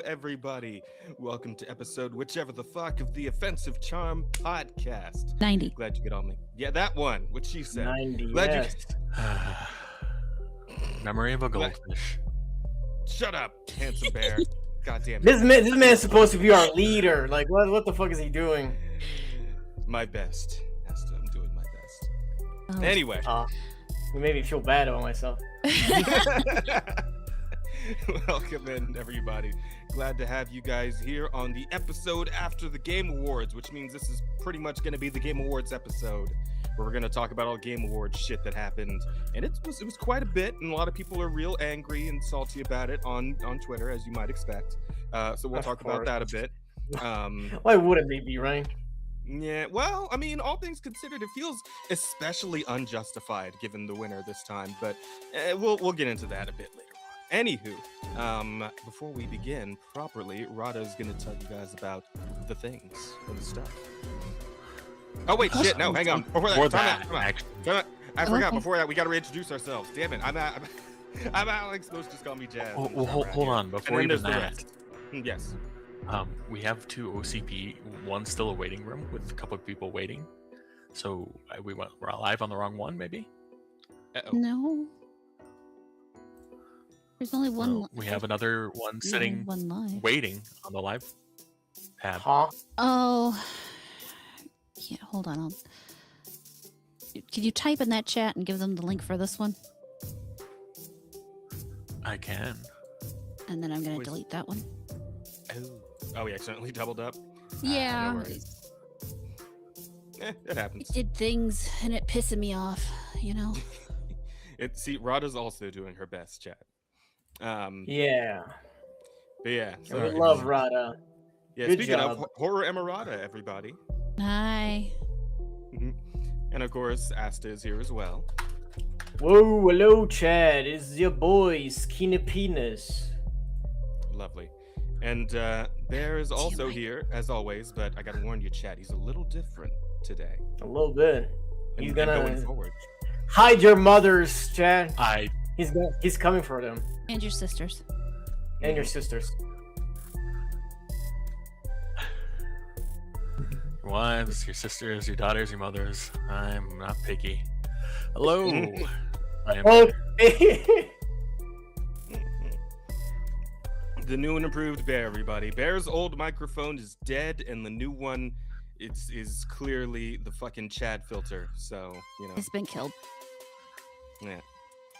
everybody. Welcome to episode whichever the fuck of the Offensive Charm podcast. 90. Glad you could all make. Yeah, that one. What she said. 90. Glad Yes. Memory of a goldfish. Shut up, handsome bear. God damn it. This man's supposed to be our leader. Like, what the fuck is he doing? My best. Esther, I'm doing my best. Oh. Anyway. You made me feel bad about myself. Welcome in, everybody. Glad to have you guys here on the episode after the Game Awards, which means this is pretty much going to be the Game Awards episode, where we're going to talk about all Game Awards shit that happened. And it was quite a bit, and a lot of people are real angry and salty about it on Twitter, as you might expect. So we'll talk about that a bit. Why wouldn't they be, right? Yeah, well, I mean, all things considered, it feels especially unjustified given the winner this time, but we'll get into that a bit later on. Anywho, before we begin properly, Rada's gonna tell you guys about the things and stuff. Oh wait, shit, no, hang on. Before that, I forgot. Okay. Before that, we gotta reintroduce ourselves. Damn it, I'm Alex. Those just call me Jazz. Well, hold on. Before And then even there's that, the rest. Yes. we have two OCP, one still a waiting room with a couple of people waiting. So we're live on the wrong one, maybe? Uh-oh. No. There's only one. So we have another one sitting, one live. waiting on the live tab. Huh? Oh. Yeah, hold on. Can you type in that chat and give them the link for this one? I can. And then I'm going to Wait. delete that one. Oh, we accidentally doubled up. Yeah. No worries. It It happens. did things and it pissing me off, you know? See, Rada's also doing her best, chat. Yeah. But yeah. We sorry. love Rada. Yeah, Good speaking job. of Horror Emirata, everybody. Hi. And of course, Asta is here as well. Whoa, hello, Chad. It's your boy, Skinny Penis. Lovely. And Bear is also right. here, as always, but I gotta warn you, Chad, he's a little different today. A little bit. And He's going gonna forward. hide your mothers, Chad. I He's coming for them And your sisters. and your sisters. your wives, your sisters, your daughters, your mothers. I'm not picky. Hello. I am Oh, The new and improved Bear, everybody. Bear's old microphone is dead, and the new one is clearly the fucking Chad filter. So, you know, It's been killed. yeah.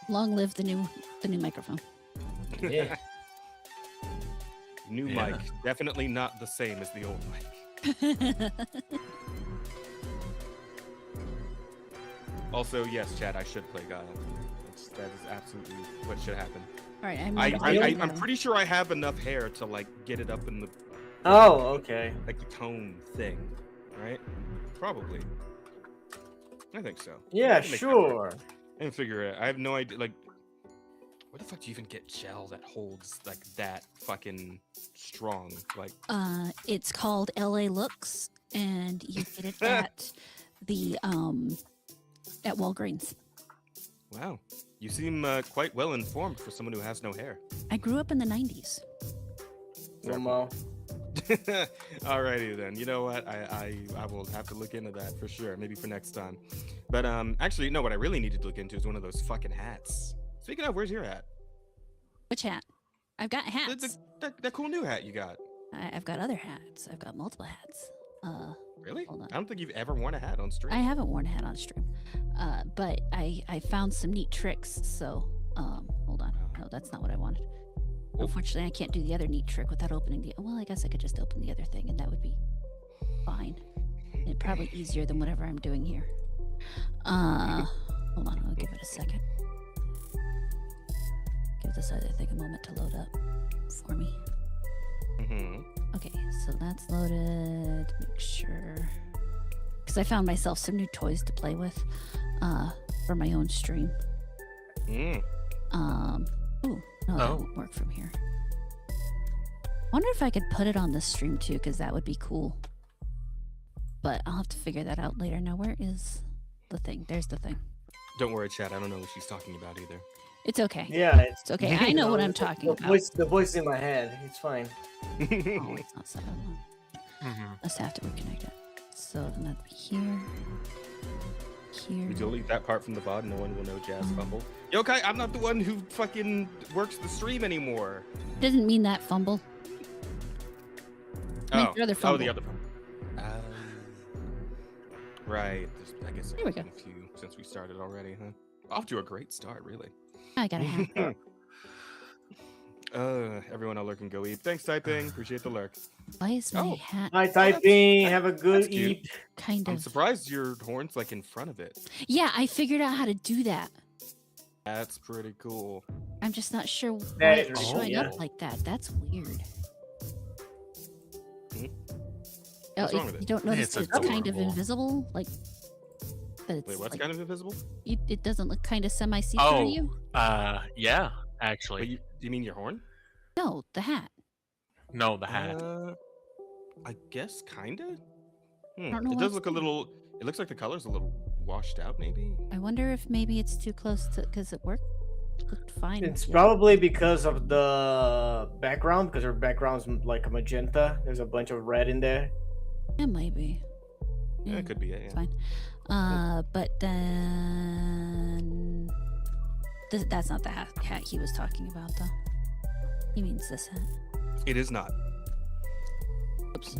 Long live the new microphone. yeah. New Yeah. mic. Definitely not the same as the old mic. Also, yes, Chad, I should play Guile. That is absolutely what should happen. All right, I'm pretty sure I have enough hair to like get it up in the Oh, okay. like the tone thing, right? Probably. I think so. Yeah, I can make that sure. work. I can figure it. I have no idea. Like, where the fuck do you even get gel that holds like that fucking strong? Like, It's called LA Looks, and you get it at the at Walgreens. wow, you seem quite well informed for someone who has no hair. I grew up in the 90s. Momo. Alrighty then. You know what? I will have to look into that for sure. Maybe for next time. But actually, no. What I really needed to look into is one of those fucking hats. Speaking of, where's your hat? Which hat? I've got hats. That cool new hat you got. I've got other hats. I've got multiple hats. Really? Hold on. I don't think you've ever worn a hat on stream. I haven't worn a hat on stream, but I found some neat tricks. So hold on. No, that's not what I wanted. Oh. Unfortunately, I can't do the other neat trick without opening the. Well, I guess I could just open the other thing, and that would be fine. And probably easier than whatever I'm doing here. Hold on. I'll give it a second. Give this other thing a moment to load up for me. Okay, so that's loaded. Make sure, because I found myself some new toys to play with, for my own stream. Ooh, no, that won't work from here. Wonder if I could put it on this stream too, because that would be cool. But I'll have to figure that out later. Now, where is the thing? There's the thing. Don't worry, Chad. I don't know what she's talking about either. It's okay. Yeah, It's okay. I know what I'm talking about. The voice in my head. It's fine. Oh, it's not set up. Let's have to reconnect it. So then that'd be here. Here. We delete that part from the VOD. No one will know Jazz fumble. Yokai, I'm not the one who fucking works the stream anymore. Doesn't mean that fumble. Make your other fumble. Oh, the other fumble. Right. I guess There we there's go. a few since we started already, huh? Off to a great start, really. I got a hat. Everyone on Lurk and go eat. Thanks, Typing. Appreciate the lurk. Why is my Oh. hat Hi, Typing. Have a good that's cute. eat. kind I'm of? surprised your horn's like in front of it. Yeah, I figured out how to do that. That's pretty cool. I'm just not sure why That is it's really showing cool, up yeah. like that. That's weird. Mhm. Oh, What's wrong with you it? don't notice It's it's kind of adorable. invisible, like that. It's Wait, what's like, kind of invisible? it doesn't look kind of semi-see-through Oh, to you. yeah, actually. Wait, do you mean your horn? No, the hat. No, the hat. I guess kinda. don't know It why does it's look a little. It looks like the color's a little washed out, maybe. I wonder if maybe it's too close to because it looked fine. It's Yeah. probably because of the background, because her background's like a magenta. There's a bunch of red in there. It might be. Yeah, it could be it. It's Yeah. fine. But then that's not the hat he was talking about, though. He means this hat. It is not. Oops.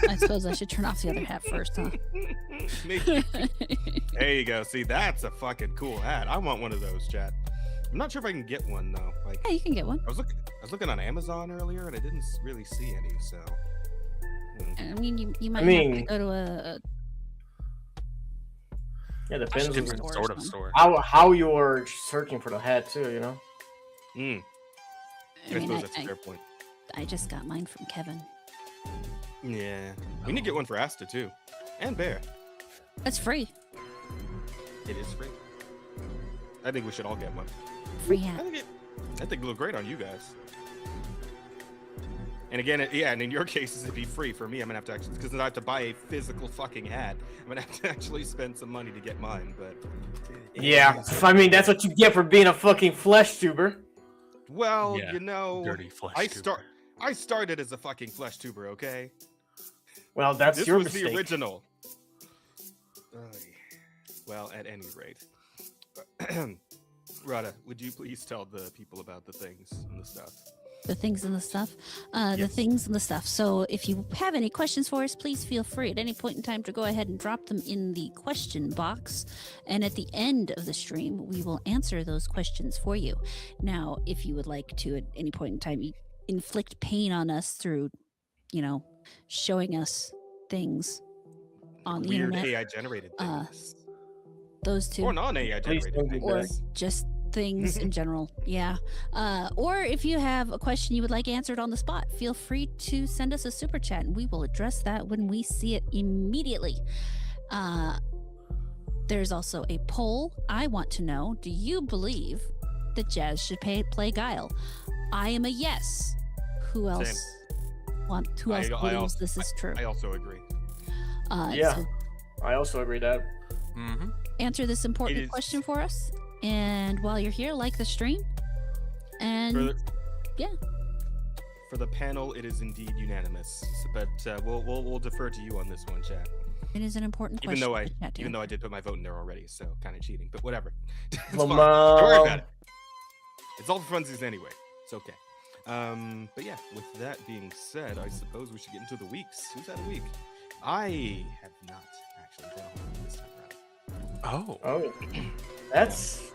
I suppose I should turn off the other hat first, huh? Maybe. There you go. See, that's a fucking cool hat. I want one of those, chat. I'm not sure if I can get one though. Like, Yeah, you can get one. I was looking on Amazon earlier and I didn't really see any. So. I mean, you might have to go to a Yeah, depends Fashion on store or Sort of something. store. how you're searching for the hat too. You know. I I mean, suppose that's a fair point. I just got mine from Kevin. Yeah. We need to get one for Asta too, and Bear. That's free. It is free. I think we should all get one. Free I hat. think it look great on you guys. And again, and in your cases, it'd be free. For me, I'm gonna have to actually, because I have to buy a physical fucking hat. I'm gonna have to actually spend some money to get mine. But Yeah, I mean that's what you get for being a fucking flesh tuber. well, Yeah, you know, Dirty flesh. I started as a fucking flesh tuber. Okay, Well, that's this your was mistake. the original. Well, at any rate, Rada, would you please tell the people about the things and the stuff? The things and the stuff. The Yes. things and the stuff. So if you have any questions for us, please feel free at any point in time to go ahead and drop them in the question box. And at the end of the stream, we will answer those questions for you. Now, if you would like to at any point in time inflict pain on us through, showing us things on the Weird internet, AI generated things, those two. or non-AI Please generated don't do things. Or Yes. just things in general. Yeah. Or if you have a question you would like answered on the spot, feel free to send us a super chat and we will address that when we see it immediately. There's also a poll. I want to know, do you believe that Jazz should play Guile? I am a yes. Who else believes also- this is true? I also agree. Yeah. So I also agree that. Mm-hmm. answer this important is- question for us. And while you're here, like the stream. And For the panel, it is indeed unanimous, but we'll defer to you on this one, Chad. it is an important Even question. though to chat to. I did put my vote in there already, so kind of cheating, but whatever. It's fine. Lamau. Don't worry about it. It's all for funsies anyway. It's okay. But yeah, with that being said, I suppose we should get into the weeks. Who's had a week? I have not actually been on this time around. Oh. Oh, that's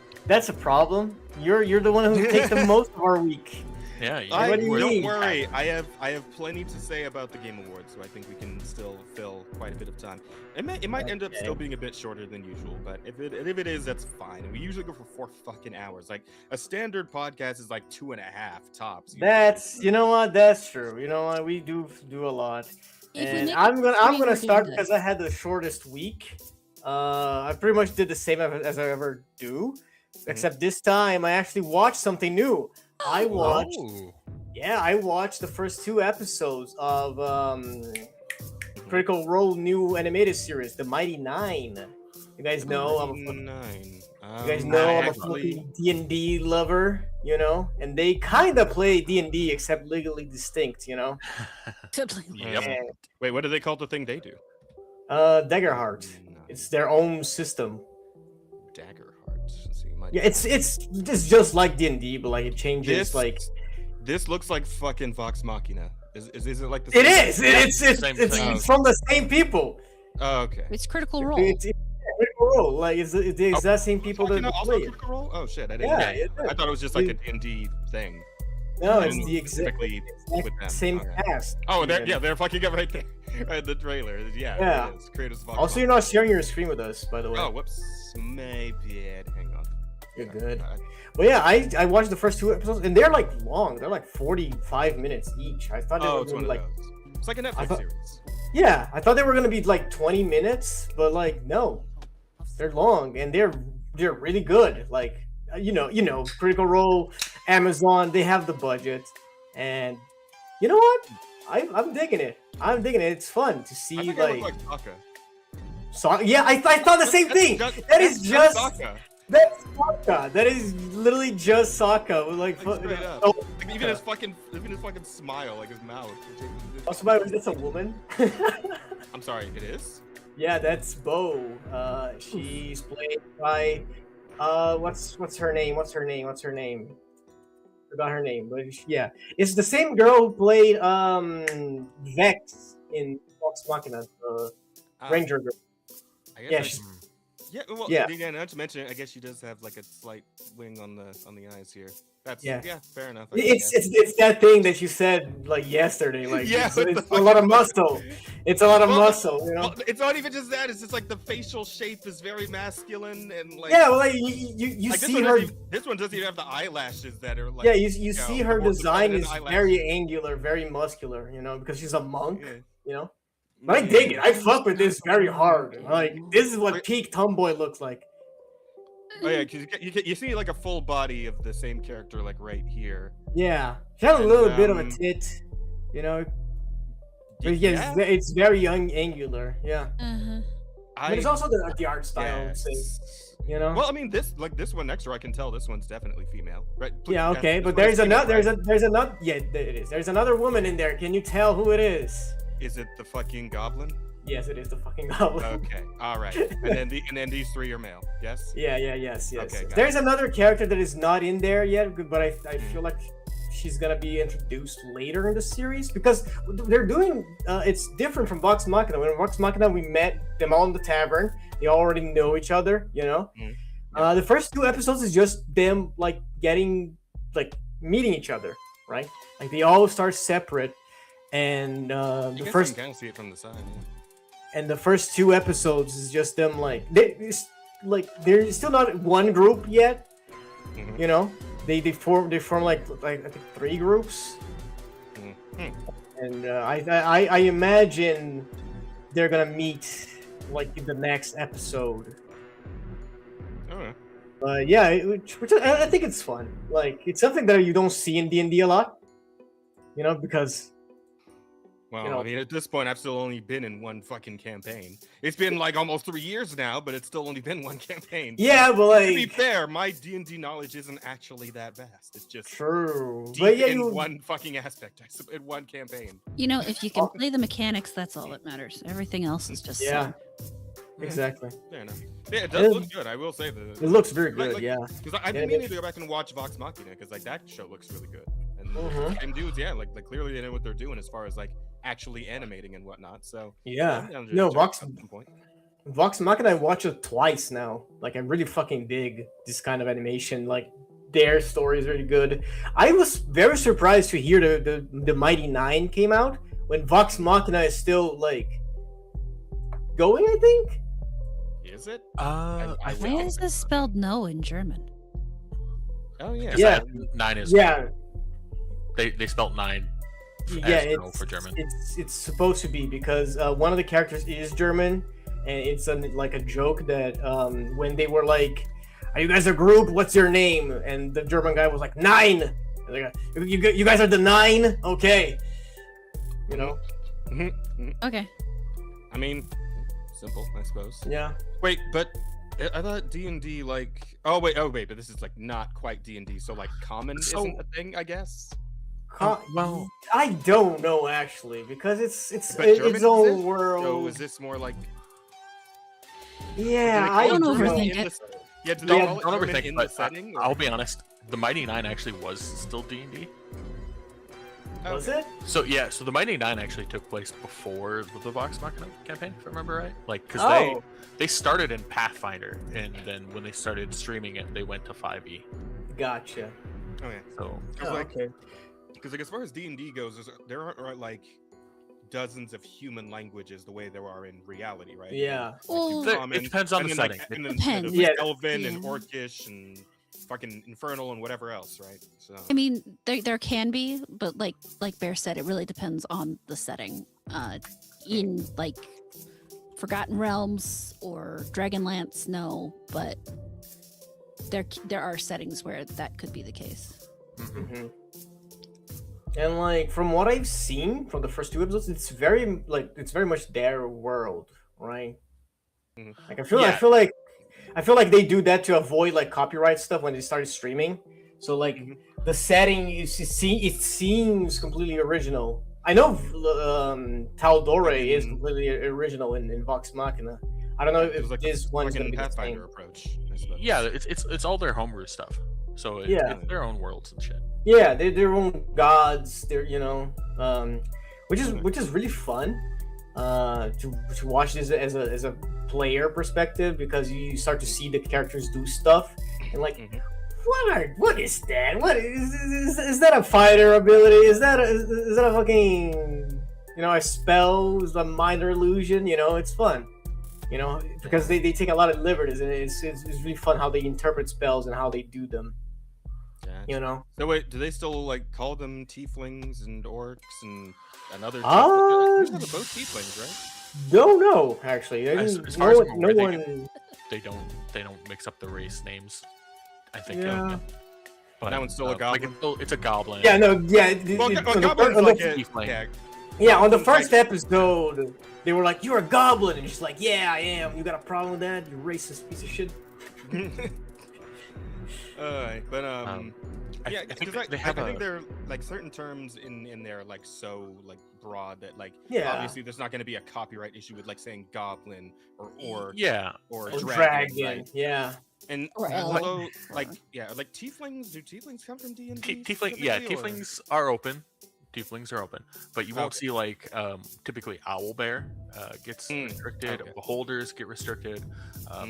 a problem. You're the one who takes the most of our week. Yeah. You What do you Don't mean? worry. I have plenty to say about the Game Awards, so I think we can still fill quite a bit of time. It might end up Okay. still being a bit shorter than usual, but if it is, that's fine. We usually go for 4 fucking hours. Like a standard podcast is like 2.5 tops. usually. That's what? That's true. You know what? We do a lot. If we And make I'm it gonna three, we're doing start good. because I had the shortest week. I pretty much did the same as I ever do, except this time I actually watched something new. I watched the first 2 episodes of Critical Role new animated series, The Mighty Nine. You guys know I'm a 9. You guys know I'm a fucking D&D lover, you know, and they kind of play D&D except legally distinct, you know. Yep. And, Wait, what do they call the thing they do? Daggerheart. It's their own system. Daggerheart. See, Yeah, it's just like D&D, but like it changes. This, like this looks like fucking Vox Machina. Is it like the? It is. It's thing. from the same people. Oh, okay. It's Critical Role. It's Critical Role. Like it's the exact same people that Also play it. Critical Role? Oh shit! I didn't. Yeah, know. I thought it was just like a D&D thing. No, I it's didn't the exact with them. same Okay. cast. Oh, even. they're fucking up right there. Right, the trailer. Yeah. It is. Creators Vox Also, you're not sharing your screen with us, by the way. Oh, whoops. My bad. Hang on. You're good. Well, yeah, I watched the first 2 episodes, and they're like long. They're like 45 minutes each. I thought they were it's gonna one be of like, those. It's like a Netflix series. yeah, I thought they were gonna be like 20 minutes, but like no, they're long and they're really good. Like you know, Critical Role, Amazon, they have the budget, and you know what? I'm digging it. I'm digging it. It's fun to see I think like. I look like Sokka. So yeah, I thought the same thing. That is just Sokka. that's Sokka. That is literally just Sokka. With like, Like, straight up. oh, Like, even his fucking smile, like his mouth. also, by the way, that's a woman. I'm sorry, it is. Yeah, that's Bo. She's played by what's her name? Forgot her name, but yeah, it's the same girl who played Vex in Vox Machina, Ranger girl. I guess Yeah, I- she's- well, yeah. Again, not to mention, I guess she does have like a slight wing on the eyes here. That's Yeah. fair enough. It's that thing that you said like yesterday. Like Yeah, it's with a the lot of fucking muscle. It's a lot of Well, muscle, you know. Well, it's not even just that. It's just like the facial shape is very masculine and like. Yeah, well, like you like, see her. This one doesn't even have the eyelashes that are like. Yeah, you see her more design feminine is eyelashes. very angular, very muscular, you know, because she's a monk, Yeah. you know. But I dig it. I fuck with this very hard. Like this is what peak tomboy looks like. Oh yeah, because you see like a full body of the same character like right here. Yeah, she had a And, little bit of a tit, you know. But yeah, it's very angular. Yeah, but it's also the art style, you know. Well, I mean, this one next to her, I can tell this one's definitely female, right? Yeah, okay, this but one is there's female, another, right? there's another. Yeah, there it is. There's another woman in there. Can you tell who it is? Is it the fucking goblin? Yes, it is the fucking goblin. Okay, all right. And then these 3 are male. Yes. Yes. Okay, got There's another character that is not in there yet, but I feel like she's gonna be introduced later in the series because they're doing. It's different from Vox Machina. When Vox Machina, we met them all in the tavern. They already know each other, you know. Mm-hmm. The first 2 episodes is just them like meeting each other, right? Like they all start separate, and You guys can kind of see it from the side. Yeah. and the first 2 episodes is just them they're still not one group yet, Mhm. you know. They form like I think 3 groups, Mhm. and I imagine they're gonna meet like in the next episode. Okay. Yeah, which I think it's fun. Like it's something that you don't see in D&D a lot, you know, because. Well, You know. I mean, at this point, I've still only been in one fucking campaign. It's been like almost 3 years now, but it's still only been one campaign. Yeah, but To be like fair, my D&D knowledge isn't actually that vast. It's just true. deep But yeah, in one fucking aspect, in one campaign. You know, if you can play the mechanics, that's all that matters. Everything else is just yeah, exactly. Fair enough. Yeah, it does look good. I will say that. It looks very good. Like, Yeah. Because I've been meaning to go back and watch Vox Machina because like that show looks really good. And Mhm. same dudes, yeah, like clearly they know what they're doing as far as like actually animating and whatnot. So Yeah. I'm down to No, check Vox it out at some point. Vox Machina, I watched it twice now. Like I really fucking dig this kind of animation. Like their story is really good. I was very surprised to hear the Mighty Nine came out when Vox Machina is still like going. I think. Is it? I I Why is this spelled no in German? Oh yeah. Yeah. 9 is. Yeah. They spelled 9. Yeah, no for German. It's supposed to be because one of the characters is German, and it's like a joke that when they were like, "Are you guys a group? What's your name?" and the German guy was like 9. And they're like, you guys are the 9, okay? You know? Mhm. Okay. I mean, simple, I suppose. Yeah. Wait, but I thought D&D like. Oh wait, but this is like not quite D&D. So like common isn't a thing, I guess. Well, I don't know actually because it's But German its own exists? world. So is this more like? Yeah, I don't German overthink in it. the- Yeah, do Don't- they call it don't German overthink, in the but setting? I'll be honest. The Mighty Nine actually was still D&D. was it? So yeah, so the Mighty Nine actually took place before the Vox Machina campaign, if I remember right. Like, because Oh. they started in Pathfinder, and then when they started streaming it, they went to 5e. Gotcha. Okay. So Oh, like, okay. Because like as far as D&D goes, there aren't like dozens of human languages the way there are in reality, right? Yeah. Well, it depends on the setting. And then Depends. there's Yeah. Elven and Yeah. Orcish and fucking Infernal and whatever else, right? So I mean, there can be, but like Bear said, it really depends on the setting. In like Forgotten Realms or Dragonlance, no, but there are settings where that could be the case. hmm And like from what I've seen from the first 2 episodes, it's very much their world, right? Mhm. Like I feel like they do that to avoid like copyright stuff when they started streaming. So like Mhm. the setting it seems completely original. I know Taldore is Fucking- completely original in Vox Machina. I don't know it if was like this one's gonna fucking be the Pathfinder same. approach, I suppose. yeah, it's all their homebrew stuff. So Yeah. it's their own worlds and shit. Yeah, they're their own gods. They're which is really fun to watch this as a player perspective because you start to see the characters do stuff and like Mhm. what is that? What is that a fighter ability? Is that a fucking a spell? Is a minor illusion? It's fun. Because they take a lot of liberties and it's really fun how they interpret spells and how they do them. Gotcha. So wait, do they still like call them tieflings and orcs and another? Uh, They're both tieflings, right? Don't know actually. As No far as I'm one. aware, they don't mix up the race names. I think. Yeah. But That one's still a like, goblin? it's a goblin. Yeah, no, yeah. Well, on the goblin's fir- like on a tiefling. yeah, on the goblin's first like- episode, they were like, "You're a goblin," and she's like, "Yeah, I am. You got a problem with that? You racist piece of shit." Alright, but yeah, I think because they I have think a. there are like certain terms in there like so like broad that like Yeah. obviously there's not going to be a copyright issue with like saying goblin or orc Yeah, or Or dragon, dragon. right? Yeah. And Or elk. although like like tieflings, do tieflings come from D&D? tieflings are open. Tieflings are open, but you won't Okay. see like typically owlbear gets Mm, restricted, okay. beholders get restricted,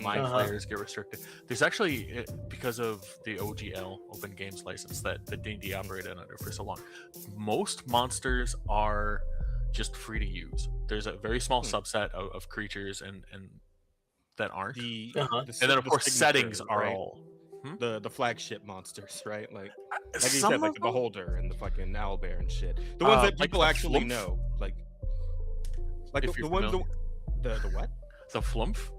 mind Uh-huh. flayers get restricted. There's actually because of the OGL Open Games license that the D&D operated under for so long, most monsters are just free to use. There's a very small subset of creatures and that aren't, The, Uh-huh. the and then of the course signature, settings are right? all. The flagship monsters, right? Like you Some said, like of the them- beholder and the fucking owlbear and shit. The ones that like people the actually flumph, know, like if the you're ones familiar. the what? The flumph.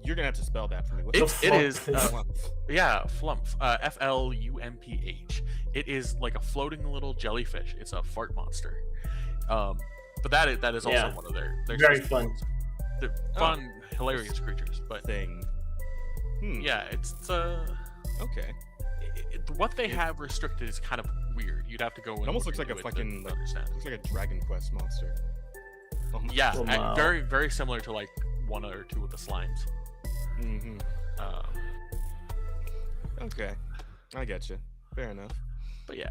You're gonna have to spell that for me. What's It the is flumph? yeah, flumph. FLUMPH. It is like a floating little jellyfish. It's a fart monster. But that is also Yeah. one of their Very system fun. rules. They're fun, hilarious creatures. But thing. yeah, it's Okay. what they have restricted is kind of weird. You'd have to go in. It almost look looks like a into it to fucking like, understand. looks like a Dragon Quest monster. Almost. Yeah, Oh, wow. very very similar to like one or two of the slimes. Mm-hmm. Um, Okay. I get you. Fair enough. but yeah,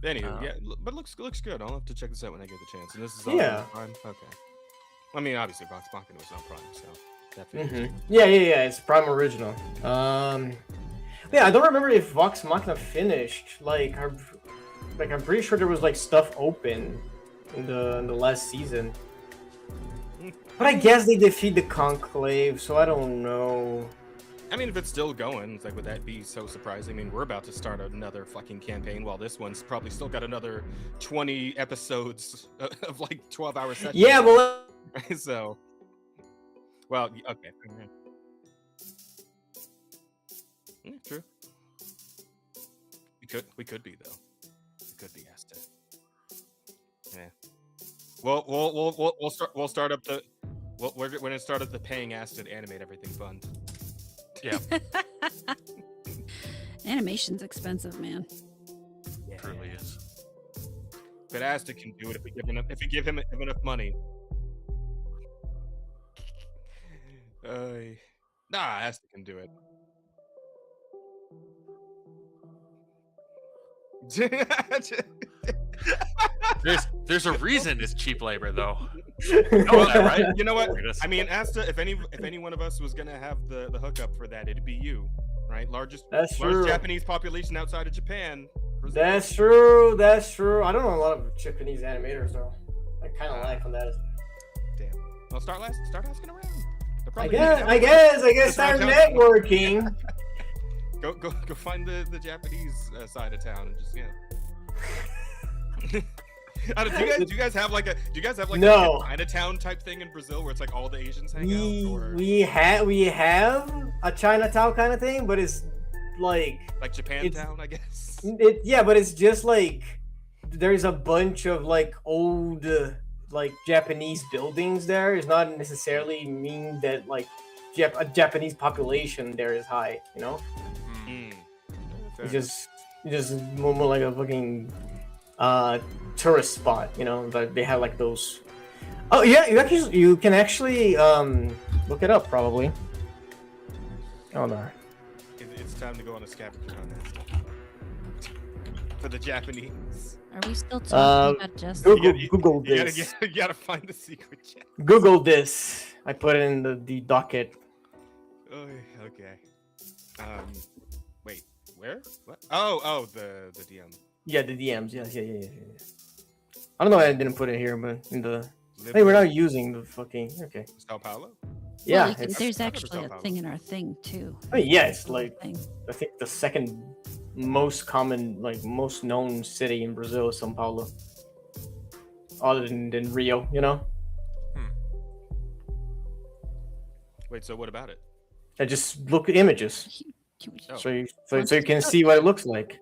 Anywho, yeah, but looks good. I'll have to check this out when I get the chance. And this is Yeah. on Prime. Okay. I mean, obviously, Vox Machina was on Prime, so that figures. Yeah. It's Prime Original. Yeah, I don't remember if Vox Machina finished. I'm pretty sure there was like stuff open in the last season. But I guess they defeat the Conclave, so I don't know. I mean, if it's still going, it's like, would that be so surprising? I mean, we're about to start another fucking campaign, while this one's probably still got another 20 episodes of like 12-hour sessions. Yeah, but So, well, okay. Yeah, true. We could be though. We could be asked to. Yeah. Well, we'll start up the. Well, we're gonna start at the paying Asta to animate everything fund. Yeah, Animation's expensive, man. it truly is. But Asta can do it if we give him enough money. Nah, Asta can do it. There's a reason it's cheap labor though. You know that, right? You know what? I mean, Asta, if any one of us was gonna have the hookup for that, it'd be you, right? Largest Japanese population outside of Japan. Brazil. That's true. That's true. I don't know a lot of Japanese animators though. I kind of lack on that. Damn. Well, start asking around. I guess start networking. Go find the Japanese side of town and just do you guys have like a No. a Chinatown type thing in Brazil where it's like all the Asians hang out? Or We have a Chinatown kind of thing, but it's like Japantown, I guess. But it's just like there's a bunch of like old like Japanese buildings there. It's not necessarily mean that like a Japanese population there is high, you know? It's just more like a fucking tourist spot, you know? But they have like those. Oh yeah, you can actually look it up probably. Oh no. It's time to go on a scavenger hunt for the Japanese. Are we still talking about just Google this. You gotta find the secret chat. Google this. I put it in the docket. Oh, okay. Wait, where? What? Oh, the DM. Yeah, the DMs. Yeah. I don't know why I didn't put it here, but in the. Hey, we're not using the fucking. Okay. Sao Paulo? Yeah. Well, there's actually a thing in our thing too. Oh, yeah, it's like Thing. I think the second most common, like most known city in Brazil is São Paulo. Other than Rio, you know. Wait, so what about it? I just look at images, Can we- Oh. so you can see what it looks like.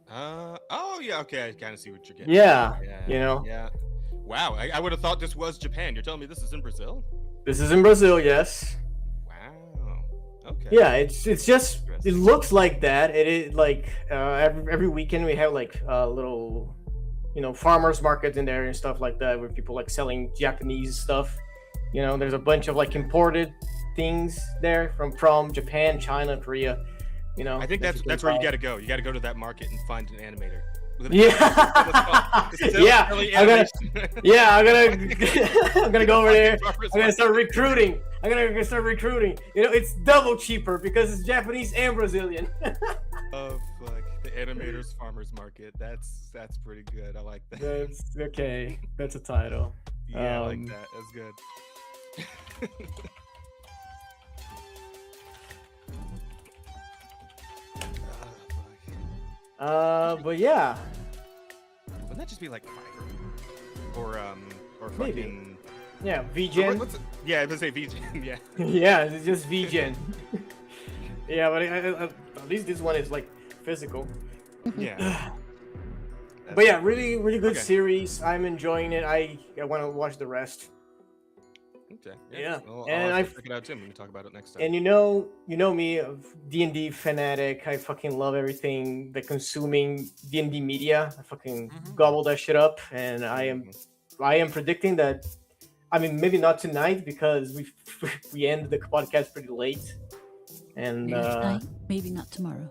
Oh yeah, okay, I kind of see what you're getting. Yeah, you know. Yeah. Wow, I would have thought this was Japan. You're telling me this is in Brazil? This is in Brazil, yes. Wow. Okay. Yeah, it's just it looks like that. It is like every weekend we have like little, you know, farmers markets in there and stuff like that where people like selling Japanese stuff. You know, there's a bunch of like imported things there from Japan, China, Korea. You know, I think that's where you got to go. You got to go to that market and find an animator. Yeah. Yeah. I'm gonna go over there. I'm gonna start recruiting. You know, it's double cheaper because it's Japanese and Brazilian. Oh fuck, the animators farmers market. That's pretty good. I like that. That's okay. That's a title. Yeah, I like that. That's good. But yeah. Wouldn't that just be like Fiverr? Or Maybe. fucking Yeah, VGen. what's it? Yeah, I was gonna say VGen. Yeah. Yeah, it's just VGen. Yeah, but at least this one is like physical. Yeah. But yeah, really good Okay. series. I'm enjoying it. I want to watch the rest. Okay. Yeah. Well, And I'll I have to check it out too when we talk about it next time. And you know me, D&D fanatic. I fucking love everything. The consuming D&D media. I fucking gobble that shit up, and I am predicting that. I mean, maybe not tonight because we ended the podcast pretty late, and Maybe tonight, maybe not tomorrow.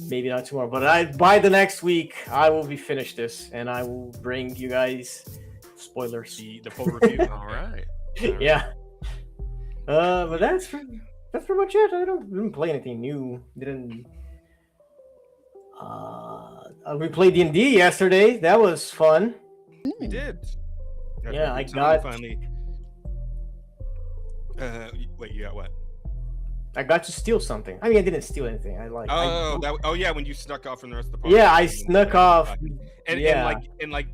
maybe not tomorrow. But by the next week, I will be finished this, and I will bring you guys spoilers. The full review. All right. Yeah. But that's pretty much it. I didn't play anything new. We played D&D yesterday. That was fun. We did. Yeah, I Tom got- finally. Wait, you got what? I got to steal something. I mean, I didn't steal anything. Yeah, when you snuck off from the rest of the party. Yeah, I snuck off. And Yeah.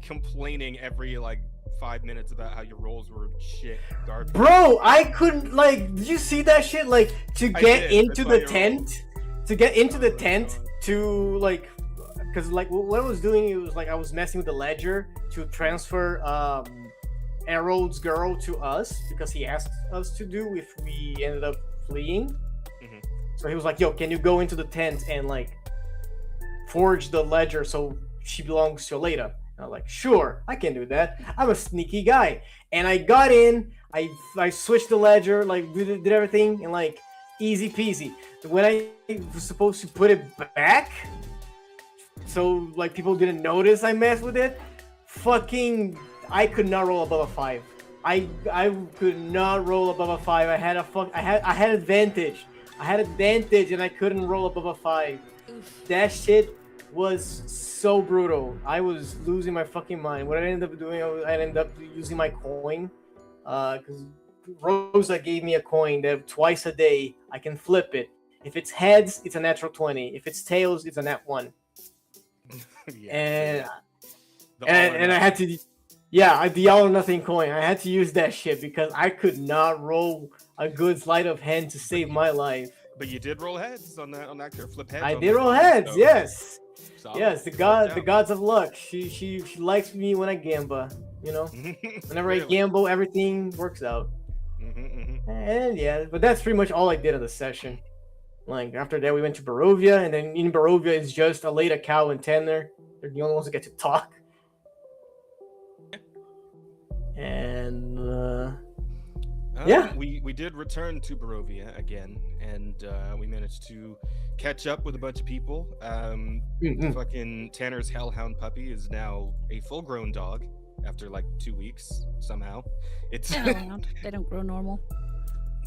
complaining every 5 minutes about how your rolls were shit, garbage. Bro, I couldn't did you see that shit? To I get did. into I saw the your tent, because what I was doing, it was I was messing with the ledger to transfer Harold's girl to us because he asked us to do if we ended up fleeing. Mhm. So he was like, "Yo, can you go into the tent and like forge the ledger so she belongs to Leda?" And I'm like, "Sure, I can do that. I'm a sneaky guy." And I got in. I switched the ledger, like did everything, and like easy peasy. When I was supposed to put it back, so like people didn't notice I messed with it, fucking, I could not roll above a 5. I could not roll above a 5. I had advantage. I had advantage and I couldn't roll above a 5. That shit was so brutal. I was losing my fucking mind. What I ended up doing, I ended up using my coin, because Rosa gave me a coin that twice a day I can flip it. If it's heads, it's a natural 20. If it's tails, it's a nat 1. Yeah, And I had to, the all or nothing coin. I had to use that shit because I could not roll a good sleight of hand to save my life. But you did roll heads on that flip heads. I on did that roll one, heads, so yes. solid. Yes, the gods of luck. She likes me when I gamble, you know? Whenever I Really? gamble, everything works out. And yeah, but that's pretty much all I did in the session. Like after that we went to Barovia, and then in Barovia it's just a Leda, Cow, and Tanner. They're the only ones that get to talk. And yeah, we did return to Barovia again, and we managed to catch up with a bunch of people. Fucking Tanner's hellhound puppy is now a full-grown dog after like 2 weeks somehow. It's They don't grow normal.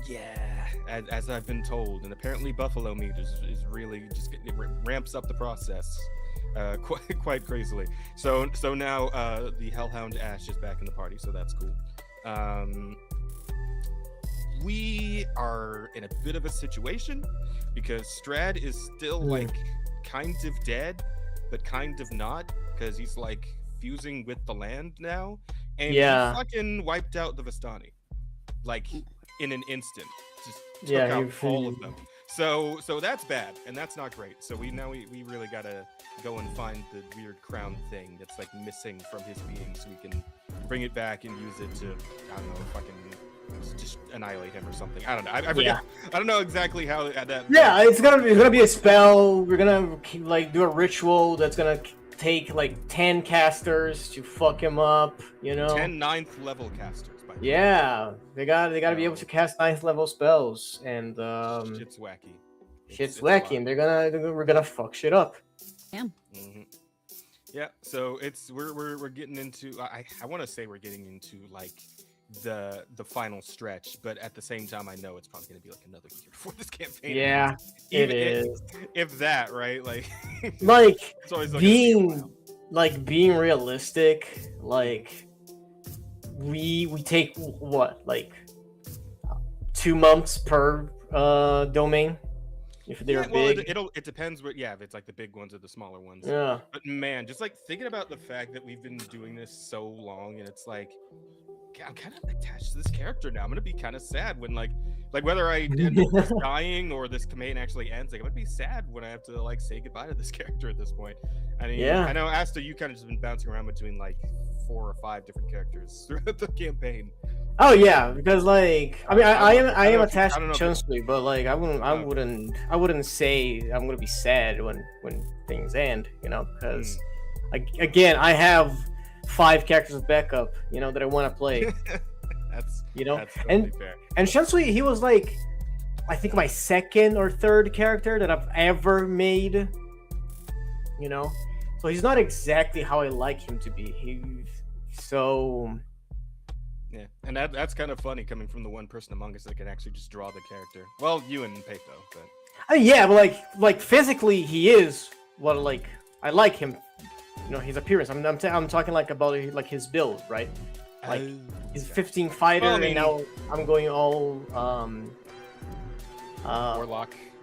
yeah, as I've been told, and apparently buffalo meat is really just it ramps up the process quite crazily. So now the hellhound Ash is back in the party, so that's cool. We are in a bit of a situation because Strad is still like kind of dead, but kind of not, because he's like fusing with the land now, and he fucking wiped out the Vistani like in an instant. Just took out all of them. So that's bad, and that's not great. So we really gotta go and find the weird crown thing that's like missing from his being, so we can bring it back and use it to, I don't know, fucking just annihilate him or something. I don't know. I forget. Yeah. I don't know exactly how that. Yeah, it's gonna be a spell. We're gonna like do a ritual that's gonna take like 10 casters to fuck him up. You know, 10 9th level casters. By the way. Yeah, they gotta be able to cast 9th level spells, and shit's wacky. Shit's wacky, and we're gonna fuck shit up. Damn. Mm-hmm. Yeah, so we're getting into I want to say we're getting into like the final stretch, but at the same time I know it's probably going to be like another year before this campaign. Yeah, ends. it is. If that, right? Like it's always being realistic, like we take what, like 2 months per domain if they're big. It depends what, if it's like the big ones or the smaller ones. Yeah. But man, just like thinking about the fact that we've been doing this so long, and it's like I'm kind of attached to this character now. I'm gonna be kind of sad when like whether I end up just dying or this campaign actually ends. Like I'm gonna be sad when I have to like say goodbye to this character at this point. I mean, I know Asta, you kind of just been bouncing around between like 4 or 5 different characters throughout the campaign. Oh yeah, because like I mean I am attached to Chunsui, but like I wouldn't say I'm gonna be sad when things end, you know, because again I have 5 characters of backup, you know, that I want to play. That's totally fair. And Chunsui, he was like, I think my 2nd or 3rd character that I've ever made, you know, so he's not exactly how I like him to be. Yeah, and that's kind of funny coming from the one person among us that can actually just draw the character. Well, you and Peito, but yeah, but like physically he is what I like him. You know, his appearance. I'm talking like about like his build, right? Like he's 15 fighter, and now I'm going all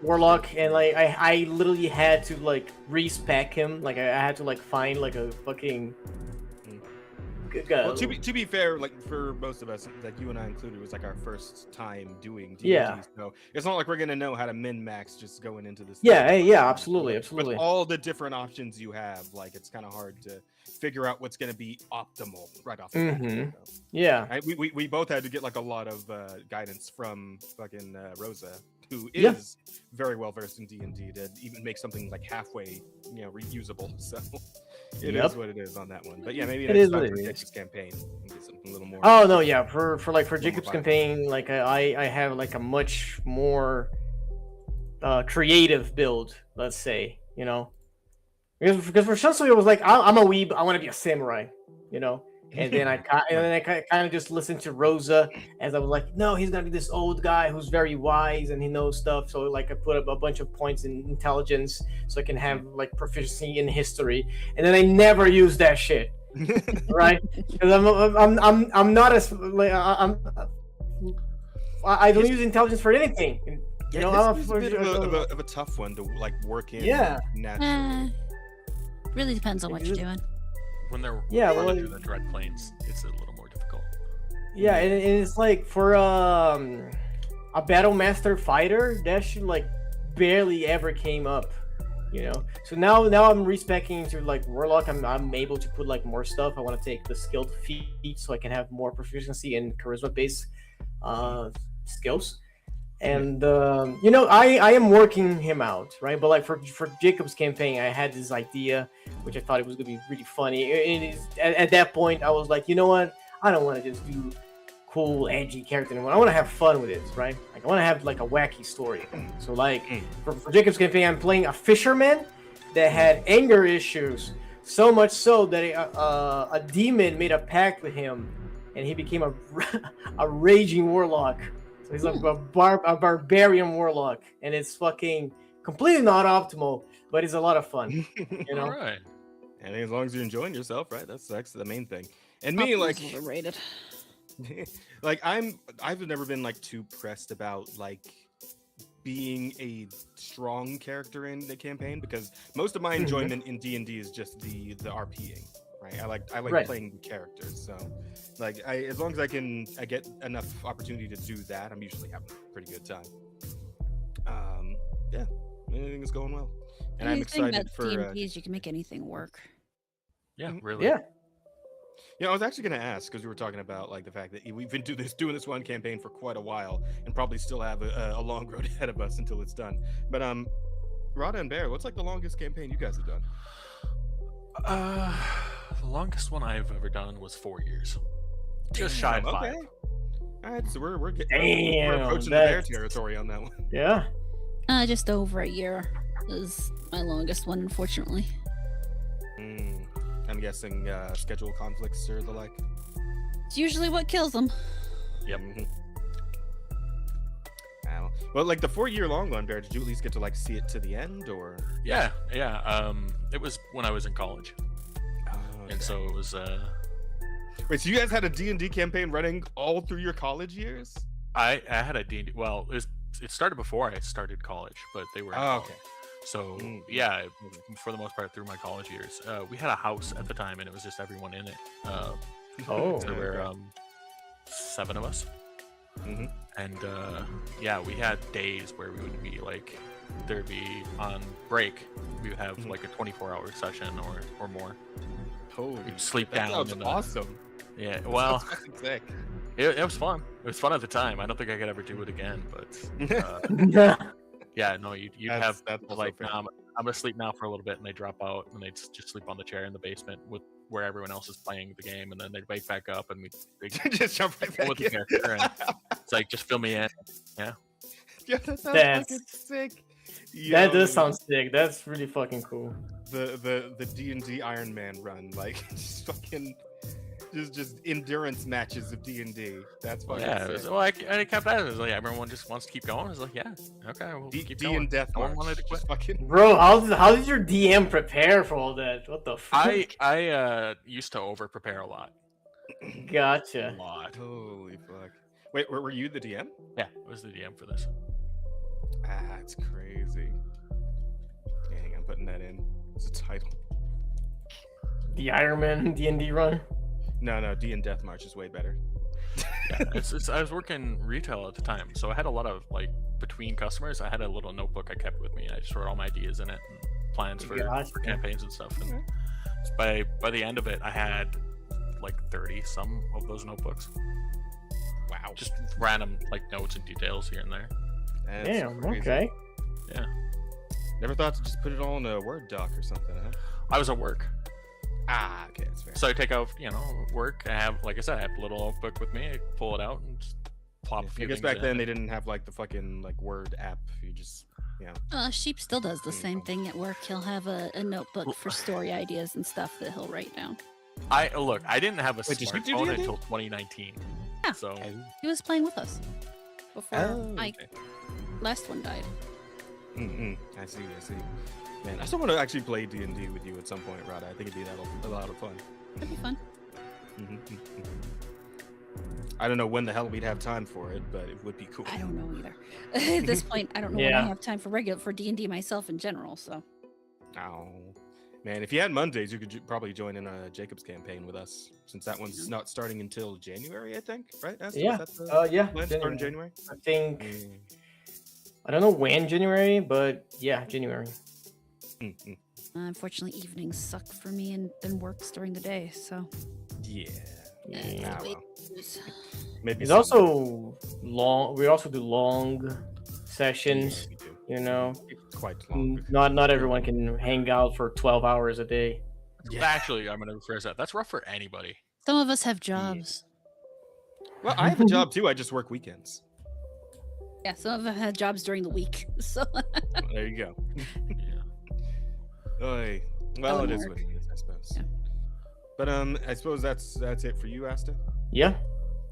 warlock, and like I literally had to like respec him. Like I had to like find like a fucking Well, to be fair, like for most of us, like you and I included, it was like our first time doing D&D. Yeah. So it's not like we're gonna know how to min max just going into this. Yeah, thing. yeah, absolutely, absolutely. With all the different options you have, like it's kind of hard to figure out what's gonna be optimal right off the bat. So. Yeah. We both had to get like a lot of guidance from fucking Rosa, who is very well versed in D&D to even make something like halfway, reusable. So it is what it is on that one. But yeah, maybe next time for Jacob's campaign, we can get something a little more. Oh no, yeah, for Jacob's campaign, like I have like a much more creative build, let's say, because for Shunsui it was like I'm a weeb, I want to be a samurai, And then I kind of just listened to Rosa as I was like, no, he's gonna be this old guy who's very wise and he knows stuff. So like I put up a bunch of points in intelligence so I can have like proficiency in history, and then I never use that shit, right? Because I'm not as like I don't use intelligence for anything. It's a bit of a tough one to like work in. Yeah. Naturally. Really depends on what you're doing. When they're running through the Dread Plains, it's a little more difficult. Yeah, and it's like for a Battle Master fighter, that should like barely ever came up, So now I'm respecing into like Warlock. I'm able to put like more stuff. I want to take the skilled feat so I can have more proficiency in charisma based skills. And I am working him out, right? But like for Jacob's campaign, I had this idea, which I thought it was gonna be really funny. At that point, I was like, you know what? I don't want to just do cool, edgy character anymore. I want to have fun with it, right? Like I want to have like a wacky story. So like for Jacob's campaign, I'm playing a fisherman that had anger issues, so much so that a demon made a pact with him, and he became a raging warlock. So he's like a barbarian warlock, and it's fucking completely not optimal, but it's a lot of fun. All right. And as long as you're enjoying yourself, right? That's the main thing. And me, like, overrated. Like I've never been like too pressed about like being a strong character in the campaign, because most of my enjoyment in D&D is just the RPing. Right? I like playing the characters, so like as long as I get enough opportunity to do that, I'm usually having a pretty good time. Yeah, everything is going well, and I'm excited for D&D is you can make anything work. Yeah, really. Yeah. I was actually going to ask, because we were talking about like the fact that we've been doing this one campaign for quite a while, and probably still have a long road ahead of us until it's done. But Rada and Bear, what's like the longest campaign you guys have done? The longest one I've ever done was 4 years. Just shy of 5. Okay. All right, so we're Damn, approaching the Bear territory on that one. Yeah. Just over a year is my longest one, unfortunately. I'm guessing schedule conflicts or the like. It's usually what kills them. Yep. Well, like the 4-year long one, Bear, did you at least get to like see it to the end, or? Yeah. It was when I was in college. And so it was Wait, so you guys had a D&D campaign running all through your college years? I had a D&D, well, it started before I started college, but they were in college. Okay. So yeah, for the most part through my college years. We had a house at the time, and it was just everyone in it. Oh. There were 7 of us. And we had days where we would be like, there'd be on break, we would have like a 24-hour session or more. Holy, we'd sleep that down. Sounds awesome. Yeah, well, sick. It was fun. It was fun at the time. I don't think I could ever do it again, but yeah, no, you'd have like, I'm gonna sleep now for a little bit, and they drop out, and they just sleep on the chair in the basement with where everyone else is playing the game, and then they'd wake back up, and we just jump right back with the character, and it's like, just fill me in. Yeah. Yeah, that sounds fucking sick. That does sound sick. That's really fucking cool. The D&D Iron Man run, like just endurance matches of D&D. That's fucking sick. Well, I kept at it. It was like, everyone just wants to keep going. I was like, yeah, okay, we'll keep going. and Death March. Wanted to quit. Fucking... Bro, how did your DM prepare for all that? What the fuck? I used to over prepare a lot. Gotcha. A lot. Holy fuck. Wait, were you the DM? Yeah, I was the DM for this. That's crazy. Dang, I'm putting that in as a title. The Iron Man D&D run. No, D and Death March is way better. Yeah, I was working retail at the time, so I had a lot of like between customers. I had a little notebook I kept with me. I just wrote all my ideas in it, and plans for campaigns and stuff. And by the end of it, I had like 30 some of those notebooks. Wow. Just random like notes and details here and there. That's Damn. crazy. Okay. Yeah. Never thought to just put it all in a Word doc or something, huh? I was at work, Ah, okay, that's fair. so I take out work. I have, like I said, I have a little notebook with me. I pull it out and just plop a I few guess things back in. then they didn't have like the fucking like Word app. You just Sheep still does the same thing at work. He'll have a notebook for story ideas and stuff that he'll write down. I didn't have a Wait, did you do smartphone D&D? until 2019. Yeah. So He was playing with us before okay. last one died. I see. Man, I still want to actually play D&D with you at some point, Rada. I think it'd be a lot of fun. That'd be fun. I don't know when the hell we'd have time for it, but it would be cool. I don't know either. At this point, I don't know when I have time for D&D myself in general. So. Oh, man, if you had Mondays, you could probably join in a Jacob's campaign with us, since that one's not starting until January, I think, right? Asta? Yeah. Is that Yeah. plan? Starting January? I think. I don't know when January, but yeah, January. Unfortunately, evenings suck for me, and then works during the day. So. Yeah. Yeah. Well. Maybe It's also long. We also do long sessions. We do. You know, Quite long. not everyone can hang out for 12 hours a day. actually, I'm gonna rephrase that. That's rough for anybody. Some of us have jobs. Well, I have a job too. I just work weekends. Yeah, some of us have jobs during the week. So. Well, there you go. Yeah. Oy. Well, it is work. what it is, I suppose. Yeah. But I suppose that's it for you, Asta. Yeah.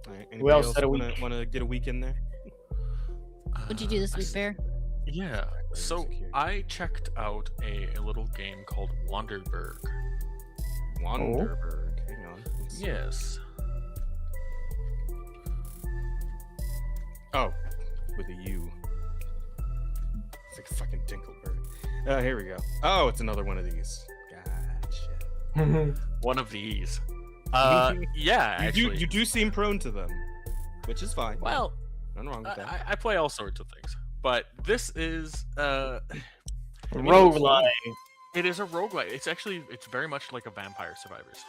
All right. Who else had a week? Want to get a week in there? What'd you do this week, Bear? Yeah. So secure. I checked out a little game called Wanderberg. Wanderberg. Hang on. Let's see. Yes. Oh, with a U. It's like a fucking Dinkelberg. Here we go. Oh, it's another one of these. Gotcha. One of these. Yeah, actually. You do seem prone to them, which is fine. Well, nothing wrong with that. I play all sorts of things, but this is Roguelike. it is a roguelike. It's very much like a Vampire Survivors.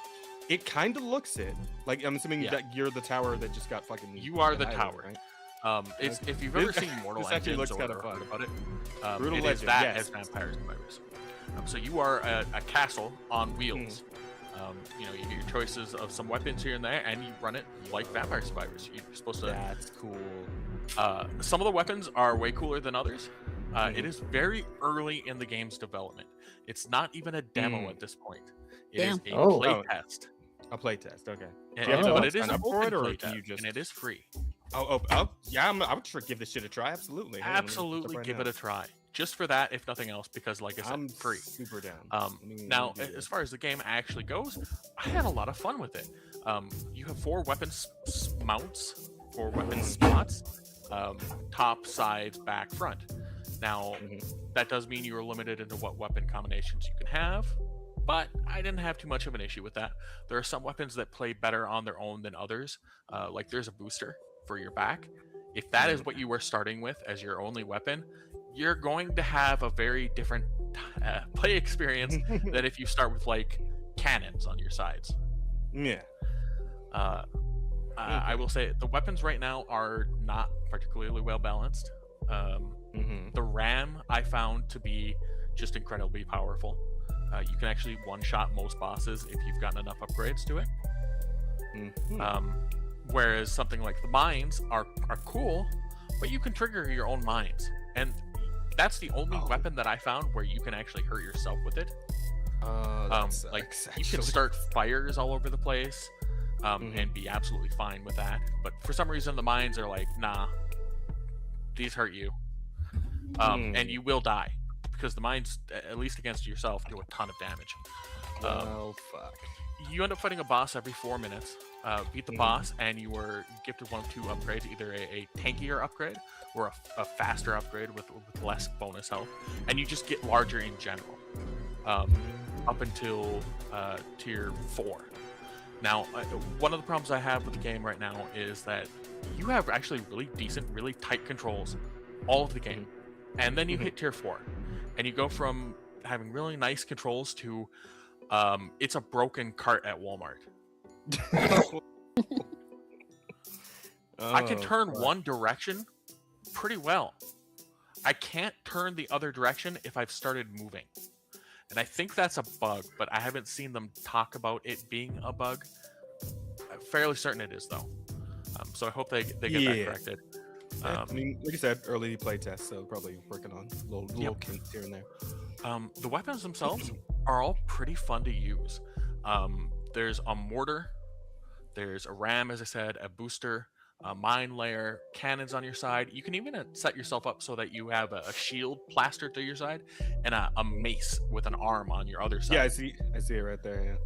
It kind of looks it. Like, I'm assuming that you're the tower that just got fucking. You are the annihilated, tower. right? If you've ever seen Mortal This actually Engines looks or kinda fun. heard about it, Brutal it is Legend, that yes. as Vampire Survivors. So you are a castle on wheels. You get your choices of some weapons here and there, and you run it like Vampire Survivors. You're supposed to. That's cool. Some of the weapons are way cooler than others. It is very early in the game's development. It's not even a demo at this point. It is a play test. A play test, okay. But it is sign an up for it, open or play can test, you just? and it is free. Oh, yeah. I would sure give this shit a try. Absolutely. Hang on, let me look Absolutely, up give right it a try. Just for that, if nothing else, because like I said, I'm free. super down. Now, let me do as far as the game actually goes, I had a lot of fun with it. You have 4 weapon mounts, 4 weapon spots, top, sides, back, front. Now, that does mean you are limited into what weapon combinations you can have, but I didn't have too much of an issue with that. There are some weapons that play better on their own than others. Like there's a booster for your back. If that is what you were starting with as your only weapon, you're going to have a very different play experience than if you start with like cannons on your sides. Yeah. I will say the weapons right now are not particularly well balanced. The RAM I found to be just incredibly powerful. You can actually one-shot most bosses if you've gotten enough upgrades to it. Whereas something like the mines are cool, but you can trigger your own mines, and that's the only weapon that I found where you can actually hurt yourself with it. Like you can start fires all over the place, and be absolutely fine with that. But for some reason, the mines are like, nah, these hurt you, and you will die because the mines, at least against yourself, do a ton of damage. Oh fuck. You end up fighting a boss every 4 minutes. Beat the boss, and you were gifted one of 2 upgrades, either a tankier upgrade or a faster upgrade with less bonus health. And you just get larger in general, up until tier 4. Now, one of the problems I have with the game right now is that you have actually really decent, really tight controls all of the game. And then you hit tier 4, and you go from having really nice controls to it's a broken cart at Walmart. I can turn one direction pretty well. I can't turn the other direction if I've started moving. And I think that's a bug, but I haven't seen them talk about it being a bug. I'm fairly certain it is, though. So I hope they get that corrected. I mean, like you said, early playtest, so probably working on little kinks here and there. The weapons themselves are all pretty fun to use. There's a mortar, there's a ram, as I said, a booster, a mine layer, cannons on your side. You can even set yourself up so that you have a shield plastered to your side and a mace with an arm on your other side. Yeah, I see it right there. Yeah.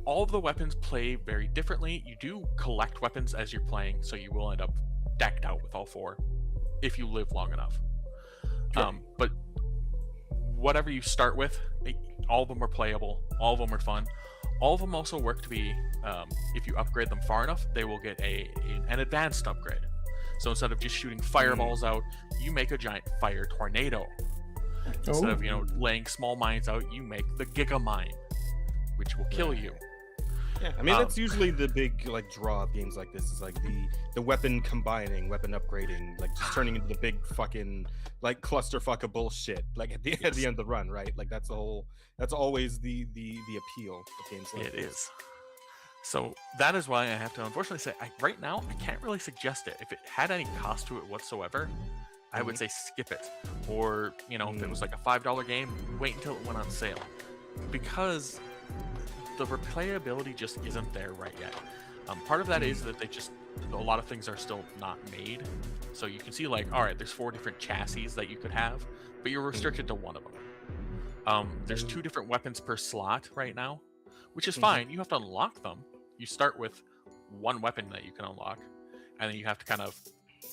All of the weapons play very differently. You do collect weapons as you're playing, so you will end up decked out with all 4 if you live long enough. But whatever you start with, all of them are playable, all of them are fun. All of them also work to be, if you upgrade them far enough, they will get an advanced upgrade. So instead of just shooting fireballs out, you make a giant fire tornado. Instead of laying small mines out, you make the Giga Mine, which will kill you. Yeah, I mean that's usually the big draw of games like this is the weapon combining, weapon upgrading, just turning into the big fucking clusterfuck of bullshit at the end of the run, right? That's always the appeal of games like this. It is. So that is why I have to unfortunately say right now I can't really suggest it. If it had any cost to it whatsoever, I would say skip it. Or if it was a $5 game, wait until it went on sale, because the replayability just isn't there right yet. Part of that is that a lot of things are still not made. So you can see all right, there's 4 different chassis that you could have, but you're restricted to one of them. There's 2 different weapons per slot right now, which is fine. You have to unlock them. You start with 1 weapon that you can unlock, and then you have to kind of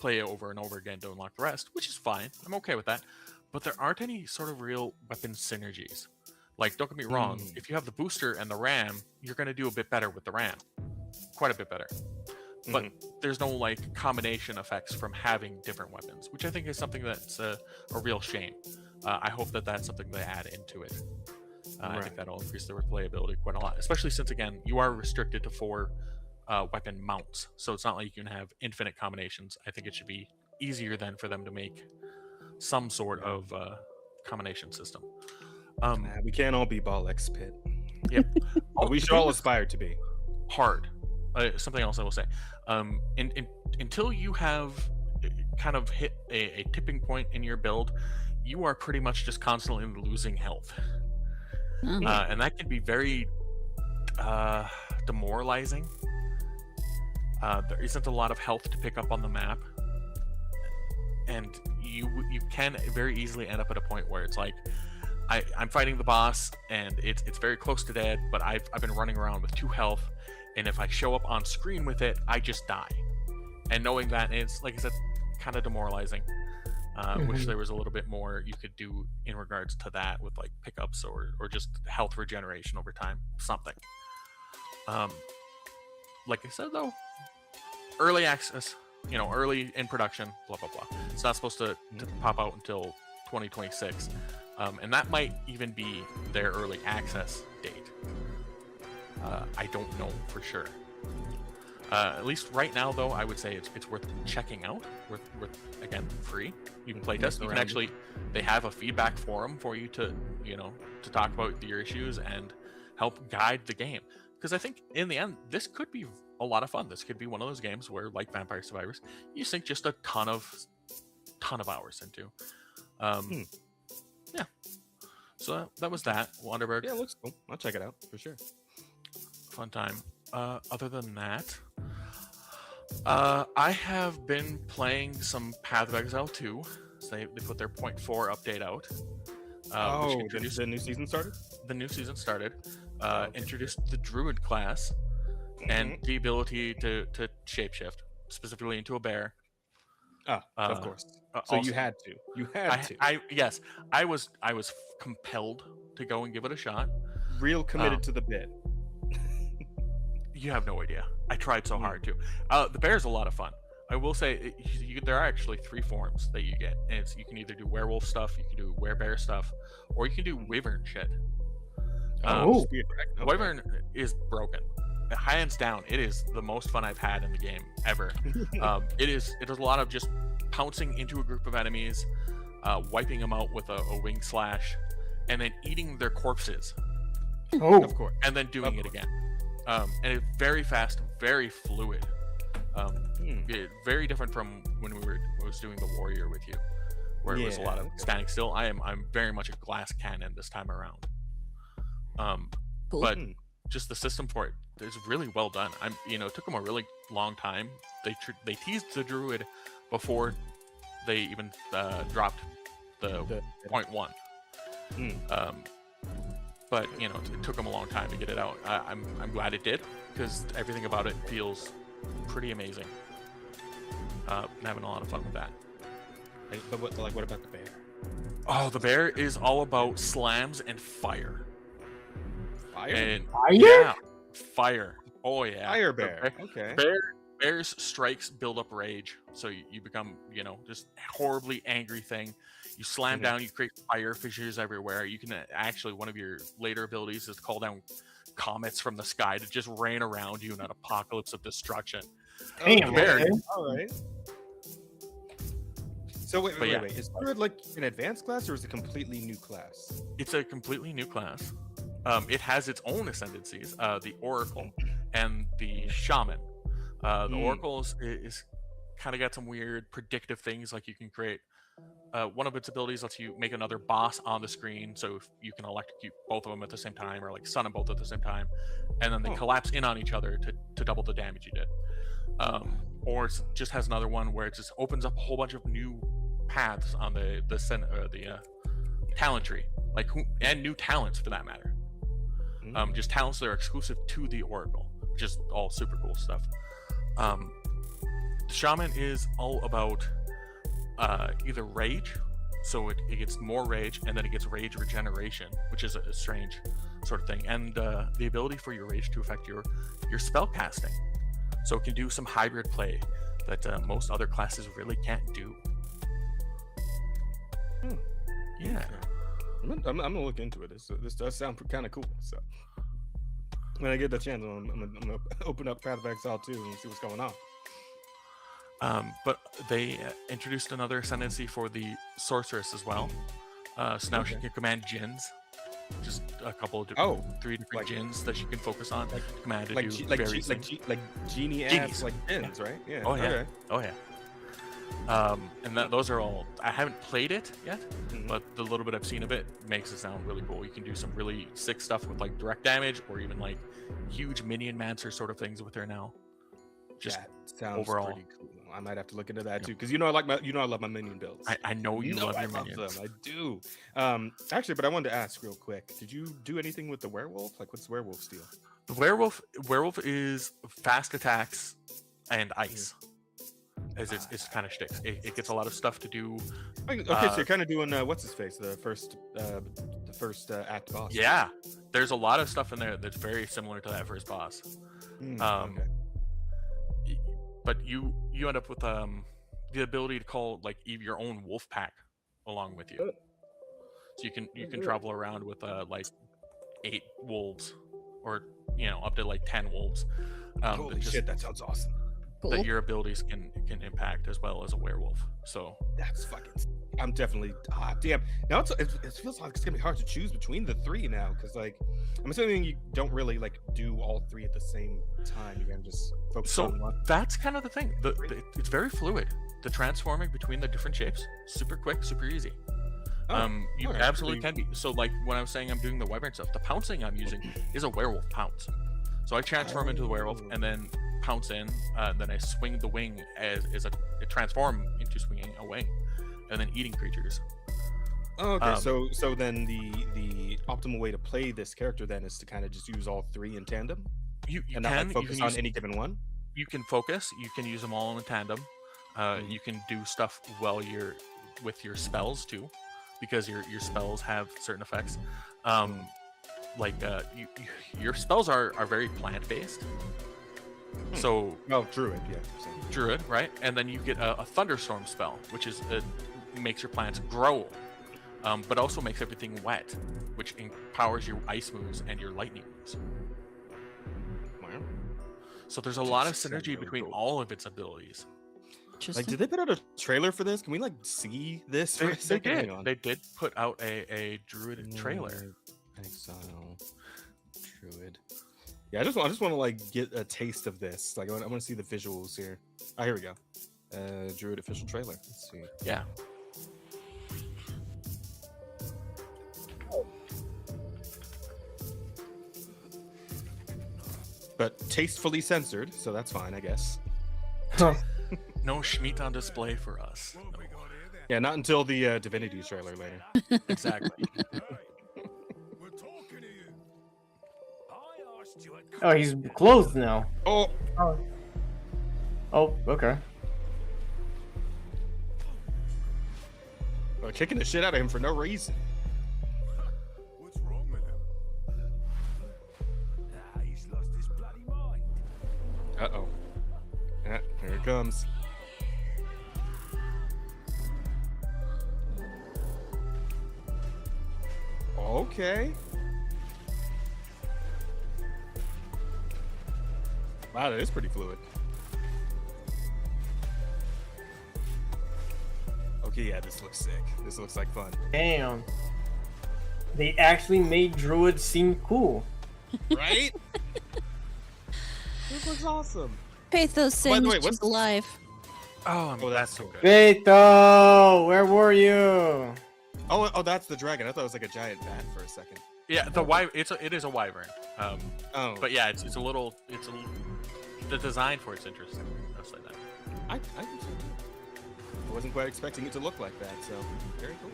play it over and over again to unlock the rest, which is fine. I'm okay with that. But there aren't any sort of real weapon synergies. Don't get me wrong, if you have the booster and the ram, you're going to do a bit better with the ram. Quite a bit better. But there's no combination effects from having different weapons, which I think is something that's a real shame. I hope that that's something they add into it. I think that'll increase the replayability quite a lot, especially since, again, you are restricted to 4 weapon mounts. So it's not like you can have infinite combinations. I think it should be easier then for them to make some sort of combination system. We can't all be Bollocks, Pit. Yep. But we should all aspire to be. Hard. Something else I will say. Until you have kind of hit a tipping point in your build, you are pretty much just constantly losing health. And that can be very demoralizing. There isn't a lot of health to pick up on the map. And you can very easily end up at a point where it's I'm fighting the boss, and it's very close to dead, but I've been running around with 2 health, and if I show up on screen with it, I just die. And knowing that, it's, like I said, kind of demoralizing. Wish there was a little bit more you could do in regards to that with pickups or just health regeneration over time, something. Like I said though, early access, early in production, blah blah blah. It's not supposed to pop out until 2026. And that might even be their early access date. I don't know for sure. At least right now, though, I would say it's worth checking out. Worth again, free. You can play test. You can actually, they have a feedback forum for you to talk about your issues and help guide the game. Because I think in the end, this could be a lot of fun. This could be one of those games where, like Vampire Survivors, you sink just a ton of hours into. Yeah. So that was that. Wanderberg. Yeah, it looks cool. I'll check it out for sure. Fun time. Other than that, I have been playing some Path of Exile 2. So they put their 0.4 update out. The new season started? The new season started. Introduced the Druid class and the ability to shapeshift, specifically into a bear. Of course. So also, you had to. Yes, I was compelled to go and give it a shot. Real committed to the bit. You have no idea. I tried so hard to. The bear is a lot of fun. I will say there are actually 3 forms that you get, and you can either do werewolf stuff, you can do werebear stuff, or you can do wyvern shit. Wyvern is broken. Hands down, it is the most fun I've had in the game ever. It is a lot of just pouncing into a group of enemies, wiping them out with a wing slash, and then eating their corpses. Oh, Of course. And then doing it again. And it's very fast, very fluid. Very different from when I was doing the warrior with you, where it was a lot of standing still. I'm very much a glass cannon this time around. Cool. But just the system for it is really well done. It took them a really long time. They teased the druid before they even dropped the 0.1. But it took them a long time to get it out. I'm glad it did, because everything about it feels pretty amazing. I'm having a lot of fun with that. But what about the bear? Oh, the bear is all about slams and fire. Fire? And Fire? yeah, fire. Oh yeah. Fire bear. Okay. Bear's strikes build up rage, so you become, just horribly angry thing. You slam down, you create fire fissures everywhere. You can actually, one of your later abilities is to call down comets from the sky to just rain around you in an apocalypse of destruction. Damn, bear. okay. All right. So wait. Is Druid like an advanced class, or is it a completely new class? It's a completely new class. It has its own ascendancies, the Oracle and the Shaman. The Oracle is kind of got some weird predictive things, like you can create one of its abilities lets you make another boss on the screen, so if you can electrocute both of them at the same time, or like stun them both at the same time, and then they collapse in on each other to double the damage you did. Or it just has another one where it just opens up a whole bunch of new paths on the talent tree, and new talents for that matter. Just talents that are exclusive to the Oracle, which is all super cool stuff. The Shaman is all about either rage, so it gets more rage, and then it gets rage regeneration, which is a strange sort of thing, and the ability for your rage to affect your spell casting, so it can do some hybrid play that most other classes really can't do. Yeah. I'm gonna look into it. This does sound kind of cool. So when I get the chance, I'm gonna open up Path of Exile 2 and see what's going on. But they introduced another ascendancy for the sorceress as well. So now she can command djinns. Just a couple of 3 different djinns that she can focus on. Command to do various things. Like genie ass, like djinns, right? Yeah. Oh yeah. Okay. Oh yeah. And those are all. I haven't played it yet, but the little bit I've seen of it makes it sound really cool. You can do some really sick stuff with like direct damage, or even like huge minion mancer sort of things with her now. Just that sounds overall pretty cool. I might have to look into that too, because I love my minion builds. I know you love your love minions. them. I do. Actually, but I wanted to ask real quick. Did you do anything with the werewolf? Like, what's werewolf steal? The werewolf is fast attacks and ice. As it's kind of shticks. It gets a lot of stuff to do. Okay, so you're kind of doing what's his face, the first act boss. Yeah, there's a lot of stuff in there that's very similar to that first boss. Okay. But you end up with the ability to call like your own wolf pack along with you. So you can travel around with like 8 wolves, or up to like 10 wolves. Holy shit, that sounds awesome. That your abilities can impact as well as a werewolf. So that's fucking. I'm definitely damn. Now it feels like it's gonna be hard to choose between the 3 now, because like I'm assuming you don't really like do all 3 at the same time. You're gonna just focus on one. That's kind of the thing. It's very fluid. The transforming between the different shapes, super quick, super easy. You absolutely can be. So like when I was saying I'm doing the wyvern stuff, the pouncing I'm using is a werewolf pounce. So I transform into the werewolf and then pounce in, then I swing the wing as a transform into swinging a wing, and then eating creatures. Oh, okay. So then the optimal way to play this character then is to kind of just use all 3 in tandem. You and can not focus on any given one. You can focus. You can use them all in tandem. You can do stuff while you're with your spells too, because your spells have certain effects. like your spells are very plant based. So Oh, druid, yeah. So. druid, right? And then you get a thunderstorm spell, which is makes your plants grow, but also makes everything wet, which empowers your ice moves and your lightning moves. Wow. So there's a lot of synergy between all of its abilities. Like, did they put out a trailer for this? Can we like see this for a second? Hang on. They did put out a druid trailer. Exile druid. Yeah, I just want to like get a taste of this. Like, I want to see the visuals here. Oh, here we go. Druid official trailer. Let's see. Yeah. But tastefully censored, so that's fine, I guess. No Schmeat on display for us. No. Yeah, not until the Divinity trailer later. Exactly. Oh, he's clothed now. Oh, Oh, okay. well, kicking the shit out of him for no reason. What's wrong with him? He's lost his bloody mind. Uh-oh. Yeah, here it comes. Okay. Wow, that is pretty fluid. Okay, yeah, this looks sick. This looks like fun. Damn. They actually made druids seem cool. Right? This looks awesome. Pathos By the sings way, she's what's- alive. Oh, Oh, that's so good. Beto, where were you? Oh, that's the dragon. I thought it was like a giant bat for a second. Yeah, it is a wyvern. Oh, But yeah, the design for it's interesting. I'll say that. I can see that. I wasn't quite expecting it to look like that, so very cool.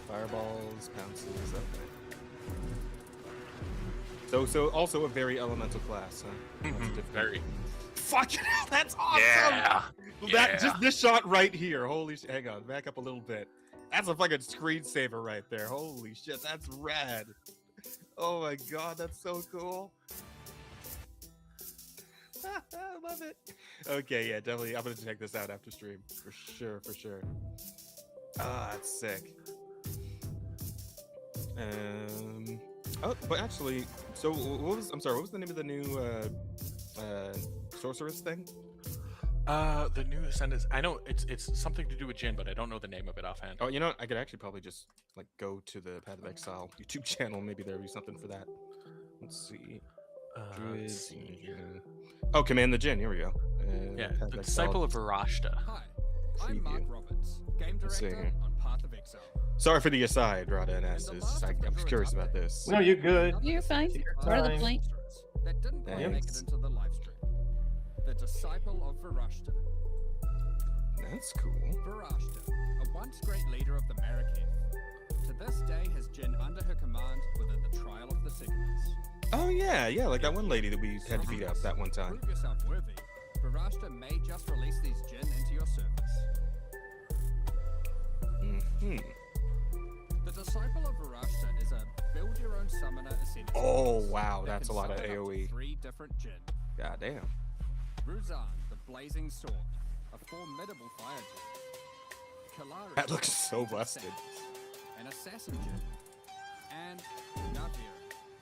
Fireballs, pounces, okay. So also a very elemental class, huh? Lots of different- Very. Fucking hell, that's awesome! Yeah. That just this shot right here. Holy shit! Hang on, back up a little bit. That's a fucking screensaver right there. Holy shit, that's rad. Oh my god, that's so cool. I love it. Okay, yeah, definitely. I'm gonna check this out after stream for sure, for sure. Ah, that's sick. Oh, but actually, so I'm sorry, what was the name of the new sorceress thing? The new Ascendants. I know it's something to do with Jin, but I don't know the name of it offhand. Oh, you know what? I could actually probably just like go to the Path of Exile YouTube channel. Maybe there'll be something for that. Let's see. Let's see. Oh, Command the Jinn. Here we go. Yeah, Path of the Exile. Disciple of Varashta. Hi, I'm Mark Preview. Roberts, game Let's see director here. on Path of Exile. Sorry for the aside, Rada and Estes. I'm curious about this. No, you're good. You're fine. Part of the Fine. point. That didn't quite make it Thanks. into the live stream. The Disciple of Varashta. That's cool. Varashta, a once great leader of the Maraketh, to this day has Jin under her command within the trial of the Sycamores. Oh yeah, like that one lady that we had to beat up that one time. Prove yourself worthy. Varashta may just release these Jin into your service. Hmm. The Disciple of Varashta is a build-your-own summoner ascendant. Oh wow, that that's a can lot of summon up to AOE. 3 different Jin. God damn. Ruzan, the Blazing Sword, a formidable fire Jin. Kalari, That looks so busted. an assassin Jin. And Navir,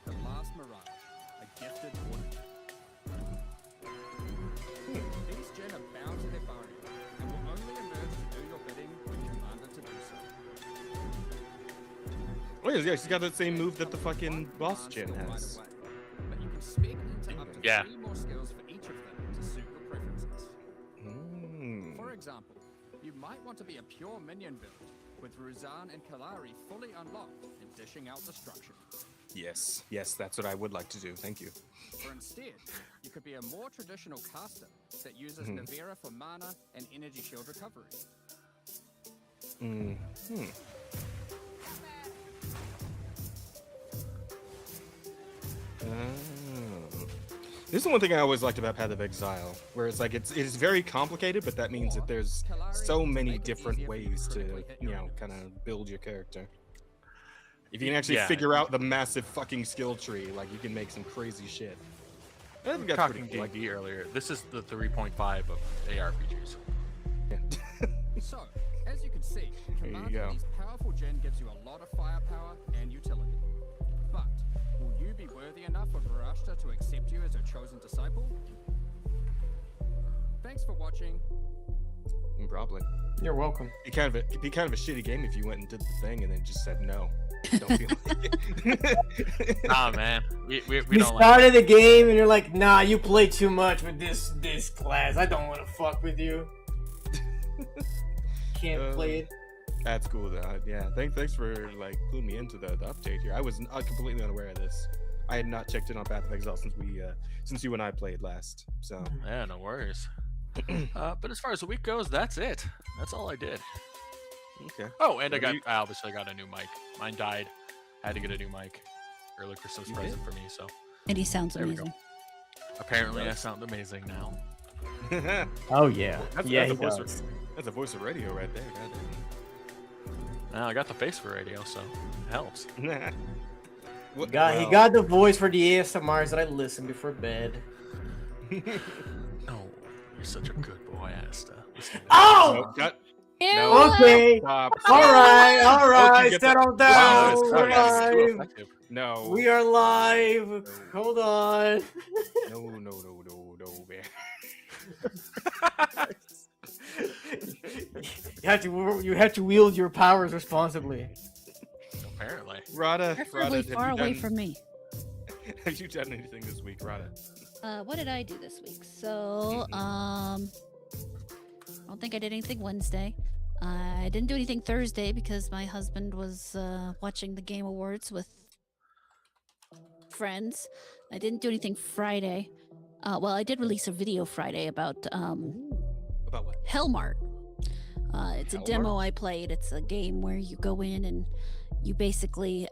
the Last Mirage, a gifted warrior. These Jin are bound to their barrier and will only emerge to do your bidding when commanded to do so. Oh yeah, she's got the same move that the fucking boss Jin Commands has. will right away, but you can spec into up to Yeah. 3 more skills for each of them to suit your preferences. Hmm. For example, you might want to be a pure minion build, with Ruzan and Kalari fully unlocked and dishing out destruction. Yes, that's what I would like to do. Thank you. Or instead, you could be a more traditional caster that uses Mhm. Navira for mana and energy shield recovery. Hmm. Oh. This is one thing I always liked about Path of Exile, where it's like it is very complicated, but that means that there's Kalari so to many make it different easier for you to ways to, critically hit your you know, enemies. kind of build your character. If you can actually Yeah. figure out the massive fucking skill tree, like you can make some crazy shit. I We think were that's talking pretty cool. D&D earlier. This is the 3.5 of ARPGs. So, as you can see, There you commanding go. these powerful Jinn gives you a lot of firepower and utility. But, will you be worthy enough of Varashta to accept you as her chosen disciple? Thanks for watching. Probably. You're welcome. It'd be kind of a shitty game if you went and did the thing and then just said no. Don't feel like it. Nah, man. We You don't like started the game and you're like, nah, you play too much with this class. I don't want to fuck with you. Can't play it. That's cool though. Yeah, thanks for like cluing me into the update here. I was completely unaware of this. I had not checked in on Path of Exile since you and I played last. So Yeah, no worries. But as far as the week goes, that's it. That's all I did. okay. Oh, and What do you- I obviously got a new mic. Mine died. Had to get a new mic. Early Christmas You present for me, so And he sounds There we go. amazing. apparently I does. sound amazing now. Oh yeah. That's Yeah, a he voice does. that's a voice of radio right there. Now I got the face for radio, so it helps. Goddamn. He got the voice for the ASMRs that I listen before bed. Oh, you're such a good boy, Asta. Listen to Oh! Ew, No. Okay. Stop. All right. Okay, get the- Settle Wow, down. that's We're nice. Too live. effective. No. We are live. Hold on. No, man. You have to wield your powers responsibly. Apparently. Rada, preferably far away from me. Have you done anything this week, Rada? What did I do this week? So, I don't think I did anything Wednesday. I didn't do anything Thursday because my husband was watching the Game Awards with friends. I didn't do anything Friday. Well, I did release a video Friday about About what? Hellmart. It's a Hellmart? demo I played. It's a game where you go in and you basically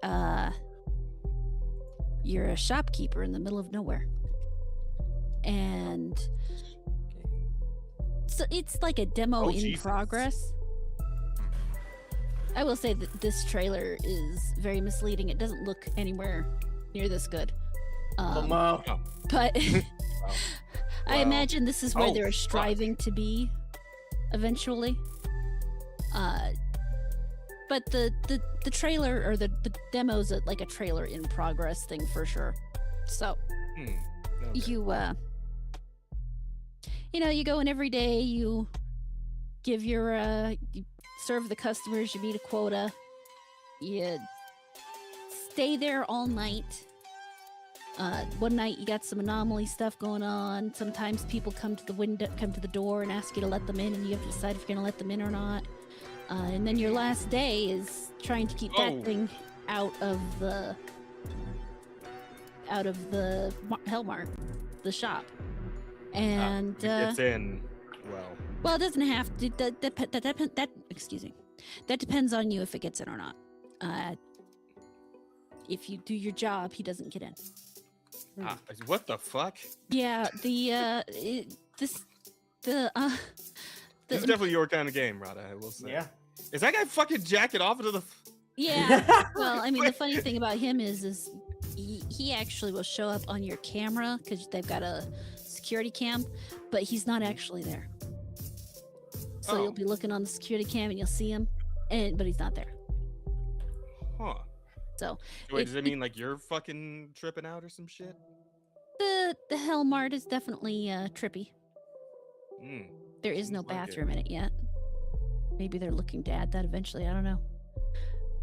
you're a shopkeeper in the middle of nowhere. And so it's like a demo Oh, in Jesus. progress. I will say that this trailer is very misleading. It doesn't look anywhere near this good. Mama. But I Wow. imagine this is where Oh, they're fuck. striving to be eventually. But the trailer or the demo's like a trailer in progress thing for sure. So Okay. you go in every day, you give your you serve the customers, you meet a quota, you stay there all night. One night you got some anomaly stuff going on. Sometimes people come to the door and ask you to let them in, and you have to decide if you're gonna let them in or not. And then your last day is trying to keep Oh. that thing out of the Hellmart, the shop. And It's in. well, it doesn't have to. Excuse me. That depends on you if it gets in or not. If you do your job, he doesn't get in. What the fuck? Yeah, This is definitely your kind of game, Rada, I will say. Yeah. Is that guy fucking jacking off into the... yeah. Well, I mean, the funny thing about him is he actually will show up on your camera because they've got a security cam, but he's not actually there. So Oh. you'll be looking on the security cam and you'll see him, but he's not there. Huh. So Wait, does it mean like you're fucking tripping out or some shit? the Hellmart is definitely trippy. Mm. There is no Seems like it. bathroom in it yet. Maybe they're looking to add that eventually. I don't know.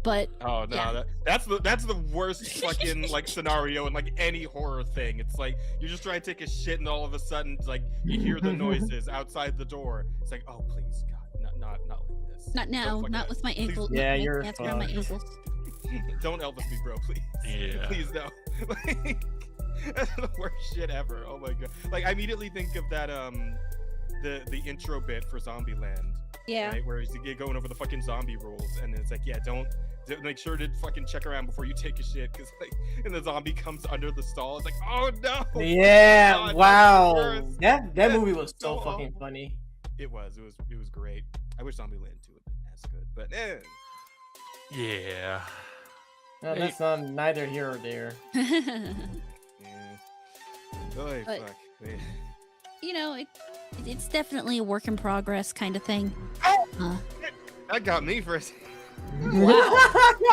But Oh no, Yeah. that's the worst fucking like scenario in like any horror thing. It's like you're just trying to take a shit and all of a sudden it's like you hear the noises outside the door. It's like, oh please God, not like this. not now. Don't fucking- Not with my please- ankles. Yeah, my you're pants around my fucked. ankles. Don't Elvis me, bro, please. Yeah. Please no. Like, that's the worst shit ever. Oh my god. Like I immediately think of that the intro bit for Zombieland. Yeah. Right? Where you're going over the fucking zombie rules, and it's like, yeah, don't make sure to fucking check around before you take a shit, because like, and the zombie comes under the stall. It's like, oh no. Yeah. God, Wow. that's the worst. That That's movie was so so fucking awful. funny. It was great. I wish Zombieland 2 had been as good, but Yeah. No, that's not neither here or there. Yeah. Oy, But- fuck. Yeah. You know, it's definitely a work in progress kind of thing. That got me for a second.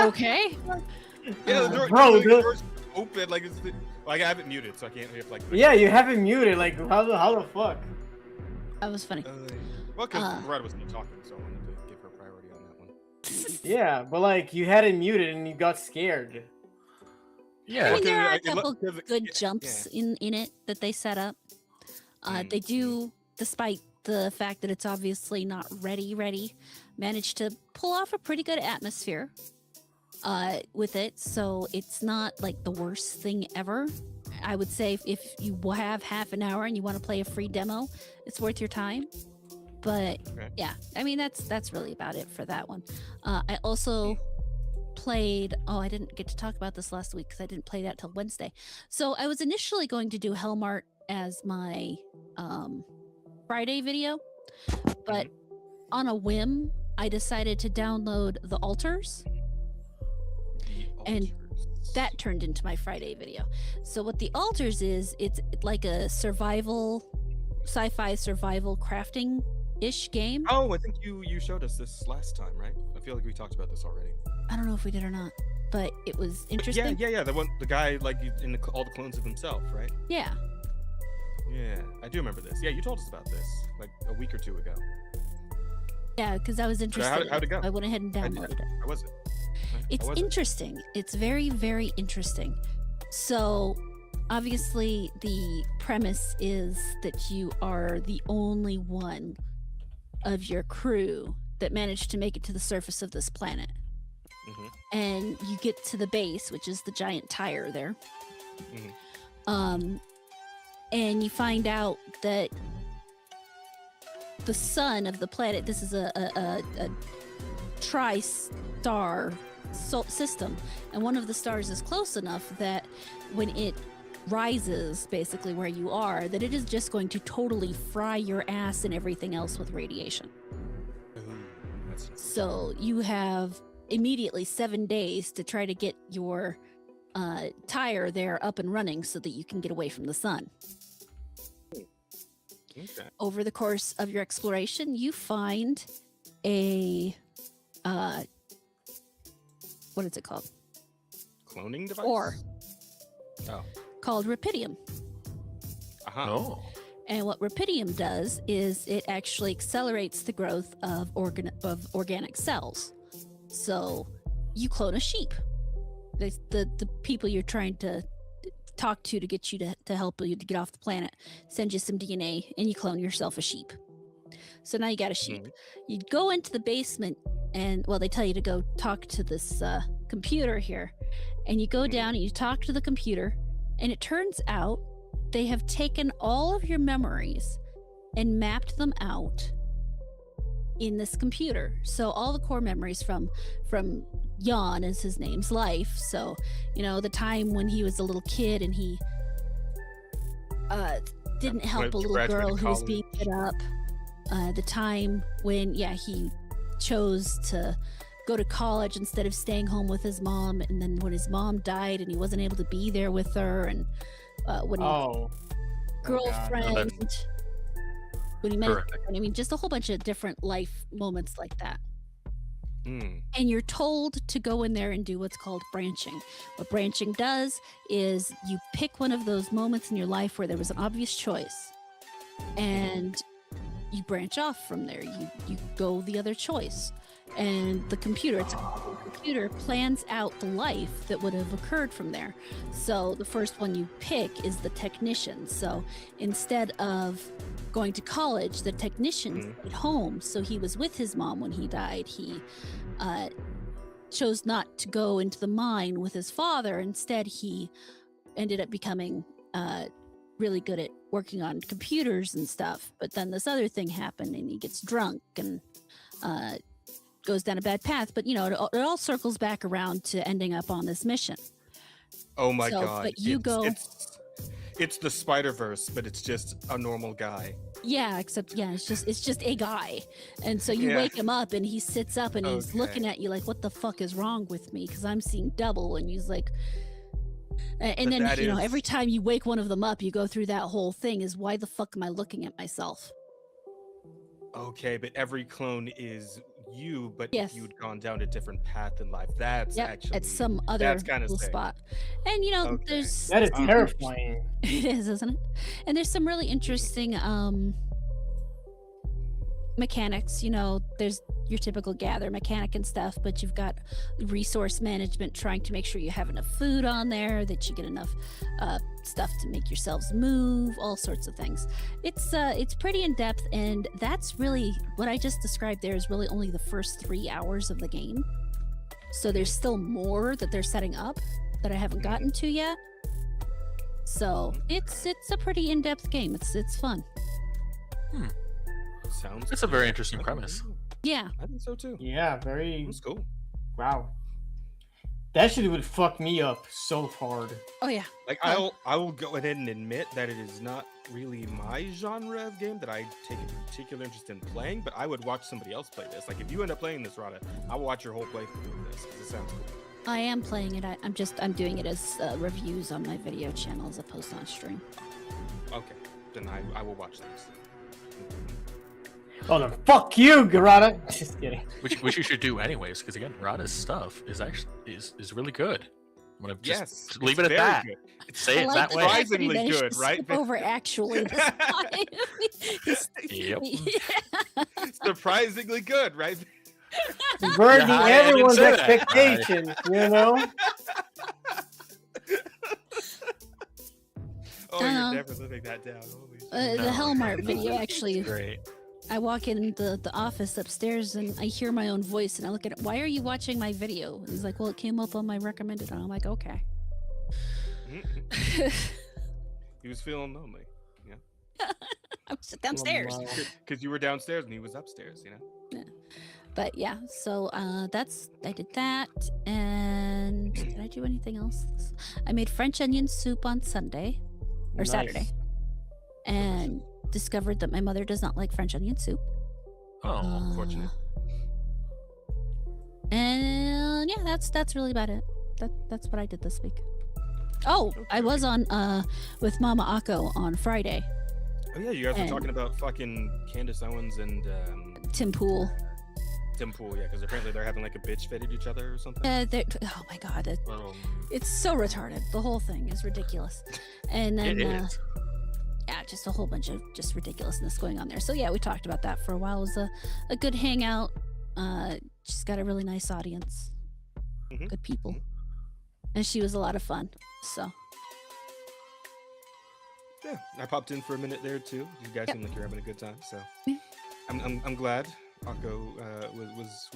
Okay. Yeah, the door, Bro, the the- door's open. Like, like I have it muted, so I can't hear like. Yeah, you have it muted. Like, how the fuck? That was funny. Well, because Loretta was still talking, so I wanted to give her priority on that one. Yeah, but like you had it muted and you got scared. I Yeah. mean, there are a It couple looked- 'cause it- good yeah, jumps in it that they set up. They do, despite the fact that it's obviously not ready, manage to pull off a pretty good atmosphere with it. So it's not like the worst thing ever. I would say if you have half an hour and you want to play a free demo, it's worth your time. But Okay. yeah, I mean that's really about it for that one. I also played. Oh, I didn't get to talk about this last week because I didn't play that till Wednesday. So I was initially going to do Hellmart as my Friday video, but on a whim, I decided to download the altars. And that turned into my Friday video. So what the altars is, it's like a sci-fi survival crafting ish game. Oh, I think you showed us this last time, right? I feel like we talked about this already. I don't know if we did or not, but it was interesting. Yeah. The guy like in all the clones of himself, right? Yeah. Yeah, I do remember this. Yeah, you told us about this like a week or two ago. Yeah, because I was interested. how'd it go? I went ahead and downloaded it. How was it? It's How was it? interesting. It's very, very interesting. So, obviously, the premise is that you are the only one of your crew that managed to make it to the surface of this planet. Mhm. And you get to the base, which is the giant tire there. Mhm. And you find out that the sun of the planet, this is a tri-star system, and one of the stars is close enough that when it rises basically where you are, that it is just going to totally fry your ass and everything else with radiation. Ooh, that's So you have immediately 7 days to try to get your tire there up and running so that you can get away from the sun. okay. Over the course of your exploration, you find a what is it called? Cloning device. Ore Oh. called Rapidium. Uh-huh. Oh. And what Rapidium does is it actually accelerates the growth of organic cells. So you clone a sheep. The people you're trying to talk to get you to help you to get off the planet send you some DNA and you clone yourself a sheep. So now you got a sheep. You go into the basement and they tell you to go talk to this computer here, and you go down and you talk to the computer, and it turns out they have taken all of your memories and mapped them out in this computer. So all the core memories from Jan, is his name's life. So, the time when he was a little kid and he didn't help a little graduated girl who was being college. hit up. The time when, he chose to go to college instead of staying home with his mom. And then when his mom died and he wasn't able to be there with her. And when Oh. girlfriend, when he met, Horrific. I mean, just a whole bunch of different life moments like that. Mm. And you're told to go in there and do what's called branching. What branching does is you pick one of those moments in your life where there was an obvious choice, and you branch off from there. You go the other choice, and the computer plans out the life that would have occurred from there. So the first one you pick is the technician. So instead of going to college, the technician stayed home. So he was with his mom when he died. He chose not to go into the mine with his father. Instead, he ended up becoming really good at working on computers and stuff. But then this other thing happened, and he gets drunk and goes down a bad path. But it all circles back around to ending up on this mission. Oh my So, god. but you go- It's the Spider-Verse, but it's just a normal guy. Yeah, except it's just a guy, and so you Yeah. wake him up, and he sits up, and he's Okay. looking at you like, "What the fuck is wrong with me?" Because I'm seeing double, and he's like, and But then that every is- time you wake one of them up, you go through that whole thing. Is why the fuck am I looking at myself? Okay, but every clone is you, but Yes. if you'd gone down a different path in life, that's Yep, actually at some other that's kinda cool sick. spot, and Okay. there's That is Um, terrifying. it is, isn't it? And there's some really interesting mechanics. There's your typical gather mechanic and stuff, but you've got resource management, trying to make sure you have enough food on there, that you get enough stuff to make yourselves move, all sorts of things. It's pretty in depth, and that's really what I just described there is really only the first 3 hours of the game. So there's still more that they're setting up that I haven't gotten to yet. So it's a pretty in-depth game. It's fun. Sounds It's a cool. very interesting I think premise. so. Yeah. I think so too. Yeah, very. It's cool. Wow. That shit would fuck me up so hard. Oh yeah. Like Oh. I will go ahead and admit that it is not really my genre of game that I take a particular interest in playing, but I would watch somebody else play this. Like if you end up playing this, Rada, I will watch your whole playthrough of this because it sounds cool. I am playing it. I'm doing it as reviews on my video channel as opposed to on stream. Okay, then I will watch those. Oh, then fuck you, Garada. Just kidding. Which you should do anyways, because again, Rada's stuff is actually is really good. I'm gonna just Yes, leave it's it at very that. good. It's Say I it like that the way. fact that he Surprisingly managed good, to right? skip over actually this time. Yep. Yeah. surprisingly good, right? Burning Yeah, I didn't everyone's say that. expectations, you know? Oh, you're Uh, never living that down. Holy shit. The No. Hellmart video actually. Great. I walk in the office upstairs and I hear my own voice and I look at it. Why are you watching my video? And he's like, well, it came up on my recommended. And I'm like, okay. He was feeling lonely I was downstairs. Wow. because you were downstairs and he was upstairs. But yeah, so I did that. And did I do anything else? I made French onion soup on Sunday or Nice. Saturday. And discovered that my mother does not like French onion soup. Oh, Unfortunate. And yeah, that's really about it. That's what I did this week. Oh, I was on with Mama Akko on Friday. Oh yeah, you guys were And- talking about fucking Candace Owens and Tim Pool. Tim Pool, yeah, because apparently they're having like a bitch fit at each other or something. Oh my god, it's so retarded. The whole thing is ridiculous. And then it is. yeah, just a whole bunch of just ridiculousness going on there. So yeah, we talked about that for a while. It was a good hangout. She's got a really nice audience. Mhm. Good people. And she was a lot of fun. So Yeah, I popped in for a minute there too. You guys Yep. seem like you're having a good time, so Yeah. I'm glad Akko was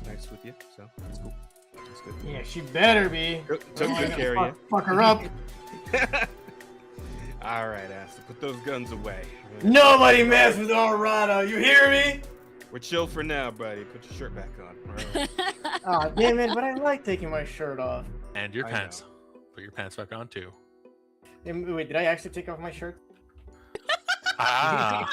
nice with you, so that's cool. That's good. Yeah, she better be. Took Otherwise good I'll care of fuck her up. you. All right, Asta, put those guns away. Nobody mess with Arada. You hear me? We're chill for now, buddy. Put your shirt back on. All right. Oh, damn it. But I like taking my shirt off. And your I pants. Put your pants back on too. Wait, did I actually take off my shirt? Ah.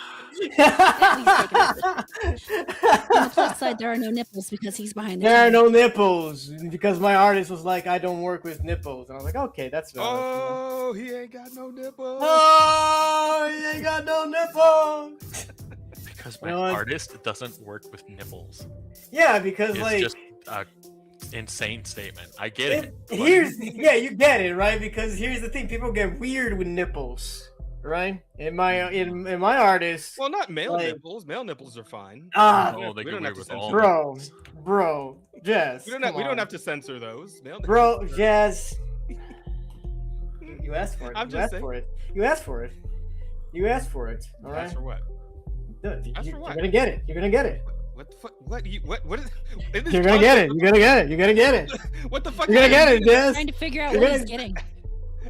On the plus side, there are no nipples because he's behind the There are camera. no nipples because my artist was like, I don't work with nipples, and I was like, okay, that's valid. Oh, he ain't got no nipples. Oh, you ain't got no nipples. Because my You know what? artist doesn't work with nipples. Yeah, because It's like just a insane statement. I get it. but- yeah, you get it, right? Because here's the thing: people get weird with nipples, right? In my artist, Well, not male Like- nipples. Male nipples are fine. Oh, they we get don't have weird to with censor all those. bro, Jess, We don't come have on. to censor those. Male Bro, nipples are- Jess. You asked for it. I'm you just asked saying. for it. You asked for it. You asked for it. All right. That's for what? Ask for You're what? gonna get it. You're gonna get it. What the fuck? What is? in this You're gonna get it. context- You're gonna get it. You're gonna get it. What the fuck? You're gonna does that get it, mean? Jess. Trying to figure out You're what gonna- he's getting.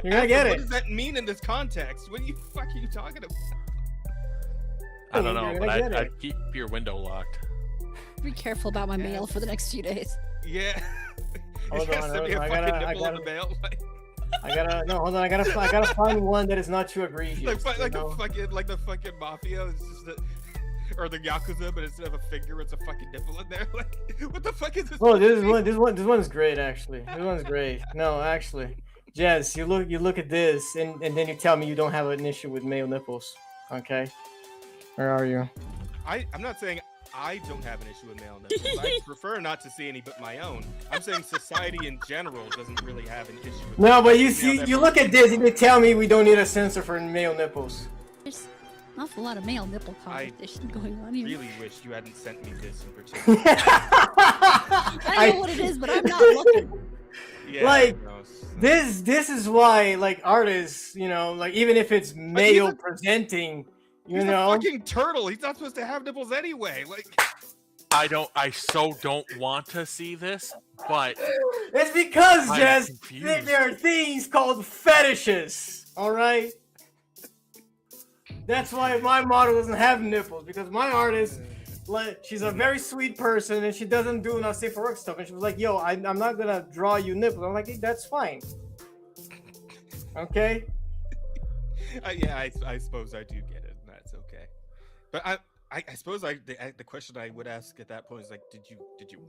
You're gonna get What it. does that mean in this context? What the fuck are you talking about? I don't know, You're but gonna get I'd it. keep your window locked. Be careful about my mail for the next few days. Yeah. Hold You on, send hold me a on, I fucking gotta- nipple in the mail. Like, Hold on. I gotta find one that is not too egregious. like the fucking mafia. It's just or the yakuza, but instead of a finger, it's a fucking nipple in there. Like, what the fuck is this? Oh, this one's great actually. This one's great. No, actually, Jess, you look at this, and then you tell me you don't have an issue with male nipples. Okay, where are you? I'm not saying I don't have an issue with male nipples. I prefer not to see any but my own. I'm saying society in general doesn't really have an issue with No, but you male see, you nipples. look at this, and you tell me we don't need a censor for male nipples. There's an awful lot of male nipple competition going on here. Really wish you hadn't sent me this in particular. I know what it is, but I'm not looking. Yeah, Like, no, This is why, like, artists, you know, like, even if it's male he's a- presenting, you he's know, a fucking turtle. He's not supposed to have nipples anyway. Like, I so don't want to see this, but it's because, I'm Jess, confused. there are things called fetishes, alright? That's why my model doesn't have nipples, because my artist, like, she's a very sweet person, and she doesn't do enough safe for work stuff, and she was like, yo, I'm not gonna draw you nipples. I'm like, hey, that's fine. Okay? yeah, I suppose I do get it, and that's okay. But I suppose the question I would ask at that point is like, did you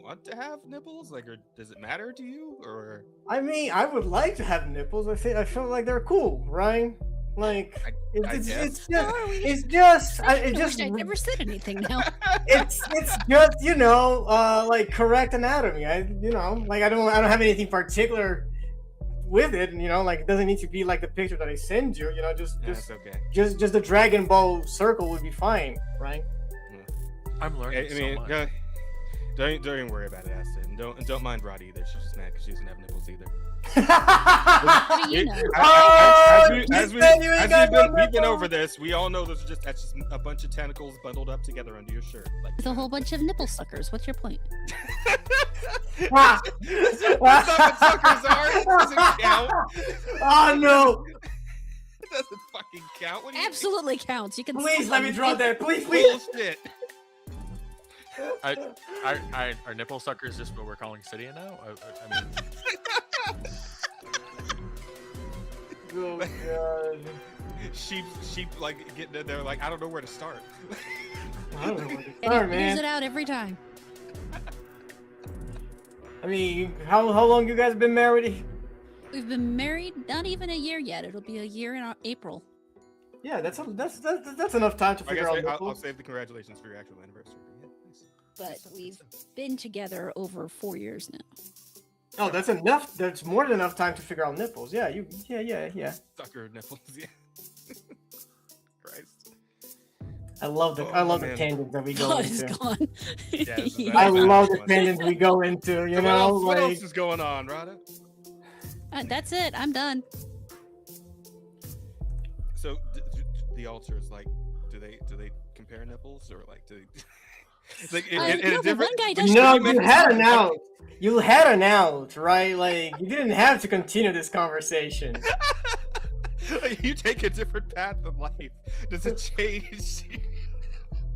want to have nipples? Like, or does it matter to you? Or I mean, I would like to have nipples. I feel like they're cool, right? Like, I it's guess. just, I wish I'd never said anything now. it's just, you know, like, correct anatomy. I don't have anything particular with it, you know, like, it doesn't need to be like the picture that I send you, you know, just That's okay. just the Dragon Ball circle would be fine, right? I'm learning I mean, so much. don't even worry about it, Aston. Don't mind Rod either. She's just mad because she doesn't have nipples either. What do you know? We've been over this. We all know that's just a bunch of tentacles bundled up together under your shirt. Like, It's a whole bunch of nipple suckers. What's your point? that's not what suckers are. It doesn't count. Oh no! It doesn't fucking count. What do you Absolutely counts. You can. Please let me draw that. Please. bullshit? Are nipple suckers just what we're calling Cydia now? I mean, Oh god. Sheep like getting in there like I don't know where to start. I don't know where to And start, it man. figures it out every time. I mean, how long you guys been married? We've been married not even a year yet. It'll be a year in April. Yeah, that's enough time to I figure guess out. I'll save the congratulations for your actual anniversary. Yeah, nice. But we've been together over 4 years now. Oh, that's enough. That's more than enough time to figure out nipples. Yeah, yeah. Sucker nipples. Yeah. Christ. I love the man. tangents that we go God is into. gone. Yeah, it's Yeah. I very love the fun. tangents we go into. You So know, what like else is going on, Rada? That's it. I'm done. So the altars, like, do they compare nipples or like do they? Like in No, a but different. one guy does. no, you had an out. You had an out, right? Like you didn't have to continue this conversation. You take a different path in life. Does it change?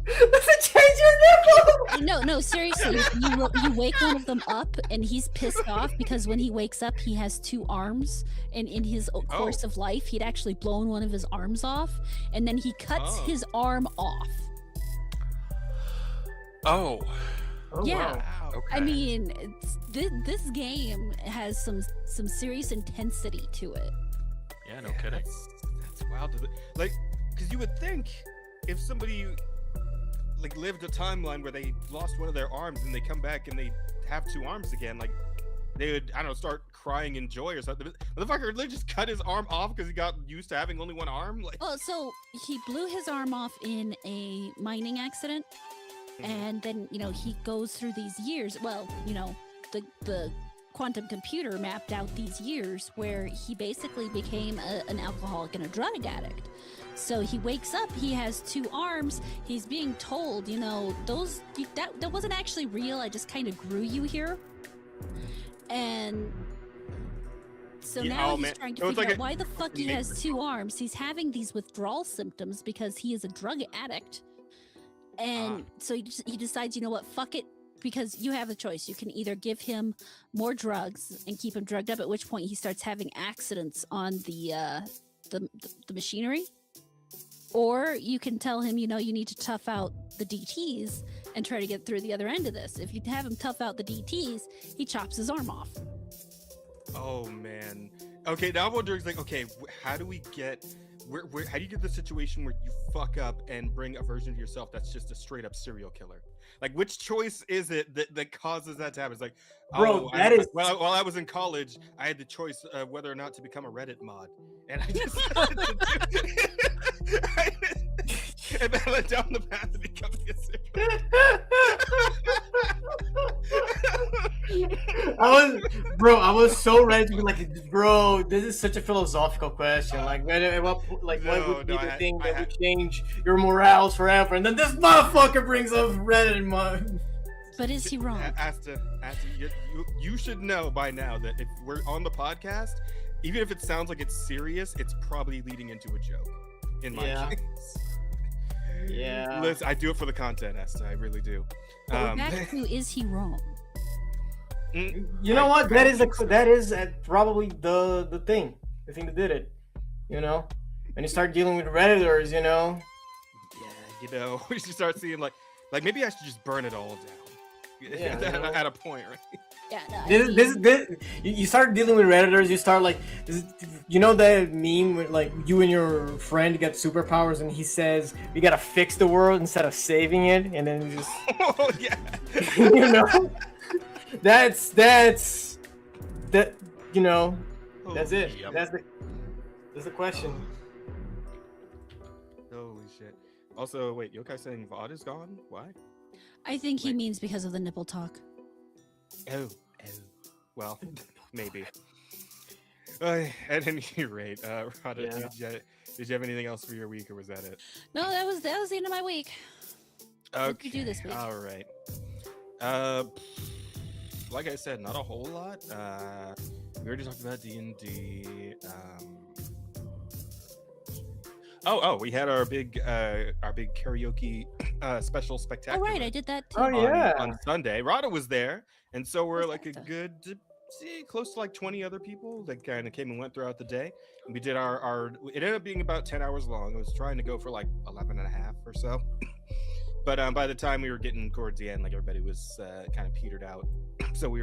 Does it change your nipple? No, seriously. You wake one of them up, and he's pissed off because when he wakes up, he has 2 arms, and in his course of life, he'd actually blown one of his arms off, and then he cuts his arm off. oh, Yeah. Wow. okay. I mean, this game has some serious intensity to it. yeah, no kidding. That's wild. Like, because you would think if somebody like lived a timeline where they lost one of their arms and they come back and they have 2 arms again, like they would, I don't know, start crying in joy or something. Motherfucker literally just cut his arm off because he got used to having only one arm. Like, Well, so he blew his arm off in a mining accident, and then he goes through these years. Well, the quantum computer mapped out these years where he basically became an alcoholic and a drug addict. So he wakes up, he has 2 arms, he's being told, that wasn't actually real, I just kind of grew you here. And so Yeah, now oh, he's man. trying to So it's figure like out why the fuck he has 2 arms. He's having these withdrawal symptoms because he is a drug addict. And so he decides, fuck it, because you have a choice. You can either give him more drugs and keep him drugged up, at which point he starts having accidents on the machinery, or you can tell him, you need to tough out the DTs and try to get through the other end of this. If you have him tough out the DTs, he chops his arm off. Oh man. Okay, now I'm wondering, like, okay, how do we get? How do you get the situation where you fuck up and bring a version of yourself that's just a straight up serial killer? Like, which choice is it that causes that to happen? It's like, Bro, while I was in college, I had the choice of whether or not to become a Reddit mod, and I just and then I went down the path of becoming a serial I was so ready to be like, bro, this is such a philosophical question. Like, what would be the thing that would change your morals forever? And then this motherfucker brings up Reddit mod. But is he wrong? Asta, you should know by now that if we're on the podcast, even if it sounds like it's serious, it's probably leading into a joke. In my case. Yeah. Listen, I do it for the content, Asta. I really do. Back to, is he wrong? You know what? That is probably the thing that did it. When you start dealing with Redditors, Yeah, we should start seeing like maybe I should just burn it all down. Yeah, at a point, right? Yeah, no, this you start dealing with Redditors. You start like, that meme where like you and your friend get superpowers, and he says we gotta fix the world instead of saving it, and then you just oh yeah, that's that that's it. Yep. That's the question. Holy shit. Also, wait, Yokai saying VOD is gone? Why? I think he means because of the nipple talk. Oh. Well, maybe. At any rate, Rada, did you have anything else for your week, or was that it? No, that was the end of my week. Okay. What did you do this week? All right. Like I said, not a whole lot. We already talked about D&D. We had our big karaoke special spectacular. Oh right, I did that too. On Sunday. Rada was there, and so we're like a good close to like 20 other people that kind of came and went throughout the day. And we did our it ended up being about 10 hours long. I was trying to go for like 11 and a half or so. But by the time we were getting towards the end, like everybody was kind of petered out. So we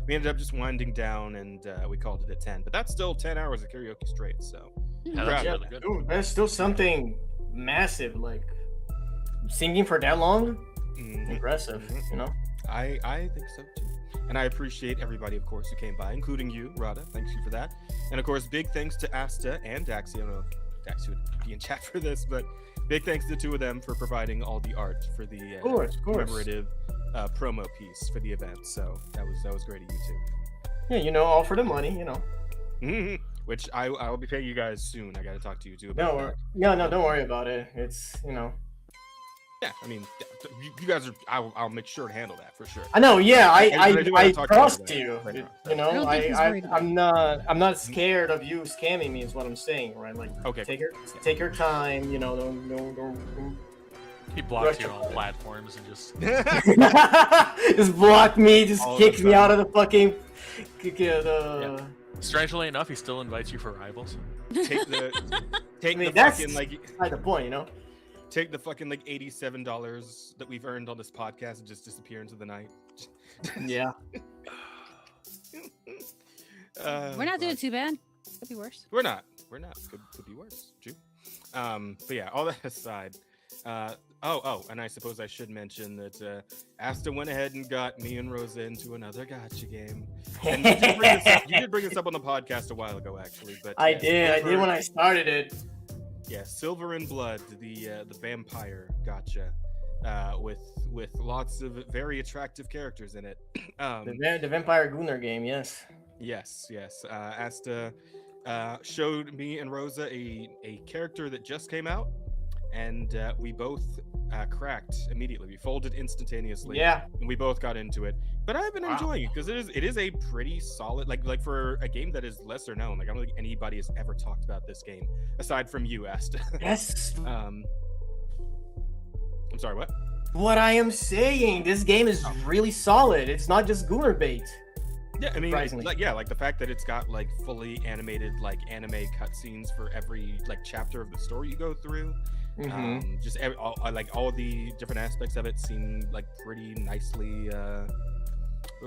ended up just winding down, and we called it at 10. But that's still 10 hours of karaoke straight. So That's really good. Dude, that's still something massive. Like singing for that long, impressive. I think so too. And I appreciate everybody, of course, who came by, including you, Rada. Thanks you for that. And of course, big thanks to Asta and Daxi. I don't know if Daxi would be in chat for this, but big thanks to the two of them for providing all the art for the commemorative promo piece for the event. So that was great of you too. Yeah, all for the money, Which I'll be paying you guys soon. I got to talk to you too about that. No, don't worry about it. It's Yeah, I mean, you guys are. I'll make sure to handle that for sure. I know. Yeah, I talk trust to you. right I'm not scared of you scamming me. Is what I'm saying, right? Like, okay, take your time. Don't. He blocks you on all platforms and just just block me. Just All kicks the me time. out of the fucking. strangely enough, he still invites you for rivals. Take the that's fucking like. the point, Take the fucking like $87 that we've earned on this podcast and just disappear into the night. Yeah. We're not doing too bad. Could be worse. We're not. Could be worse. True. But yeah, all that aside. And I suppose I should mention that Asta went ahead and got me and Rosa into another gacha game. And you did bring this up on the podcast a while ago, actually. But I did when I started it. Yeah, Silver and Blood, the vampire gacha, with lots of very attractive characters in it. The Vampire Gunnar game, yes. Yes. Asta showed me and Rosa a character that just came out, and we both cracked immediately. We folded instantaneously. Yeah. And we both got into it. But I've been enjoying it because it is a pretty solid, like for a game that is lesser known. Like I don't think anybody has ever talked about this game aside from you, Asta. Yes. I'm sorry, what? what I am saying. This game is really solid. It's not just gooner bait. Yeah, I mean, Surprisingly. like the fact that it's got like fully animated like anime cutscenes for every like chapter of the story you go through. Just all the different aspects of it seem like pretty nicely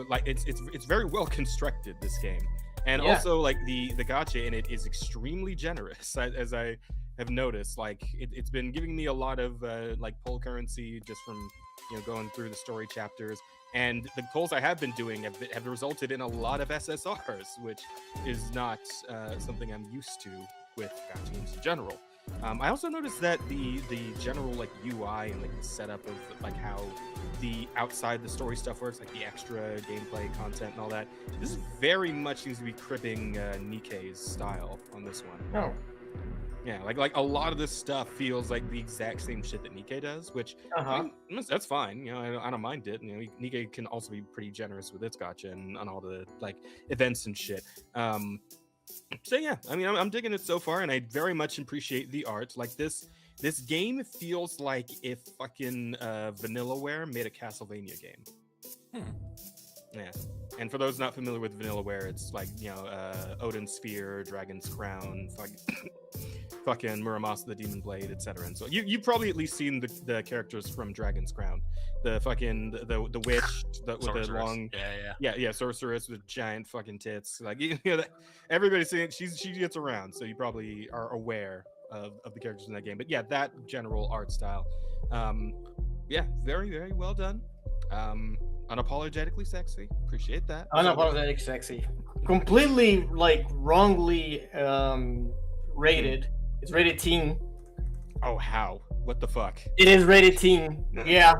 like it's very well constructed, this game. And also like the gacha in it is extremely generous, as I have noticed. Like it's been giving me a lot of like pull currency just from going through the story chapters, and the pulls I have been doing have resulted in a lot of SSRs, which is not something I'm used to with gacha games in general. I also noticed that the general like UI and like the setup of like how the outside the story stuff works, like the extra gameplay content and all that, this very much seems to be cribbing Nikkei's style on this one. Oh. Yeah, like a lot of this stuff feels like the exact same shit that Nikkei does, which I mean, that's fine. I don't mind it. Nikkei can also be pretty generous with its gacha and on all the like events and shit. So yeah, I mean, I'm digging it so far, and I very much appreciate the art. Like this game feels like if fucking Vanillaware made a Castlevania game. Yeah, and for those not familiar with Vanillaware, it's like Odin's Sphere, Dragon's Crown, fucking Muramasa the Demon Blade, etc. And so you probably at least seen the characters from Dragon's Crown, the fucking the witch with the long sorceress with giant fucking tits. Like everybody's saying she gets around, so you probably are aware of the characters in that game. But yeah, that general art style, very very well done. Unapologetically sexy. Appreciate that. Unapologetic sexy. Completely like wrongly rated. It's rated teen. Oh, how? What the fuck? It is rated teen. Yeah.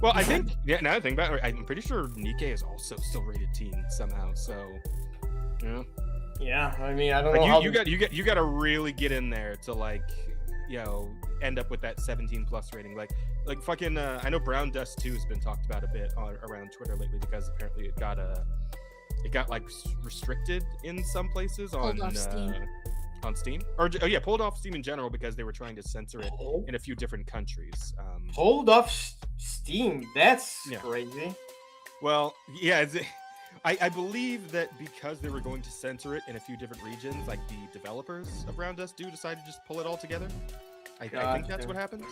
Well, I think now that I think about it, I'm pretty sure Nikkei is also still rated teen somehow. So, Yeah, I mean, I don't like know. you got to really get in there to like, end up with that 17+ rating. Like fucking. I know Brown Dust 2 has been talked about a bit around Twitter lately because apparently it got like restricted in some places on Steam. On Steam, or pulled off Steam in general because they were trying to censor it in a few different countries. Hold off Steam. That's crazy. Well, yeah, I believe that because they were going to censor it in a few different regions, like the developers of Round Dust 2 decided to just pull it all together. I think that's what happened.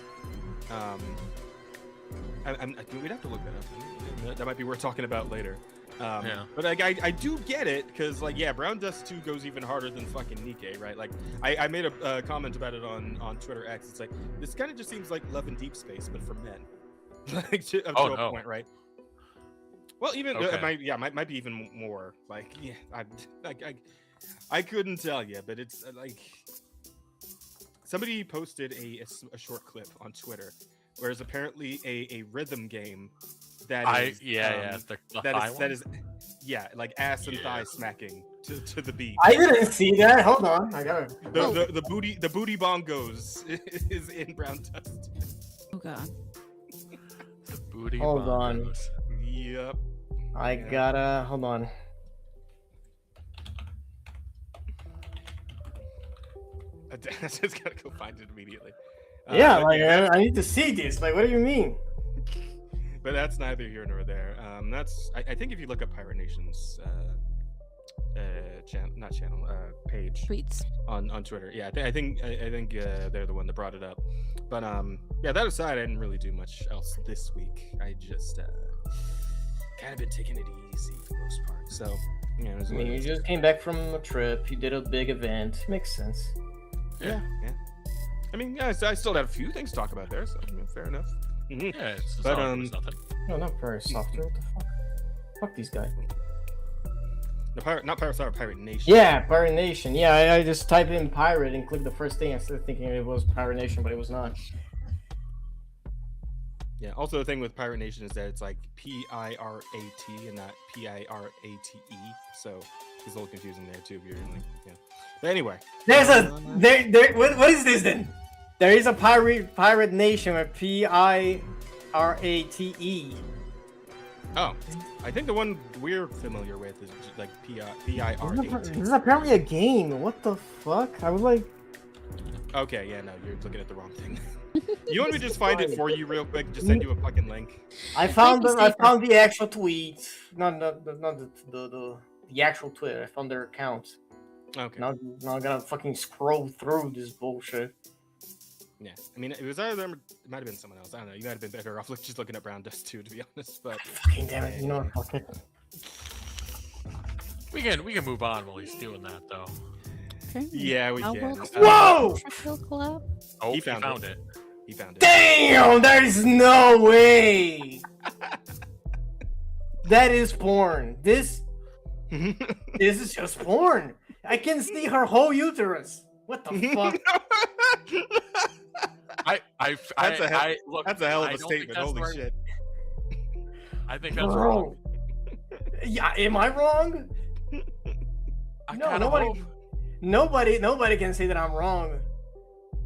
We'd have to look that up. That might be worth talking about later. But like I do get it because Brown Dust 2 goes even harder than fucking Nikkei, right? Like I made a comment about it on Twitter X. It's like this kind of just seems like Love in Deep Space, but for men. Like to a point, right? Well, even might be even more. Like I couldn't tell you, but it's like somebody posted a short clip on Twitter, whereas apparently a rhythm game. That is like ass and thigh smacking to the beat. I didn't see that. Hold on, I got it. The booty bongos is in Brown Dust. Oh god. The booty hold bongos. On. Yep. I gotta hold on. I just gotta go find it immediately. I need to see this. Like, what do you mean? But that's neither here nor there. I think if you look up Pirate Nation's page Tweets on Twitter, I think they're the one that brought it up. But that aside, I didn't really do much else this week. I just kind of been taking it easy for the most part. So you just came back from a trip. You did a big event. Makes sense. Yeah. I mean, I still had a few things to talk about there, so fair enough. Mm-hmm. Yeah, but nothing. No, not Pirate Software. What the fuck? Fuck these guys. Not Pirate Software, Pirate Nation. Yeah, Pirate Nation. Yeah, I just typed in pirate and clicked the first thing instead of thinking it was Pirate Nation, but it was not. Yeah. Also, the thing with Pirate Nation is that it's like P-I-R-A-T and not P-I-R-A-T-E. So it's a little confusing there too. If you're like, But anyway, there's what is this then? There is a Pirate Nation with Pirate. Oh, I think the one we're familiar with is just like P-I-R-A-T. This is apparently a game. What the fuck? I was like... Okay, no, you're looking at the wrong thing. You want me to just find it for you real quick? Just send you a fucking link. I found be the I safer. found the actual tweet, not the actual Twitter. I found their account. Okay. Now I gotta fucking scroll through this bullshit. Yeah. I mean, it was either them. It might have been someone else. I don't know. You might have been better off just looking at Brown Dust too, to be honest. But Fucking damn it! You know what? Fuck it. We can move on while he's doing that though. Okay. yeah, we Our can. world Whoa! Sheffield collab? Oh, He he found found it. it. He found it. Damn! There's no way. That is porn. This is just porn. I can see her whole uterus. What the fuck? Look, That's a hell of I a don't think statement. that's Holy where- shit. I think that's Bro. wrong. Yeah, am I wrong? I No, kinda nobody- hope. Nobody can say that I'm wrong.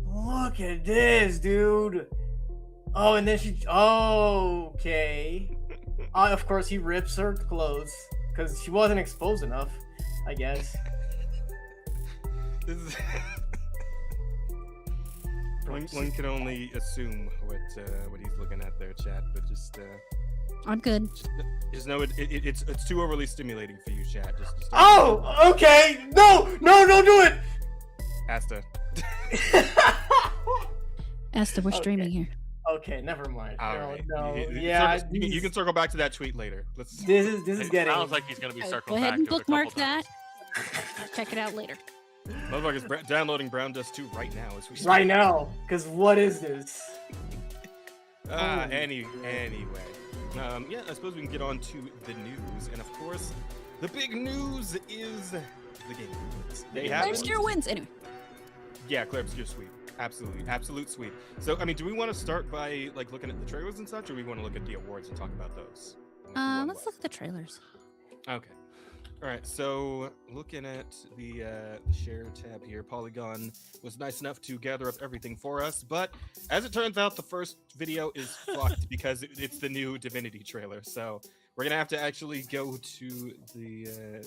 Look at this, dude. Oh, and then she. Oh, okay. Of course, he rips her clothes because she wasn't exposed enough, I guess. This is one can only assume what he's looking at there, chat. But just I'm good. know it's too overly stimulating for you, chat. Just Oh, okay. No, don't do it. Asta. Asta, we're Okay. streaming here. Okay, never mind. All No, right. no. You- Yeah, you can circle back to that tweet later. Let's. This is It getting. sounds like he's gonna be Go circling ahead back and to it a couple bookmark that. times. Check it out later. Motherfucker's downloading Brown Dust 2 right now as we speak. right now. Because what is this? Holy Anyway. Yeah, I suppose we can get on to the news. And of course, the big news is the Game Awards. They have. Obscure wins. Anyway, Yeah, Claire Obscure sweep. Absolute sweep. So, I mean, do we want to start by like looking at the trailers and such, or we want to look at the awards and talk about those? let's look at the trailers. Okay. All right. So, looking at the share tab here, Polygon was nice enough to gather up everything for us, but as it turns out, the first video is fucked because it's the new Divinity trailer. So we're gonna have to actually go to the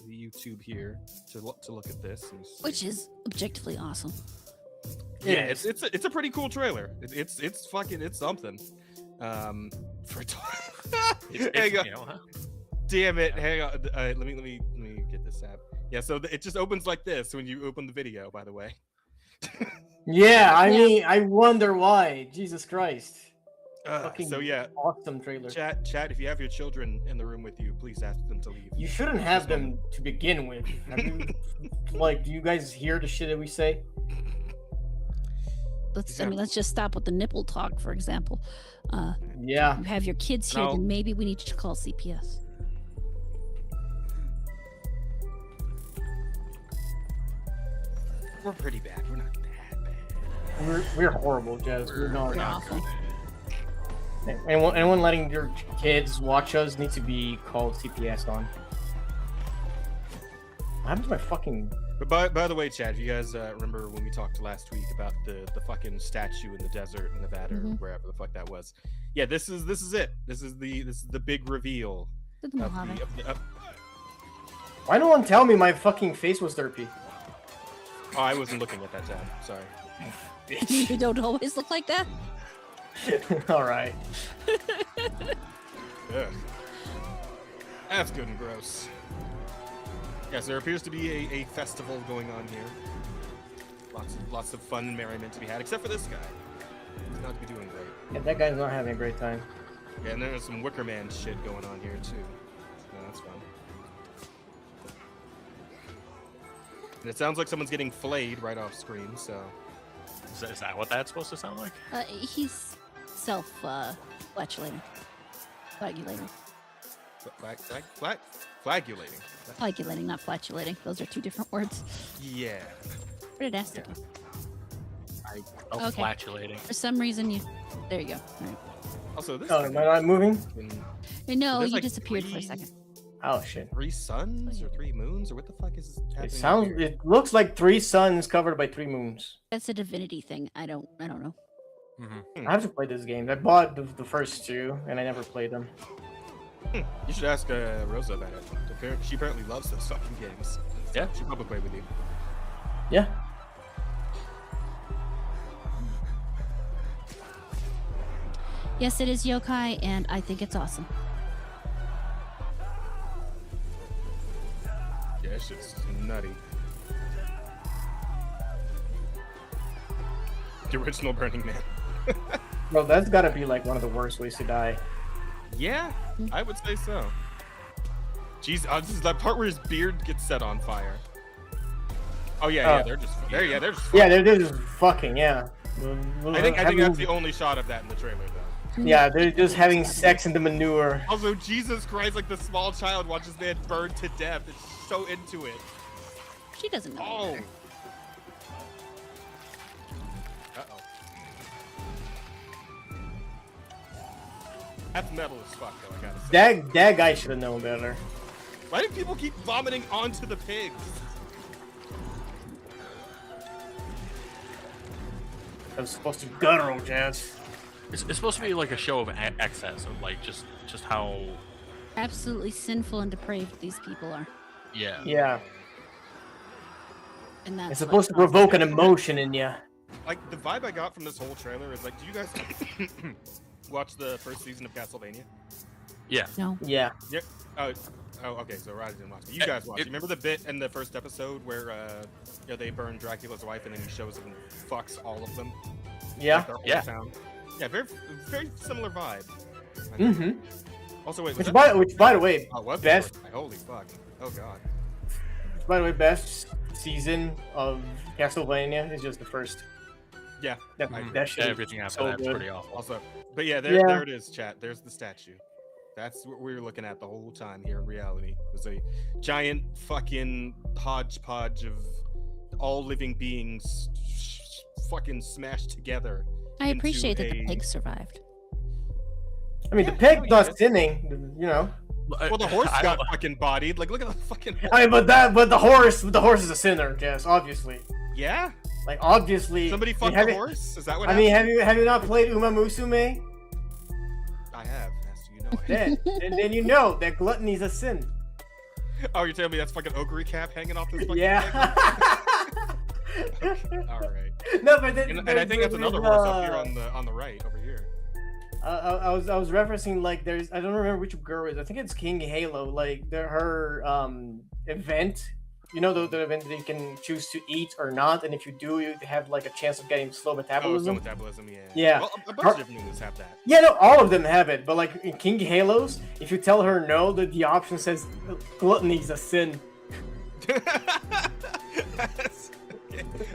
YouTube here to look at this. And see. Which is objectively awesome. Yeah, it's a pretty cool trailer. It's something. For hang on. You know, huh? Damn it! Hang on. Let me get this app. Yeah, so it just opens like this when you open the video. By the way. Yeah, I mean, I wonder why. Jesus Christ. Fucking So yeah, awesome trailer. chat. If you have your children in the room with you, please ask them to leave. You shouldn't have them to begin with. Have you, like, do you guys hear the shit that we say? Let's just stop with the nipple talk, for example. Yeah. You have your kids here, No. then maybe we need to call CPS. We're pretty bad. We're not that bad. We're horrible, Jazz. We're not. We're awful. Anyone letting your kids watch us needs to be called CPS on. What happened to my fucking... But by the way, Chad, if you guys remember when we talked last week about the fucking statue in the desert in Nevada or wherever the fuck that was? Yeah, this is it. This is the big reveal Look at of Mojave. Why no one tell me my fucking face was derpy? Oh, I wasn't looking at that tab. Sorry. You don't always look like that. Alright. Ugh. That's good and gross. Yes, there appears to be a festival going on here. Lots of fun and merriment to be had, except for this guy. He's not to be doing great. Yeah, that guy's not having a great time. Yeah, and there's some Wicker Man shit going on here too. So that's fun. And it sounds like someone's getting flayed right off screen, so... Is that what that's supposed to sound like? He's self-flatulating. Flagulating. Flagulating. Flagulating, not flatulating. Those are two different words. Yeah. Where did Asta go? Oh, Okay. flatulating. For some reason, you... There you go. All right. Also, this Oh, am I not moving? No, there's you like disappeared for a 3 second. Oh, shit. 3 suns or 3 moons or what the fuck is happening? It sounds... here? It looks like 3 suns covered by 3 moons. That's a divinity thing. I don't know. Mm-hmm. I have to play this game. I bought the first 2, and I never played them. You should ask Rosa about it. She apparently loves those fucking games. Yeah. She'll probably play with you. Yeah. Yes, it is yokai, and I think it's awesome. Yeah, it's just nutty. The original Burning Man. Bro, that's gotta be like one of the worst ways to die. Yeah, I would say so. Jeez, this is that part where his beard gets set on fire. Oh yeah, they're just they're just. Yeah, they're just fucking, yeah. I think that's the only shot of that in the trailer though. Yeah, they're just having sex in the manure. Also, Jesus Christ, like the small child watches man burn to death. It's so into it. She doesn't know. Oh. Either. Uh-oh. That's metal as fuck, though, I gotta say. That guy should have known better. Why do people keep vomiting onto the pigs? That was supposed to be guttural, Jazz. It's supposed to be like a show of excess, of like just how. Absolutely sinful and depraved these people are. Yeah. Yeah. And that's It's supposed to provoke an emotion in you. Like, the vibe I got from this whole trailer is like, do you guys watch the first season of Castlevania? Yeah. No. Yeah. Yeah. Oh, okay. So Roddy didn't watch it. You guys watched. You remember the bit in the first episode where they burn Dracula's wife and then he shows and fucks all of them? Yeah. Like their whole Yeah. town? Yeah. Very similar vibe. Mm-hmm. Also, wait. Which by the way, Oh, what? best. Holy fuck. Oh god. By the way, best season of Castlevania is just the first. Yeah. That, Mhm. that shit Yeah, is everything after so that's good. pretty awful. Also, but yeah, Yeah. there it is, chat. There's the statue. That's what we were looking at the whole time here in reality. It was a giant fucking hodgepodge of all living beings fucking smashed together. I into appreciate that the a- pig survived. I mean, Yeah, the pig's no, not sinning, you know. Well, the horse I got don't- fucking bodied. Like, look at the fucking. I mean, but the horse is a sinner, Jess. Obviously, Yeah. like obviously. Somebody you fucked the haven't- horse. Is that what? I mean, happened? have you not played Uma Musume? I have. As you know. I have. Then you know that gluttony is a sin. Oh, you're telling me that's fucking ogre cap hanging off this fucking Yeah. pig? All right. No, but And I think that's another horse up here on the right over here. I was referencing like there's I don't remember which girl it is. I think it's King Halo. Like her event. You know the event that you can choose to eat or not, and if you do, you have like a chance of getting slow Oh, metabolism. so metabolism, yeah. Yeah. Well, a bunch of different movies have that. Yeah, no, all of them have it, but like in King Halos, if you tell her no, the option says gluttony is a sin.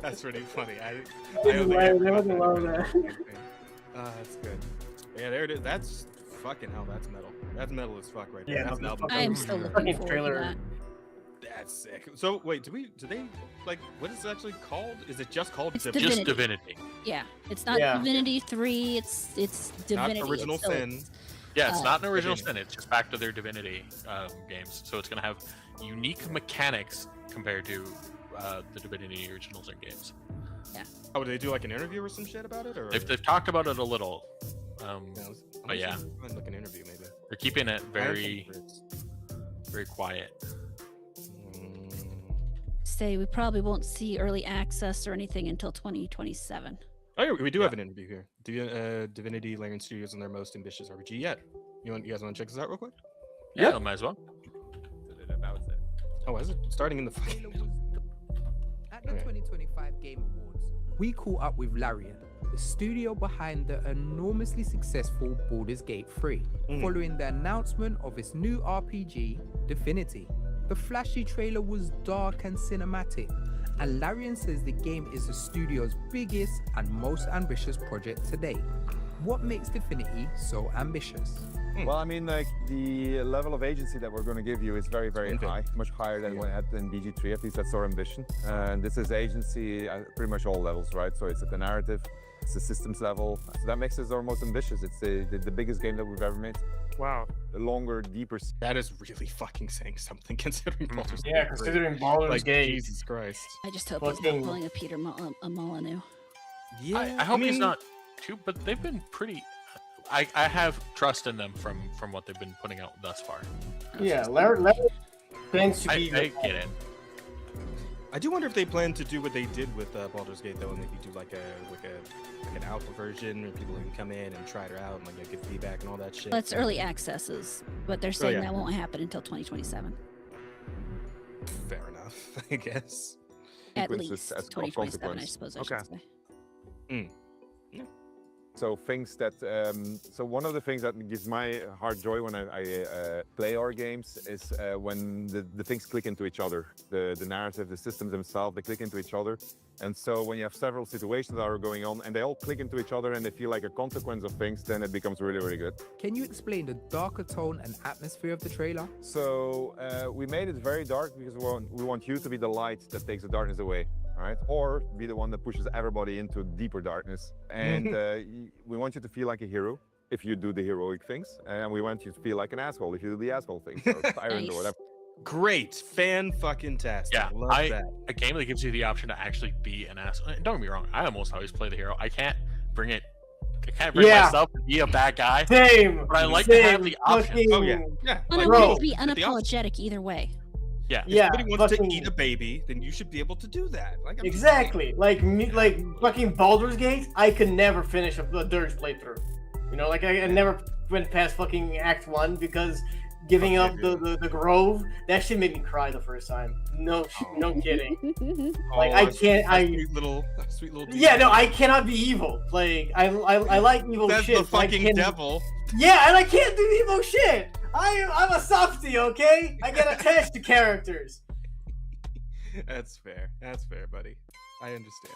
That's pretty funny. I wasn't love that. That's good. Yeah, there it is. That's fucking hell. That's metal. That's metal as fuck right there. Yeah, That's an no, album. I am still looking Fucking forward trailer. to that. That's sick. So wait, do they like what is it actually called? Is it just called It's Divinity? Just Divinity. Yeah, it's not Yeah. Divinity 3. It's Divinity. Not Original itself. Sin. Yeah, it's not an original Divinity. sin. It's just back to their Divinity games. So it's going to have unique mechanics compared to the Divinity original sin games. Oh, did they do like an interview or some shit about it? Or They've talked about it a little. but yeah. like an interview maybe. They're keeping it very, I don't think very quiet. Say we probably won't see early access or anything until 2027. Oh, yeah, we do have an interview here. Divinity Larian Studios and their most ambitious RPG yet. You guys want to check this out real quick? Yeah, might as well. That was it. Oh, is it starting in the fucking? At the Okay. 2025 Game Awards, we caught up with Larian, the studio behind the enormously successful Baldur's Gate 3, following the announcement of its new RPG, Divinity. The flashy trailer was dark and cinematic, and Larian says the game is the studio's biggest and most ambitious project to date. What makes Divinity so ambitious? Well, I mean, like the level of agency that we're going to give you is very, very Okay. high, much higher than what we had in BG3. At least that's our ambition. And this is agency at pretty much all levels, right? So it's at the narrative, it's the systems level. So that makes us our most ambitious. It's the biggest game that we've ever made. Wow, The longer, deeper. that is really fucking saying something considering Baldur's Yeah, Gate 3. considering Baldur's like Gate. Jesus Christ. I just hope he's Fucking- not pulling a Peter Molyneux. Yeah, I hope he's not too, but they've been pretty. I have trust in them from what they've been putting out thus far. Yeah, Larry tends to be. I get it. I do wonder if they plan to do what they did with Baldur's Gate though, and maybe do like an alpha version where people can come in and try it out and like get feedback and all that shit. That's early accesses, but they're saying that won't happen until 2027. Fair enough, I guess. At Sequences least as 2027, I consequence. suppose I Okay. should say. So things that, so one of the things that gives my heart joy when I play our games is when the things click into each other. The narrative, the systems themselves, they click into each other. And so when you have several situations that are going on and they all click into each other and they feel like a consequence of things, then it becomes really, really good. Can you explain the darker tone and atmosphere of the trailer? So we made it very dark because we want you to be the light that takes the darkness away. All right, or be the one that pushes everybody into deeper darkness. And we want you to feel like a hero if you do the heroic things, and we want you to feel like an asshole if you do the asshole things, or tyrant or whatever. Great, fan-fucking-tastic. Yeah, Love that. a game that gives you the option to actually be an asshole. Don't get me wrong, I almost always play the hero. I can't bring myself to be a bad guy. Same. But I like to have the option. Fucking- Oh yeah. Well, I Like, want bro. it to be get the option. unapologetic either way. Yeah. Yeah. If somebody wants fucking- to eat a baby, then you should be able to do that. Like I'm just Exactly. Like fucking Baldur's Gate, I could never finish a Dirge playthrough. You know, like I never went past fucking Act 1 because giving Fuck up yeah, the Grove, that shit made me cry the first time. No kidding. saying. Like, Oh, I a can't- sweet little. Yeah, no, demon. I cannot be evil. Like I like evil That's shit. the but I fucking can't- devil. Yeah, and I can't do evil shit. I'm a softie, okay? I get attached to characters. That's fair. That's fair, buddy. I understand.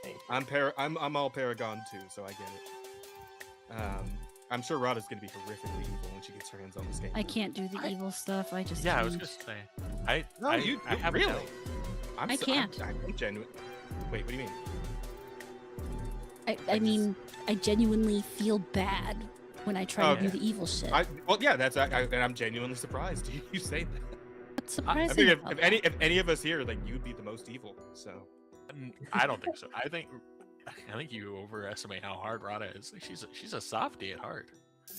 Thank you. I'm all Paragon too, so I get it. I'm sure Rada's gonna be horrifically evil when she gets her hands on this game. I can't do the evil stuff. I just Yeah, I was can't. gonna say. I you have really? it I'm I can't. I'm genuine. Wait, what do you mean? I mean, I genuinely feel bad when I try to do Okay. the evil shit. Well, yeah, and I'm genuinely surprised you say that. What's I surprising mean, about if any of us here, like, you'd be the most evil. So I don't think so. I think you overestimate how hard Rada is. She's a softie at heart.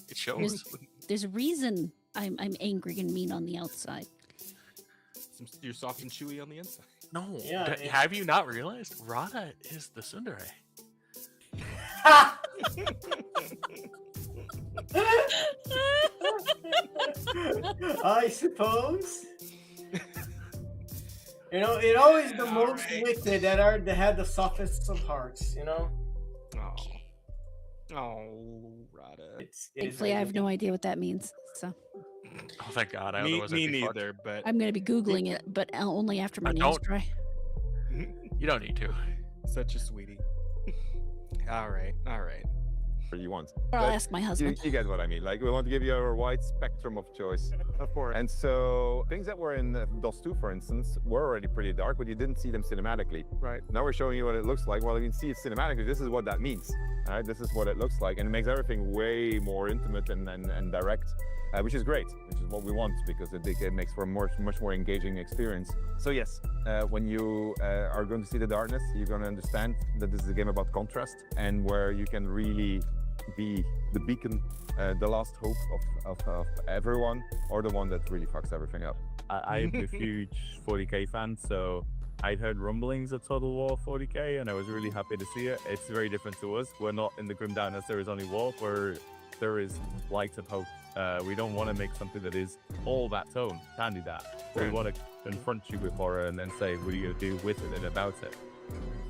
It shows. There's a reason I'm angry and mean on the outside. You're soft and chewy on the inside. No, Yeah, yeah. have you not realized Rada is the tsundere? I suppose. You know, it always the most Alright. wicked that have the softest of hearts. You know. Oh, Rada. It is Thankfully, I have no idea what that means. So Oh, thank God. Me Otherwise I'd be fucked. neither. But I'm going to be Googling it, but only after my I nails don't- dry. You don't need to. such a sweetie. All right. Or you want. Or I'll But ask my husband. You get what I mean. Like, we want to give you a wide spectrum of choice. Of course. And so things that were in DOS 2, for instance, were already pretty dark, but you didn't see them cinematically. Right. Now we're showing you what it looks like. Well, you can see it cinematically. This is what that means. All right. This is what it looks like, and it makes everything way more intimate and direct, which is great. Which is what we want because it makes for a much more engaging experience. So yes, when you are going to see the darkness, you're going to understand that this is a game about contrast and where you can really be the beacon, the last hope of everyone, or the one that really fucks everything up. I'm a huge 40k fan, so I'd heard rumblings of Total War 40k, and I was really happy to see it. It's very different to us. We're not in the grim darkness. There is only war, where there is light and hope. We don't want to make something that is all that tone. Can't do that. We want to confront you with horror and then say, what are you going to do with it and about it?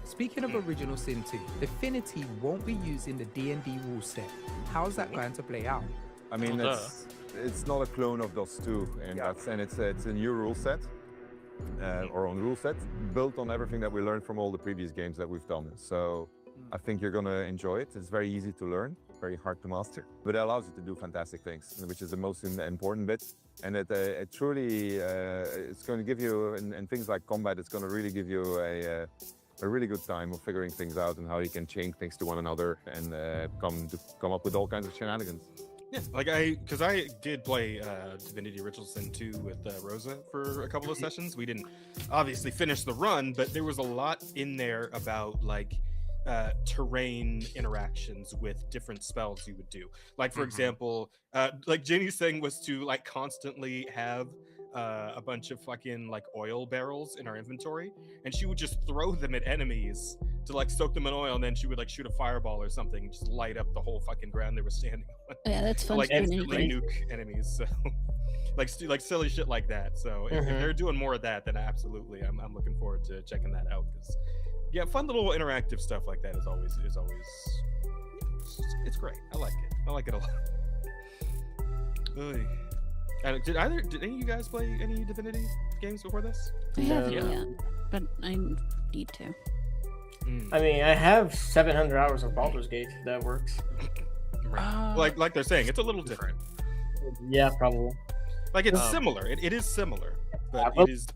Speaking of Original Sin 2, Affinity won't be using the D&D rule set. How's that going to play out? I mean, Well, it's not a clone of DOS 2, and it's a new rule set, our own rule set, built on everything that we learned from all the previous games that we've done. So I think you're gonna enjoy it. It's very easy to learn, very hard to master, but it allows you to do fantastic things, which is the most important bit. And it truly, it's going to give you, in things like combat, it's going to really give you a really good time of figuring things out and how you can chain things to one another and come up with all kinds of shenanigans. Yeah, like because I did play Divinity Original Sin 2 with Rosa for a couple of sessions. We didn't obviously finish the run, but there was a lot in there about like terrain interactions with different spells you would do. Like for example, like Jenny's thing was to like constantly have a bunch of fucking like oil barrels in our inventory, and she would just throw them at enemies to like soak them in oil, and then she would like shoot a fireball or something, and just light up the whole fucking ground they were standing on. Yeah, that's fun. Like doing instantly anything. nuke enemies. So like silly shit like that. So if they're doing more of that, then absolutely, I'm looking forward to checking that out. Because yeah, fun little interactive stuff like that is always it's great. I like it a lot. Oy. Did any of you guys play any Divinity games before this? I haven't Yeah. yet, but I need to. I mean, I have 700 hours of Baldur's Gate. If that works. Like they're saying, it's a little different. Yeah, probably. Like it's similar. It is similar, but but- it's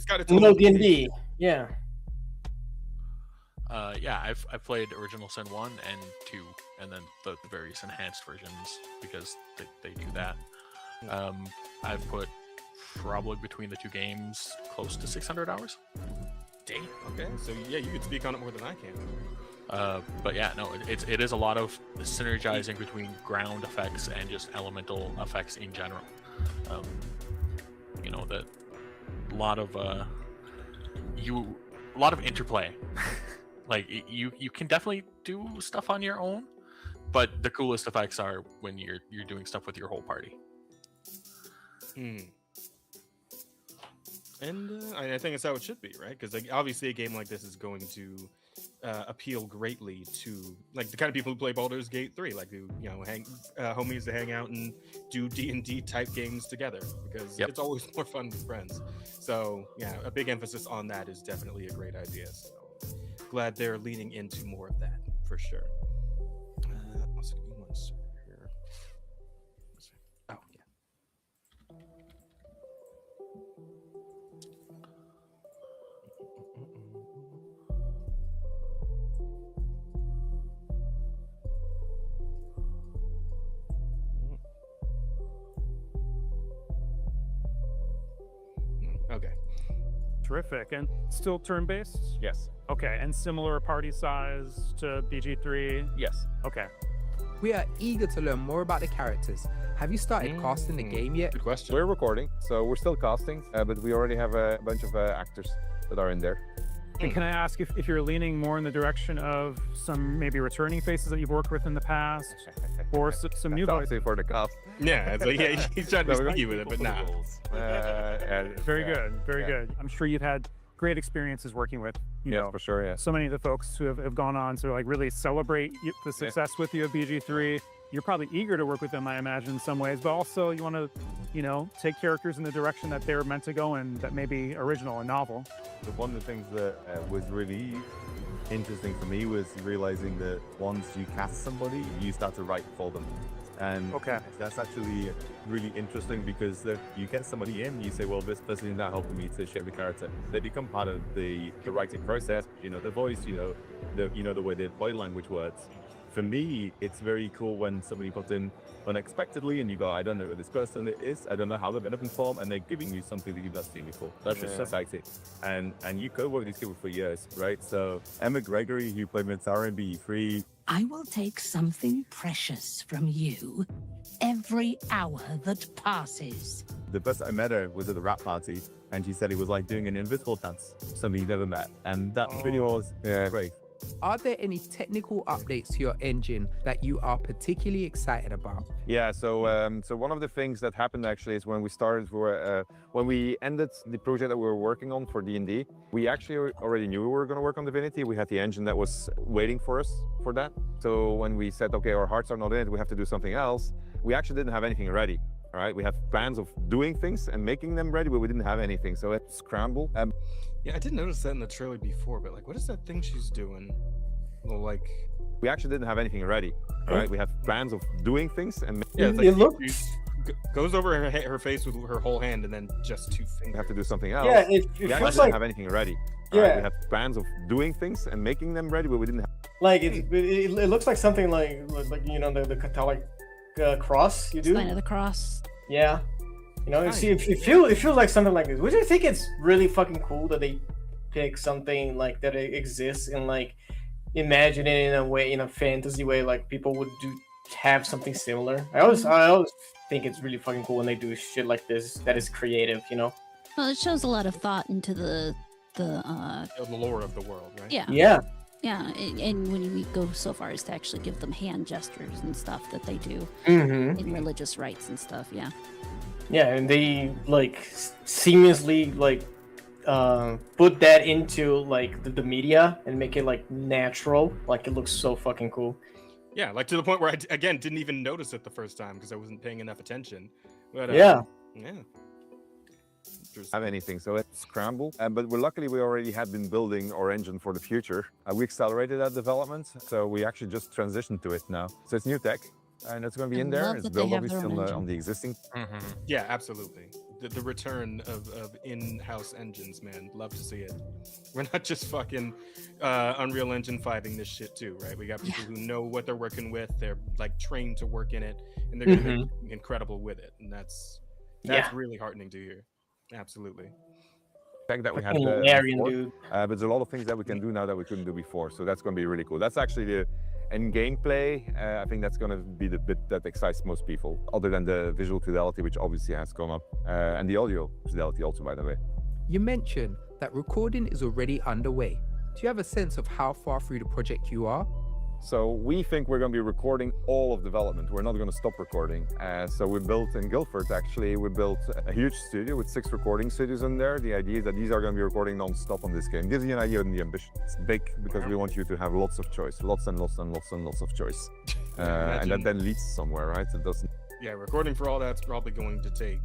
got its own. No D&D. Yeah. Yeah, I've played Original Sin 1 and 2, and then the various enhanced versions because they do that. I've put probably between the two games close to 600 hours. Damn. Okay, so yeah, you could speak on it more than I can. But yeah, no, it is a lot of synergizing between ground effects and just elemental effects in general. You know, that a lot of interplay. Like you can definitely do stuff on your own, but the coolest effects are when you're doing stuff with your whole party. And I think it's how it should be, right? Because like, obviously a game like this is going to appeal greatly to like the kind of people who play Baldur's Gate 3, like who homies to hang out and do D&D type games together, because it's always more fun with friends. So yeah, a big emphasis on that is definitely a great idea. So glad they're leaning into more of that for sure. Also, give me one second here. Oh yeah. Okay. Terrific. And still turn-based? Yes. Okay, and similar party size to BG3? Yes. Okay. We are eager to learn more about the characters. Have you started casting the game yet? Good question. We're recording, so we're still casting, but we already have a bunch of actors that are in there. And can I ask if you're leaning more in the direction of some maybe returning faces that you've worked with in the past, or some new voices? For the cast. Yeah, it's like, yeah, he's trying to be No, we got sneaky with it, but nah. Very good, very yeah. good. I'm sure you've had great experiences working with, you know, for sure, yeah. so many of the folks who have gone on to like really celebrate the success with you of BG3. You're probably eager to work with them, I imagine, in some ways, but also you want to, you know, take characters in the direction that they're meant to go in, that may be original and novel. One of the things that was really interesting for me was realizing that once you cast somebody, you start to write for them. And that's actually really interesting because you get somebody in, you say, well, this person is now helping me to shape the character. They become part of the writing process, you know, the voice, the way the body language works. For me, it's very cool when somebody pops in unexpectedly and you go, I don't know who this person is, I don't know how they're going to perform, and they're giving you something that you've not seen before. That's just exciting. And you could work with these people for years, right? So Emma Gregory, who played Mintara in BE3. I will take something precious from you every hour that passes. The first I met her was at the rap party, and she said it was like doing an invisible dance, somebody you've never met. And that video was great. Are there any technical updates to your engine that you are particularly excited about? Yeah, so one of the things that happened actually is when we started, when we ended the project that we were working on for D&D, we actually already knew we were going to work on Divinity. We had the engine that was waiting for us for that. So when we said, okay, our hearts are not in it, we have to do something else, we actually didn't have anything ready. All right, we have plans of doing things and making them ready, but we didn't have anything. So it's scramble. Yeah, I didn't notice that in the trailer before, but like, what is that thing she's doing? Well, like, we actually didn't have anything ready. All right, we have plans of doing things and yeah, it's It like looks- goes over her face with her whole hand and then just two fingers. we have to do something else. Yeah, it we actually feels didn't like have anything ready. All right, Yeah. we have plans of doing things and making them ready, but we didn't have. like it looks like something like you know the Catholic cross you do. Sign of the cross. Yeah. You know, Nice. it feels like something like this. Which I think it's really fucking cool that they pick something like that exists and like imagine it in a way, in a fantasy way, like people would do have something similar. I always think it's really fucking cool when they do shit like this that is creative, you know? Well, it shows a lot of thought into the lore of the world, right? yeah. Yeah. Yeah, and when we go so far as to actually give them hand gestures and stuff that they do in religious rites and stuff, yeah. Yeah, and they like seamlessly like put that into like the media and make it like natural. Like it looks so fucking cool. Yeah, like to the point where I again didn't even notice it the first time because I wasn't paying enough attention. But Yeah. Have anything, so let's scramble. But luckily we already had been building our engine for the future. We accelerated that development, so we actually just transitioned to it now. So it's new tech, and it's going to be in there. love It's that they built have their obviously own on the existing. Yeah, absolutely. The return of in-house engines, man. Love to see it. We're not just fucking Unreal Engine fighting this shit too, right? We got people who know what they're working with. They're like trained to work in it, and they're gonna be incredible with it. And that's really heartening to hear. Absolutely. Tech that we had Hilarious, before, dude. but there's a lot of things that we can do now that we couldn't do before. So that's going to be really cool. That's actually the end gameplay. I think that's going to be the bit that excites most people, other than the visual fidelity, which obviously has gone up, and the audio fidelity also, by the way. You mentioned that recording is already underway. Do you have a sense of how far through the project you are? So we think we're going to be recording all of development. We're not going to stop recording. So we built in Guildford, actually, we built a huge studio with 6 recording studios in there. The idea is that these are going to be recording non-stop on this game. Gives you an idea of the ambition. It's big because we want you to have lots of choice, lots and lots and lots and lots of choice. And that then leads somewhere, right? It doesn't. Yeah, recording for all that's probably going to take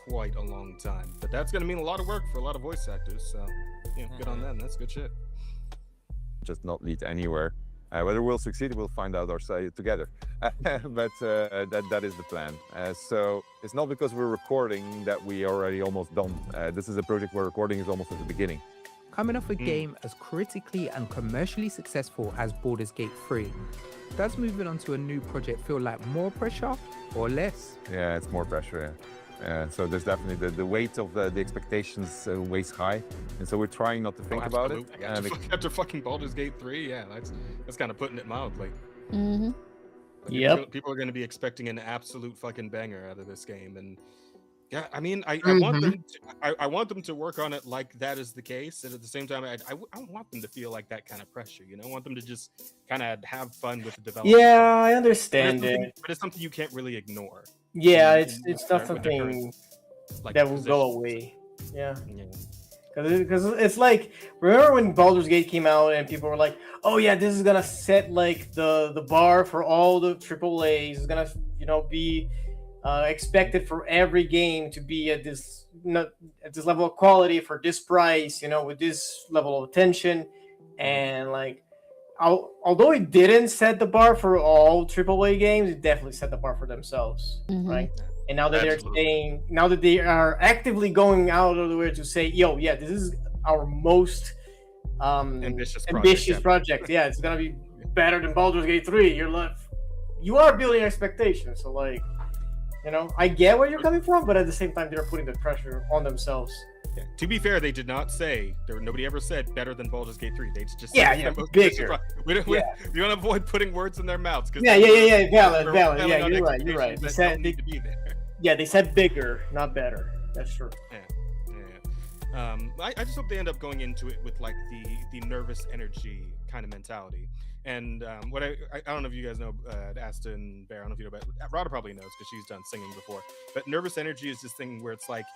quite a long time. But that's going to mean a lot of work for a lot of voice actors. So, good on them. That's good shit. Just not lead anywhere. Whether we'll succeed, we'll find out ourselves together. But that is the plan. So it's not because we're recording that we are already almost done. This is a project where recording is almost at the beginning. Coming off a game as critically and commercially successful as Baldur's Gate 3, does moving on to a new project feel like more pressure or less? Yeah, it's more pressure, so there's definitely the weight of the expectations weighs high, and so we're trying not to think about it. After fucking Baldur's Gate 3, yeah, that's kind of putting it mildly. Yep. People are going to be expecting an absolute fucking banger out of this game, and yeah, I mean, I want them. I want them to work on it like that is the case, and at the same time, I don't want them to feel like that kind of pressure. You know, I want them to just kind of have fun with the development. Yeah, I understand it. But it's something you can't really ignore. Yeah, it's not something that will go away. Yeah. Because it's like, remember when Baldur's Gate came out and people were like, oh yeah, this is gonna set like the bar for all the AAAs. It's gonna be expected for every game to be at this level of quality for this price, with this level of attention. And like, although it didn't set the bar for all AAA games, it definitely set the bar for themselves, right? And now that now that they are actively going out of the way to say, yo, yeah, this is our most ambitious project. Yeah, it's gonna be better than Baldur's Gate 3. You are building expectations, so like, I get where you're coming from, but at the same time, they're putting the pressure on themselves. Yeah. To be fair, they did not say nobody ever said better than Baldur's Gate 3. They just said bigger. We don't avoid putting words in their mouths. Valid. Yeah, you're right. They said need to be there. Yeah, they said bigger, not better. That's true. Yeah. I just hope they end up going into it with like the nervous energy kind of mentality. And what I don't know if you guys know, Aston Bear, I don't know if you know, but Rada probably knows because she's done singing before. But nervous energy is this thing where it's like,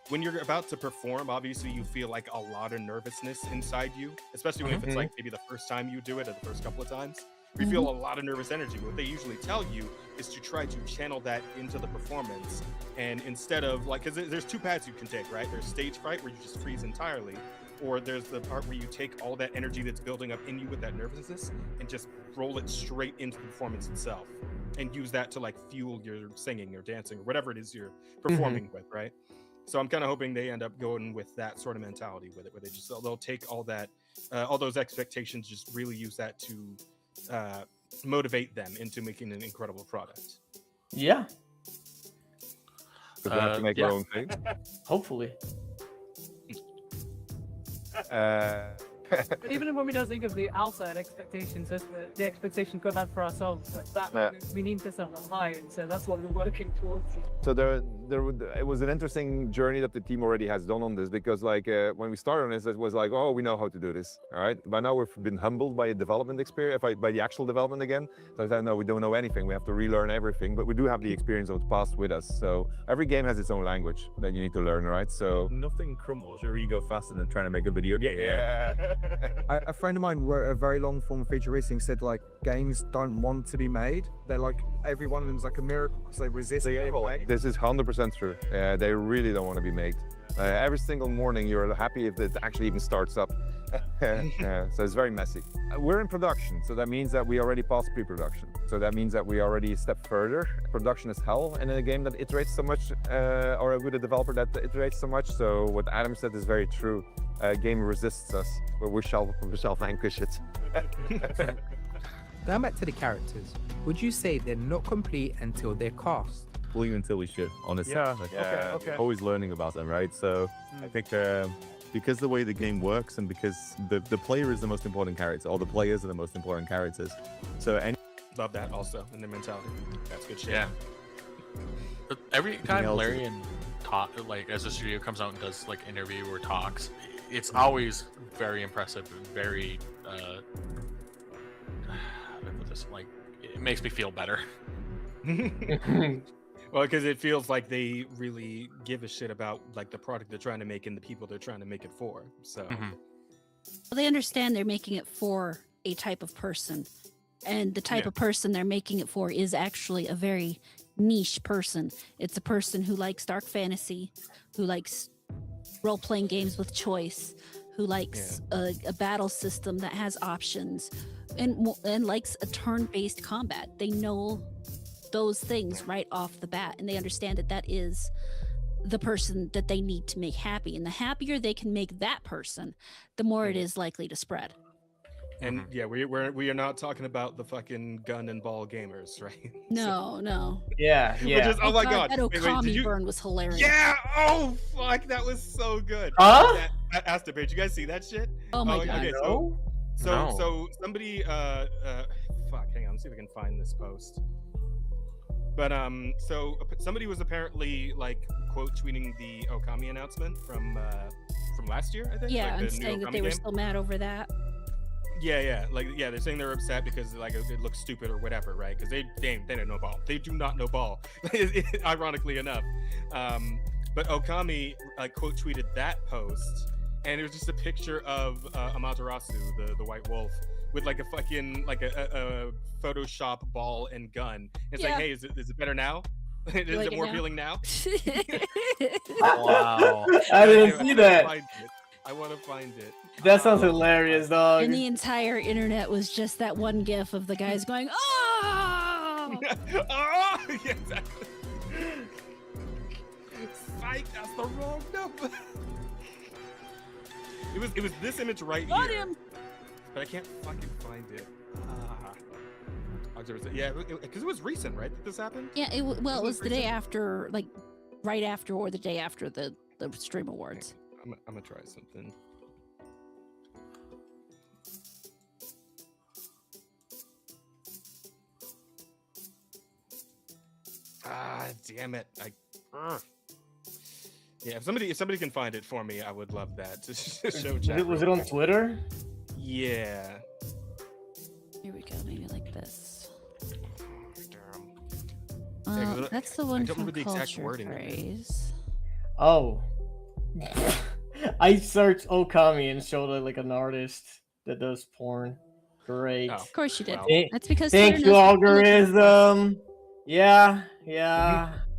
when you're about to perform, obviously you feel like a lot of nervousness inside you, especially when if it's like maybe the first time you do it or the first couple of times. You feel a lot of nervous energy. What they usually tell you is to try to channel that into the performance. And instead of like, because there's 2 paths you can take, right? There's stage fright where you just freeze entirely, or there's the part where you take all that energy that's building up in you with that nervousness and just roll it straight into the performance itself and use that to like fuel your singing or dancing or whatever it is you're performing with, right? So I'm kind of hoping they end up going with that sort of mentality with it, where they'll take all that, all those expectations, just really use that to motivate them into making an incredible product. Yeah. So they have to make their own thing. Hopefully. But even when we don't think of the outside expectations, that's the expectations we have for ourselves. Like that, Yeah. we need to set them high, and so that's what we're working towards. So it was an interesting journey that the team already has done on this, because like when we started on this, it was like, oh, we know how to do this, all right. By now we've been humbled by a development experience, by the actual development again. So I said, no, we don't know anything. We have to relearn everything, but we do have the experience of the past with us. So every game has its own language that you need to learn, right? So Nothing crumbles your ego faster than trying to make a video game. A friend of mine wrote a very long form feature recently, said like games don't want to be made. They're like, every one of them is like a miracle because they resist being made. This is 100% true. They really don't want to be made. Every single morning you're happy if it actually even starts up. Yeah, so it's very messy. We're in production, so that means that we already passed pre-production. So that means that we already a step further. Production is hell in a game that iterates so much, or with a developer that iterates so much. So what Adam said is very true. Game resists us, but we shall vanquish it. Going back to the characters, would you say they're not complete until they're cast? Believe until we should, honestly. Yeah. Like, Okay. always learning about them, right? So I think because the way the game works and because the player is the most important character, or the players are the most important characters. So Love that also in their mentality. That's good shit. Yeah. But every time else is- Larian like as a studio comes out and does like interview or talks, it's always very impressive and very how do I put this? Like it makes me feel better. Well, because it feels like they really give a shit about like the product they're trying to make and the people they're trying to make it for. So Mhm. Well, they understand they're making it for a type of person, and the type Yeah. of person they're making it for is actually a very niche person. It's a person who likes dark fantasy, who likes role-playing games with choice, who likes a battle system that has options, and likes a turn-based combat. They know those things right off the bat, and they understand that that is the person that they need to make happy. And the happier they can make that person, the more it is likely to spread. And yeah, we are not talking about the fucking gun and ball gamers, right? No. Yeah, Which yeah. is, oh my god, that wait, did Okami you- burn was hilarious. Yeah. Oh fuck, that was so good. Huh? That Asta Page, you guys see that shit? Oh my god. Okay, No? so somebody fuck, hang on, let's see if I can find this post. But so somebody was apparently like quote tweeting the Okami announcement from last year, I think. Yeah, like, and the new saying that Okami they were game. still mad over that. Yeah, they're saying they're upset because like it looks stupid or whatever, right? Because they don't know ball. They do not know ball, ironically enough. But Okami quote tweeted that post, and it was just a picture of Amaterasu, the white wolf, with like a fucking like a Photoshop ball and gun. It's like, Yeah. hey, is it better now? Is like it it more now? appealing now? Wow. I didn't see that. I want to find it. That sounds hilarious, dog. And the entire internet was just that one gif of the guys going, "Oh!" Oh, yeah, exactly. Psych, that's the wrong number. It was this image right Got here, him. but I can't fucking find it. Yeah, because it was recent, right? That this happened. Yeah, it Wasn't was it the day recent? after, like right after or the day after the Stream Awards. I'm gonna try something. Ah, damn it! Yeah, if somebody can find it for me, I would love that to show chat. Was it on Twitter? Yeah. Here we go, maybe like this. Damn. Yeah, 'cause That's the I one don't from remember the exact Culture wording of it. Phrase. Oh. I searched Okami and showed like an artist that does porn. Great. Oh. Of course you did. Wow. That's because Thank Twitter you, knows what you're looking for. algorithm. Yeah.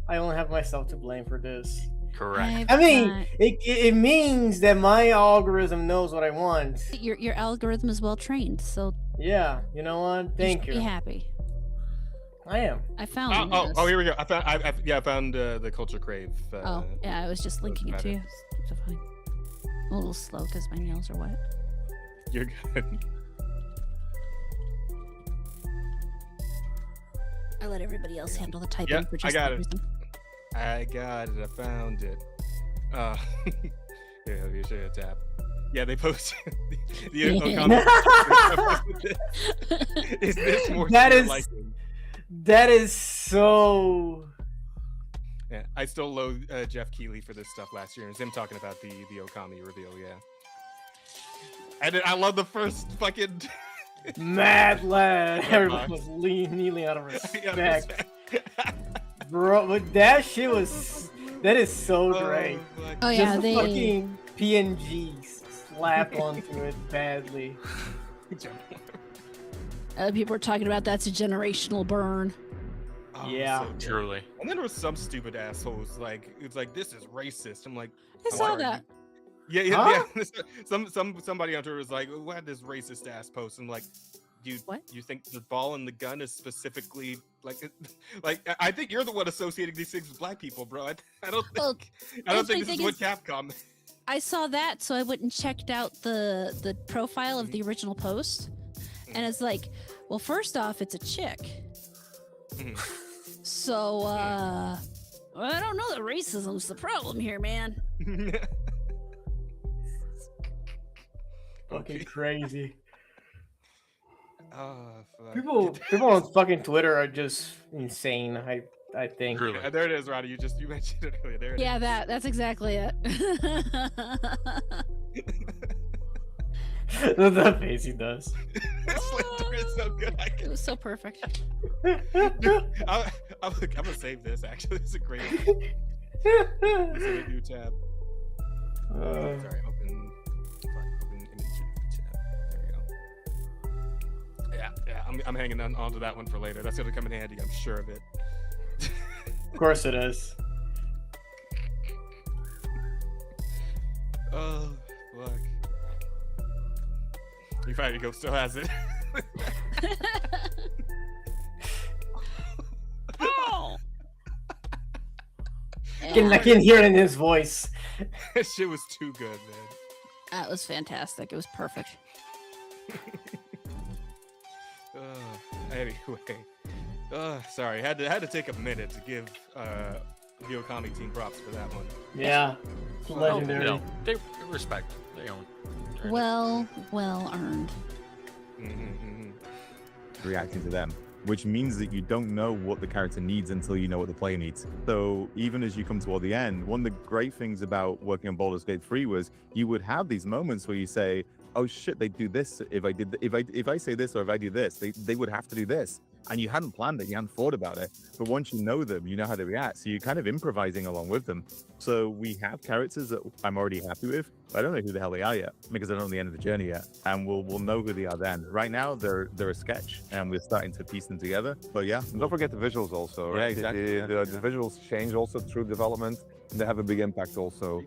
I only have myself to blame for this. Correct. I mean, got- it means that my algorithm knows what I want. your algorithm is well trained, so Yeah, you know what? Thank should you. be happy. I am. I found this. Here we go. I found the Culture Crave. Oh, yeah, I was just linking it to you. It's fine. A little slow because my nails are wet. You're good. I let everybody else handle the typing Yeah, for I just got that it. reason. I got it. I found it. Here, let me show you a tab. Yeah, they posted the Okami. Is this more to That your is- liking? That is so. Yeah, I still loathe Jeff Keighley for this stuff last year. It was him talking about the Okami reveal. Yeah, and I love the first fucking Mad lad. Red Everyone box. was kneeling out of Yeah, respect. Bro, but that shit was. That is so great. fuck. Oh yeah, Just the they. fucking PNG slapped onto it badly. Other people were talking about that's a generational burn. Oh, Yeah. so good. Truly. And then there was some stupid assholes like it's like this is racist. I'm like, I I'm saw sorry, that. Yeah. Somebody on Twitter was like, "What had this racist ass post?" I'm like, "Dude, What? you think the ball and the gun is specifically like I think you're the one associating these things with black people, bro. I don't think Well, I don't the think this is thing what is- Capcom." I saw that, so I went and checked out the profile of the original post, and it's like, well, first off, it's a chick. Mhm. So, I don't know that racism's the problem here, man. Fucking crazy. Oh, fuck. People on fucking Twitter are just insane. I think. Truly. There it is, Roddy. You mentioned it earlier. There it Yeah, is. that's exactly it. The face he does. Slender is so good. It was so perfect. I'm gonna save this. Actually, it's a great. It's a new tab. Sorry, open image tab. There we go. Yeah. I'm hanging on to that one for later. That's gonna come in handy. I'm sure of it. Of course it is. Oh, fuck. You find go still has it. Oh! I can hear it in his voice. That shit was too good, man. That was fantastic. It was perfect. Anyway, sorry, had to take a minute to give the Okami team props for that one. Yeah. Legendary. You know, they respect. They own. Well earned. Reacting to them, which means that you don't know what the character needs until you know what the player needs. So even as you come toward the end, one of the great things about working on Baldur's Gate 3 was you would have these moments where you say, oh shit, they do this if I say this, or if I do this, they would have to do this. And you hadn't planned it, you hadn't thought about it. But once you know them, you know how to react. So you're kind of improvising along with them. So we have characters that I'm already happy with. But I don't know who the hell they are yet, because I don't know the end of the journey yet. And we'll know who they are then. Right now, they're a sketch, and we're starting to piece them together. But yeah. And don't forget the visuals also, right? Yeah, exactly. The visuals change also through development, and they have a big impact also.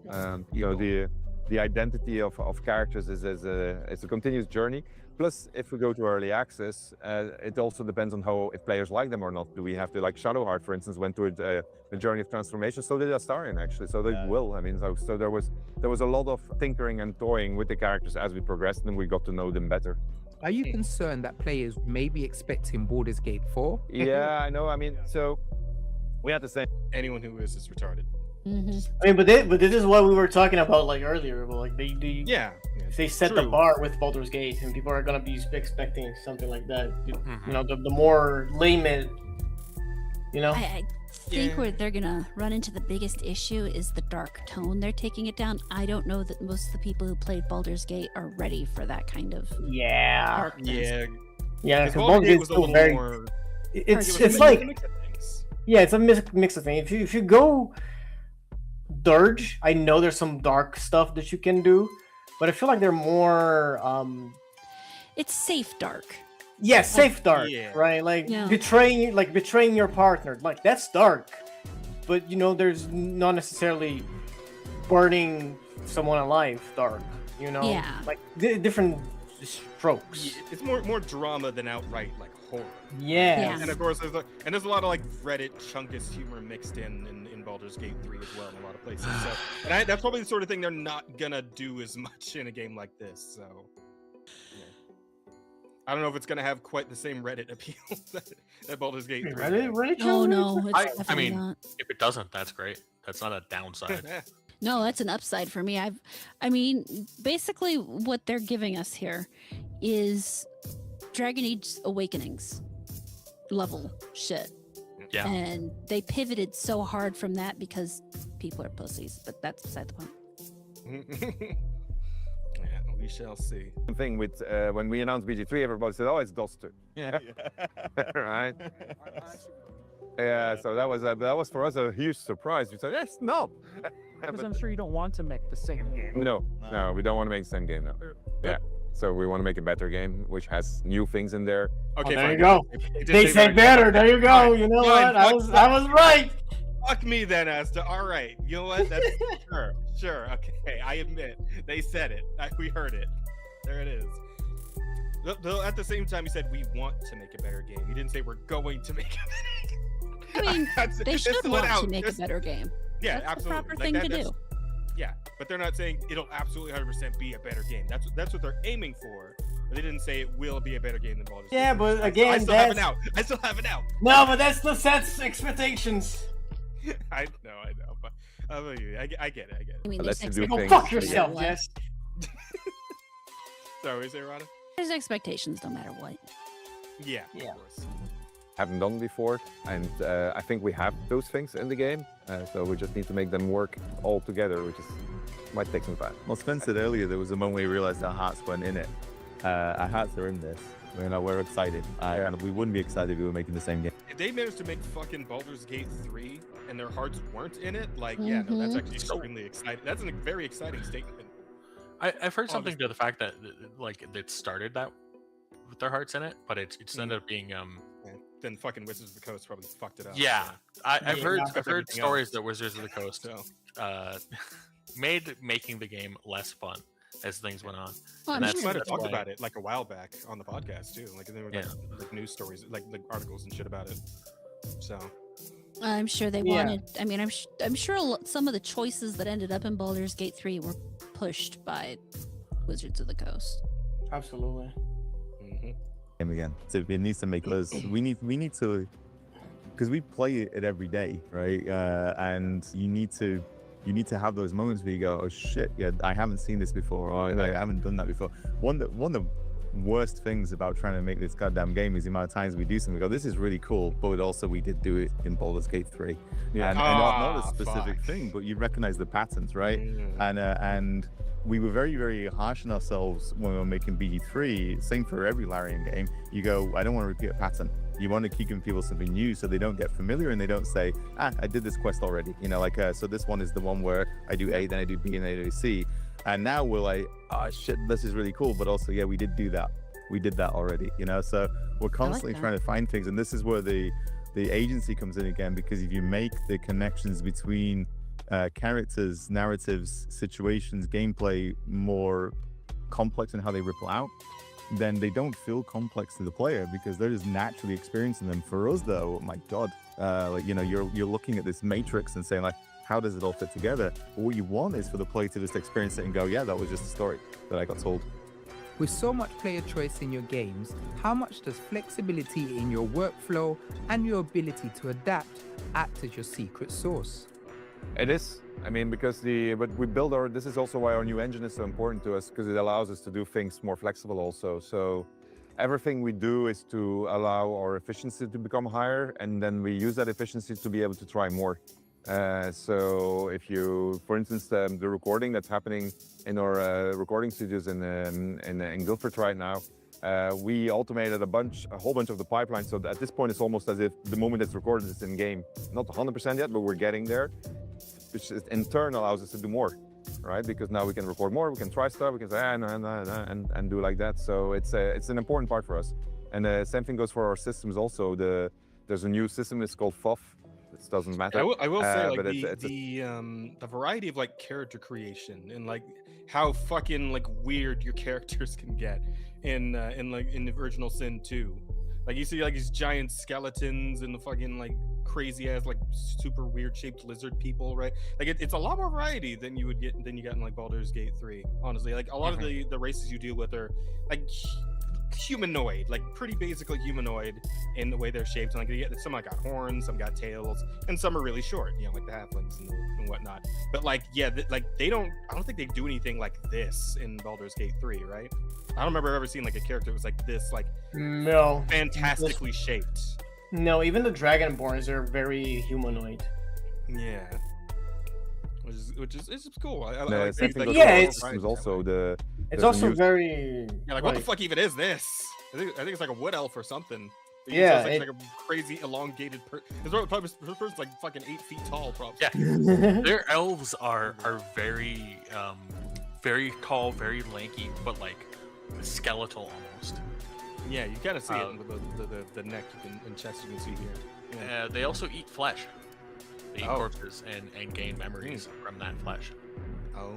You know, the identity of characters is a continuous journey. Plus, if we go to early access, it also depends on if players like them or not. Do we have to, like Shadowheart, for instance, went through the journey of transformation? So did Astarion, actually. So they will. I mean, so there was a lot of tinkering and toying with the characters as we progressed, and we got to know them better. Are you concerned that players may be expecting Baldur's Gate 4? Yeah, I know. I mean, so we had to say anyone who is retarded. Mm-hmm. I mean, but this is what we were talking about like earlier. About like they set the true. bar with Baldur's Gate, and people are gonna be expecting something like that. You know, the more layman, you know. I think where they're gonna run into the biggest issue is the dark tone they're taking it down. I don't know that most of the people who played Baldur's Gate are ready for that kind of darkness. Yeah, because Baldur's Gate was a still little very. more. It's like it's a mix of things. If you go Dirge, I know there's some dark stuff that you can do, but I feel like they're more It's safe dark. yeah, safe dark, yeah. right? Like Yeah. betraying your partner, like that's dark. But you know, there's not necessarily burning someone alive dark, you know? Yeah. Like different strokes. It's more drama than outright like horror. Yeah. And of course, there's a lot of like Reddit chunkus humor mixed in Baldur's Gate 3 as well in a lot of places. So, and that's probably the sort of thing they're not gonna do as much in a game like this. So, yeah. I don't know if it's gonna have quite the same Reddit appeal that Baldur's Gate 3. Reddit Oh no, it's I definitely mean, not. if it doesn't, that's great. That's not a downside. No, that's an upside for me. I mean, basically what they're giving us here is Dragon Age Awakenings level shit. Yeah. And they pivoted so hard from that because people are pussies, but that's beside the point. Yeah, we shall see. Thing with when we announced BG3, everybody said, "Oh, it's DOS 2." Yeah. Right. Yeah. So that was for us a huge surprise. We said, "Yes, no." Because I'm sure you don't want to make the same game. No, we don't want to make the same game now. Yeah. So we want to make a better game, which has new things in there. Okay, there fine. you go. It did They say said better. better. There you go. Fine, You know fine, what? I was right. Fuck me then, Asta. All right. You know what? That's sure. Okay, I admit they said it. We heard it. There it is. Though at the same time, he said we want to make a better game. He didn't say we're going to make a better game. I mean, they should It's want out. to make a There's- better game. Yeah, That's absolutely. the proper Like thing to that's- do. Yeah, but they're not saying it'll absolutely 100% be a better game. That's what they're aiming for. But they didn't say it will be a better game than Baldur's Gate. Yeah, but I again, still have it that's out. I still have it out. no, but that still sets expectations. I know. But I get it. I mean, Unless there's you do Go things fuck that- yourself, What? Jess. Sorry, what is it, Rada? There's expectations no matter what. Yeah, Yeah. of course. Haven't done before, and I think we have those things in the game. So we just need to make them work all together, which might take some time. Well, Spence said earlier there was a moment we realized our hearts weren't in it. Our hearts are in this. We're excited. And we wouldn't be excited if we were making the same game. If they managed to make fucking Baldur's Gate 3 and their hearts weren't in it, like, yeah, no, that's actually extremely exciting. That's a very exciting statement. I've heard something to the fact that like it started that with their hearts in it, but it just ended up being Yeah. Then fucking Wizards of the Coast probably fucked it up. yeah. I've heard Everything stories else. that Wizards of the Coast So made making the game less fun as things went on. Well, And I'm we sure might have that's talked why- about it like a while back on the podcast too. Like there were like news stories, like articles and shit about it. So I'm sure they Yeah. wanted. I mean, I'm sure some of the choices that ended up in Baldur's Gate 3 were pushed by Wizards of the Coast. Absolutely. Game again. So it needs to make us. We need to, because we play it every day, right? And you need to have those moments where you go, oh shit, yeah, I haven't seen this before, or like, I haven't done that before. One of the worst things about trying to make this goddamn game is the amount of times we do something. We go, this is really cool, but also we did do it in Baldur's Gate 3. Yeah. And not a Ah, specific fuck. thing, but you recognize the patterns, right? And we were very, very harsh on ourselves when we were making BG3. Same for every Larian game. You go, I don't want to repeat a pattern. You want to keep giving people something new so they don't get familiar and they don't say, I did this quest already. You know, like, so this one is the one where I do A, then I do B, and I do C. And now we're like, oh shit, this is really cool. But also, yeah, we did do that. We did that already, you know? So we're constantly that. trying to find things. And this is where the agency comes in again, because if you make the connections between characters, narratives, situations, gameplay more complex in how they ripple out, then they don't feel complex to the player because they're just naturally experiencing them. For us, though, oh my god, like, you know, you're looking at this matrix and saying like, how does it all fit together? But what you want is for the player to just experience it and go, yeah, that was just a story that I got told. With so much player choice in your games, how much does flexibility in your workflow and your ability to adapt act as your secret sauce? It is. I mean, because but we build this is also why our new engine is so important to us, because it allows us to do things more flexible also. So everything we do is to allow our efficiency to become higher, and then we use that efficiency to be able to try more. So if you, for instance, the recording that's happening in our recording studios in Guildford right now, we automated a whole bunch of the pipeline. So at this point, it's almost as if the moment it's recorded, it's in game. Not 100% yet, but we're getting there, which in turn allows us to do more, right? Because now we can record more, we can try stuff, we can say and do like that. So it's an important part for us. And the same thing goes for our systems also. There's a new system, it's called FUF. It doesn't matter. I will say, like, but the variety of like character creation and like how fucking like weird your characters can get in the original Sin 2. Like you see like these giant skeletons and the fucking like crazy ass like super weird shaped lizard people, right? Like it's a lot more variety than you got in like Baldur's Gate 3. Honestly, like a lot of the races you deal with are like humanoid, like pretty basically humanoid in the way they're shaped. And like some got horns, some got tails, and some are really short, you know, like the halflings and whatnot. But like, yeah, I don't think they do anything like this in Baldur's Gate 3, right? I don't remember ever seeing like a character that was like this, like no, fantastically shaped. No, even the Dragonborns are very humanoid. Yeah. Which is it's cool. I Yeah, like same things thing like with yeah, the it's- systems also the. It's there's a also new- very. Yeah, like what the fuck even is this? I think it's like a wood elf or something. Yeah, It's like a crazy elongated. This person's like fucking 8 feet tall, probably. Yeah, their elves are very very tall, very lanky, but like skeletal almost. Yeah, you kind of see it with the neck and chest you can see here. Yeah. They also eat flesh. They eat corpses and gain memories from that flesh. Oh,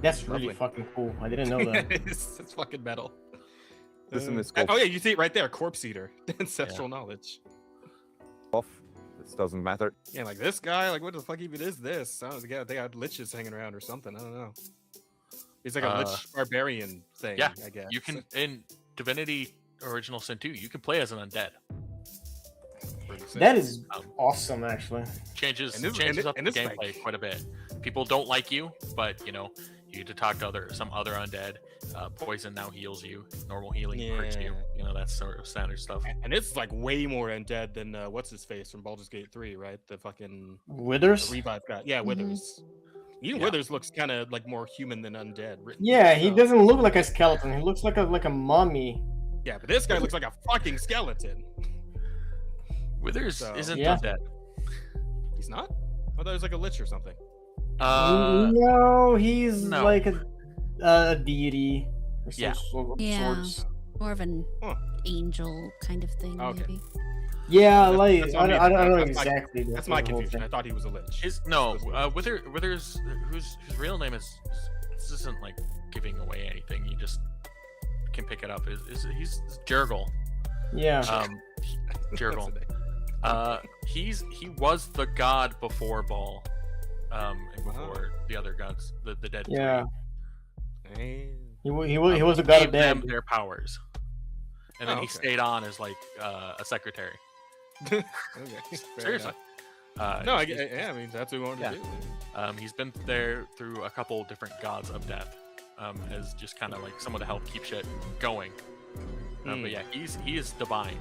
That's really lovely. fucking cool. I didn't know that. it's fucking metal. System is called Oh yeah, you see it right there, corpse eater, ancestral knowledge. off. This doesn't matter. Yeah, like this guy, like what the fuck even is this? I don't know, they got liches hanging around or something. I don't know. It's like a lich barbarian thing. Yeah, I guess you can in Divinity Original Sin 2, you can play as an undead. That is awesome, actually. Changes And this- up and the this gameplay like- quite a bit. People don't like you, but you know you get to talk to some other undead. Poison now heals you. Normal healing hurts you. Yeah. You know, that's sort of standard stuff. And it's like way more undead than what's his face from Baldur's Gate 3, right? The fucking Withers? the revive guy. Yeah, Withers. Even Yeah. Withers looks kind of like more human than undead. Yeah, he So- doesn't look like a skeleton. He looks like a mummy. Yeah, but this guy looks like a fucking skeleton. Withers So- isn't Yeah. undead. He's not? I thought he was like a lich or something. No, he's no. like a deity. Or some Yeah. sort of Yeah. sorts. More of an Huh. angel kind of thing, Okay. maybe. Yeah, That's- like that's I on me. don't know That's my- exactly. That's my confusion. I thought he was a lich. Withers, whose real name is. This isn't like giving away anything. You just can pick it up. He's Jurgle. Yeah. Jurgle. He was the god before Baal, and before the other gods, the dead. Yeah. Hey. He was a god gave of them dead. their powers, and then Oh, he okay. stayed on as like a secretary. Okay. Fair Seriously. enough. No, I mean that's what we wanted to do. He's been there through a couple different gods of death, as just kind of like someone to help keep shit going. But yeah, he is divine.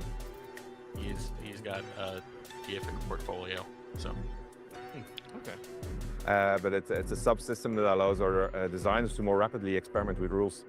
He's got a deific portfolio. So Okay. But it's a subsystem that allows our designers to more rapidly experiment with rules,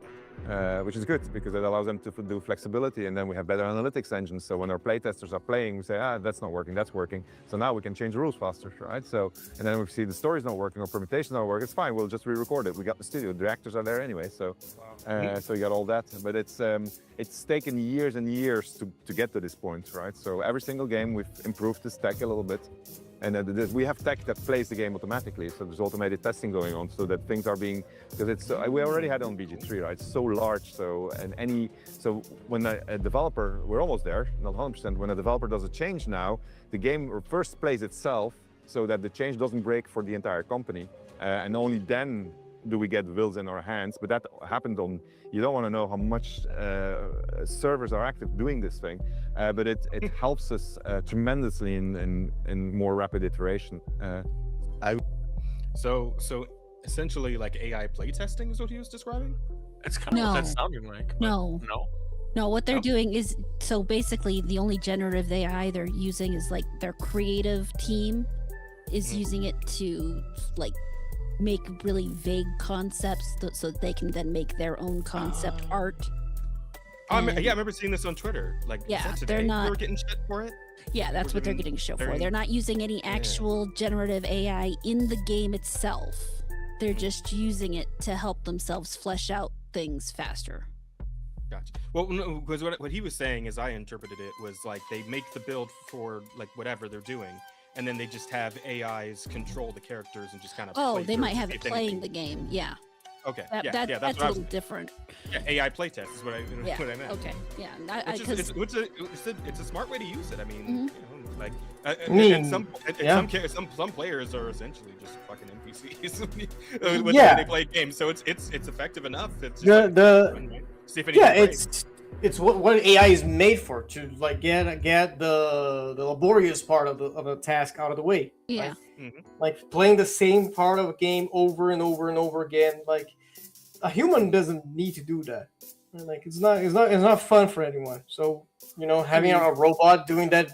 which is good because it allows them to do flexibility, and then we have better analytics engines. So when our playtesters are playing, we say, that's not working, that's working. So now we can change the rules faster, right? So, and then we see the story's not working or permutation's not working, it's fine, we'll just re-record it. We got the studio, the actors are there anyway, so so you got all that. But it's taken years and years to get to this point, right? So every single game we've improved this tech a little bit. And we have tech that plays the game automatically, so there's automated testing going on, so that things are being, because it's we already had it on BG3, right? It's so large, so when a developer, we're almost there, not 100%. When a developer does a change now, the game first plays itself, so that the change doesn't break for the entire company, and only then do we get wills in our hands. But that happened on. You don't want to know how much servers are active doing this thing, but it helps us tremendously in more rapid iteration. So essentially, like AI playtesting is what he was describing. it's kind of what that's No. sounding like. but No. No. No, what they're No. doing is so basically the only generative AI they're using is like their creative team is using it to like make really vague concepts so they can then make their own concept art. I And- remember seeing this on Twitter. Like, Yeah, was that they're today not- we were getting shit for it. Yeah, that's We're what they're doing getting show for. very- They're not using any actual generative AI in the game itself. They're just using it to help themselves flesh out things faster. Gotcha. Well, no, because what he was saying, as I interpreted it, was like they make the build for like whatever they're doing, and then they just have AIs control the characters and just kind of. Oh, play they through might to have see it if playing anything- the game. Yeah. Okay. That, yeah, that, yeah, that's what a I was. little different. Yeah, AI playtest is what I Yeah. what I meant. Okay. Yeah. It's a smart way to use it. I mean, you know, like, mean, and some yeah. some players are essentially just fucking NPCs when Yeah. they play games. So it's effective enough. It's just The like, see if anything yeah, breaks. it's it's what AI is made for, to like get the laborious part of the task out of the way. Yeah. Right? Like playing the same part of a game over and over and over again. Like a human doesn't need to do that. Like it's not fun for anyone. So having a robot doing that,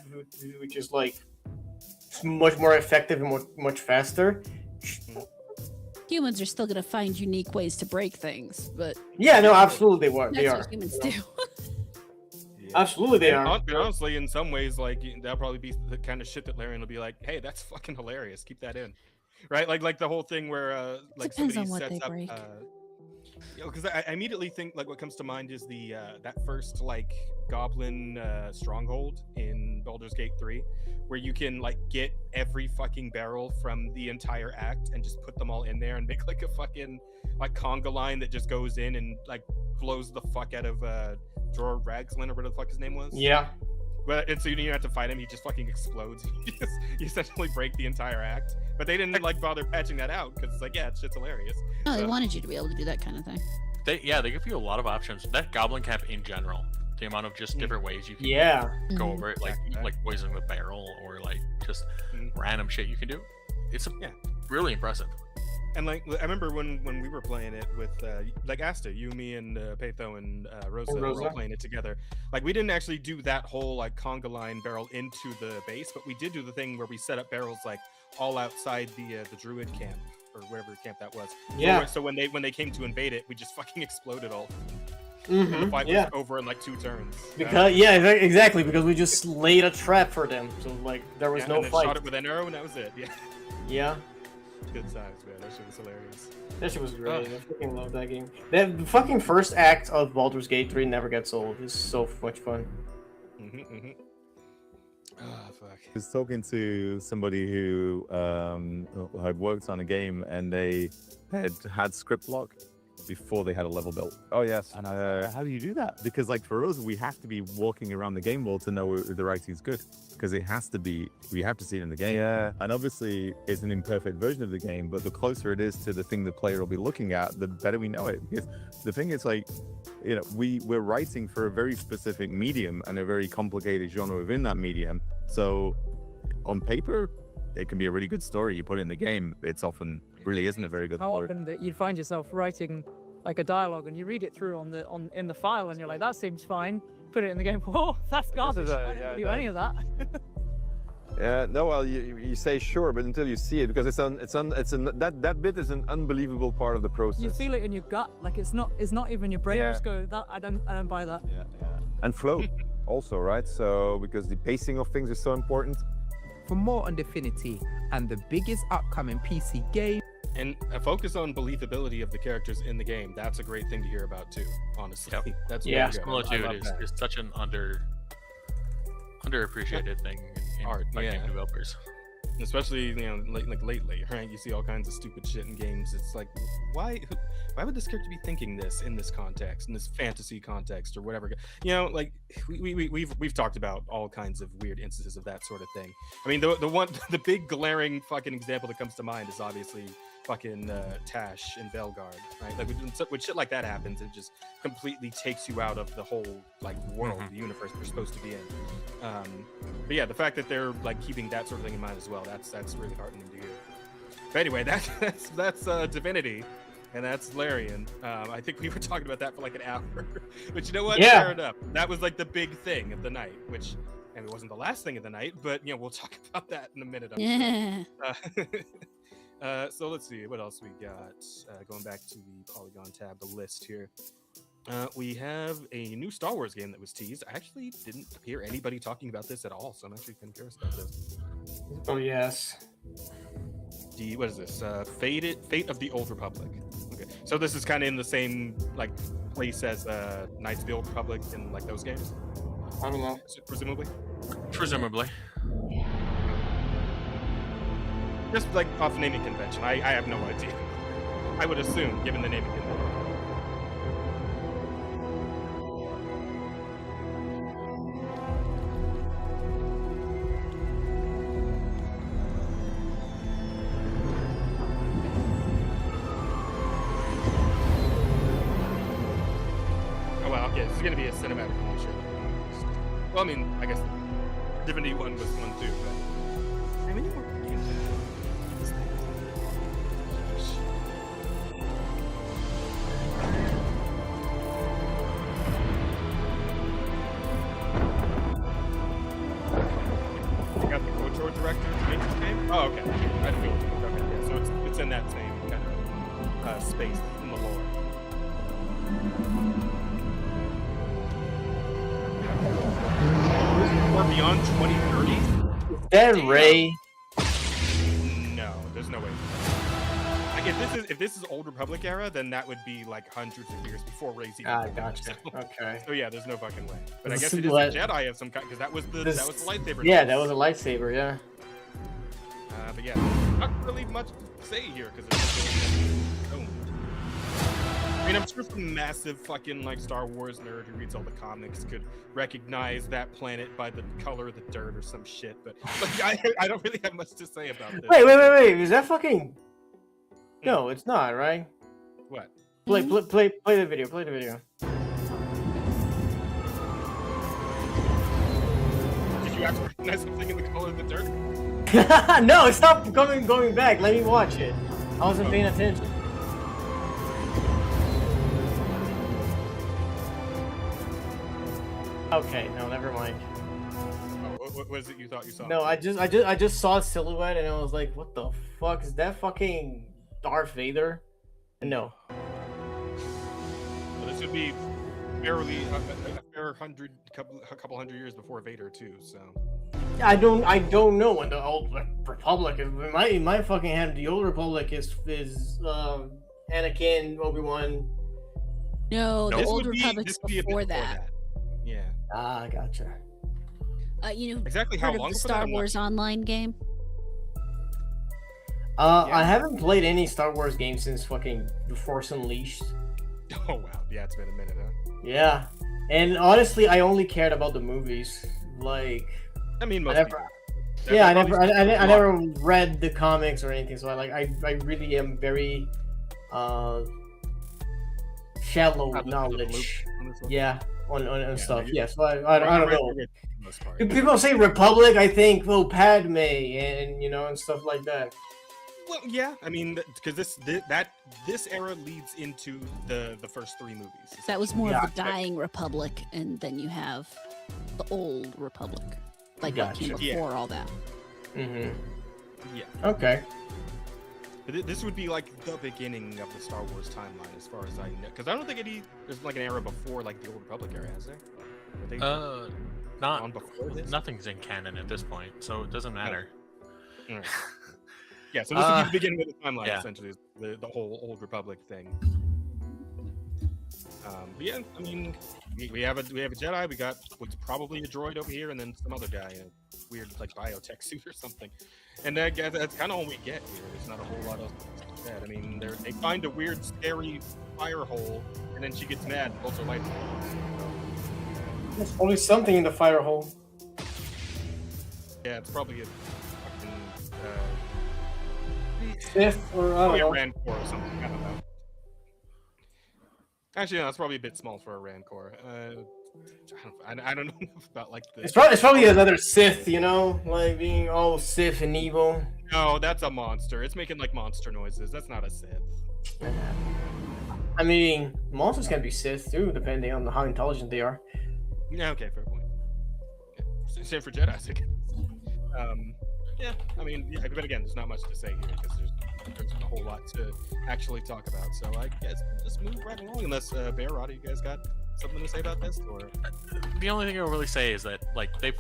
which is like much more effective and much faster. Humans are still gonna find unique ways to break things, but Yeah, no, absolutely they that's are. what humans do. Absolutely they And are. honestly, in some ways, like that'll probably be the kind of shit that Larian will be like, "Hey, that's fucking hilarious. Keep that in." Right? Like the whole thing where like Depends somebody on what sets they up break. because I immediately think like what comes to mind is the that first like goblin stronghold in Baldur's Gate 3, where you can like get every fucking barrel from the entire act and just put them all in there and make like a fucking like conga line that just goes in and like blows the fuck out of Dror Ragslin or whatever the fuck his name was. Yeah. But and so you don't even have to fight him; he just fucking explodes. You essentially break the entire act. But they didn't like bother patching that out because it's like, yeah, it's shit's hilarious. No, they So- wanted you to be able to do that kind of thing. They give you a lot of options. That goblin camp in general, the amount of just different ways you can Yeah. go Mhm. over it, like poisoning the barrel or like just random shit you can do. It's really impressive. And like I remember when we were playing it with like Asta, you, me, and Peto and Rosa were all playing it together. Like we didn't actually do that whole like conga line barrel into the base, but we did do the thing where we set up barrels like all outside the druid camp or wherever camp that was. Yeah. So when they came to invade it, we just fucking exploded all. Mhm, And the fight yeah. was over in like 2 turns. Because exactly, because we just laid a trap for them. So like there was Yeah, no and then fight. shot it with an arrow and that was it. Yeah. Yeah. Good times, man. That shit was hilarious. That shit was great. I fucking love that game. The fucking first act of Baldur's Gate 3 never gets old. It's so much fun. Oh, fuck. I was talking to somebody who had worked on a game and they had script block before they had a level built. Oh yes. And how do you do that? Because like for us, we have to be walking around the game world to know if the writing is good. Because it has to be, we have to see it in the game. Yeah. And obviously, it's an imperfect version of the game, but the closer it is to the thing the player will be looking at, the better we know it. Because the thing is, like, we're writing for a very specific medium and a very complicated genre within that medium. So, on paper, it can be a really good story. You put it in the game, it's often really isn't a very good How story. often that you'd find yourself writing like a dialogue and you read it through in the file and you're like, that seems fine. Put it in the game. Whoa, that's garbage. I didn't do any of that. Yeah, no, well, you say sure, but until you see it, because that bit is an unbelievable part of the process. You feel it in your gut, like it's not even your brain. Yeah. Just go, that I don't buy that. And flow, also, right? So because the pacing of things is so important. For more on Divinity and the biggest upcoming PC game. And a focus on believability of the characters in the game. That's a great thing to hear about too, honestly. That's really good. Similitude is such an underappreciated thing in Art, by yeah. game developers. Especially, like lately, right? You see all kinds of stupid shit in games. It's like, why would this character be thinking this in this context, in this fantasy context, or whatever? Like we've talked about all kinds of weird instances of that sort of thing. I mean, the big glaring fucking example that comes to mind is obviously fucking Tash in Velgard, right? Like when shit like that happens, it just completely takes you out of the whole like world, the universe they're supposed to be in. But yeah, the fact that they're like keeping that sort of thing in mind as well, that's really heartening to hear. But anyway, that's Divinity, and that's Larian. I think we were talking about that for like an hour, but you know what? Yeah. Fair enough. That was like the big thing of the night, which. And it wasn't the last thing of the night, but we'll talk about that in a minute. I'm sure. So let's see what else we got. Going back to the Polygon tab, the list here. We have a new Star Wars game that was teased. I actually didn't hear anybody talking about this at all, so I'm actually kind of curious about this. Oh yes. What is this? Fate of the Old Republic. Okay, so this is kind of in the same like place as Knights of the Old Republic and like those games. I don't know. Presumably. Just like off naming convention. I have no idea. I would assume, given the naming convention. Yeah, this is gonna be a cinematic launcher. Well, I mean, I guess Divinity 1 was one too, but how many more games? You got the KOTOR director to make this game? Oh, okay. I feel okay. Yeah, so it's in that same kind of space in the lore. Or beyond 2030? Is that Ray? No, there's no way. Like if this is Old Republic era, then that would be like hundreds of years before Ray's even born, Gotcha. so- Okay. So yeah, there's no fucking way. But I This guess is it is a what- Jedi of some kind because that was the lightsaber. Yeah, device. that was a lightsaber. Yeah. But yeah, not really much to say here because it's owned. I mean, I'm sure some massive fucking like Star Wars nerd who reads all the comics could recognize that planet by the color of the dirt or some shit. But I don't really have much to say about this. Wait. Is that fucking? No, it's not. Right? What? Play the video. Play the video. Did you actually recognize something in the color of the dirt? No, stop going back. Let me watch it. I wasn't paying attention. Okay, no, never mind. Oh, what was it you thought you saw? No, I just saw a silhouette and I was like, what the fuck is that? Fucking Darth Vader? No. Well, this would be barely a fair couple hundred years before Vader too. So I don't know when the Old Republic is. In my fucking head, the Old Republic is Anakin, Obi-Wan. No, the This Old would be- Republic's this would be a bit before that. yeah. Ah, gotcha. You know, Exactly how part of long the before that, Star I'm not Wars Online game? I haven't played any Star Wars games since fucking The Force Unleashed. Oh wow, yeah, it's been a minute, huh? Yeah, and honestly, I only cared about the movies. Like, I mean, most never. people. Yeah, I Probably never read the comics or anything. So I really am very shallow Out of the knowledge. loop on this one. Yeah, on stuff. you're- Yeah, so I don't know. for the most part. If people say Republic, I think Padme and and stuff like that. Well, yeah, I mean, because this era leads into the first three movies. That was more Yeah, of the dying Republic, and then you have the Old Republic. Like what came Gotcha. before all that. Mm-hmm. Yeah. Okay. But this would be like the beginning of the Star Wars timeline, as far as I know. Because I don't think there's like an era before like the Old Republic era, has there? Are they on Not before this? nothing's in canon at this point, so it doesn't matter. Alright. Yeah, so this would be the beginning of the timeline, yeah. essentially, is the whole Old Republic thing. But yeah, I mean, we have a Jedi. We got what's probably a droid over here, and then some other guy in a weird like biotech suit or something. And that's kind of all we get here. There's not a whole lot else to that. I mean, they find a weird, scary fire hole, and then she gets mad and pulls her light. There's always something in the fire hole. Yeah, it's probably a fucking Sith or I probably a don't know. Rancor or something. I don't know. Actually, no, that's probably a bit small for a Rancor. I don't know enough about like the. It's probably another Sith, like being all Sith and evil. No, that's a monster. It's making like monster noises. That's not a Sith. I mean, monsters can be Sith too, depending on how intelligent they are. Yeah, okay, fair point. Yeah. Same for Jedi, I guess. Yeah, I mean, yeah, but again, there's not much to say here because there's a whole lot to actually talk about. So I guess we'll just move right along. Unless Bear, Roddy, you guys got something to say about this, or The only thing I'll really say is that like they've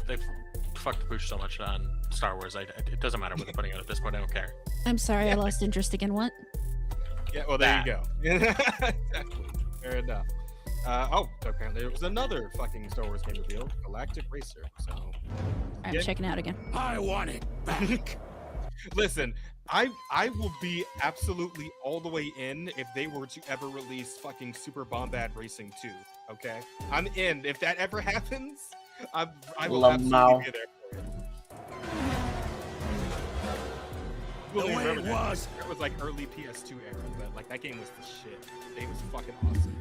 fucked the pooch so much on Star Wars. It doesn't matter what they're putting out at this point. I don't care. I'm sorry, I lost interest again. What? yeah, well, there you go. Exactly. Fair enough. Apparently there was another fucking Star Wars game revealed, Galactic Racer. So I'm Yeah. checking out again. I want it back. listen, I will be absolutely all the way in if they were to ever release fucking Super Bombad Racing 2. Okay, I'm in. If that ever happens, I will absolutely be there for it. The Really way remember it that. was. That was like early PS2 era, but like that game was the shit. It was fucking awesome.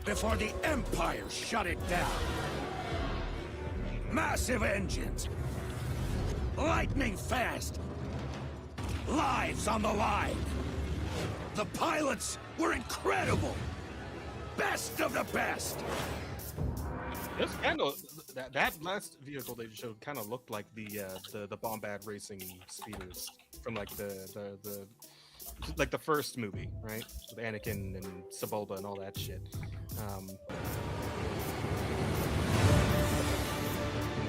before the Empire shut it down. Massive engines. Lightning fast. Lives on the line. The pilots were incredible. Best of the best. This kind of that last vehicle they showed kind of looked like the Bombad racing speeders from like the first movie, right? With Anakin and Sebulba and all that shit.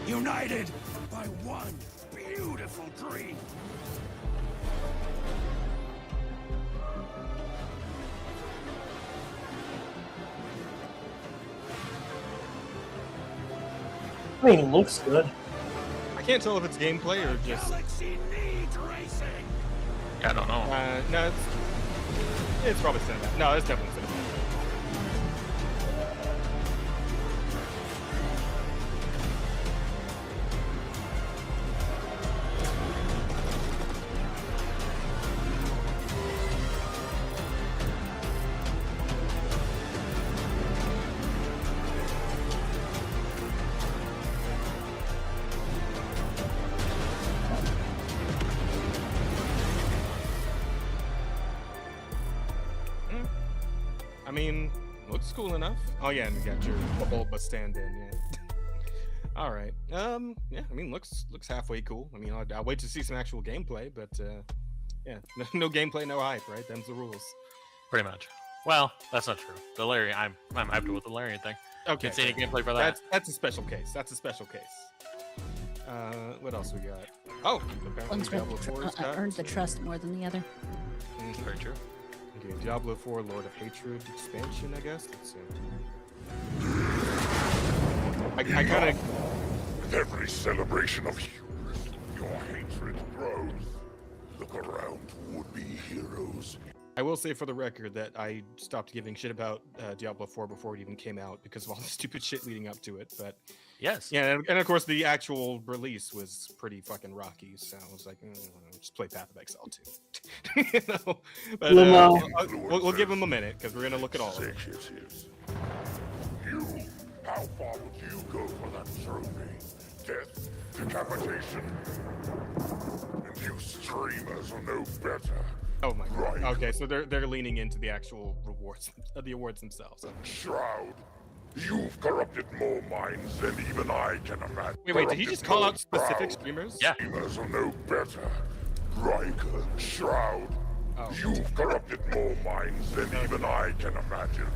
United by one beautiful dream. I mean, it looks good. I can't tell if it's gameplay or just. Galaxy needs racing. I don't know. No, it's probably cinematic. No, it's definitely cinematic. I mean, looks cool enough. Oh yeah, and you got your Bulba stand-in. Yeah. All right. Yeah. I mean, looks halfway cool. I mean, I'll wait to see some actual gameplay, but yeah, no gameplay, no hype, right? Them's the rules. Pretty much. Well, that's not true. The Larian, I'm hyped with the Larian thing. Okay. Can't see any gameplay for that. That's a special case. That's a special case. What else we got? Oh, apparently One's Diablo 4 's got earned the trust more than the other. Very true. Okay, Diablo 4 Lord of Hatred expansion, I guess. Let's see. I kind of. With every celebration of hubris, your hatred grows. Look around, would-be heroes. I will say for the record that I stopped giving shit about Diablo 4 before it even came out because of all the stupid shit leading up to it. But yes, yeah, and of course the actual release was pretty fucking rocky. So I was like, just play Path of Exile 2. You know? But we'll give him a minute because we're gonna look at all of it. You, how far would you go for that trophy? Death, decapitation, and you streamers are no better. Oh my god. Right. Okay, so they're leaning into the actual rewards, the awards themselves. Shroud, you've corrupted more minds than even I can imagine. Wait, did he just call out specific streamers? Yeah. Streamers are no better. Riker, Shroud, you've corrupted more minds than even I can imagine.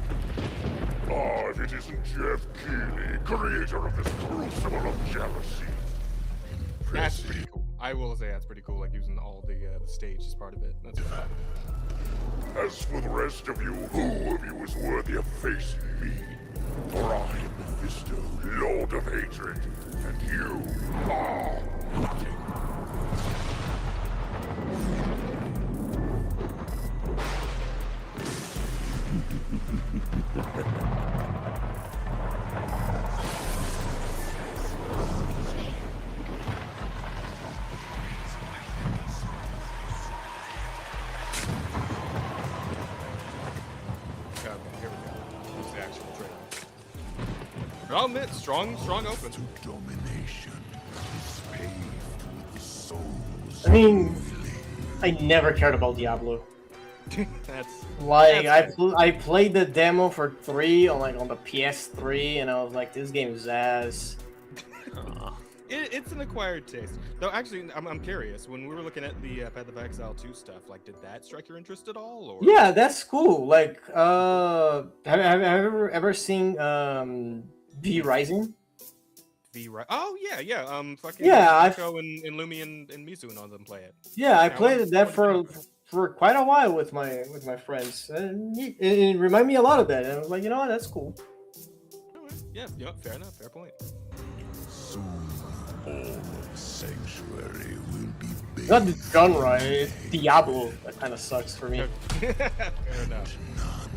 Oh, if it isn't Jeff Keighley, creator of this crucible of jealousy. That's pretty cool. I will say that's pretty cool, like using all the stage as part of it. That's fun. As for the rest of you, who of you is worthy of facing me? For I am Mephisto, Lord of Hatred, and you are nothing. I'll admit, strong open. Domination is paved with the souls. I mean, I never cared about Diablo. That's Like I played the demo for 3 on the PS3, and I was like, this game is ass. It's an acquired taste. Though, actually, I'm curious. When we were looking at the Path of Exile 2 stuff, like, did that strike your interest at all? Or Yeah, that's cool. Like, have you ever seen V Rising? Oh yeah. Fucking Yeah, Nico and Lumi and Mizu and all of them play it. Yeah, I played that for quite a while with my friends, and it reminded me a lot of that. And I was like, you know what, that's cool. Yeah, fair enough, fair point. Soon, all of Sanctuary will be big. Not the genre, it's Diablo. That kind of sucks for me. Fair enough. None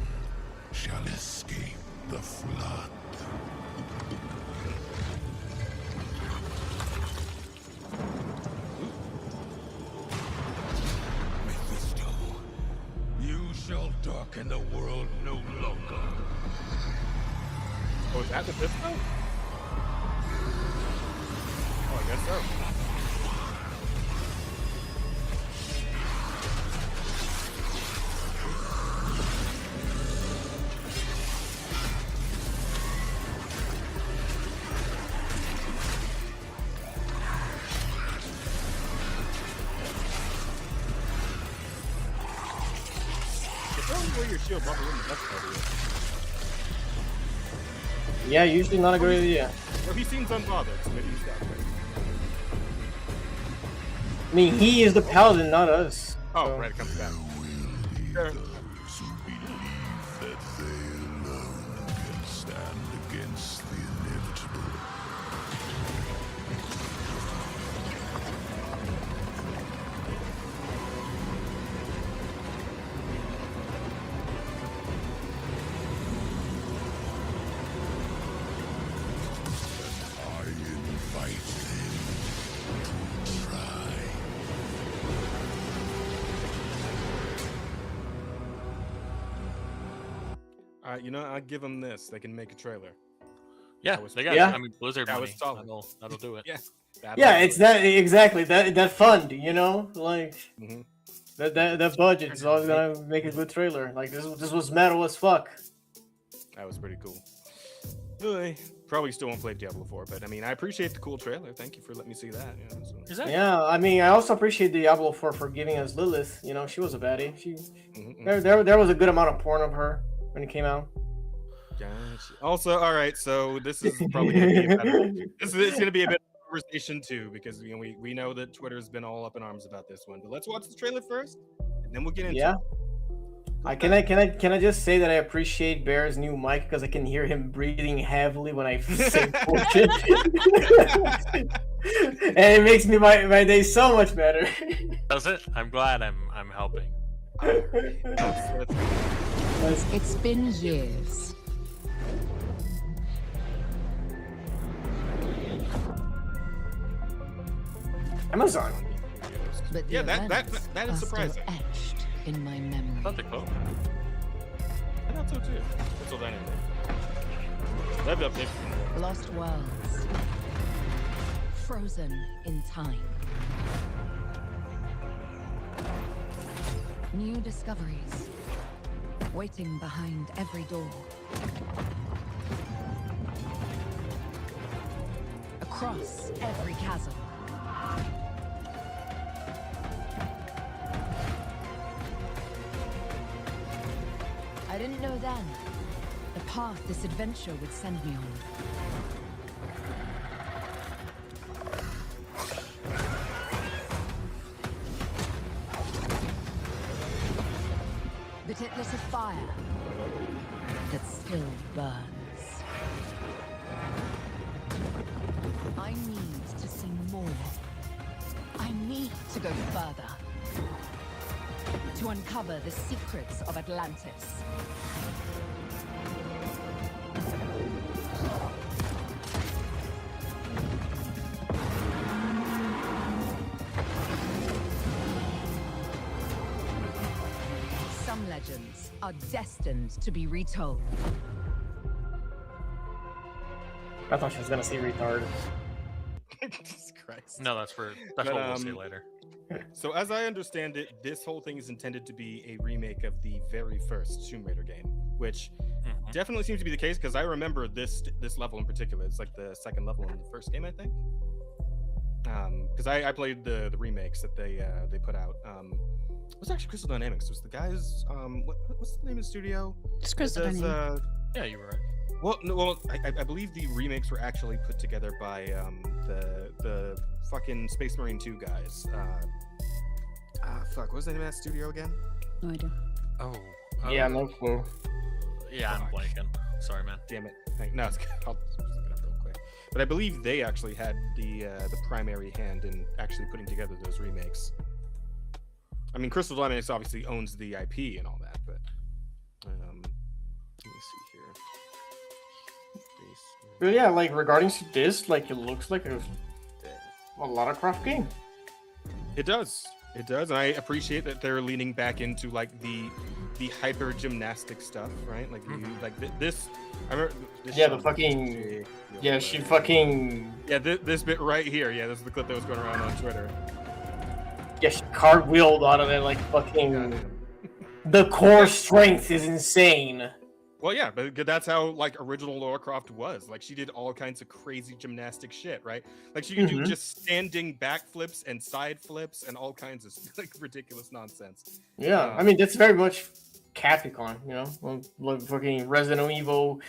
shall escape the flood. You shall darken the world no longer. Oh, is that the disco? Oh, I guess so. Wear your shield bubble in the best part of it. Yeah, usually not a good idea. Well, he seems unbothered, so maybe he's got it. I mean, he is the paladin, not us. Oh, so. right, it comes back. You know, I'll give them this. They can make a trailer. Yeah, they got. Yeah. I mean, Blizzard That money. was solid. That'll do it. Yeah. Yeah, it's that exactly that fund, you know, like Mhm. that budget is always gonna make a good trailer. Like this was metal as fuck. That was pretty cool. Really, probably still won't play Diablo 4, but I mean, I appreciate the cool trailer. Thank you for letting me see that. You know, so. Yeah, I mean, I also appreciate Diablo 4 for giving us Lilith. You know, she was a baddie. There was a good amount of porn of her when it came out. Gotcha. Also, all right, so this is probably going to be a better. This is going to be a bit of a conversation too, because you know we know that Twitter has been all up in arms about this one. But let's watch the trailer first, and then we'll get into it. Can I just say that I appreciate Bear's new mic because I can hear him breathing heavily when I say bullshit, and it makes me my day so much better. Does it? I'm glad I'm helping. It's been years. Amazon. But Yeah, the that events is are surprising. Still etched in my memory. Not the quote. I thought so too. That's all anyway. That'd be update. Lost worlds. Frozen in time. New discoveries. Waiting behind every door. Across every chasm. I didn't know then the path this adventure would send me on. But it lit a fire that still burns. I need to see more. I need to go further. To uncover the secrets of Atlantis. Some legends are destined to be retold. I thought she was gonna say retard. Jesus Christ. No, that's what we'll see later. So as I understand it, this whole thing is intended to be a remake of the very first Tomb Raider game, which definitely seems to be the case because I remember this level in particular. It's like the second level in the first game, I think. Because I played the remakes that they put out. It was actually Crystal Dynamics. It was the guys. What's the name of the studio? It's Crystal Dynamics. Yeah, you were right. Well, I believe the remakes were actually put together by the fucking Space Marine 2 guys. Fuck, what was the name of that studio again? No idea. Oh. Yeah, no clue. Yeah, I'm blanking. Sorry, man. Damn it. No, it's good. I'll just look it up real quick. But I believe they actually had the primary hand in actually putting together those remakes. I mean, Crystal Dynamics obviously owns the IP and all that, but let me see here. But yeah, like regarding to this, like it looks like a Lara Croft game. It does, and I appreciate that they're leaning back into like the the hyper gymnastic stuff, right? Like you like this. I remember. This Yeah, shot the fucking. was Yeah, she fucking. Yeah, this bit right here. Yeah, this is the clip that was going around on Twitter. Yeah, she cartwheeled out of it like fucking. The core strength is insane. Well, yeah, but that's how like original Lara Croft was. Like she did all kinds of crazy gymnastic shit, right? Like she could do just standing backflips and side flips and all kinds of like ridiculous nonsense. Yeah, I mean that's very much Capcom, you know, like fucking Resident Evil,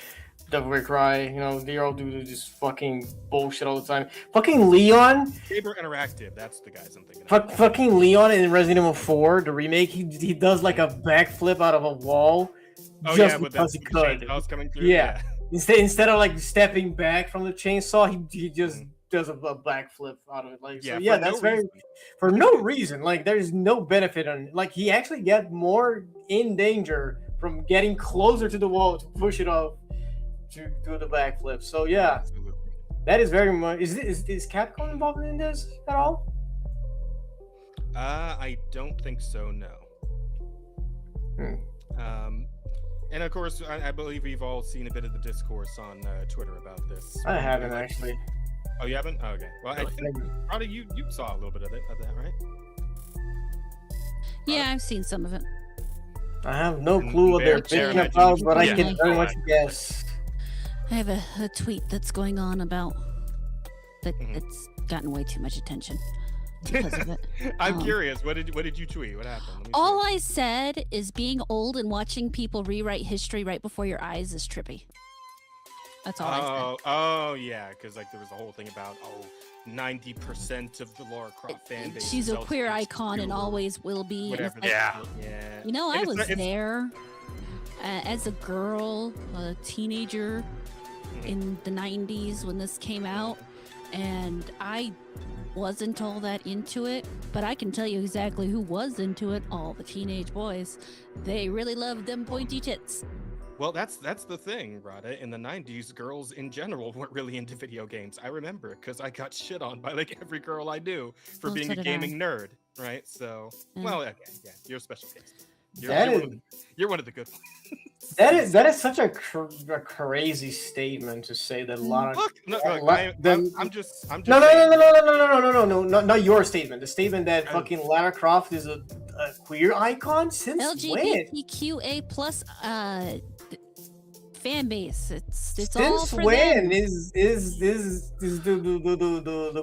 Devil May Cry, you know, they all do just fucking bullshit all the time. Fucking Leon. Saber Interactive, that's the guys I'm thinking. Fucking Leon in Resident Evil 4, the remake, he does like a backflip out of a wall. Oh just yeah, but because he could. chainsaws coming through. Yeah. Instead of like stepping back from the chainsaw, he just does a backflip out of it. Like Yeah, so, yeah, for that's no very reason. for no reason. Like there's no benefit on like he actually get more in danger from getting closer to the wall to push it off to do the backflip. So yeah, that is very much. Is Capcom involved in this at all? I don't think so. No. And of course, I believe we've all seen a bit of the discourse on Twitter about this. I haven't actually. Oh, you haven't? Oh, okay. Well, I think probably you saw a little bit of that, right? Yeah, I've seen some of it. I have no clue what they're thinking about, but I can very much guess. I have a tweet that's going on about that. It's gotten way too much attention because of it. I'm curious. What did you tweet? What happened? Let me All I said is being old and watching people rewrite history right before your eyes is trippy. That's all I said. Oh yeah, because like there was a whole thing about 90% of the Lara Croft fan base. She's a queer icon and always will be. Whatever. Like, yeah. You know, I And was there as a girl, a teenager in the 90s when this came out, and I wasn't all that into it, but I can tell you exactly who was into it. All the teenage boys. They really loved them pointy tits. Well, that's the thing, Rada. In the 90s, girls in general weren't really into video games. I remember because I got shit on by like every girl I knew for being a gaming nerd, right? So, well, okay, yeah, you're a special case. You're one of the good ones. That is such a crazy statement to say that a lot of I'm just no, not your statement. The statement that fucking Lara Croft is a queer icon since when? LGBTQA plus fan base. It's all Since for when them. is the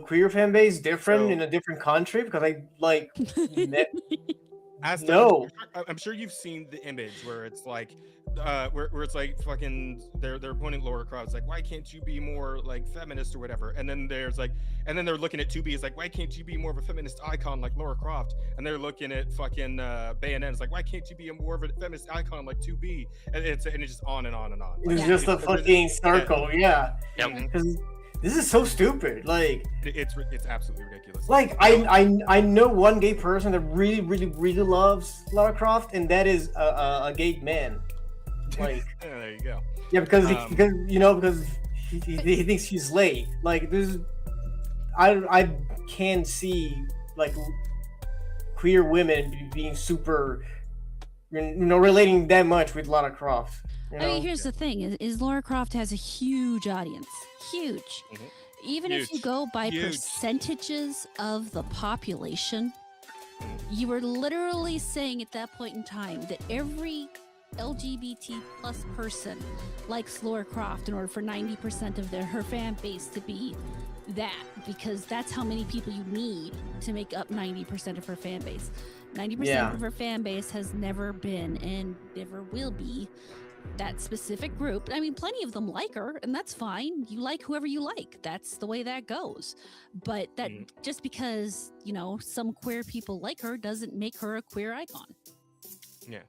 queer fan base different in a different country? Because I like no. I'm sure you've seen the image where it's like where it's like fucking they're pointing Lara Croft. It's like, why can't you be more like feminist or whatever? And then there's like, and then they're looking at 2B. It's like, why can't you be more of a feminist icon like Lara Croft? And they're looking at fucking Bayonetta. It's like, why can't you be a more of a feminist icon like 2B? And it's just on and on and on. It's just a fucking circle, yeah. Because this is so stupid. Like it's absolutely ridiculous. Like I know one gay person that really loves Lara Croft, and that is a gay man. Like there you go. Yeah, because he thinks she's late. Like this, I can't see like queer women being super, relating that much with Lara Croft. I mean, here's the thing: is Lara Croft has a huge audience, huge. Even if you go by percentages of the population, you were literally saying at that point in time that every LGBT plus person likes Lara Croft in order for 90% of her fan base to be that, because that's how many people you need to make up 90% of her fan base. 90% of her fan base has never been and never will be that specific group. I mean, plenty of them like her, and that's fine. You like whoever you like. That's the way that goes. But that just because, some queer people like her doesn't make her a queer icon. Yeah.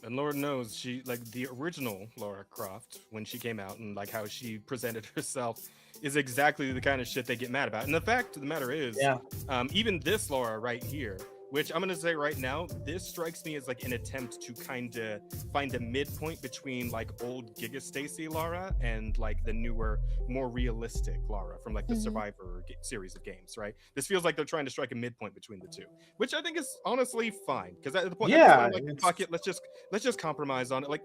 And Lord knows she, like the original Lara Croft, when she came out and like how she presented herself is exactly the kind of shit they get mad about. And the fact of the matter is, even this Lara right here, which I'm gonna say right now, this strikes me as like an attempt to kind of find a midpoint between like old Giga Stacy Lara and like the newer, more realistic Lara from like the Survivor series of games, right? This feels like they're trying to strike a midpoint between the two, which I think is honestly fine. Because at the point, Yeah, I'm like, fuck it, let's just compromise on it. Like,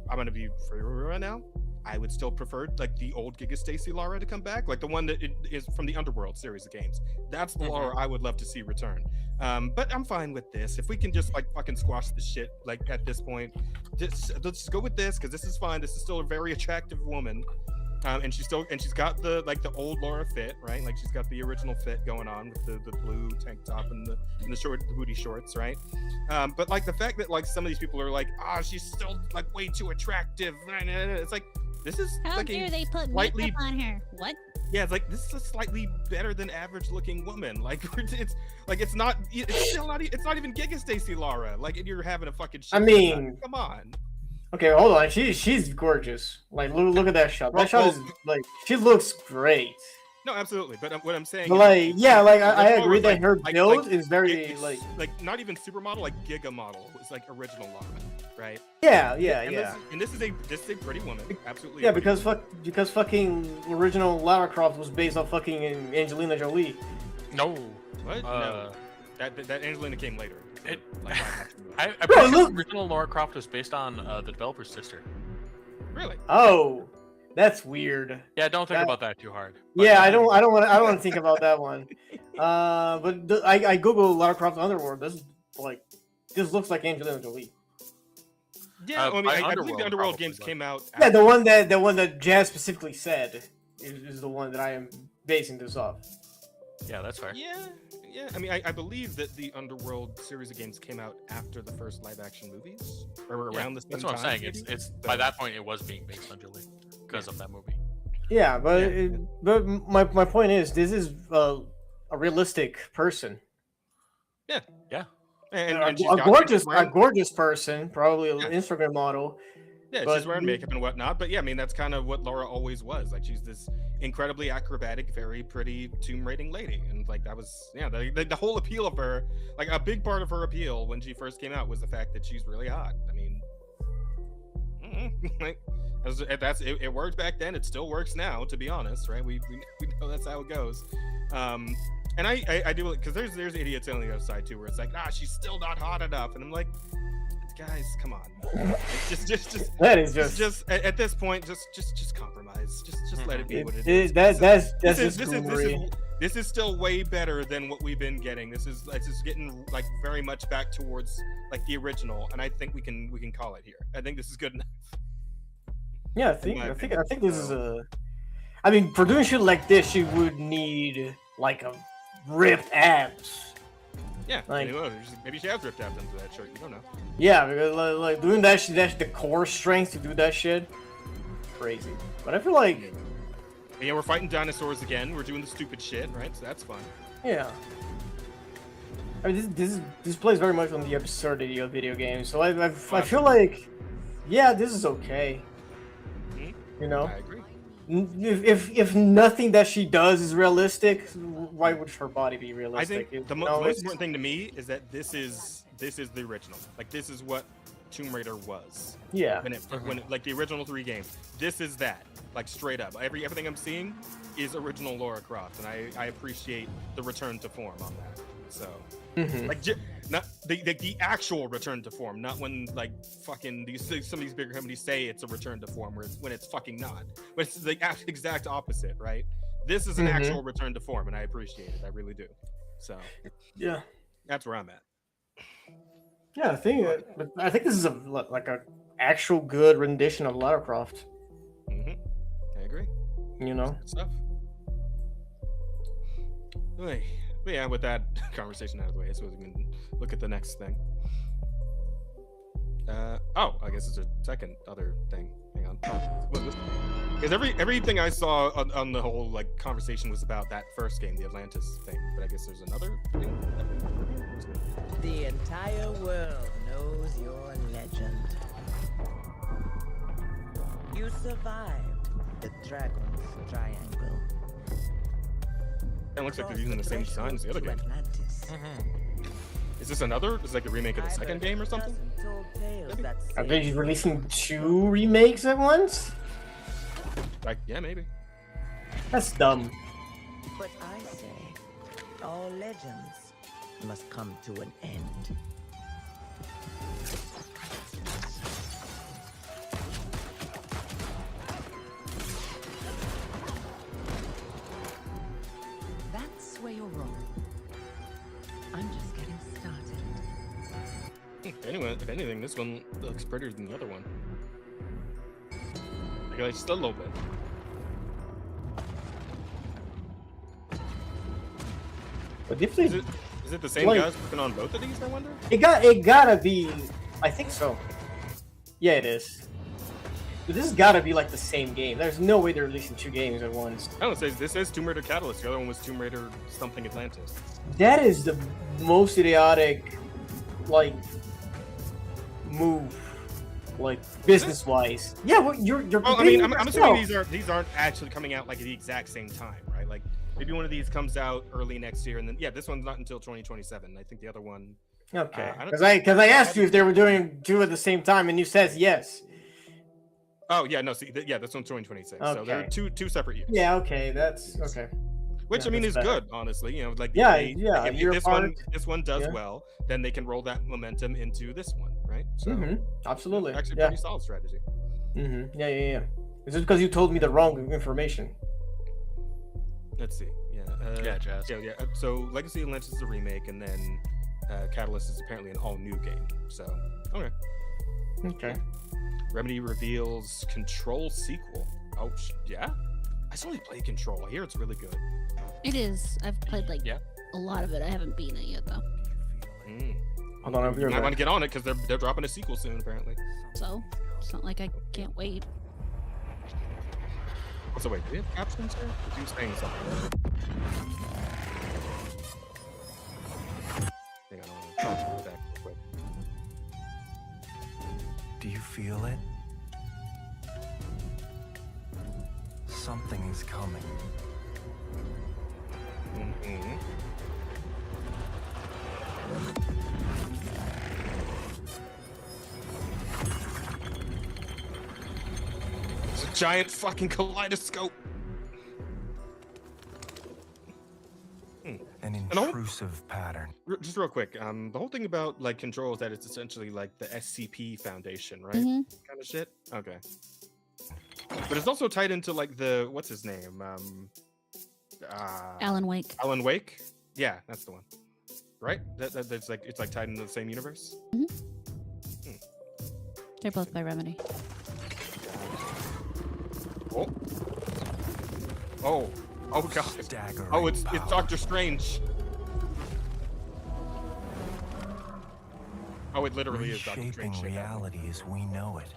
I'm gonna be free right now. I would still prefer like the old Giga Stacy Lara to come back, like the one that is from the Underworld series of games. That's the Lara I would love to see return. But I'm fine with this. If we can just like fucking squash the shit like at this point, let's just go with this because this is fine. This is still a very attractive woman. And she's got the like the old Lara fit, right? Like she's got the original fit going on with the blue tank top and the short booty shorts, right? But like the fact that like some of these people are like, she's still like way too attractive. It's like, this is How like dare they put slightly makeup on her? What? Yeah, it's like this is a slightly better than average looking woman. Like it's not even Giga Stacy Lara. Like, and you're having a fucking shit. I mean, come on. Okay, hold on. She's gorgeous. Like, look at that shot. That shot is like, she looks great. No, absolutely. But what I'm saying, But is, like, yeah, like I that's agree more that her build is very it's like not even supermodel, like Giga model. It's like original Lara, right? Yeah. And this is a pretty woman, absolutely. Yeah, because fucking original Lara Croft was based on fucking Angelina Jolie. No. What? No. That Angelina came later. I'm pretty sure the original Lara Croft was based on the developer's sister. Really? Oh, that's weird. Yeah, don't think about that too hard. Yeah, I don't want to think about that one. But I googled Lara Croft Underworld. This looks like Angelina Jolie. Yeah, I believe the Underworld games came out. Yeah, the one that Jazz specifically said is the one that I am basing this off. Yeah, that's fair. Yeah. I mean, I believe that the Underworld series of games came out after the first live-action movies, or around the same time. That's what I'm saying. It's by that point it was being based on Jolie because of that movie. Yeah, but my point is, this is a realistic person. Yeah. And a gorgeous person, probably an Instagram model. Yeah, she's wearing makeup and whatnot, but yeah, I mean that's kind of what Lara always was. Like she's this incredibly acrobatic, very pretty tomb raiding lady, and like that was the whole appeal of her. Like a big part of her appeal when she first came out was the fact that she's really hot. I mean, like it worked back then. It still works now, to be honest, right? We know that's how it goes. And I do, because there's idiots on the other side too, where it's like, she's still not hot enough, and I'm like, guys, come on. Just at this point, just compromise. Just let it be what it is. This is still way better than what we've been getting. This is getting like very much back towards like the original, and I think we can call it here. I think this is good enough. Yeah, I think this is a. I mean, for doing shit like this, you would need like a ripped abs. Yeah, like, maybe she has ripped abs into that shirt. You don't know. Yeah, because like doing that shit, that's the core strength to do that shit. Crazy. But I feel like. Yeah, we're fighting dinosaurs again. We're doing the stupid shit, right? So that's fun. Yeah. I mean, this plays very much on the absurdity of video games. So I feel like, yeah, this is okay. You know. I agree. If nothing that she does is realistic, why would her body be realistic? I think the most important thing to me is that this is the original. Like this is what Tomb Raider was. Yeah. When it, like the original 3 games. This is that. Like straight up. Everything I'm seeing is original Lara Croft, and I appreciate the return to form on that. So like not the actual return to form, not when like fucking some of these bigger companies say it's a return to form when it's fucking not. But it's the exact opposite, right? This is an actual return to form, and I appreciate it. I really do. So yeah, that's where I'm at. Yeah, I think this is like a actual good rendition of Lara Croft. I agree. You know. Good stuff. But yeah, with that conversation out of the way, I suppose we can look at the next thing. I guess it's a second other thing. Hang on. Because everything I saw on the whole like conversation was about that first game, the Atlantis thing. But I guess there's another thing. The entire world knows your legend. You survived the Dragon's Triangle. It looks like they're using the same design as the other game. Is this another? Is this like a remake of the second game or something? Are they releasing 2 remakes at once? Like, yeah, maybe. That's dumb. But I say, all legends must come to an end. That's where you're wrong. I'm just getting started. Anyway, if anything, this one looks prettier than the other one. Like, just a little bit. But if they, is it the same like, guys working on both of these? I wonder. It gotta be. I think so. Yeah, it is. But this has gotta be like the same game. There's no way they're releasing 2 games at once. Oh, it says this is Tomb Raider Catalyst. The other one was Tomb Raider something Atlantis. That is the most idiotic, like, move, like business-wise. Yeah, well, you're. Well, I mean, I'm assuming these aren't actually coming out like at the exact same time, right? Like maybe one of these comes out early next year, and then yeah, this one's not until 2027. I think the other one. Okay. Because I asked you if they were doing 2 at the same time, and you said yes. Oh yeah, no. See, yeah, this one's 2026. Okay. So they're two separate years. Yeah. Okay. That's okay. Which Yeah, I mean that's is better. good, honestly. You know, like Yeah, if year this one does Yeah. well, then they can roll that momentum into this one, right? So Absolutely. actually, Yeah. pretty solid strategy. Yeah. Is it because you told me the wrong information? Let's see. Yeah. Jazz. Yeah. So Legacy of Atlantis is a remake, and then Catalyst is apparently an all-new game. So okay. Okay. Remedy reveals Control sequel. Oh yeah. I still only play Control. I hear it's really good. It is. I've played like a lot of it. I haven't beaten it yet though. Hold on, You might want to get on it because they're dropping a sequel soon, apparently. So it's not like I can't wait. So wait, do we have captions here? Or you saying something? Hang on, I want to go back real quick. Do you feel it? Something is coming. It's a giant fucking kaleidoscope. An intrusive pattern. Just real quick, the whole thing about like Control is that it's essentially like the SCP Foundation, right? Mhm. Kind of shit. Okay. But it's also tied into like the what's his name? Alan Wake. Alan Wake. Yeah, that's the one. Right? That's like it's like tied into the same universe. They're both by Remedy. Oh god. Oh, it's Doctor Strange. Oh, it literally is Doctor Strange. Shaping reality as we know it.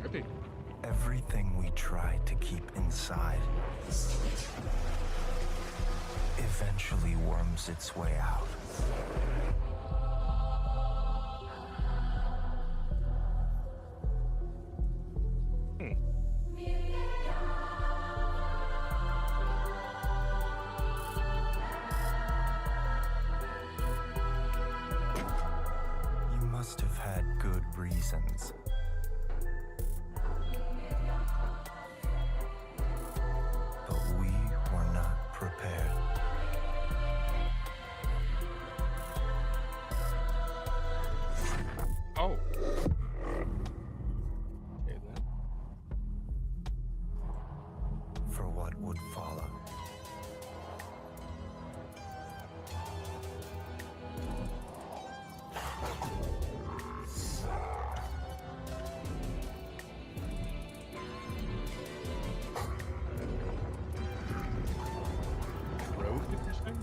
Could be. Everything we tried to keep inside eventually worms its way out. You must have had good reasons. But we were not prepared. Oh. For what would follow. Road edition?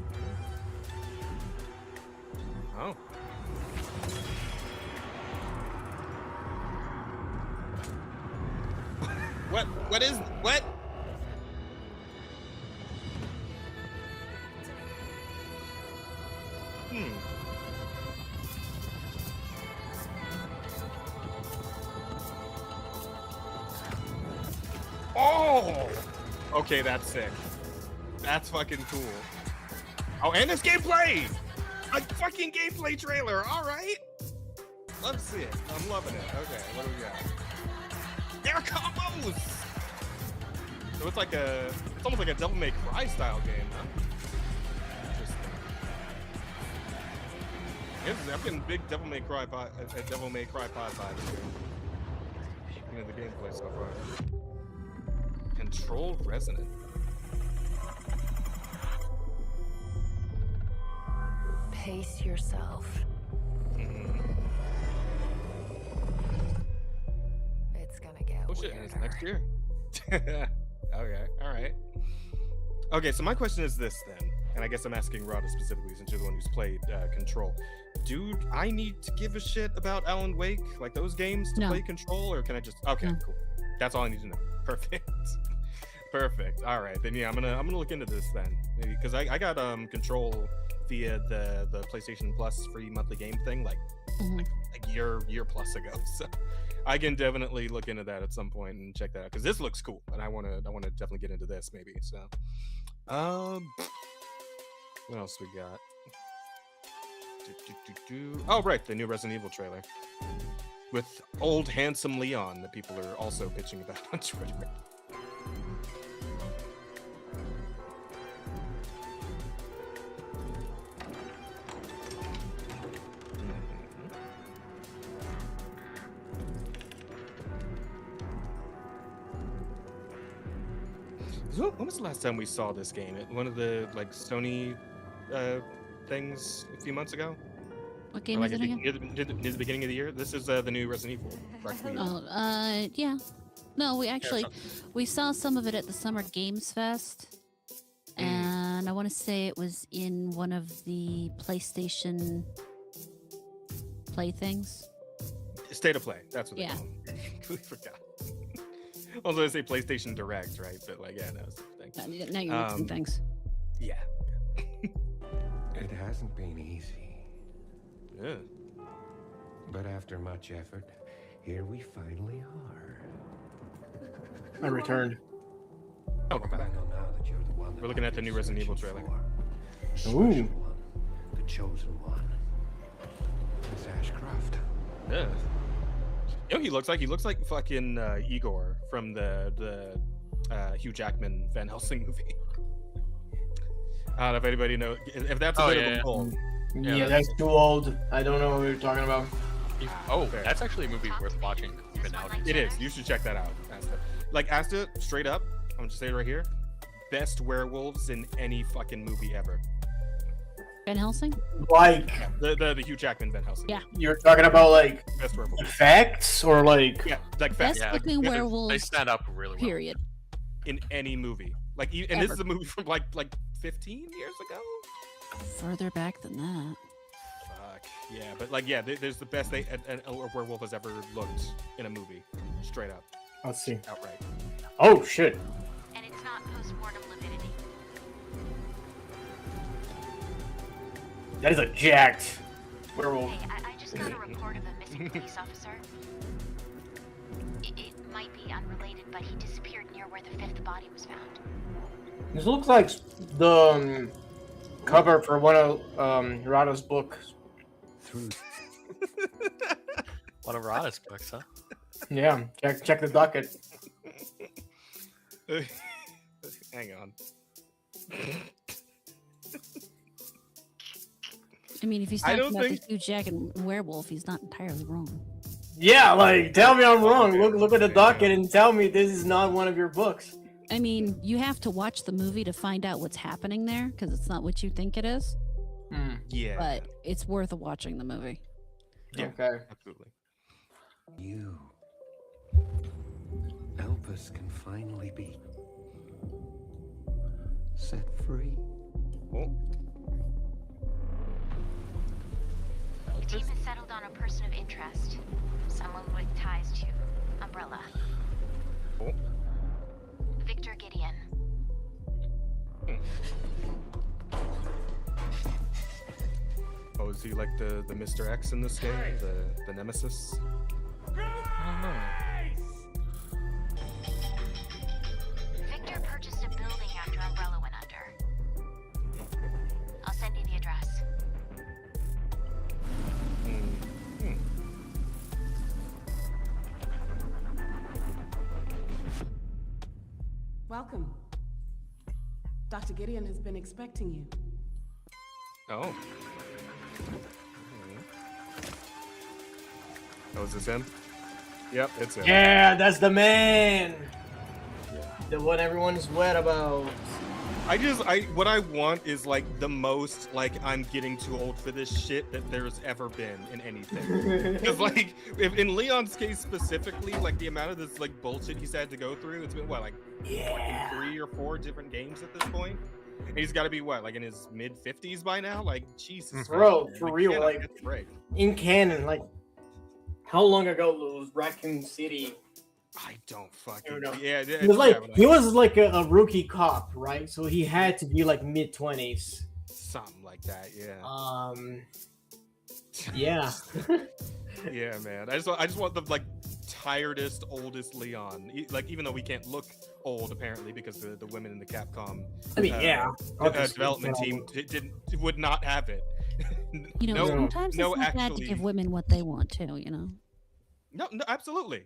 Oh. What is what? Oh! Okay, that's sick. That's fucking cool. Oh, and this gameplay! A fucking gameplay trailer, alright. Let's see it. I'm loving it. Okay, what do we got? Air combos! So it's almost like a Devil May Cry style game, huh? Interesting. I'm getting big Devil May Cry pod vibes here. Looking at the gameplay so far. Control Resonant. Pace yourself. It's gonna get Oh shit, weirder. it's next year. Okay, all right. Okay, so my question is this then, and I guess I'm asking Rada specifically since you're the one who's played Control. Dude, I need to give a shit about Alan Wake, like those games, to play Control, or can I just? Okay, cool. That's all I need to know. Perfect. Perfect. All right, then yeah, I'm gonna look into this then, maybe because I got Control via the PlayStation Plus free monthly game thing like a year plus ago. So I can definitely look into that at some point and check that out because this looks cool, and I want to definitely get into this maybe. So, what else we got? Oh right, the new Resident Evil trailer with old handsome Leon that people are also bitching about on Twitter. When was the last time we saw this game? At one of the like Sony things a few months ago? What game is it again? Near the beginning of the year? This is the new Resident Evil. Oh, yeah. No, we saw some of it at the Summer Games Fest. And I want to say it was in one of the PlayStation Play things. State of Play. That's what they call them. I completely forgot. I was going to say PlayStation Direct, right? But like, yeah, no, it's the thing. Now you're mixing things. Yeah. It hasn't been easy. Yeah. But after much effort, here we finally are. I returned. Oh, come back. I know now that you're the one. We're looking at the new Resident Evil trailer. Ooh. The chosen one. It's Ashcroft. Yeah. You know, he looks like fucking Igor from the Hugh Jackman Van Helsing movie. I don't know if anybody knows if that's a bit of a pull. Yeah, that's too old. I don't know what you're talking about. Oh, that's actually a movie worth watching even now. It is. You should check that out, Asta. Like Asta, straight up, I'm gonna say it right here. Best werewolves in any fucking movie ever. Van Helsing? Like the Hugh Jackman Van Helsing. Yeah. You're talking about like best werewolf. Facts or like like facts. Best looking werewolves. They stand up really well. Period. In any movie, like, and this is a movie from like 15 years ago. Further back than that. Fuck yeah, but like there's the best a werewolf has ever looked in a movie, straight up. Let's see. Outright. Oh shit. And it's not post-mortem lividity. That is a jacked werewolf. Hey, I just got a report of a missing police officer. It might be unrelated, but he disappeared near where the fifth body was found. This looks like the cover for one of Rada's books. One of Rada's books, huh? Yeah, check the docket. Hang on. I mean, if he's talking about the Hugh Jackman werewolf, he's not entirely wrong. Yeah, like tell me I'm wrong. Look at the docket and tell me this is not one of your books. I mean, you have to watch the movie to find out what's happening there because it's not what you think it is. Yeah. But it's worth watching the movie. Yeah, okay. Absolutely. You, Elpis, can finally be set free. Oh. The team has settled on a person of interest, someone with ties to Umbrella. Oh. Victor Gideon. Oh, is he like the Mr. X in this game? The Nemesis? Victor purchased a building after Umbrella went under. I'll Welcome. Dr. Gideon has been expecting you. Oh. Oh, is this him? Yep, it's him. Yeah, that's the man. The one everyone's wet about. What I want is like the most like I'm getting too old for this shit that there's ever been in anything. Because like if in Leon's case specifically, like the amount of this like bullshit he's had to go through, it's been what like 3 or 4 different games at this point. And he's got to be what like in his mid 50s by now. Like Jesus, Bro, man. for real, like in canon, like how long ago was Raccoon City? I don't fucking know. Yeah, He was like a rookie cop, right? So he had to be like mid-20s. Something like that, yeah. Yeah. Yeah, man. I just want the like tiredest, oldest Leon. Like even though we can't look old apparently because the women in the Capcom development team would not have it. You know, sometimes it's not bad to give women what they want too, you know. No, absolutely.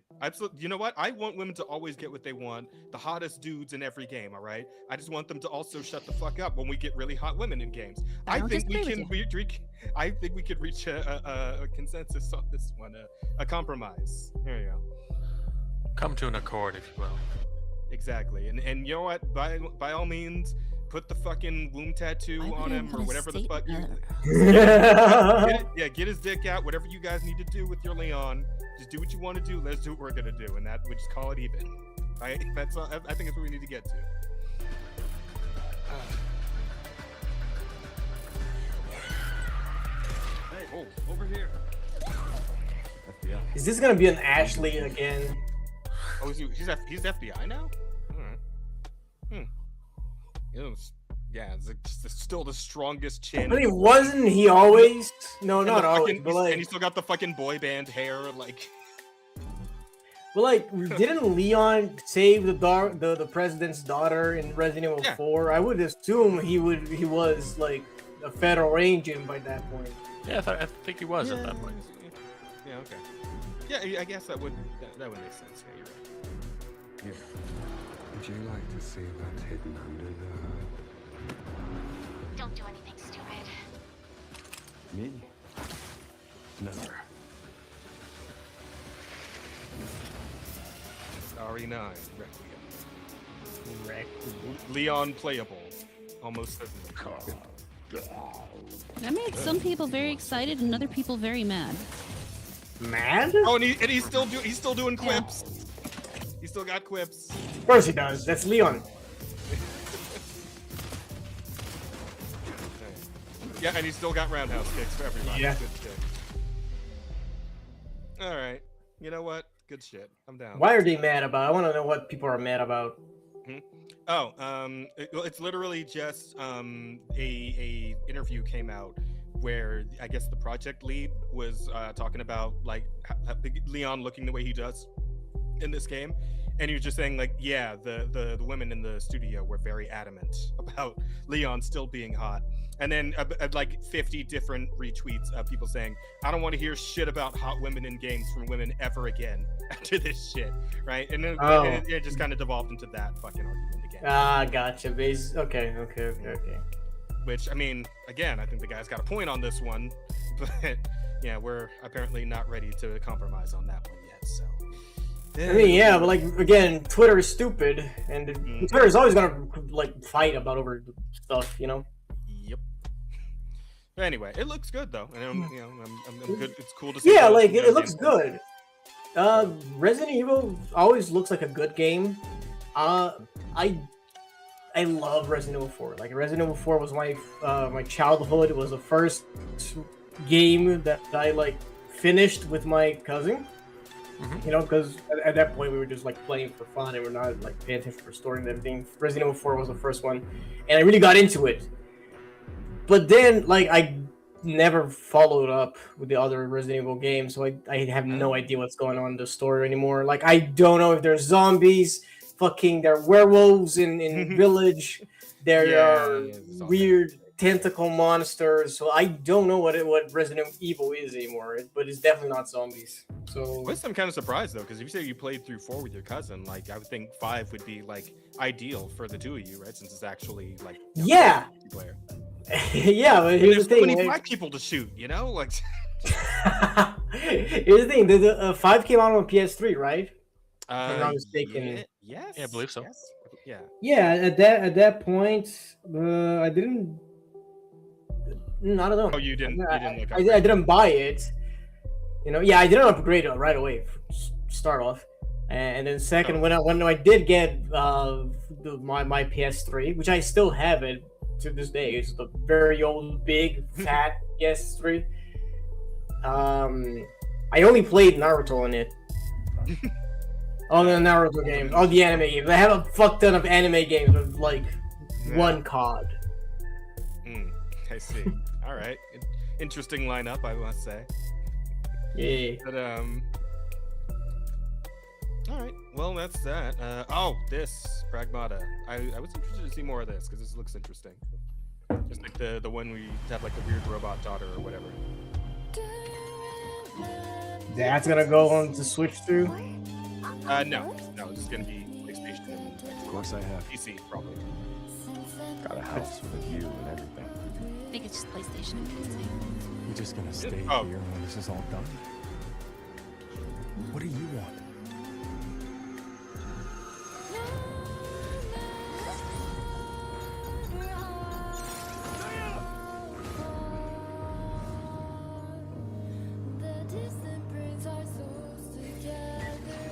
You know what? I want women to always get what they want. The hottest dudes in every game, all right? I just want them to also shut the fuck up when we get really hot women in games. I think we can reach a consensus on this one, a compromise. There you go. Come to an accord, if you will. Exactly. And you know what? By all means, put the fucking womb tattoo on him or whatever the fuck. Get his dick out. Whatever you guys need to do with your Leon, just do what you want to do. Let's do what we're gonna do, and that we just call it even. That's all. I think that's what we need to get to. Hey, over here. Is this gonna be an Ashley again? Oh, he's FBI now? Alright. It's still the strongest chin. I mean, wasn't he always? No, not always. But like, and he still got the fucking boy band hair, like. But like, didn't Leon save the president's daughter in Resident Evil 4? I would assume he was like a federal agent by that point. Yeah, I think he was at that point. Yeah. Okay. Yeah, I guess that would make sense. Yeah, you're right. Yeah. Would you like to see what's hidden under the hood? Don't do anything stupid. Me? Never. RE9 Requiem. Leon playable. Almost certainly. That made some people very excited and other people very mad. Mad? Oh, and he's still doing quips. He still got quips. Of course he does. That's Leon. Yeah, and he's still got roundhouse kicks for everybody. Yeah. Good shit. All right. You know what? Good shit. I'm down. Why are they mad about? I want to know what people are mad about. Oh, it's literally just a interview came out where I guess the project lead was talking about like Leon looking the way he does in this game, and he was just saying like, yeah, the women in the studio were very adamant about Leon still being hot. And then like 50 different retweets of people saying, I don't want to hear shit about hot women in games from women ever again after this shit, right? And then it just kind of devolved into that fucking argument again. Ah, gotcha. Okay. Which, I mean, again, I think the guy's got a point on this one, but yeah, we're apparently not ready to compromise on that one yet, so. I mean, yeah, but like, again, Twitter is stupid, and Twitter is always gonna like fight about over stuff, you know? Yep. But anyway, it looks good though, and I'm good. It's cool to see. Yeah, like it looks good. Resident Evil always looks like a good game. I love Resident Evil 4. Like Resident Evil 4 was my my childhood. It was the first game that I like finished with my cousin. You know, because at that point we were just like playing for fun and we're not like paying attention for story and everything. Resident Evil 4 was the first one, and I really got into it. But then, like, I never followed up with the other Resident Evil games, so I have no idea what's going on in the story anymore. Like, I don't know if there's zombies, there are werewolves in Village. There are weird tentacle monsters. So I don't know what Resident Evil is anymore, but it's definitely not zombies. So I'm kind of surprised though, because if you say you played through 4 with your cousin, like I would think 5 would be like ideal for the two of you, right? Since it's actually like yeah, player. Yeah, but here's the There's thing: so many black people to shoot, you know, like. Here's the thing: the 5 came out on PS3, right? If I'm not mistaken. Yes. Yeah, I believe so. Yes. Yeah. Yeah, at that point, I didn't. I don't know. Oh, you didn't. I didn't buy it. You know, yeah, I didn't upgrade it right away. Start off, and then second, when I did get my PS3, which I still have it to this day, it's the very old, big, fat PS3. I only played Naruto on it. All the Naruto games, all the anime games. I have a fuck ton of anime games with like one COD. I see. All right, interesting lineup, I must say. Yeah. But all right. Well, that's that. This Pragmata. I was interested to see more of this because this looks interesting. Just like the one we have like the weird robot daughter or whatever. That's gonna go on to Switch through. No, it's gonna be PlayStation and Xbox. Of course I have. PC probably. Got a house with a view and everything. I think it's just PlayStation and PC. You're just gonna stay here when this is all done? What do you want?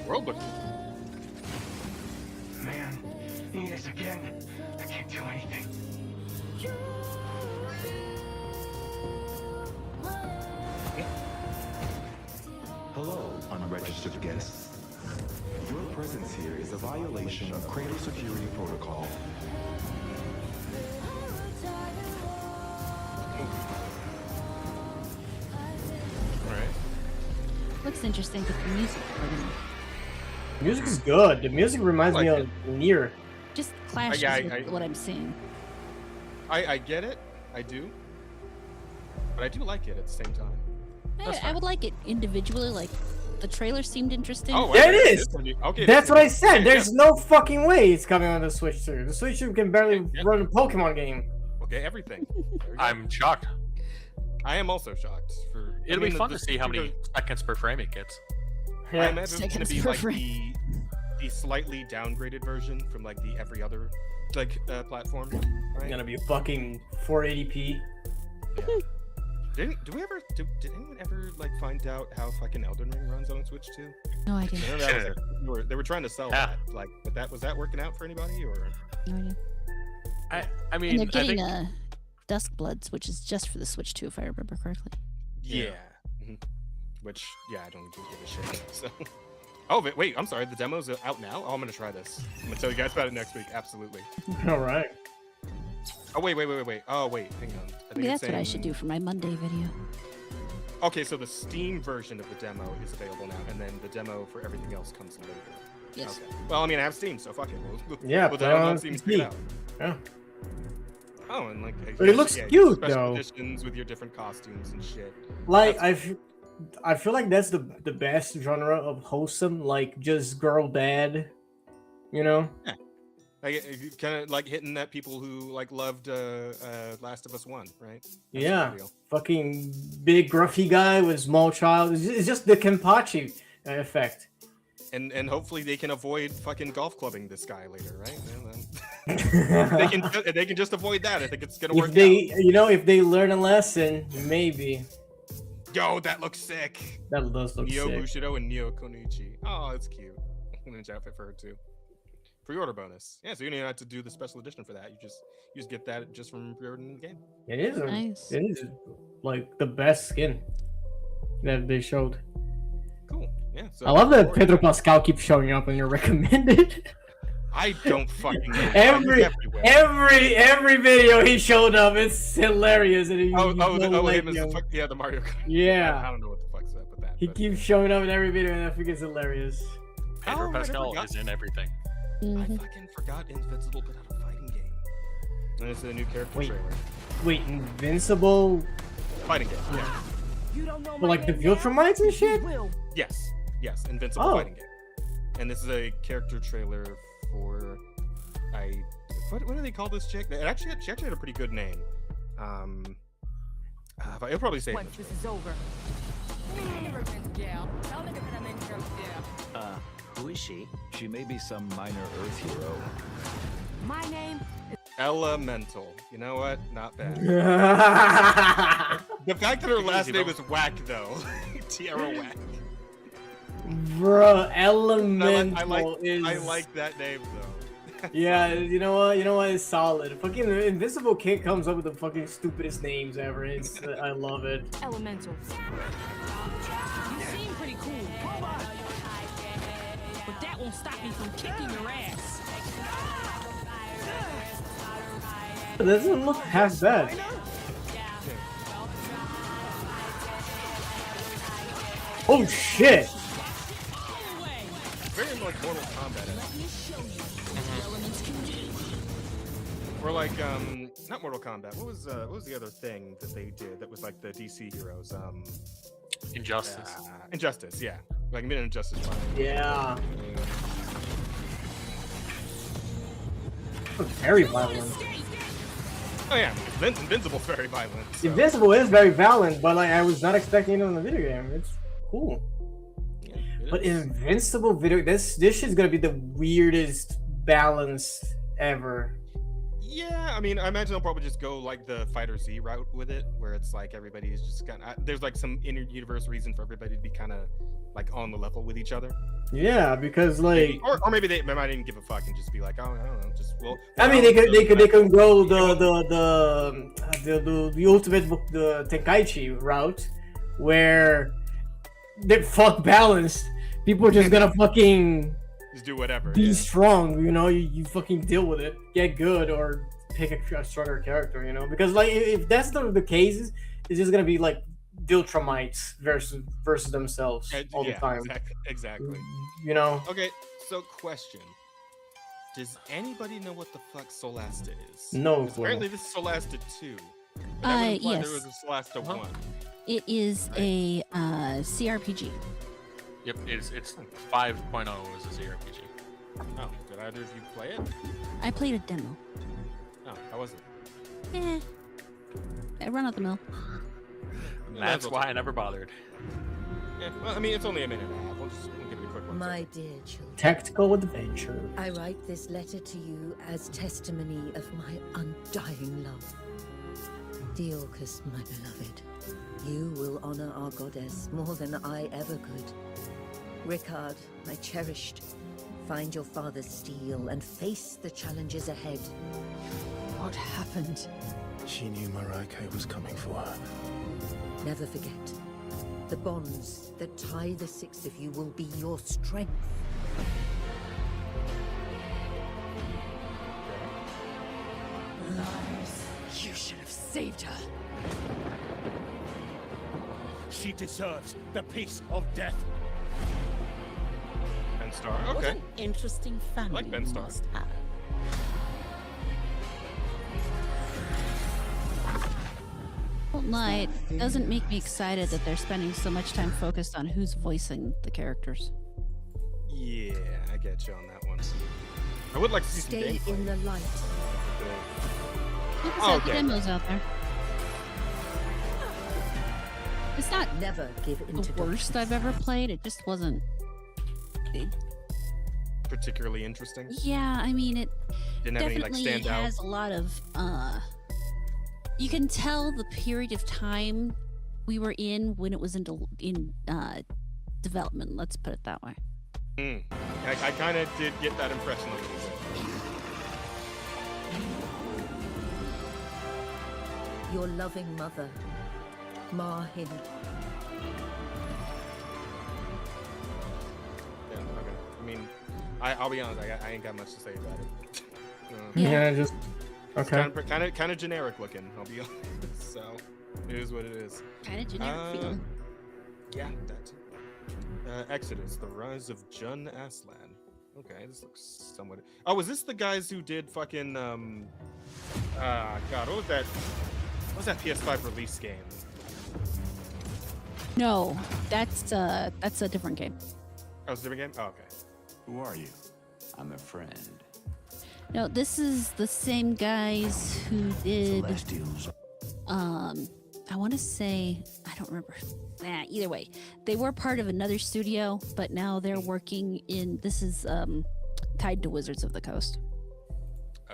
World book. Man, Enos again. I can't do anything. Hello, unregistered guests. Your presence here is a violation of Cradle Security Protocol. Looks interesting with the music. Music is good. The music reminds me of Nier. Just clashes with what I'm seeing. I get it. I do. But I do like it at the same time. I would like it individually. Like the trailer seemed interesting. Oh, there it is. Okay, that's what I said. There's no fucking way it's coming on the Switch too. The Switch can barely run a Pokemon game. Okay, everything. I'm shocked. I am also shocked. It'll be fun to see how many seconds per frame it gets. I imagine it's gonna be like the slightly downgraded version from like the every other platform. Right? It's gonna be fucking 480p. Yeah. Did anyone ever like find out how fucking Elden Ring runs on Switch too? No idea. They were trying to sell that. Like, but was that working out for anybody or? No idea. I mean, and they're getting Dusk Bloods, which is just for the Switch too, if I remember correctly. Yeah. Which, I don't give a shit. So. Oh, wait, I'm sorry. The demo's out now? Oh, I'm going to try this. I'm going to tell you guys about it next week. Absolutely. All right. Oh, wait. Oh, wait, hang on. Maybe that's what I should do for my Monday video. Okay, so the Steam version of the demo is available now, and then the demo for everything else comes later. Yes. Okay. Well, I mean, I have Steam, so fuck it. We'll play on Steam PC. out. Yeah. Oh, and like, but it looks cute special though. Editions with your different costumes and shit. Like I feel like that's the best genre of wholesome, like just girl dad, you know? Yeah. Like kind of like hitting at people who like loved Last of Us 1, right? That's fucking big gruffy guy with small child. It's just the Kenpachi effect. And hopefully they can avoid fucking golf clubbing this guy later, right? they can just avoid that. I think it's gonna work. If they learn a lesson, maybe. Yo, that looks sick. That does look Neo sick. Bushido and Neo Konichi. Oh, that's cute. Ninja outfit for her too. Pre-order bonus. Yeah, so you don't even have to do the special edition for that. You just get that just from pre-ordering the game. It is nice. It is like the best skin that they showed. Cool. Yeah. So I love that Pedro Pascal keeps showing up on your recommended. I don't fucking know. every video he showed up, it's hilarious. And him the Mario Kart. Yeah. I don't know what the fuck's up with that. He keeps showing up in every video, and I think it's hilarious. Pedro Pascal is in everything. I fucking forgot Invincible put out a fighting game. And it's a new character trailer. Wait, Invincible? Fighting game, yeah. But like the Viltrumites and shit? Yes, Invincible Oh. fighting game. And this is a character trailer for what do they call this chick? She actually had a pretty good name. I'll probably say it. Once this is over. Who is she? She may be some minor Earth hero. My name Elemental. You know what? Not bad. The fact that her last name is Whack, though. Tierra Whack. Bruh, Elemental I like that name, though. Yeah, you know what? It's solid. Fucking Invisible Kid comes up with the fucking stupidest names ever. I love it. Elemental. You seem pretty cool. But that won't stop me from kicking your ass. It doesn't look half bad. Oh shit! Very like Mortal Kombat. Or like not Mortal Kombat. What was the other thing that they did that was like the DC heroes? Injustice. Injustice, yeah. Like mid Injustice. Yeah. Very violent. Oh yeah, Invincible's very violent. So. Invincible is very violent, but like I was not expecting it in the video game. It's cool. Yeah, but Invincible video, this shit's gonna be the weirdest balance ever. Yeah, I mean, I imagine they'll probably just go like the Fighter Z route with it, where it's like everybody's just kind of there's like some inter-universe reason for everybody to be kind of like on the level with each other. Yeah, because like, or maybe they might even give a fuck and just be like, oh, I don't know, just well. I mean, they could go the ultimate the Tenkaichi route, where they're fuck balanced. People are just gonna fucking just do whatever. Be strong, you know. You fucking deal with it, get good, or pick a stronger character, you know. Because like if that's the case, it's just gonna be like Viltrumites versus themselves all the time. Exactly. You know. Okay, so question: does anybody know what the fuck Solasta is? No. Apparently, this is Solasta 2. Yes. There was a Solasta 1. It is a CRPG. Yep, it's 5.0 is a CRPG. Oh, did either of you play it? I played a demo. Oh, how was it? I run out the mill. That's why I never bothered. Yeah, well, I mean, it's only a minute and a half. We'll give it a quick one. My dear children, tactical adventure. I write this letter to you as testimony of my undying love. Theorcus, my beloved, you will honor our goddess more than I ever could. Rickard, my cherished, find your father's steel and face the challenges ahead. What happened? She knew Marike was coming for her. Never forget, the bonds that tie the six of you will be your strength. You should have saved her. She deserves the peace of death. Ben Starr, What okay. an interesting family. I like Ben Starr. must have. Won't lie, it doesn't make me excited that they're spending so much time focused on who's voicing the characters. Yeah, I get you on that one. I would like to see some Stay gameplay. in the light. Like I said, Oh, the okay. demo's out there. It's not Never give in to the worst I've ever played. It just wasn't. Particularly interesting. Yeah, I mean, it Didn't have any like definitely standout. has a lot of. You can tell the period of time we were in when it was in development. Let's put it that way. I kind of did get that impression a little bit. Your loving mother, Marhin. Yeah, okay. I mean, I'll be honest. I ain't got much to say about it. Yeah, just okay. Kind of generic looking. I'll be honest. So it is what it is. Kind of generic feeling. Yeah, that. Exodus: The Rise of Jun Aslan. Okay, this looks somewhat. Oh, was this the guys who did fucking God, what was that? What's that PS5 release game? No, that's a different game. Oh, it's a different game? Oh, okay. Who are you? I'm a friend. No, this is the same guys who did. Celestials. I want to say I don't remember. Either way, they were part of another studio, but now they're working in. This is tied to Wizards of the Coast.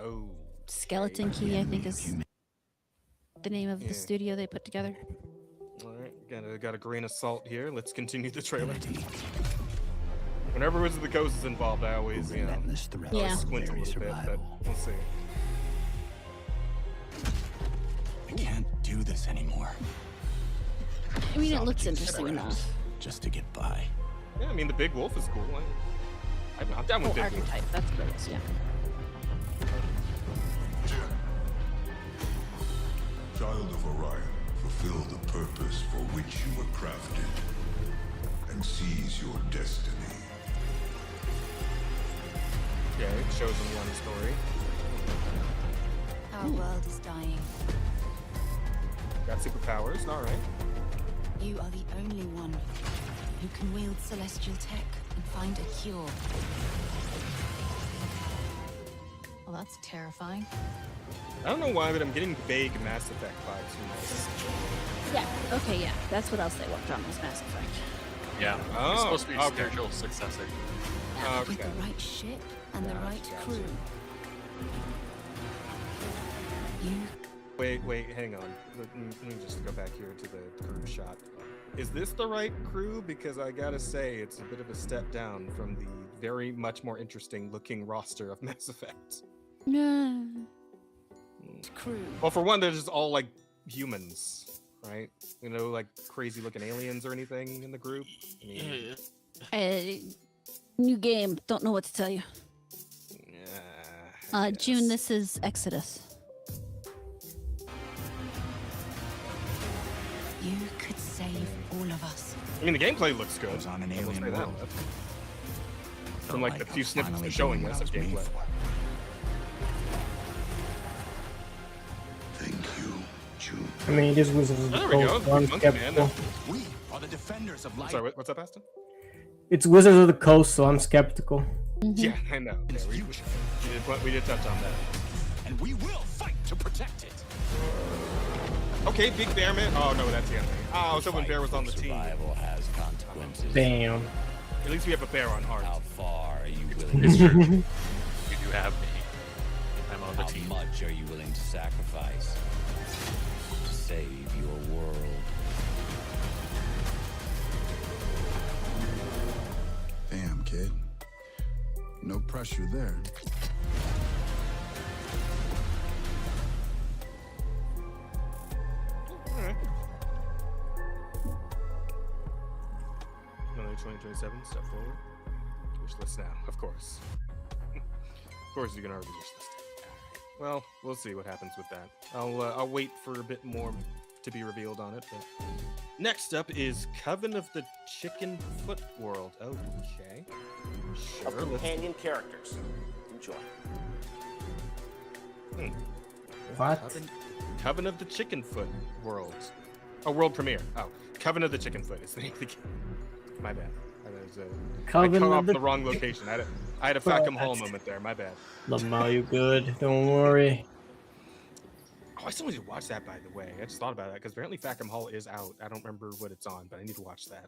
Oh. Skeleton Key, I think, is the name of the studio they put together. All right, got a grain of salt here. Let's continue the trailer. Whenever Wizards of the Coast is involved, I always, always squint a little bit, but we'll see. I can't do this anymore. I mean, it looks interesting enough. Just to get by. Yeah, I mean, the big wolf is cool. I'm down with big wolf. Archetype, that's what it is, yeah. Child of Orion, fulfill the purpose for which you were crafted, and seize your destiny. Okay, chosen one story. Our world is dying. Got superpowers, all right. You are the only one who can wield celestial tech and find a cure. Well, that's terrifying. I don't know why, but I'm getting vague Mass Effect vibes from this. Yeah, okay, yeah. That's what else they worked on was Mass Effect. Yeah, Oh, it's supposed to be a okay. spiritual successor. With the right ship and the right crew. You Wait, hang on. Let me just go back here to the crew shot. Is this the right crew? Because I gotta say, it's a bit of a step down from the very much more interesting looking roster of Mass Effect. No. Crew. Well, for one, they're just all like humans, right? You know, like crazy looking aliens or anything in the group. I mean, New game. Don't know what to tell you. June, this is Exodus. You could save all of us. I mean, the gameplay looks good. On an I will alien say that world. much. From like the few snippets they're showing us of gameplay. Thank you, June. I mean, it is Wizards of the There we go. Coast, so I'm Monkey Man. skeptical. We are the defenders of light. Sorry, what's up, Aston? It's Wizards of the Coast, so I'm skeptical. Yeah, I know. Yeah, we did touch on that. And we will fight to protect it. Okay, Big Bear Man. Oh no, that's the enemy. Oh, I was hoping Bear was on the team. Has consequences. Damn. At least we have a bear on heart. How far are you willing It's to true. You do have me. I'm on the How team. much are you willing to sacrifice to save your world? Damn, kid. No pressure there. Alright. Another 2027, step forward. Wish list now, of course. Of course you can already wish list. Well, we'll see what happens with that. I'll wait for a bit more to be revealed on it. But next up is Coven of the Chicken Foot World. Okay. Sure. Of companion characters. Enjoy. What? Coven of the Chicken Foot World. Oh, world premiere. Oh, Coven of the Chicken Foot is the name of the game. My bad. I Coven cut of off the- the wrong location. I had a Fackham Hall moment there. My bad. Lamau, you good? Don't worry. Oh, I still need to watch that, by the way. I just thought about that because apparently Fackham Hall is out. I don't remember what it's on, but I need to watch that.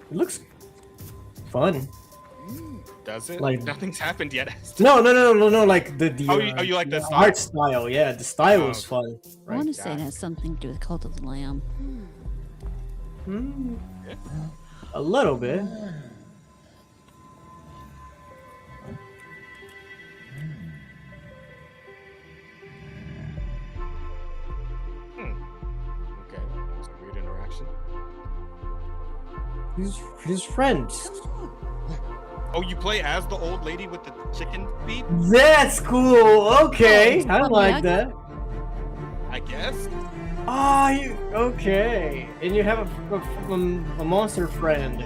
It looks fun. Does it? Like- Nothing's happened yet. No. Like the Oh, you like the style? art style? Yeah, the style Oh, was fun. I want to say it has something to do with Cult of the Lamb. A little bit. Okay, that's a weird interaction. His friends. Oh, you play as the old lady with the chicken feet? That's cool. Okay, I like that. I guess. Ah, okay. And you have a monster friend.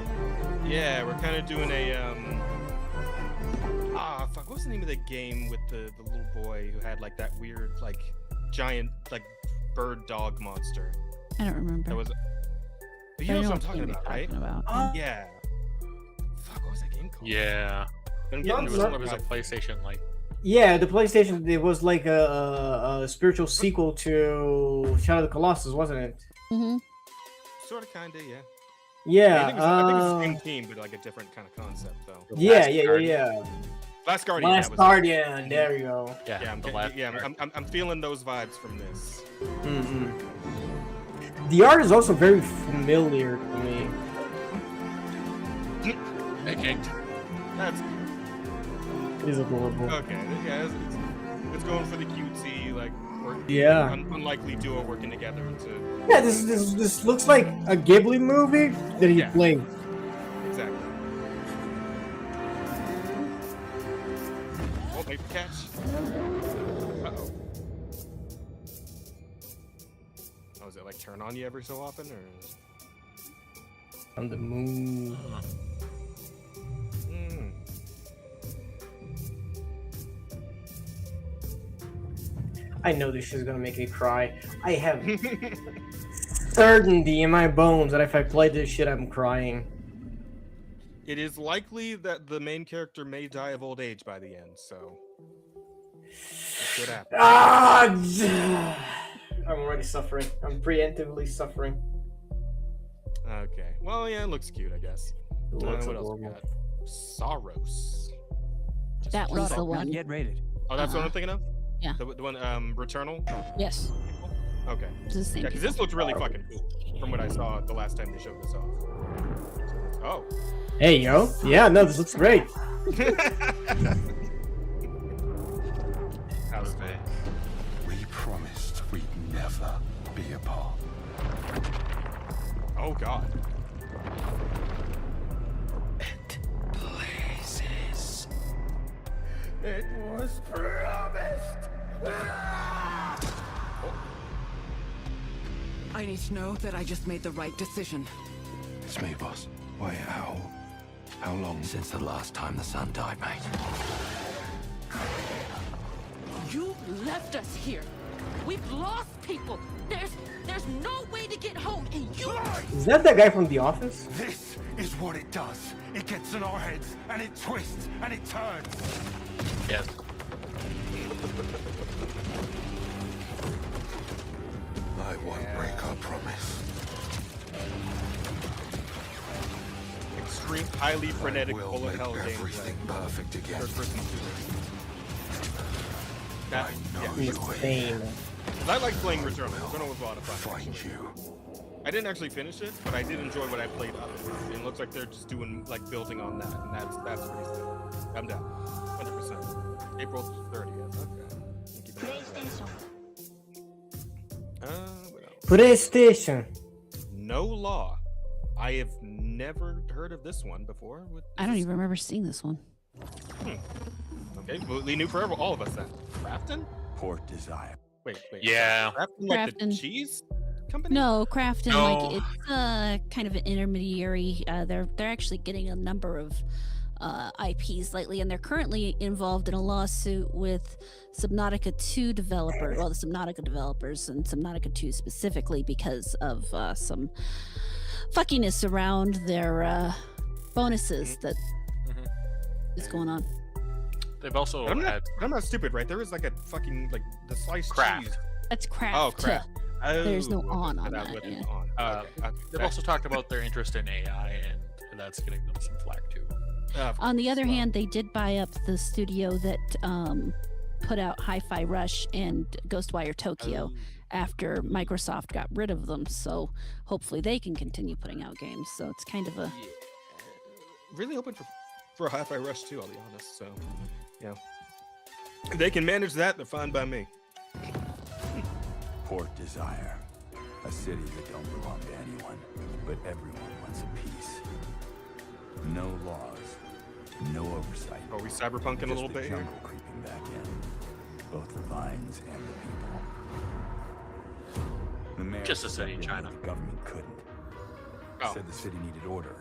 Yeah, we're kind of doing a fuck, what was the name of the game with the little boy who had like that weird like giant like bird dog monster? I don't remember. That was. But you know what I'm talking about, right? Yeah. Fuck, what was that game called? Yeah. I'm It getting was, to it was a PlayStation like. Yeah, the PlayStation. It was like a spiritual sequel to Shadow of the Colossus, wasn't it? Mm-hmm. Sort of, kinda, yeah. Yeah. I think it's the same team, but like a different kind of concept, though. Yeah. Last Guardian. Last that was Guardian. There you go. Yeah, I'm feeling those vibes from this. Mm-hmm. The art is also very familiar to me. Okay. That's. It is adorable. Okay, yeah, it's going for the cutesy, like, Yeah. unlikely duo working together to. Yeah, this looks like a Ghibli movie that he played. Exactly. Oh, maybe catch. Uh-oh. Oh, is it like turn on you every so often, or? On the moon. I know this shit's gonna make me cry. I have certainty in my bones that if I play this shit, I'm crying. It is likely that the main character may die of old age by the end, so it could happen. I'm already suffering. I'm preemptively suffering. Okay. Well, yeah, it looks cute, I guess. It looks what else we got? Soros. That one's the one. Not yet rated. Oh, that's what I'm thinking of? Yeah. The one, Returnal? Yes. Okay. It's the same Yeah, because this looked really fucking cool from what I saw the last time they showed this off. Oh. Hey, yo. Yeah, no, this looks great. How's that? We promised we'd never be apart. Oh, God. Places. It was promised. I need to know that I just made the right decision. It's me, boss. Wait, how long? Since the last time the sun died, mate. You left us here. We've lost people. There's no way to get home, and you. Is that guy from The Office? This is what it does. It gets in our heads, and it twists, and it turns. Yes. I won't break our promise. Extreme, highly frenetic We'll bullet make hell game. everything perfect again. First-person shooter. That, Insane. I like playing Returnal. Returnal was a lot of fun. Find you. I didn't actually finish it, but I did enjoy what I played of it. It looks like they're just doing, like, building on that, and that's pretty sick. I'm down. 100%. April 30th. Okay. What else? PlayStation. No Law. I have never heard of this one before. I don't even remember seeing this one. Okay, completely new for all of us then. Crafton? Port Desire. Wait. Yeah. Crafton, like the Crafton. cheese company? No, Crafton, No. like it's kind of an intermediary. They're actually getting a number of IPs lately, and they're currently involved in a lawsuit with Subnautica 2 developer, well, the Subnautica developers and Subnautica 2 specifically because of some fuckiness around their bonuses that is going on. They've also I'm had not stupid, right? There was like a fucking like the sliced Craft. cheese. That's Craft. Oh, Craft. There's no Oh, on okay, that. with Yeah. an on. Okay. they've also talked about their interest in AI, and that's getting them some flack too. On the other hand, they did buy up the studio that put out Hi-Fi Rush and Ghostwire Tokyo after Microsoft got rid of them. So hopefully they can continue putting out games. So it's kind of a Really hoping for a Hi-Fi Rush too, I'll be honest. So, yeah. If they can manage that, they're fine by me. Port Desire. A city that don't belong to anyone, but everyone wants a piece. No laws, no oversight. Are we cyberpunking a little Just the bit here? jungle creeping back in. Both the vines and the people. The mayor Just a city, said China. The government couldn't. Oh. Said the city needed order,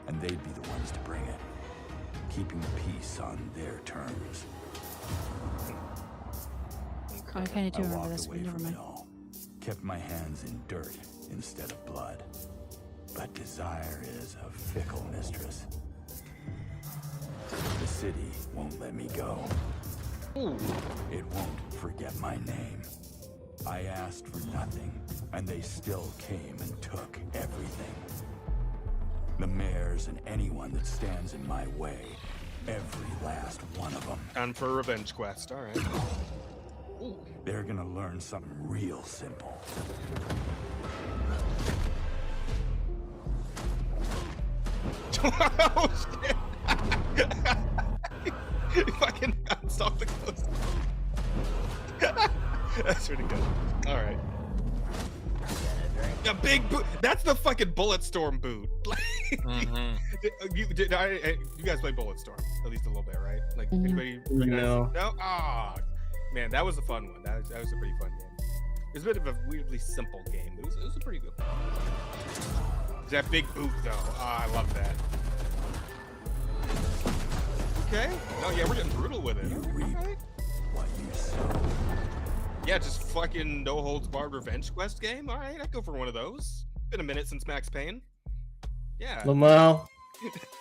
and they'd be the ones to bring it, keeping the peace on their terms. I kind of do I remember walked this away one. Never from it mind. all, kept my hands in dirt instead of blood. But desire is a fickle mistress. The city won't let me go. It won't forget my name. I asked for nothing, and they still came and took everything. The mayors and anyone that stands in my way, every last one of them. And for a revenge quest, all right. They're gonna learn something real simple. Oh shit! You fucking bounced off the coast. That's pretty good. All right. A big boot. That's the fucking Bulletstorm boot. You guys play Bulletstorm at least a little bit, right? Like anybody? No. No. Ah, man, that was a fun one. That was a pretty fun game. It was a bit of a weirdly simple game, but it was a pretty good one. That big boot, though. I love that. Okay. Oh yeah, we're getting brutal with it. Okay. Yeah, just fucking no holds barred revenge quest game. All right, I'd go for one of those. Been a minute since Max Payne. Yeah. Lamau.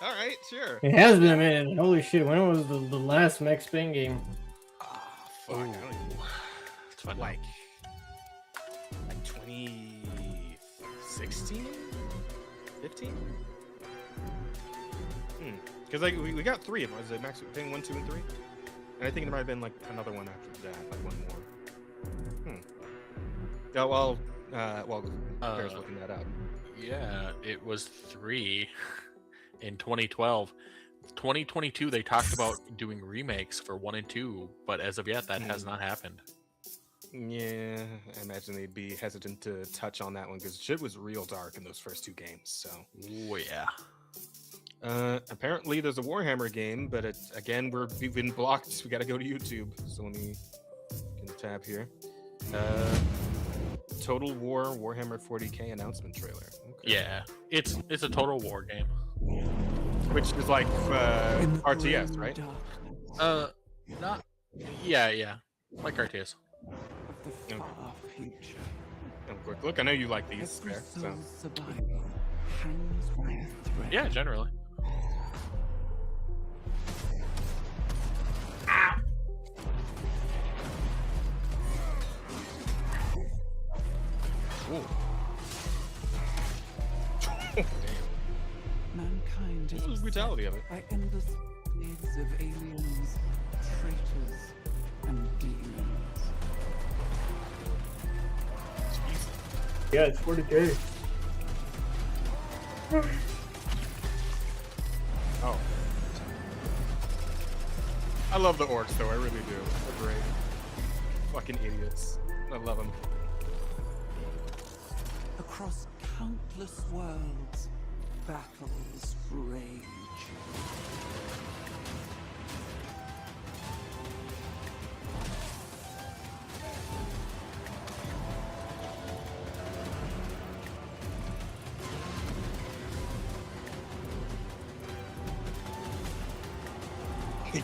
All right, sure. It has been a minute. Holy shit! When was the last Max Payne game? Fuck, I don't even. It's fun. Like 2016, 15. Because like we got 3 of them. Was it Max Payne 1, 2, and 3? And I think there might have been like another one after that, like one more. Yeah, well, Bear's looking that up. Yeah, it was 3 in 2012. 2022, they talked about doing remakes for 1 and 2, but as of yet, that has not happened. Yeah, I imagine they'd be hesitant to touch on that one because shit was real dark in those first 2 games. So. Oh yeah. Apparently there's a Warhammer game, but again we've been blocked. So we got to go to YouTube. So let me tab here. Total War Warhammer 40K announcement trailer. Okay. Yeah, it's a Total War game. Which is like RTS, right? Not. Yeah, like RTS. Okay. Quick look. I know you like these. There, so. Yeah, generally. Mankind is the brutality of it. By endless blades of aliens, traitors, and demons. Yeah, it's 40K. Oh. I love the orcs, though. I really do. They're great. Fucking idiots. I love them. Across countless worlds, battles rage.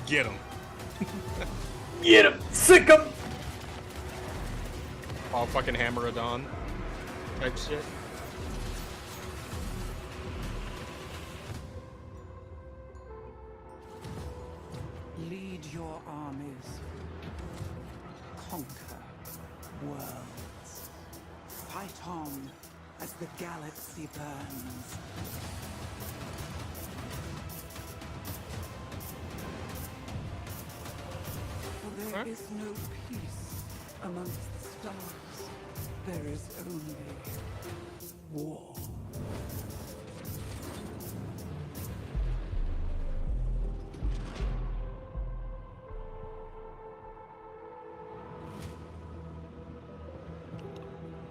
Get him. Get him. Sick him. All fucking Hammeradon type shit. Lead your armies. Conquer worlds. Fight on as the galaxy burns. For there is no peace amongst the stars. There is only war.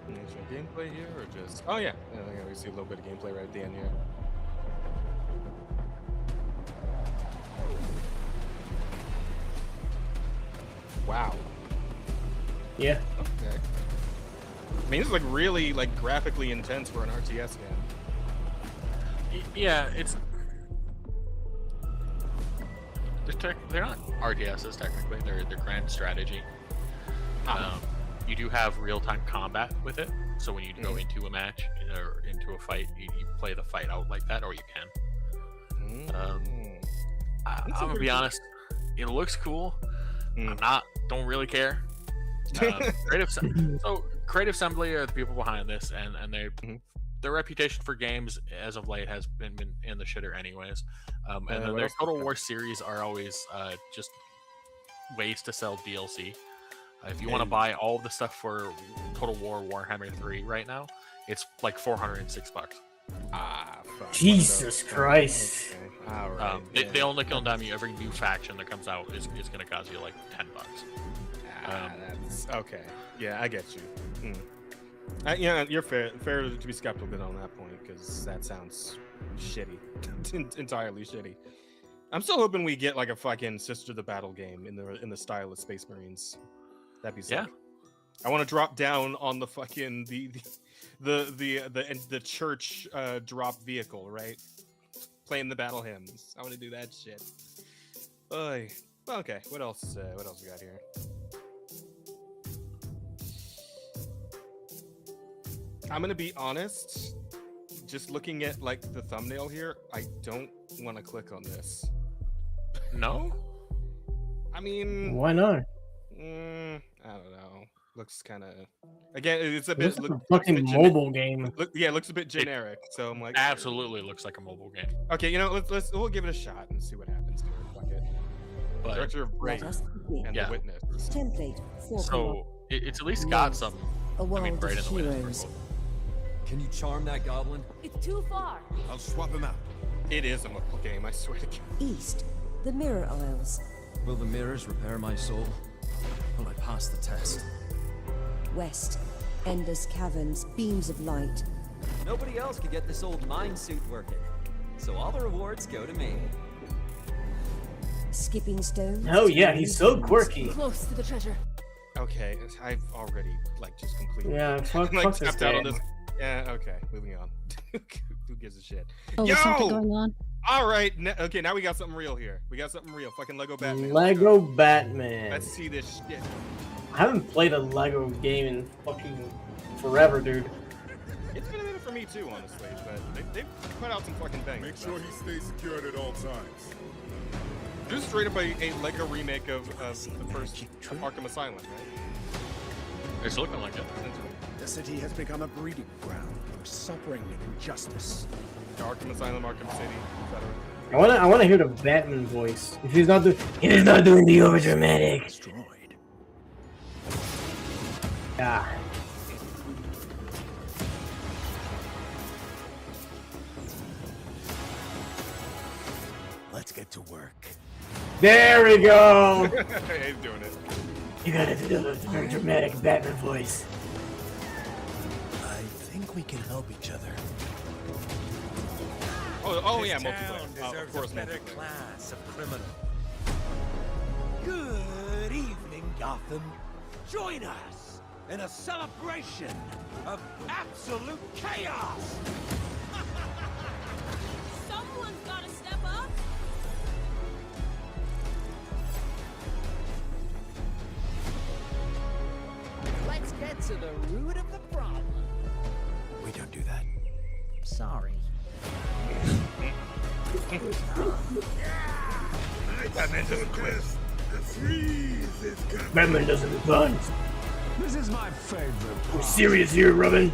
Is there gameplay here or just? Oh yeah, I think we see a little bit of gameplay right at the end here. Wow. Yeah. Okay. I mean, this is like really like graphically intense for an RTS game. Yeah, it's they're not RTSs technically. They're grand strategy. You do have real-time combat with it, so when you go into a match or into a fight, you play the fight out like that, or you can. I'm gonna be honest. It looks cool. Don't really care. Creative Assembly are the people behind this, and their reputation for games as of late has been in the shitter anyways. And then their Total War series are always just ways to sell DLC. If you want to buy all of the stuff for Total War Warhammer 3 right now, it's like $406. Fuck. Jesus Christ. Okay. All right. They'll nickel and dime you. Every new faction that comes out is going to cost you like $10. That's okay. Yeah, I get you. Yeah, you're fair to be skeptical on that point because that sounds shitty, entirely shitty. I'm still hoping we get like a fucking Sister the Battle game in the style of Space Marines. That'd be sick. Yeah. I want to drop down on the fucking the church drop vehicle, right? Playing the battle hymns. I want to do that shit. Oy. Okay, what else we got here? I'm gonna be honest. Just looking at like the thumbnail here, I don't want to click on this. No? I mean, why not? I don't know. Looks kind of again. It's a bit. Like a fucking mobile game. Yeah, it looks a bit generic. So I'm like, absolutely looks like a mobile game. Okay, you know, we'll give it a shot and see what happens here. Fuck it. But Director of Brain and The Witness. Template for so it's at least got some. I mean, Brain and The Witness. Can you charm that goblin? It's too far. I'll swap him out. It is a mobile game, I swear to God. East, the Mirror Isles. Will the mirrors repair my soul? Will I pass the test? West, endless caverns, beams of light. Nobody else could get this old mind suit working, so all the rewards go to me. Skipping stones. Oh yeah, he's so quirky. Close to the treasure. Okay, I've already like just completely fuck this tapped out on game. this. Yeah, okay, moving on. Who gives a shit? Oh, there's something going on. All right, okay, now we got something real here. We got something real. Fucking Lego Batman. Lego Batman. Let's see this shit. I haven't played a Lego game in fucking forever, dude. It's been a minute for me too, honestly, but they've put out some fucking bangers. Make sure he stays secured at all times. This is straight up a Lego remake of the first Arkham Asylum, right? It's looking like it. The city has become a breeding ground for suffering and injustice. Arkham Asylum, Arkham City, etc. I wanna hear the Batman voice. If he's not doing the overdramatic. Destroyed. Yeah. Let's get to work. There we go. He's doing it. You gotta do the very dramatic Batman voice. I think we can help each other. Oh yeah, This multiplayer. town Of course, deserves a better multiplayer. class of criminal. Good evening, Gotham. Join us in a celebration of absolute chaos. Someone's gotta step up. Let's get to the root of the problem. We don't do that. Sorry. Batman doesn't quit. The freeze is coming. Batman doesn't do puns. This is my favorite. We're serious here, Robin.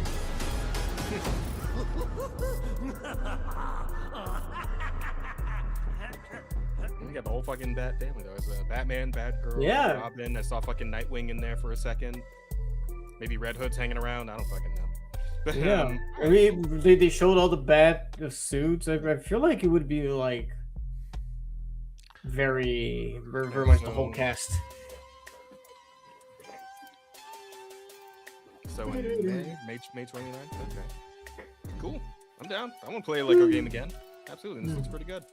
We got the whole fucking Bat family though. There's Batman, Batgirl, Yeah. Robin. I saw fucking Nightwing in there for a second. Maybe Red Hood's hanging around. I don't fucking know. But, Yeah. I mean, they showed all the Bat suits. I feel like it would be like very much the whole cast. So in May 29th? Okay. Cool. I'm down. I want to play a Lego game again. Absolutely. This looks pretty good.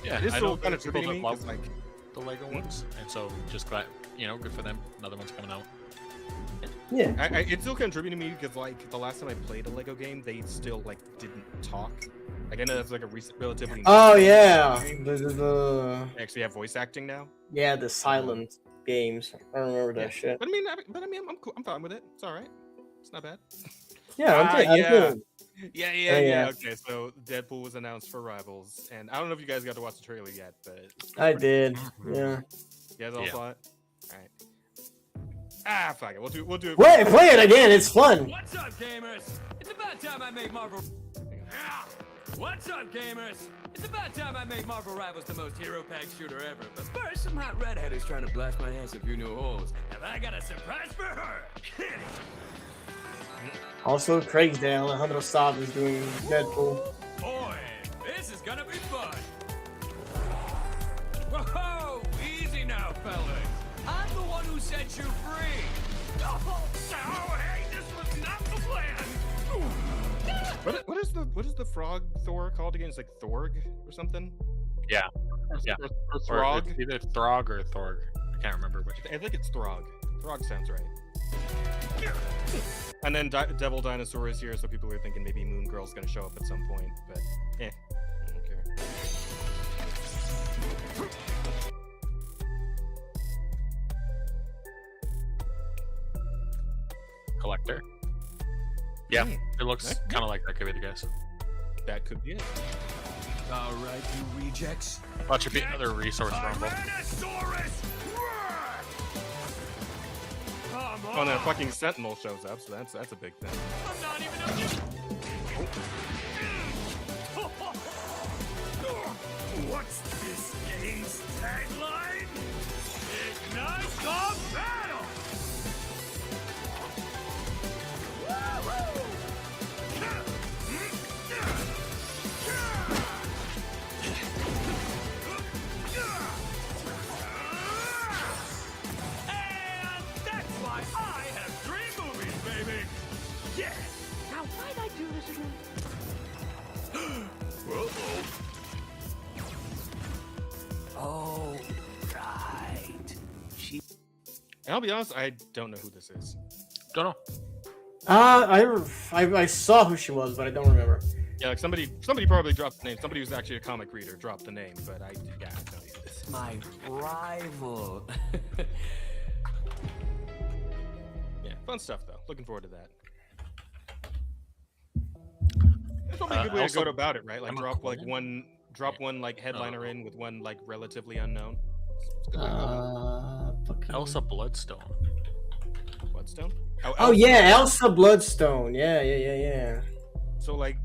Yeah, It is I still know kind of people trippy to me. that love 'Cause, like, the Lego ones, and so just glad, good for them. Another one's coming out. Yeah. it's still kind of trippy to me because like the last time I played a Lego game, they still like didn't talk. Like I know that's like a relatively. Oh new yeah, game. the They actually have voice acting now. yeah, the silent games. I remember that shit. But I mean, I'm cool. I'm fine with it. It's all right. It's not bad. Yeah, I'm yeah. good. Yeah. Okay, so Deadpool was announced for Rivals, and I don't know if you guys got to watch the trailer yet, but I did. Yeah. You guys all saw it. All right. Ah, fuck it. We'll do it. Wait, play it again. It's fun. What's up, gamers? It's about time I make Marvel. What's up, gamers? It's about time I make Marvel Rivals the most hero-packed shooter ever. But first, some hot redhead is trying to blast my ass a few new holes, and I got a surprise for her. Also, Craig's there. Alejandro Saab is doing Deadpool. Boy, this is gonna be fun. Whoa, easy now, fellas. I'm the one who set you free. Oh, hey, this was not the plan. What is the frog Thor called again? It's like Thorg or something. Yeah. Or Throg. It's either Throg or Thorg. I can't remember which. I think it's Throg. Throg sounds right. And then Devil Dinosaur is here, so people are thinking maybe Moon Girl's gonna show up at some point, but I don't care. Collector. Yeah, it looks kind of like that could be the guess. That could be it. All right, you rejects. Watch it be another resource rumble. Oh, and then a fucking Sentinel shows up, so that's a big thing. I'm not even What's this game's tagline? Ignite the battle! And that's why I have 3 movies, baby! Yeah! Now why'd I do this again? Oh, right. And I'll be honest, I don't know who this is. Don't know. I saw who she was, but I don't remember. Yeah, like somebody probably dropped the name. Somebody who's actually a comic reader dropped the name, but I don't know who this is. My rival. Yeah, fun stuff though. Looking forward to that. That's probably a good way to go about it, right? Like drop one like headliner in with one like relatively unknown. Elsa Bloodstone. Bloodstone? Oh yeah, Elsa Bloodstone. Yeah. So like,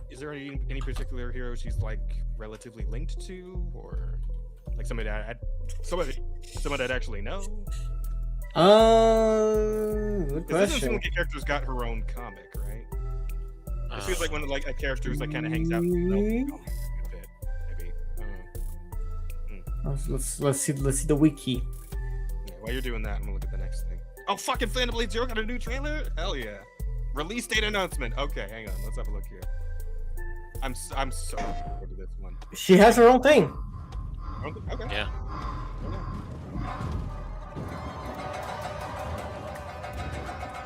is there any particular hero she's like relatively linked to, or like somebody that actually know? Good This question. seems like a character's got her own comic, right? It feels like when like a character who's like kind of hangs out with herself a bit, maybe. Let's see the wiki. Yeah, while you're doing that, I'm gonna look at the next thing. Oh, fucking Phantom Blade Zero got a new trailer? Hell yeah! Release date announcement. Okay, hang on. Let's have a look here. I'm so looking forward to this one. She has her own thing. Okay. Yeah.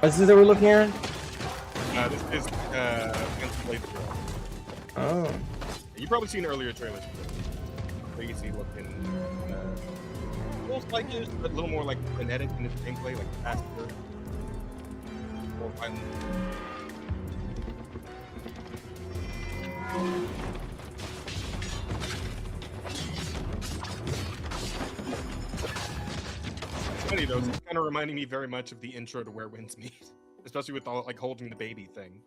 Is this that we're looking at? This is Phantom Blade Zero. Oh. You've probably seen earlier trailers. Crazy looking. Almost like it, but a little more like frenetic in its gameplay, like faster. More violent. It's funny though, it's kind of reminding me very much of the intro to Where Winds Meet, especially with all like holding the baby thing.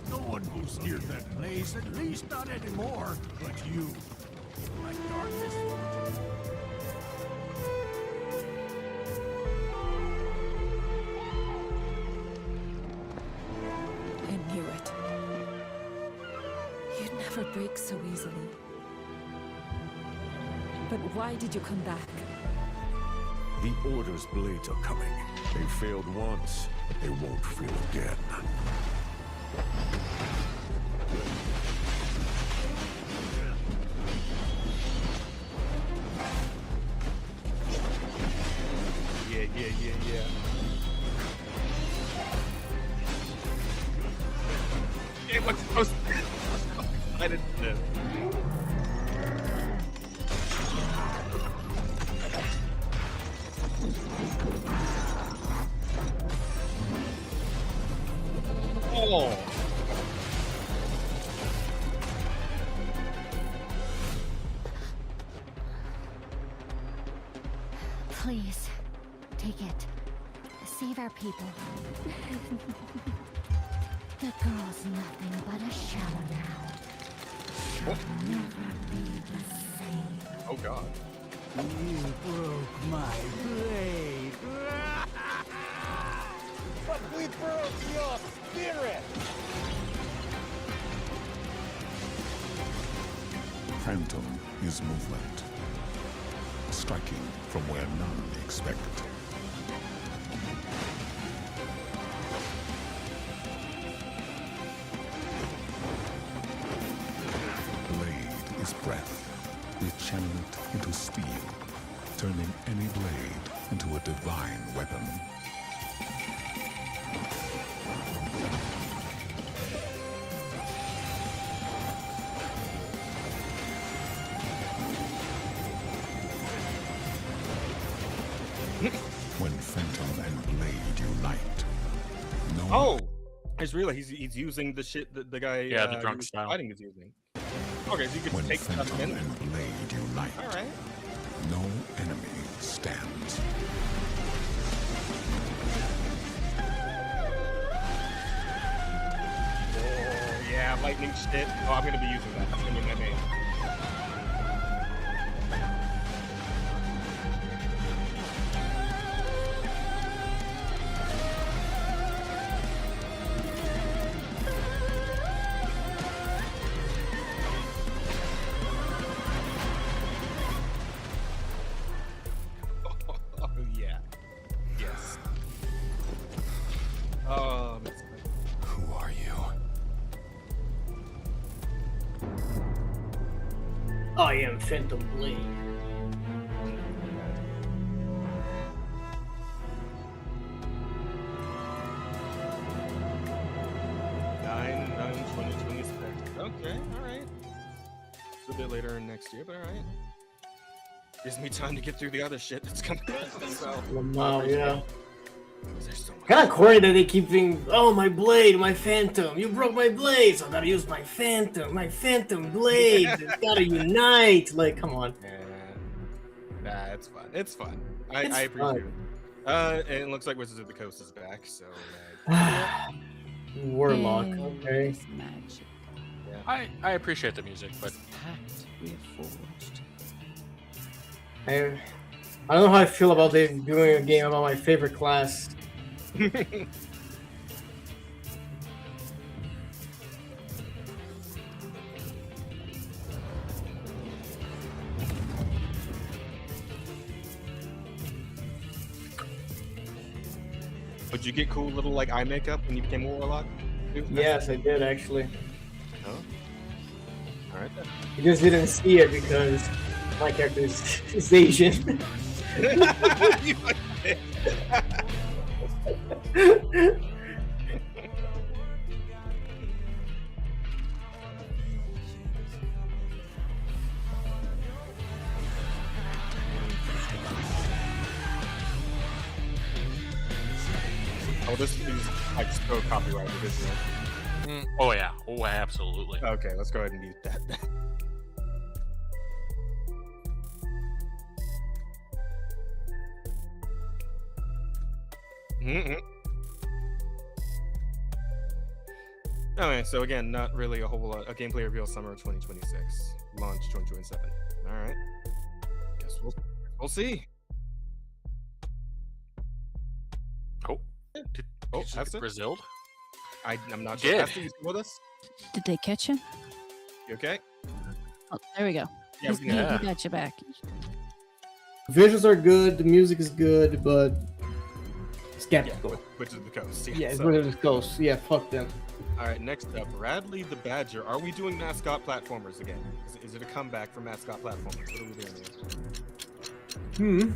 No one goes near that place, at least not anymore. But you, my darkness. I knew it. You'd never break so easily. But why did you come back? The Order's blades are coming. They failed once. They won't fail again. It looks supposed to be. I didn't. Oh. Please, take it. Save our people. The girl's nothing but a shell now. She'll never be the same. Oh God. You broke my blade. But we broke your spirit! Phantom is movement, striking from where none expect it. Blade is breath. We channel it into steel, turning any blade into a divine weapon. When Phantom and Blade unite, no Oh, I just realized he's using the shit that the guy Yeah, the drunk he was style. fighting is using. Okay, so you can when take stuff Phantom in. and Blade unite, All right. no enemy stands. Oh yeah, lightning shit. Oh, I'm gonna be using that. That's gonna be my main. Oh yeah. Yes. Oh, that's good. Who are you? I am Phantom Blade. Nine, 2026. Okay, all right. It's a bit later next year, but all right. Gives me time to get through the other shit that's coming out. So, Wow, yeah. there's so much. Kind of corny that they keep being, oh, my blade, my Phantom. You broke my blade, so I gotta use my Phantom blade. It's gotta unite. Like, come on. Nah, it's fun. It's fun. I It's appreciate fun. it. And it looks like Wizards of the Coast is back, so. Warlock, Yay, okay. it's magic. Yeah. I appreciate the music, but Pact we have forged. I don't know how I feel about them doing a game about my favorite class. Would you get cool little like eye makeup when you became a warlock? Yes, I did actually. Oh. All right then. You just didn't see it because my character is Asian. You fucking bitch. Oh, this is like so copyrighted, isn't it? oh yeah, oh absolutely. Okay, let's go ahead and mute that. Okay, so again, not really a whole lot. A gameplay reveal summer of 2026, launch 2027. All right. Guess we'll see. Oh, did you just that's get it. Brazil? I'm not Did. sure. Esther, you still with us? Did they catch him? You okay? Oh, there we go. Yeah, He got you back. Visuals are good, the music is good, but skeptical. Which is the coast. Yeah, it's so- Wizards of the Coast. Yeah, fuck them. All right, next up, Radley the Badger. Are we doing mascot platformers again? Is it a comeback for mascot platformers? What are we doing here?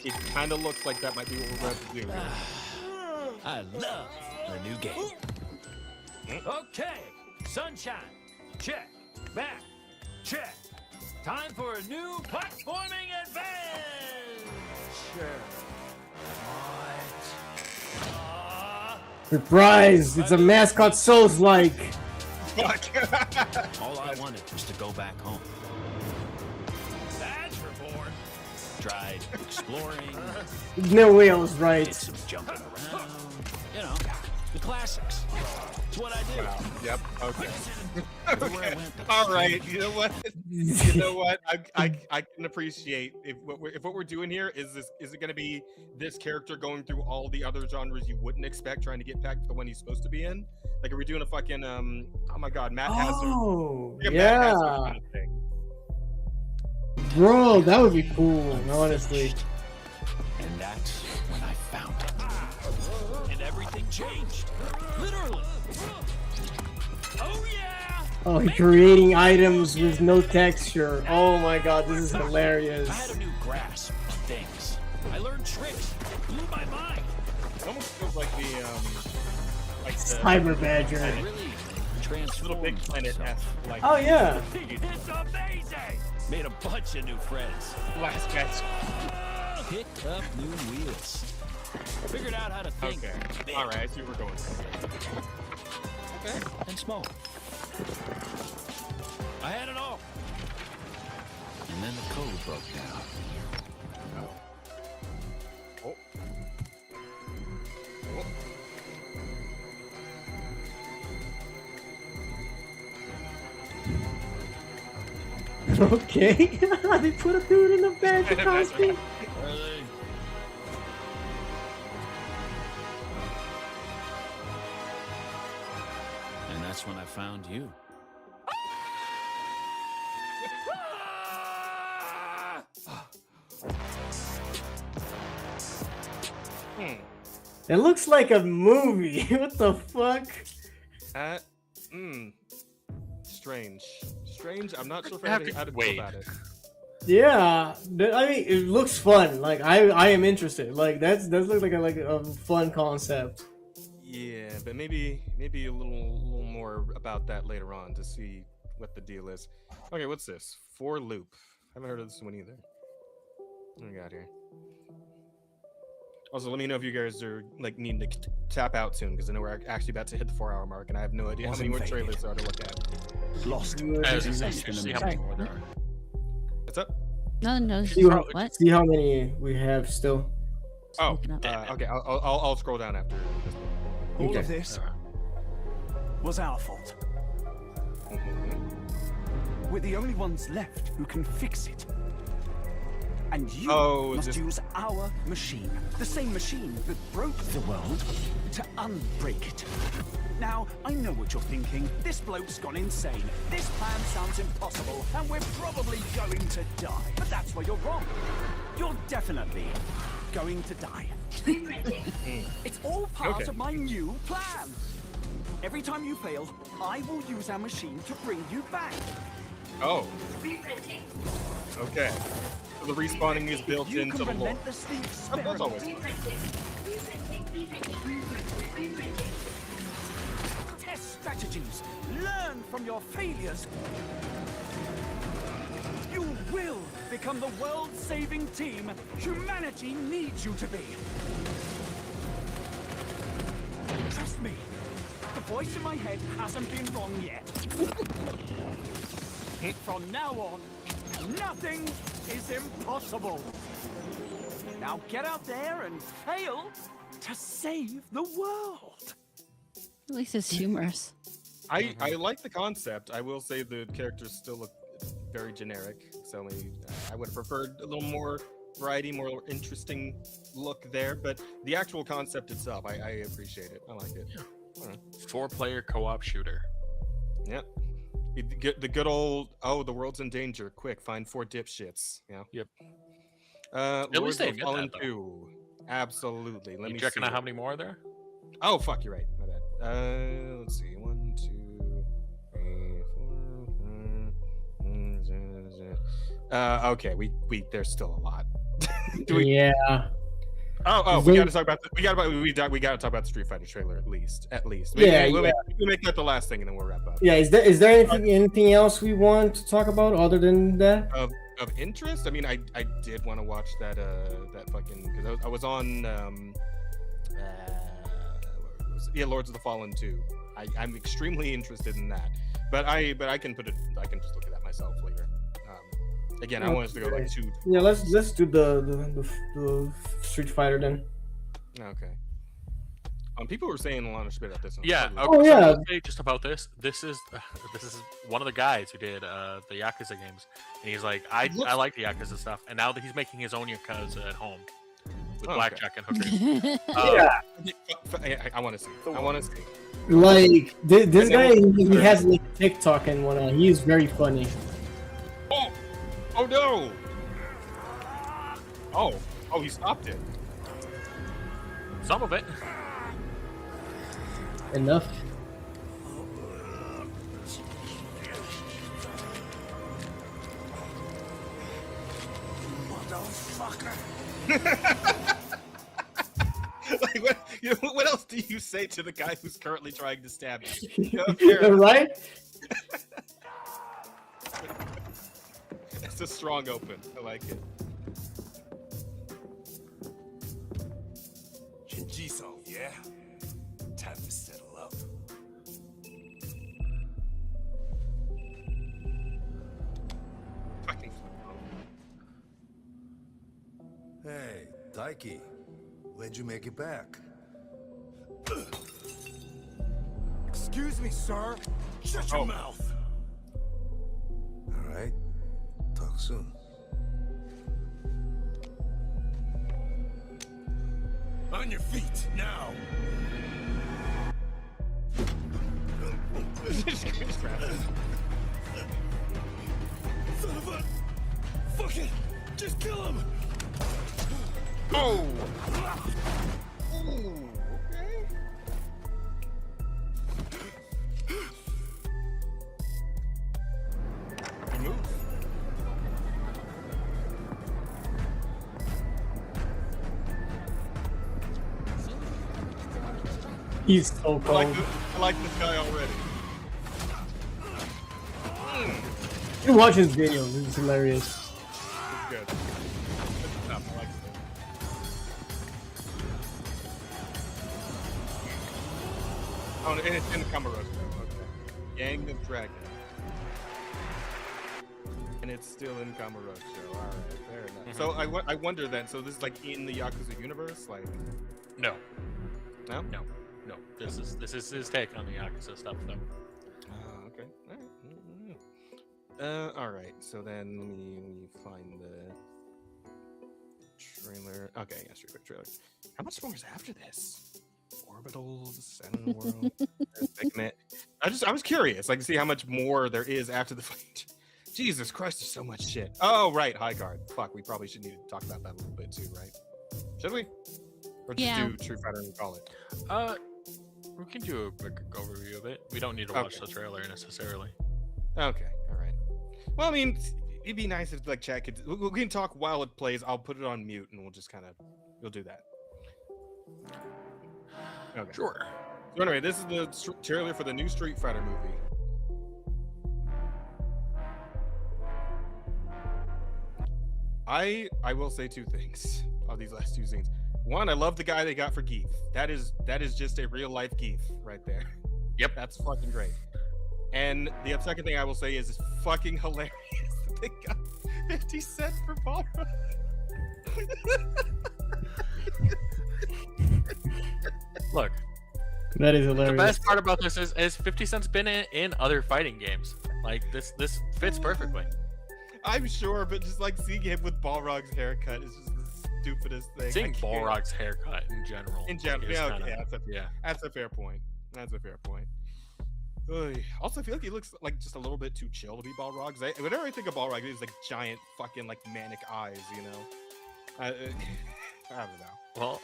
It kind of looks like that might be what we're about to do. I love a new game. Okay, sunshine, check. Back, check. Time for a new platforming adventure. Surprise! It's a mascot Souls-like. All I wanted was to go back home. Badge reborn. Tried exploring. No way I was right. Did some jumping around. You know, the classics. It's what I do. Wow. Yep. Okay. Okay. All right. You know what? You know what? I can appreciate if what we're doing here is it going to be this character going through all the other genres you wouldn't expect, trying to get back to the one he's supposed to be in. Like, are we doing a fucking oh my god, Matt Hazard? Oh, Like a yeah. Matt Hazard kind of thing. Bro, that would be cool, honestly. And that's when I found it. And everything changed. Literally. Oh yeah! Oh, creating items with no texture. Oh my god, this is hilarious. I had a new grasp on things. I learned tricks. Blew my mind. It almost feels like the Cyber Badger. Really transformed Little Big Planet F. Like, Oh yeah. It's amazing! Made a bunch of new friends. Last guys. Picked up new wheels. Figured out how to think. Okay. big All right. I see where we're going. Okay. And small. I had it all. And then the code broke down. Oh. Okay. They put a dude in the Badger costume. And that's when I found you. It looks like a movie. What the fuck? Strange. Strange. I'm not sure how to feel about it. Yeah, I mean, it looks fun. Like I am interested. Like that looks like a fun concept. Yeah, but maybe a little more about that later on to see what the deal is. Okay, what's this? For loop. Haven't heard of this one either. What do we got here? Also, let me know if you guys are like needing to tap out soon, because I know we're actually about to hit the 4-hour mark, and I have no idea how many more trailers there are to look at. Lost. See how many more there are. What's up? No. What? See how many we have still. Oh, okay. I'll scroll down after this one. All of this was our fault. We're the only ones left who can fix it. And you must use our machine, the same machine that broke the world, to unbreak it. Now, I know what you're thinking. This bloke's gone insane. This plan sounds impossible, and we're probably going to die. But that's where you're wrong. You're definitely going to die. It's all part of my new plan. Every time you fail, I will use our machine to bring you back. Oh. Okay. So the respawning is built into the lore. That's always fun. Test strategies. Learn from your failures. You will become the world-saving team humanity needs you to be. Trust me, the voice in my head hasn't been wrong yet. From now on, nothing is impossible. Now get out there and fail to save the world. At least it's humorous. I like the concept. I will say the characters still look very generic. So maybe I would have preferred a little more variety, more interesting look there. But the actual concept itself, I appreciate it. I like it. Yeah. 4-player co-op shooter. Yep. The good old, the world's in danger. Quick, find 4 dipshits. Yeah. Yep. At least they admit Fallen that, 2. Absolutely. Let me checking see. out how many more are there? Oh, fuck, you're right. My bad. Let's see. 1, 2, 3, 4, 5. Okay, we there's still a lot. Yeah. We got to talk about we got to talk about the Street Fighter trailer at least. We'll make that the last thing, and then we'll wrap up. Yeah, is there anything else we want to talk about other than that? Of interest? I mean, I did want to watch that fucking, because I was on Lords of the Fallen 2. I'm extremely interested in that, but I can just look at that myself later. Again, I want us to go like 2. Yeah, let's do the Street Fighter then. Okay. People were saying a lot of shit about this one. Yeah. Okay, Okay, yeah. so I'll say just about this. This is one of the guys who did the Yakuza games, and he's like, I like the Yakuza stuff, and now that he's making his own Yakuza at home with blackjack and hookers. I want to see. I want to see. Like this guy, he has like TikTok and whatnot. He is very funny. Oh no! Oh, he stopped it. Some of it. Enough. Like, what else do you say to the guy who's currently trying to stab you? Right? It's a strong open. I like it. Shinjiso, yeah? Time to settle up. Fucking. Hey, Daiki. When'd you make it back? Excuse me, sir. Shut your mouth. All right. Talk soon. On your feet, now. Son of a... Fuck it! Just kill him! Oh! Ooh, okay. He moves. He's so cold. I like this guy already. You watch his videos, it's hilarious. It's good. Good stuff. I like it. Oh, and it's in Kamurocho. Okay. Gang of Dragon. And it's still in Kamurocho. Alright, fair enough. So I wonder then, so this is like in the Yakuza universe? Like, No. no? No. This is his take on the Yakuza stuff, though. Okay. Alright, so then let me find the trailer. Okay, yeah, Street Fighter trailer. How much more is after this? Orbitals, Center World, Segment. I was curious, like to see how much more there is after the fight. Jesus Christ, there's so much shit. Oh, right, High Guard. Fuck, we probably should need to talk about that a little bit too, right? Should we? Or just do Street Fighter and call it? We can do a quick overview of it. We don't need to watch the trailer necessarily. Okay, all right. Well, I mean, it'd be nice if like chat could. We can talk while it plays. I'll put it on mute, and we'll do that. Okay. Sure. So anyway, this is the trailer for the new Street Fighter movie. I will say two things of these last two scenes. One, I love the guy they got for Geef. That is just a real life Geef right there. Yep. That's fucking great. And the second thing I will say is it's fucking hilarious that they got 50 cents for Balrog. Look. That is hilarious. The best part about this is 50 Cent's been in other fighting games. Like this fits perfectly. I'm sure, but just like seeing him with Balrog's haircut is just the stupidest thing. Seeing Balrog's haircut in general. That's a fair point. That's a fair point. Also, I feel like he looks like just a little bit too chill to be Balrog. Whenever I think of Balrog, he's like giant fucking like manic eyes, you know? I don't know. Well,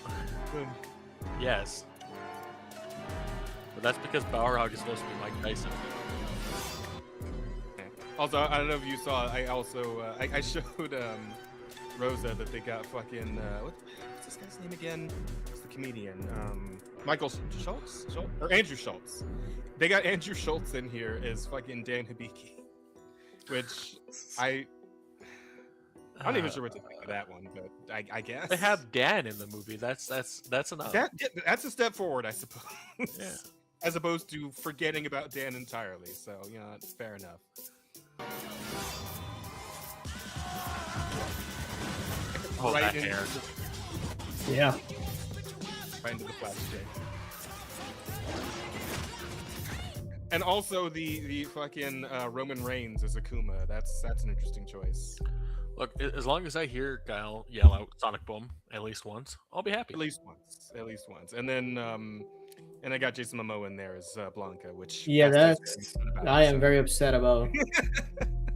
yes. But that's because Balrog is supposed to be Mike Tyson. Also, I don't know if you saw, I also, I showed Rosa that they got fucking, what's what's this guy's name again? It's the comedian. Michael Schultz? Or Andrew Schultz. They got Andrew Schultz in here as fucking Dan Hibiki. Which I'm not even sure what to think of that one, but I guess. They have Dan in the movie. That's enough. That's a step forward, I suppose. Yeah. As opposed to forgetting about Dan entirely. So, you know, it's fair enough. Oh, right that into hair. Yeah. Right into the flash J. And also the fucking Roman Reigns as Akuma. That's an interesting choice. Look, as long as I hear Guile yell out Sonic Boom at least once, I'll be happy. At least once. And then and I got Jason Momoa in there as Blanca, which I am very upset about.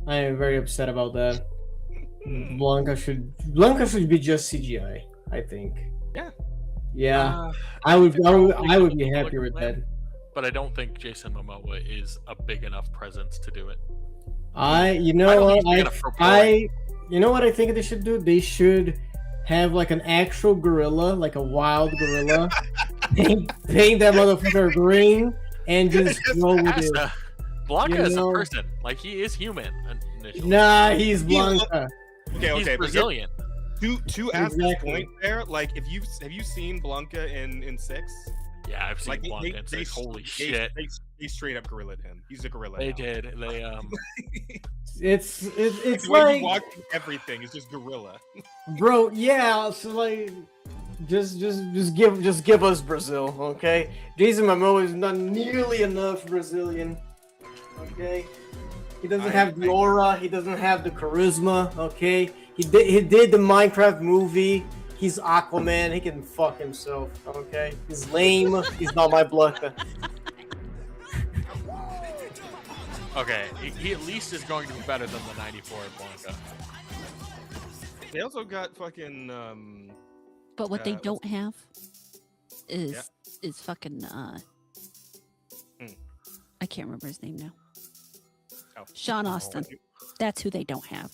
I am very upset about that. Blanca should be just CGI, I think. Yeah. Yeah. I would be happier with that. But I don't think Jason Momoa is a big enough presence to do it. You know what I think they should do? They should have like an actual gorilla, like a wild gorilla, paint that motherfucker green, and just roll with it. Blanca is a person. Like, he is human. Initially. Nah, he's Blanca. Okay, he's Brazilian. To ask this point there, like, have you seen Blanca in 6? Yeah, I've seen like, Blanca in 6. Holy shit. They straight up gorilla'd him. He's a gorilla. They now. did. They It's the way like you watch everything is just gorilla. Bro, yeah, so like just give us Brazil, okay? Jason Momoa is not nearly enough Brazilian. Okay? He doesn't have the aura, he doesn't have the charisma, okay? He did the Minecraft movie. He's Aquaman, he can fuck himself, okay? He's lame, he's not my Blanca. Okay, he at least is going to be better than the 94 Blanca. They also got fucking But what they don't have is fucking I can't remember his name now. Oh. Sean Austin. That's who they don't have.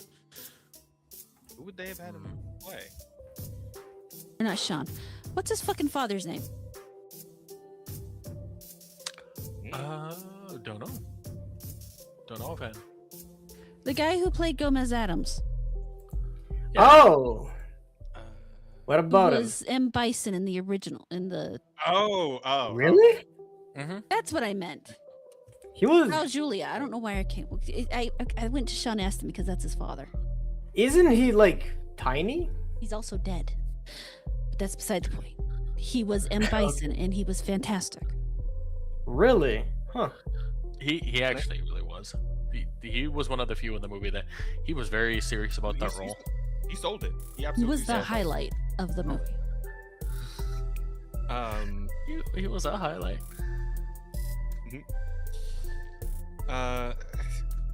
Who would they have had him play? Or not Sean. What's his fucking father's name? Don't know. Don't know offhand. The guy who played Gomez Adams. Yeah. Oh. What about him? Was M. Bison in the original? Oh. Really? Mm-hmm. That's what I meant. He was. Oh, Julia. I don't know why I can't. I went to Sean Astin because that's his father. Isn't he like tiny? He's also dead. But that's beside the point. He was M. Bison and he was fantastic. Really? Huh. He actually really was. He was one of the few in the movie that he was very serious about that role. He sold it. He was the highlight of the movie. He was a highlight.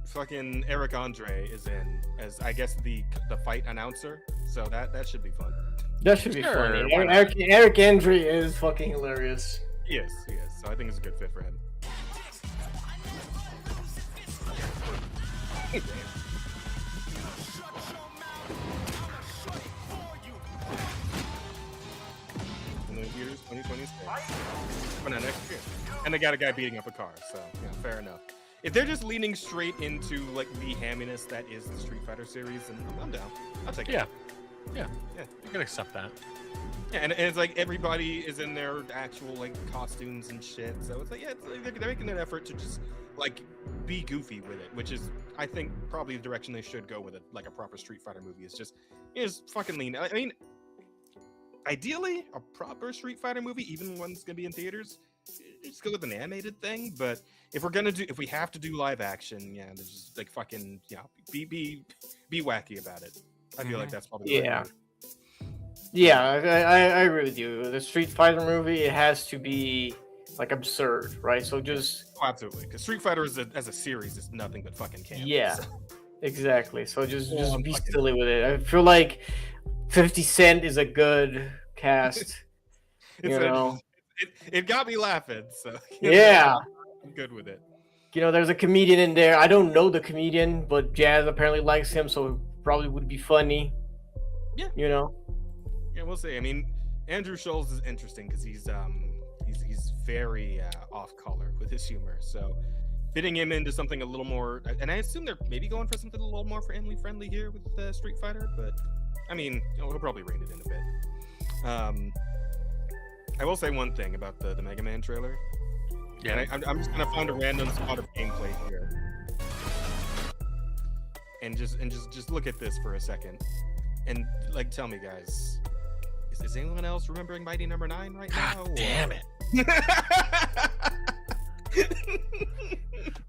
Fucking Eric Andre is in as, I guess, the fight announcer. So that should be fun. That should be funny. Eric Andre is fucking hilarious. He is. So I think it's a good fit for him. In the years 2026. But not next year. And they got a guy beating up a car, so yeah, fair enough. If they're just leaning straight into like the hamminess that is the Street Fighter series, then I'm down. I'll take it. Yeah, you can accept that. Yeah, and it's like everybody is in their actual like costumes and shit, so it's like they're making an effort to just like be goofy with it, which is I think probably the direction they should go with it, like a proper Street Fighter movie. Is just fucking lean. I mean, ideally a proper Street Fighter movie, even one that's gonna be in theaters, just go with an animated thing. But if we have to do live action, yeah, just like fucking be wacky about it. I feel like that's probably the right way. Yeah, I agree with you. The Street Fighter movie, it has to be like absurd, right? So just absolutely, because Street Fighter as a series is nothing but fucking camp. Yeah, exactly. So just be silly with it. I feel like 50 Cent is a good cast. It got me laughing. So yeah, I'm good with it. There's a comedian in there. I don't know the comedian, but Jazz apparently likes him, so it probably would be funny. Yeah. Yeah, we'll see. I mean, Andrew Scholes is interesting because he's very off color with his humor. So fitting him into something a little more, and I assume they're maybe going for something a little more family friendly here with Street Fighter. But I mean, he'll probably rein it in a bit. I will say one thing about the Mega Man trailer. Yeah, I'm just gonna find a random spot of gameplay here, and just look at this for a second, and like tell me, guys, is anyone else remembering Mighty Number 9 right now? Damn it!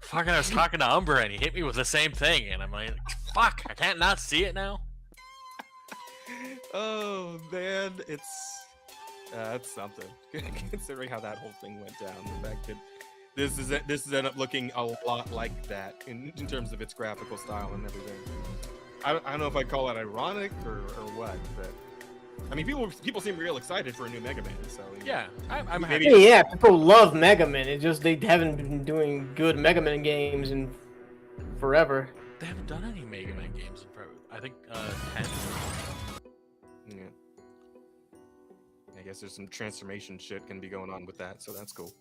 Fucking, I was talking to Umber and he hit me with the same thing, and I'm like, fuck, I can't not see it now. Oh man, that's something. Considering how that whole thing went down, the fact that this is ended up looking a lot like that in terms of its graphical style and everything. I don't know if I'd call it ironic or what, but I mean, people seem real excited for a new Mega Man. So yeah, I'm happy. Yeah, people love Mega Man. It's just they haven't been doing good Mega Man games in forever. They haven't done any Mega Man games in forever. I think 10. Yeah. I guess there's some transformation shit can be going on with that, so that's cool.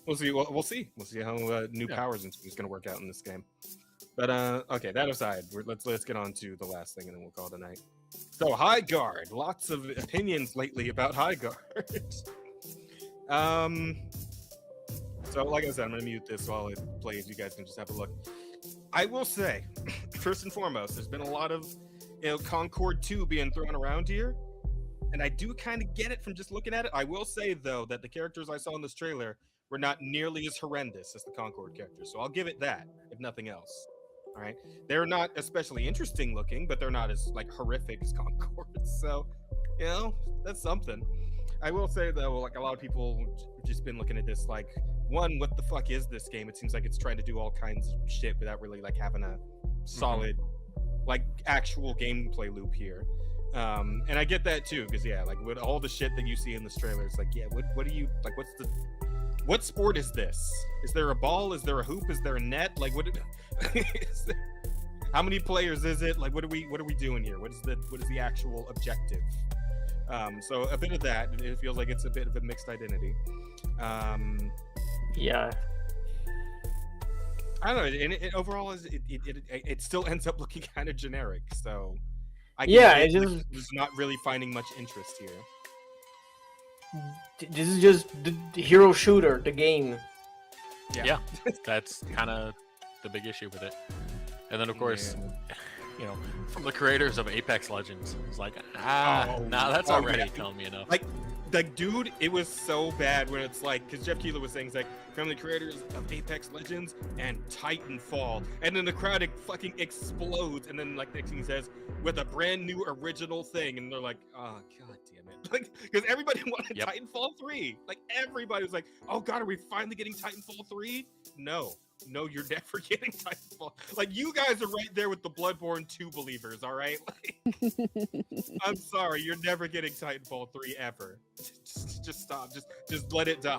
We'll see. We'll see. We'll see how new powers and is going to work out in this game. But okay, that aside, let's get on to the last thing, and then we'll call it a night. So High Guard, lots of opinions lately about High Guard. So like I said, I'm gonna mute this while it plays. You guys can just have a look. I will say, first and foremost, there's been a lot of Concord 2 being thrown around here. And I do kind of get it from just looking at it. I will say, though, that the characters I saw in this trailer were not nearly as horrendous as the Concord characters. So I'll give it that, if nothing else. All right. They're not especially interesting looking, but they're not as horrific as Concord. So, that's something. I will say, though, a lot of people have just been looking at this one, what the fuck is this game? It seems like it's trying to do all kinds of shit without really having a solid, actual gameplay loop here. And I get that too, because with all the shit that you see in this trailer, it's what are you what sport is this? Is there a ball? Is there a hoop? Is there a net? How many players is it? What are we doing here? What is the actual objective? So a bit of that. It feels like it's a bit of a mixed identity. Yeah. I don't know. And overall, it still ends up looking kind of generic. So. It's just not really finding much interest here. This is just the hero shooter, the game. Yeah, that's kind of the big issue with it. And then, of course, from the creators of Apex Legends, it's that's already telling me enough. Dude, it was so bad when it's because Jeff Keighley was saying, from the creators of Apex Legends and Titanfall, and then the crowd fucking explodes, and then next thing he says, with a brand new original thing, and they're like, oh god damn it, because everybody wanted Titanfall 3, everybody was like, oh god, are we finally getting Titanfall 3? No, you're never getting Titanfall. You guys are right there with the Bloodborne 2 believers, all right? I'm sorry, you're never getting Titanfall 3 ever. Just stop. Just let it die.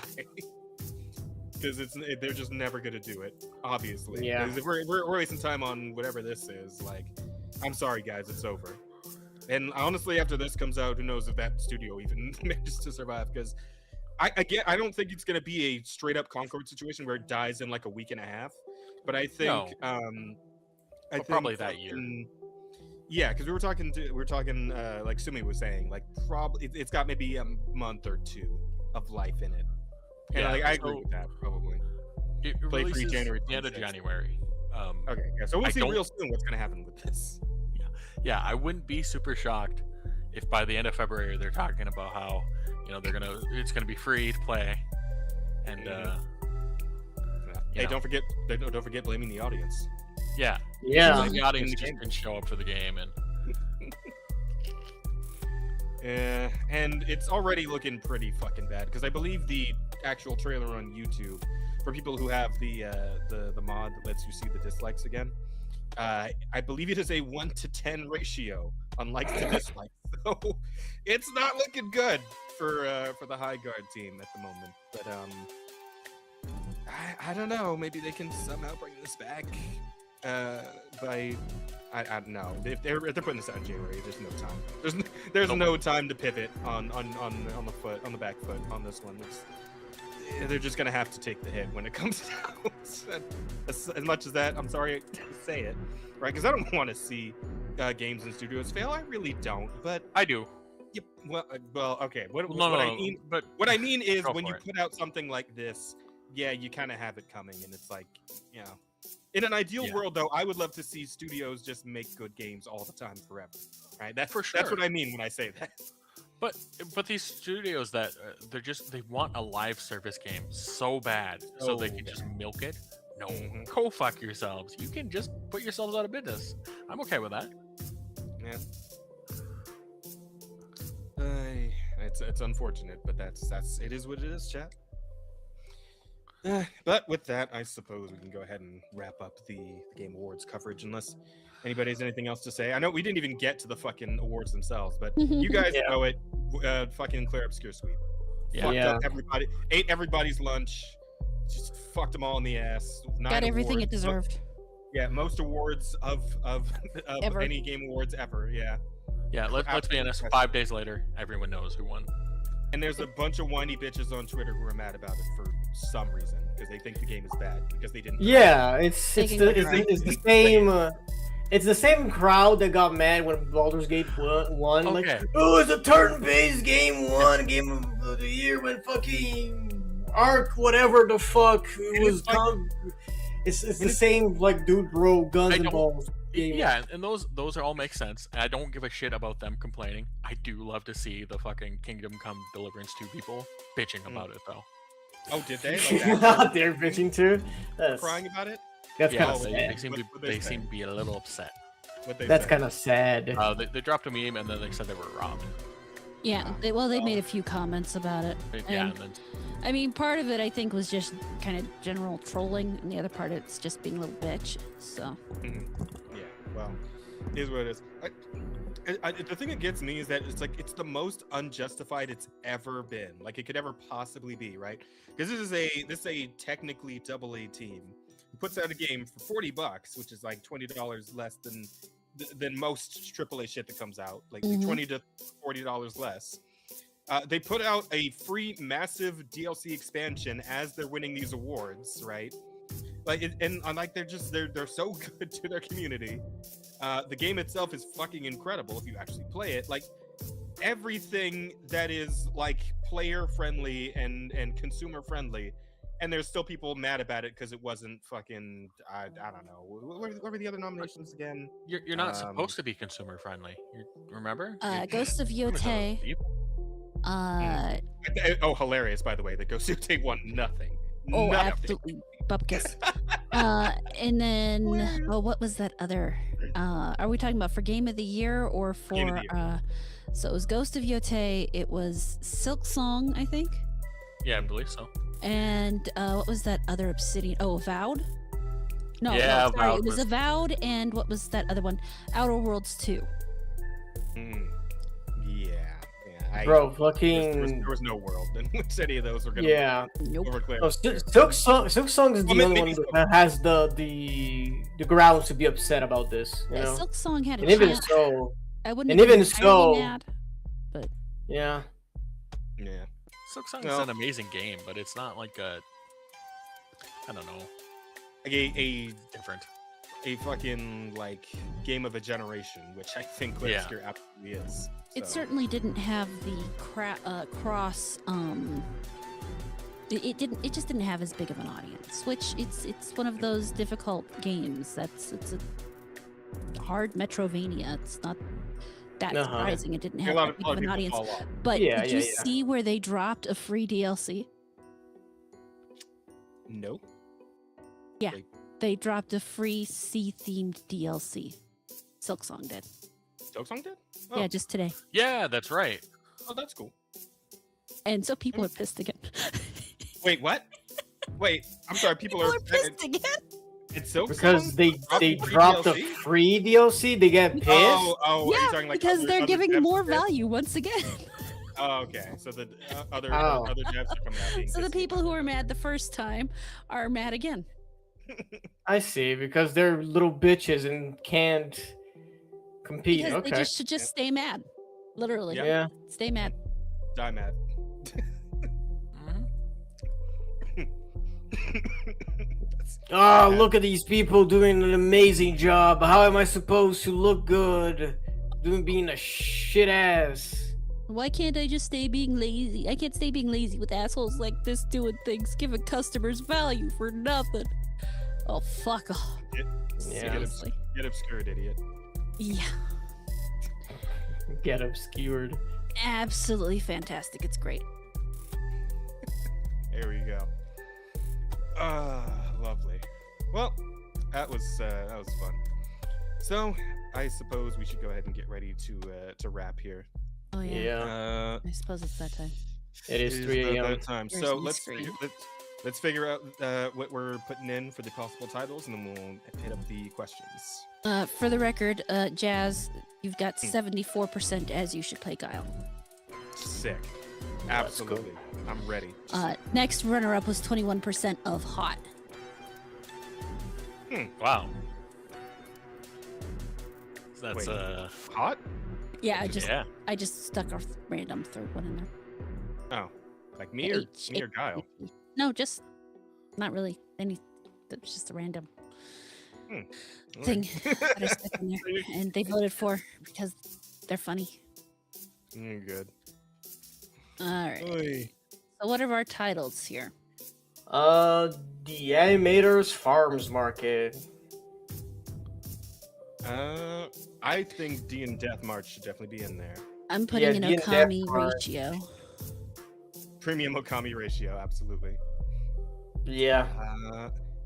Because they're just never gonna do it. Obviously. Yeah. If we're wasting time on whatever this is. I'm sorry, guys, it's over. And honestly, after this comes out, who knows if that studio even manages to survive? Because I don't think it's gonna be a straight up Concord situation where it dies in a week and a half. But I think I think probably that year. Yeah, because we were talking like Sumi was saying, probably it's got maybe a month or two of life in it. And I agree with that, probably. It releases January, the end of January. Okay, yeah, so we'll see real soon what's going to happen with this. Yeah, I wouldn't be super shocked if by the end of February they're talking about how it's gonna be free to play, and hey, don't forget blaming the audience. Yeah. The audience just didn't show up for the game, and and it's already looking pretty fucking bad because I believe the actual trailer on YouTube, for people who have the mod that lets you see the dislikes again, I believe it is a 1-to-10 ratio on likes to dislikes. So it's not looking good for the High Guard team at the moment. But I don't know. Maybe they can somehow bring this back. I don't know. If they're putting this out in January, there's no time. There's no time to pivot on the back foot on this one. They're just gonna have to take the hit when it comes out. As much as that, I'm sorry to say it, right? Because I don't want to see games and studios fail. I really don't, but I do. Yep. Well, okay. What I mean is when you put out something like this, yeah, you kind of have it coming, and it's like, you know. In an ideal world, though, I would love to see studios just make good games all the time, forever. Right? That's for sure. That's what I mean when I say that. But these studios that they want a live service game so bad, so they can just milk it. No, go fuck yourselves. You can just put yourselves out of business. I'm okay with that. Yeah. It's unfortunate, but that's it is what it is, chat. But with that, I suppose we can go ahead and wrap up the Game Awards coverage, unless anybody has anything else to say. I know we didn't even get to the fucking awards themselves, but you guys know it. Fucking clear Obscure sweep. Fucked up everybody. Ate everybody's lunch. Just fucked them all in the ass. Got everything it deserved. Most awards of any Game Awards ever. Yeah, let's be honest. 5 days later, everyone knows who won. And there's a bunch of whiny bitches on Twitter who are mad about it for some reason because they think the game is bad because they didn't. Yeah, it's the same. It's the same crowd that got mad when Baldur's Gate won. Okay. Like, oh, it's a turn-based game. Won Game of the Year when fucking Ark, whatever the fuck it was. It's the same like dude, bro, guns and balls. Yeah, and those all make sense. And I don't give a shit about them complaining. I do love to see the fucking Kingdom Come Deliverance 2 people bitching about it though. Oh, did they? They're bitching too. Crying about it. That's kind of sad. They seem to be a little upset. That's kind of sad. They dropped a meme and then they said they were robbed. Yeah, they made a few comments about it. I mean, part of it I think was just kind of general trolling, and the other part it's just being a little bitch. So. Yeah, well, it is what it is. The thing that gets me is that it's the most unjustified it's ever been. Like it could ever possibly be, right? Because this is a technically AA team who puts out a game for $40, which is like $20 less than most AAA shit that comes out, like $20 to $40 less. They put out a free massive DLC expansion as they're winning these awards, right? Like, they're so good to their community. The game itself is fucking incredible if you actually play it. Like everything that is like player friendly and consumer friendly, and there's still people mad about it because it wasn't fucking. I don't know. What were the other nominations again? You're not supposed to be consumer friendly. Remember? Ghost of Yotei. Hilarious! By the way, that Ghost of Yotei won nothing. Oh, nothing. Absolutely, bupkis. And then, what was that other? Are we talking about for Game of the Year or for? Game of the Year. So it was Ghost of Yotei. It was Silk Song, I think. Yeah, I believe so. And what was that other Obsidian? Oh, Avowed. No, yeah, no, sorry, it was Avowed, and what was that other one? Outer Worlds 2. Bro, fucking. There was no world in which any of those were gonna. Yeah. Overclear. Oh, Silk Song is the only one that has the grounds to be upset about this. You know? Silk Song had a and even chance. so, I wouldn't. And even so, mad, but yeah. Silk Song is an amazing game, but it's not like a. I don't know. Like a different. A fucking like game of a generation, which I think Obscure absolutely is. It certainly didn't have the cross. It just didn't have as big of an audience. Which it's one of those difficult games. It's a hard Metrovania. It's not that surprising. It didn't have that big of an audience. But did you see where they dropped a free DLC? No. Yeah. They dropped a free sea-themed DLC. Silk Song did. Silk Song did? Oh. Yeah, just today. Yeah, that's right. Oh, that's cool. And so people are pissed again. Wait, what? Wait, I'm sorry. People are pissed again. It's Silk because Song? they dropped a free DLC. They get pissed. Oh, yeah, are you talking like because they're giving more devs? value once again. Oh, okay. So the other devs are coming out. So the people who were mad the first time are mad again. I see, because they're little bitches and can't compete. Because Okay. they should just stay mad. Literally. Yeah. Stay mad. Die mad. Oh, look at these people doing an amazing job. How am I supposed to look good being a shit ass? Why can't I just stay being lazy? I can't stay being lazy with assholes like this doing things, giving customers value for nothing. Oh, fuck off. Get obscured, idiot. Yeah. Get obscured. Absolutely fantastic. It's great. There we go. Lovely. Well, that was fun. So I suppose we should go ahead and get ready to wrap here. Oh yeah. I suppose it's that time. It is 3 a.m. that time. So let's figure out what we're putting in for the possible titles, and then we'll hit up the questions. For the record, Jazz, you've got 74% as you should play Guile. Sick. Absolutely. I'm ready. Next runner-up was 21% of Hot. Wow. That's Wait, Hot? Yeah, I just stuck a random third one in there. Oh, like me or Guile? No, just not really any. That's just a random All thing right. that I stuck in there, and they voted for because they're funny. Good. All right. So what are our titles here? The Animators Farms Market. I think D and Death March should definitely be in there. I'm putting an Okami ratio. Premium Okami ratio, absolutely. Yeah.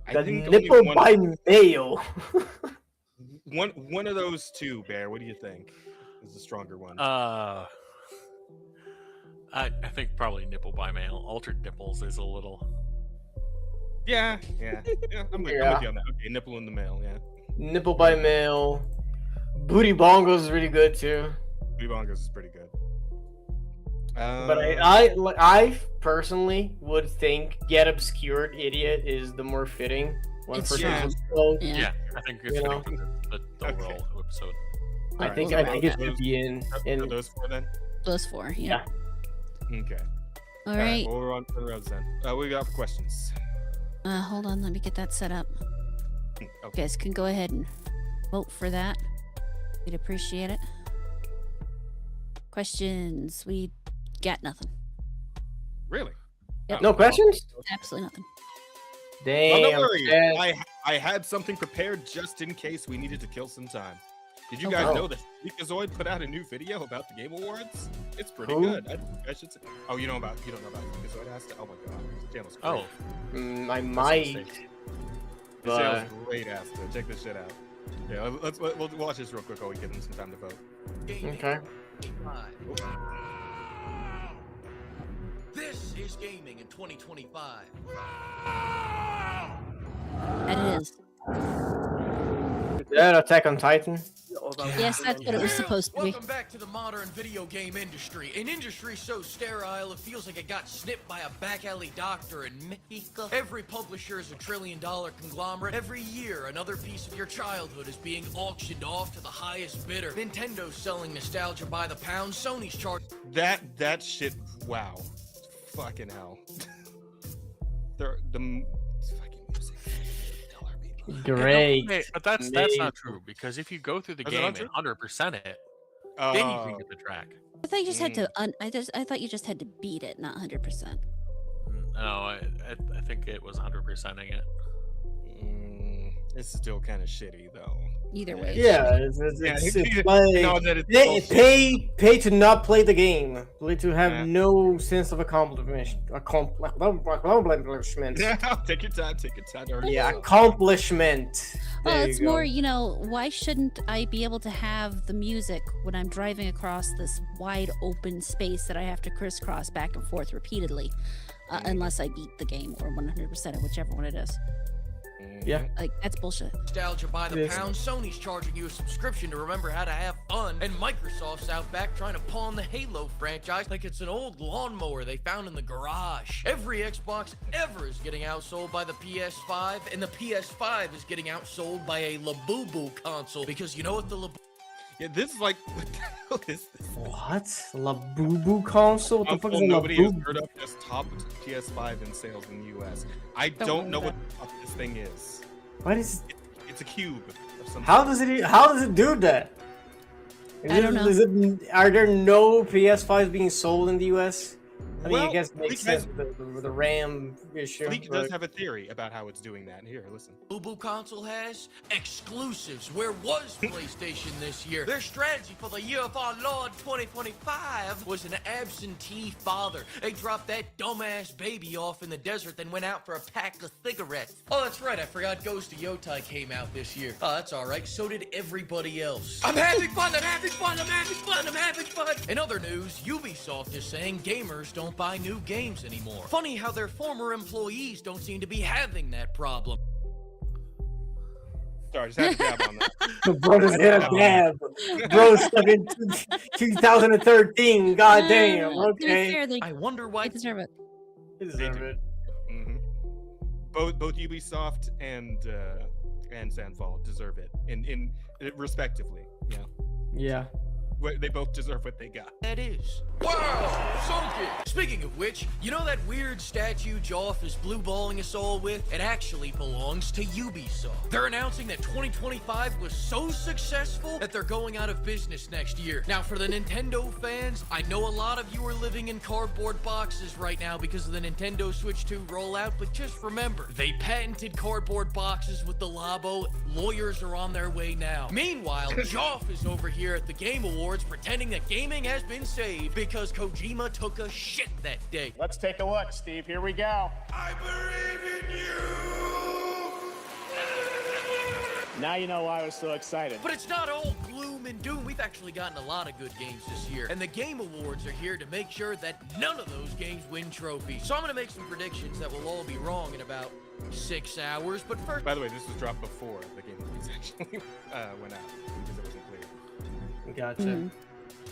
I The think nipple only by mail. one of those two, Bear. What do you think is the stronger one? I think probably nipple by mail. Altered nipples is a little. Yeah. I'm with you on that. Okay, nipple in the mail. Yeah. Nipple by mail. Booty Bongos is really good too. Booty Bongos is pretty good. But I personally would think Get Obscur'd Idiot is the more fitting one for this episode. Yeah, I think it's fitting for the overall episode. I think it should be in those four then. Those four, yeah. Okay. All right. Well, we're on to the roads then. What we got for questions? Hold on, let me get that set up. Okay. You guys can go ahead and vote for that. We'd appreciate it. Questions? We got nothing. Really? Yep. No questions? Absolutely nothing. Damn. Well, don't worry. I had something prepared just in case we needed to kill some time. Did you guys know that Freakazoid put out a new video about the Game Awards? It's pretty good. I should say. Oh, you don't know about Freakazoid? Oh my god, channel's great. I might. This channel's great, Asta. Check this shit out. Yeah, we'll watch this real quick while we give them some time to vote. Okay. This is gaming in 2025. That is. Is that Attack on Titan? Yes, that's what it was supposed to be. Welcome back to the modern video game industry. An industry so sterile it feels like it got snipped by a back alley doctor in Mexico. Every publisher is $1 trillion conglomerate. Every year, another piece of your childhood is being auctioned off to the highest bidder. Nintendo's selling nostalgia by the pound. Sony's charging. That shit. Wow. Fucking hell. the fucking music. Great. Okay, but that's not true, because if you go through the game and 100% it, then you can get the track. I thought you just had to. I thought you just had to beat it, not 100%. No, I think it was 100%ing it. It's still kind of shitty though. Either way. Yeah, pay to not play the game. Play to have no sense of accomplishment. Yeah, take your time. Yeah, accomplishment. Well, it's more, why shouldn't I be able to have the music when I'm driving across this wide open space that I have to crisscross back and forth repeatedly, unless I beat the game or 100% of whichever one it is. Yeah. Like, that's bullshit. Nostalgia by the pound. Sony's charging you a subscription to remember how to have fun, and Microsoft's out back trying to pawn the Halo franchise like it's an old lawnmower they found in the garage. Every Xbox ever is getting outsold by the PS5, and the PS5 is getting outsold by a Labubu console, because you know what the Labubu... Yeah, this is like, what the hell is this? What? Labubu console? What the fuck is a Nobody has Labubu? heard of this top PS5 in sales in the US. I don't know what the fuck this thing is. What is? It's a cube of some How sort. does it do that? I don't know. Are there no PS5s being sold in the US? I mean, Well, I guess it makes Leak sense with the RAM issue. Leak does have a theory about how it's doing that. Here, listen. Labubu console has exclusives. Where was PlayStation this year? Their strategy for the year of our Lord 2025 was an absentee father. They dropped that dumbass baby off in the desert, then went out for a pack of cigarettes. Oh, that's right. I forgot Ghost of Yotai came out this year. Oh, that's all right. So did everybody else. I'm having fun. I'm having fun. I'm having fun. I'm having fun. In other news, Ubisoft is saying gamers don't buy new games anymore. Funny how their former employees don't seem to be having that problem. Sorry, just had to dab on that. Bro just hit a dab. Bro stuck in 2013. God damn. Okay. I wonder why. They deserve it. They deserve it. Mm-hmm. Both Ubisoft and Sandfall deserve it in respectively. Yeah. Yeah. They both deserve what they got. That is. Wow! Sunken! Speaking of which, you know that weird statue Joff is blue-balling us all with? It actually belongs to Ubisoft. They're announcing that 2025 was so successful that they're going out of business next year. Now, for the Nintendo fans, I know a lot of you are living in cardboard boxes right now because of the Nintendo Switch 2 rollout, but just remember, they patented cardboard boxes with the Labo. Lawyers are on their way now. Meanwhile, Joff is over here at the Game Awards pretending that gaming has been saved because Kojima took a shit that day. Let's take a look, Steve. Here we go. I believe in you! Now you know why I was so excited. But it's not all gloom and doom. We've actually gotten a lot of good games this year. And the Game Awards are here to make sure that none of those games win trophies. So I'm going to make some predictions that will all be wrong in about 6 hours. But first... By the way, this was dropped before the Game Awards actually went out because it wasn't clear. Gotcha.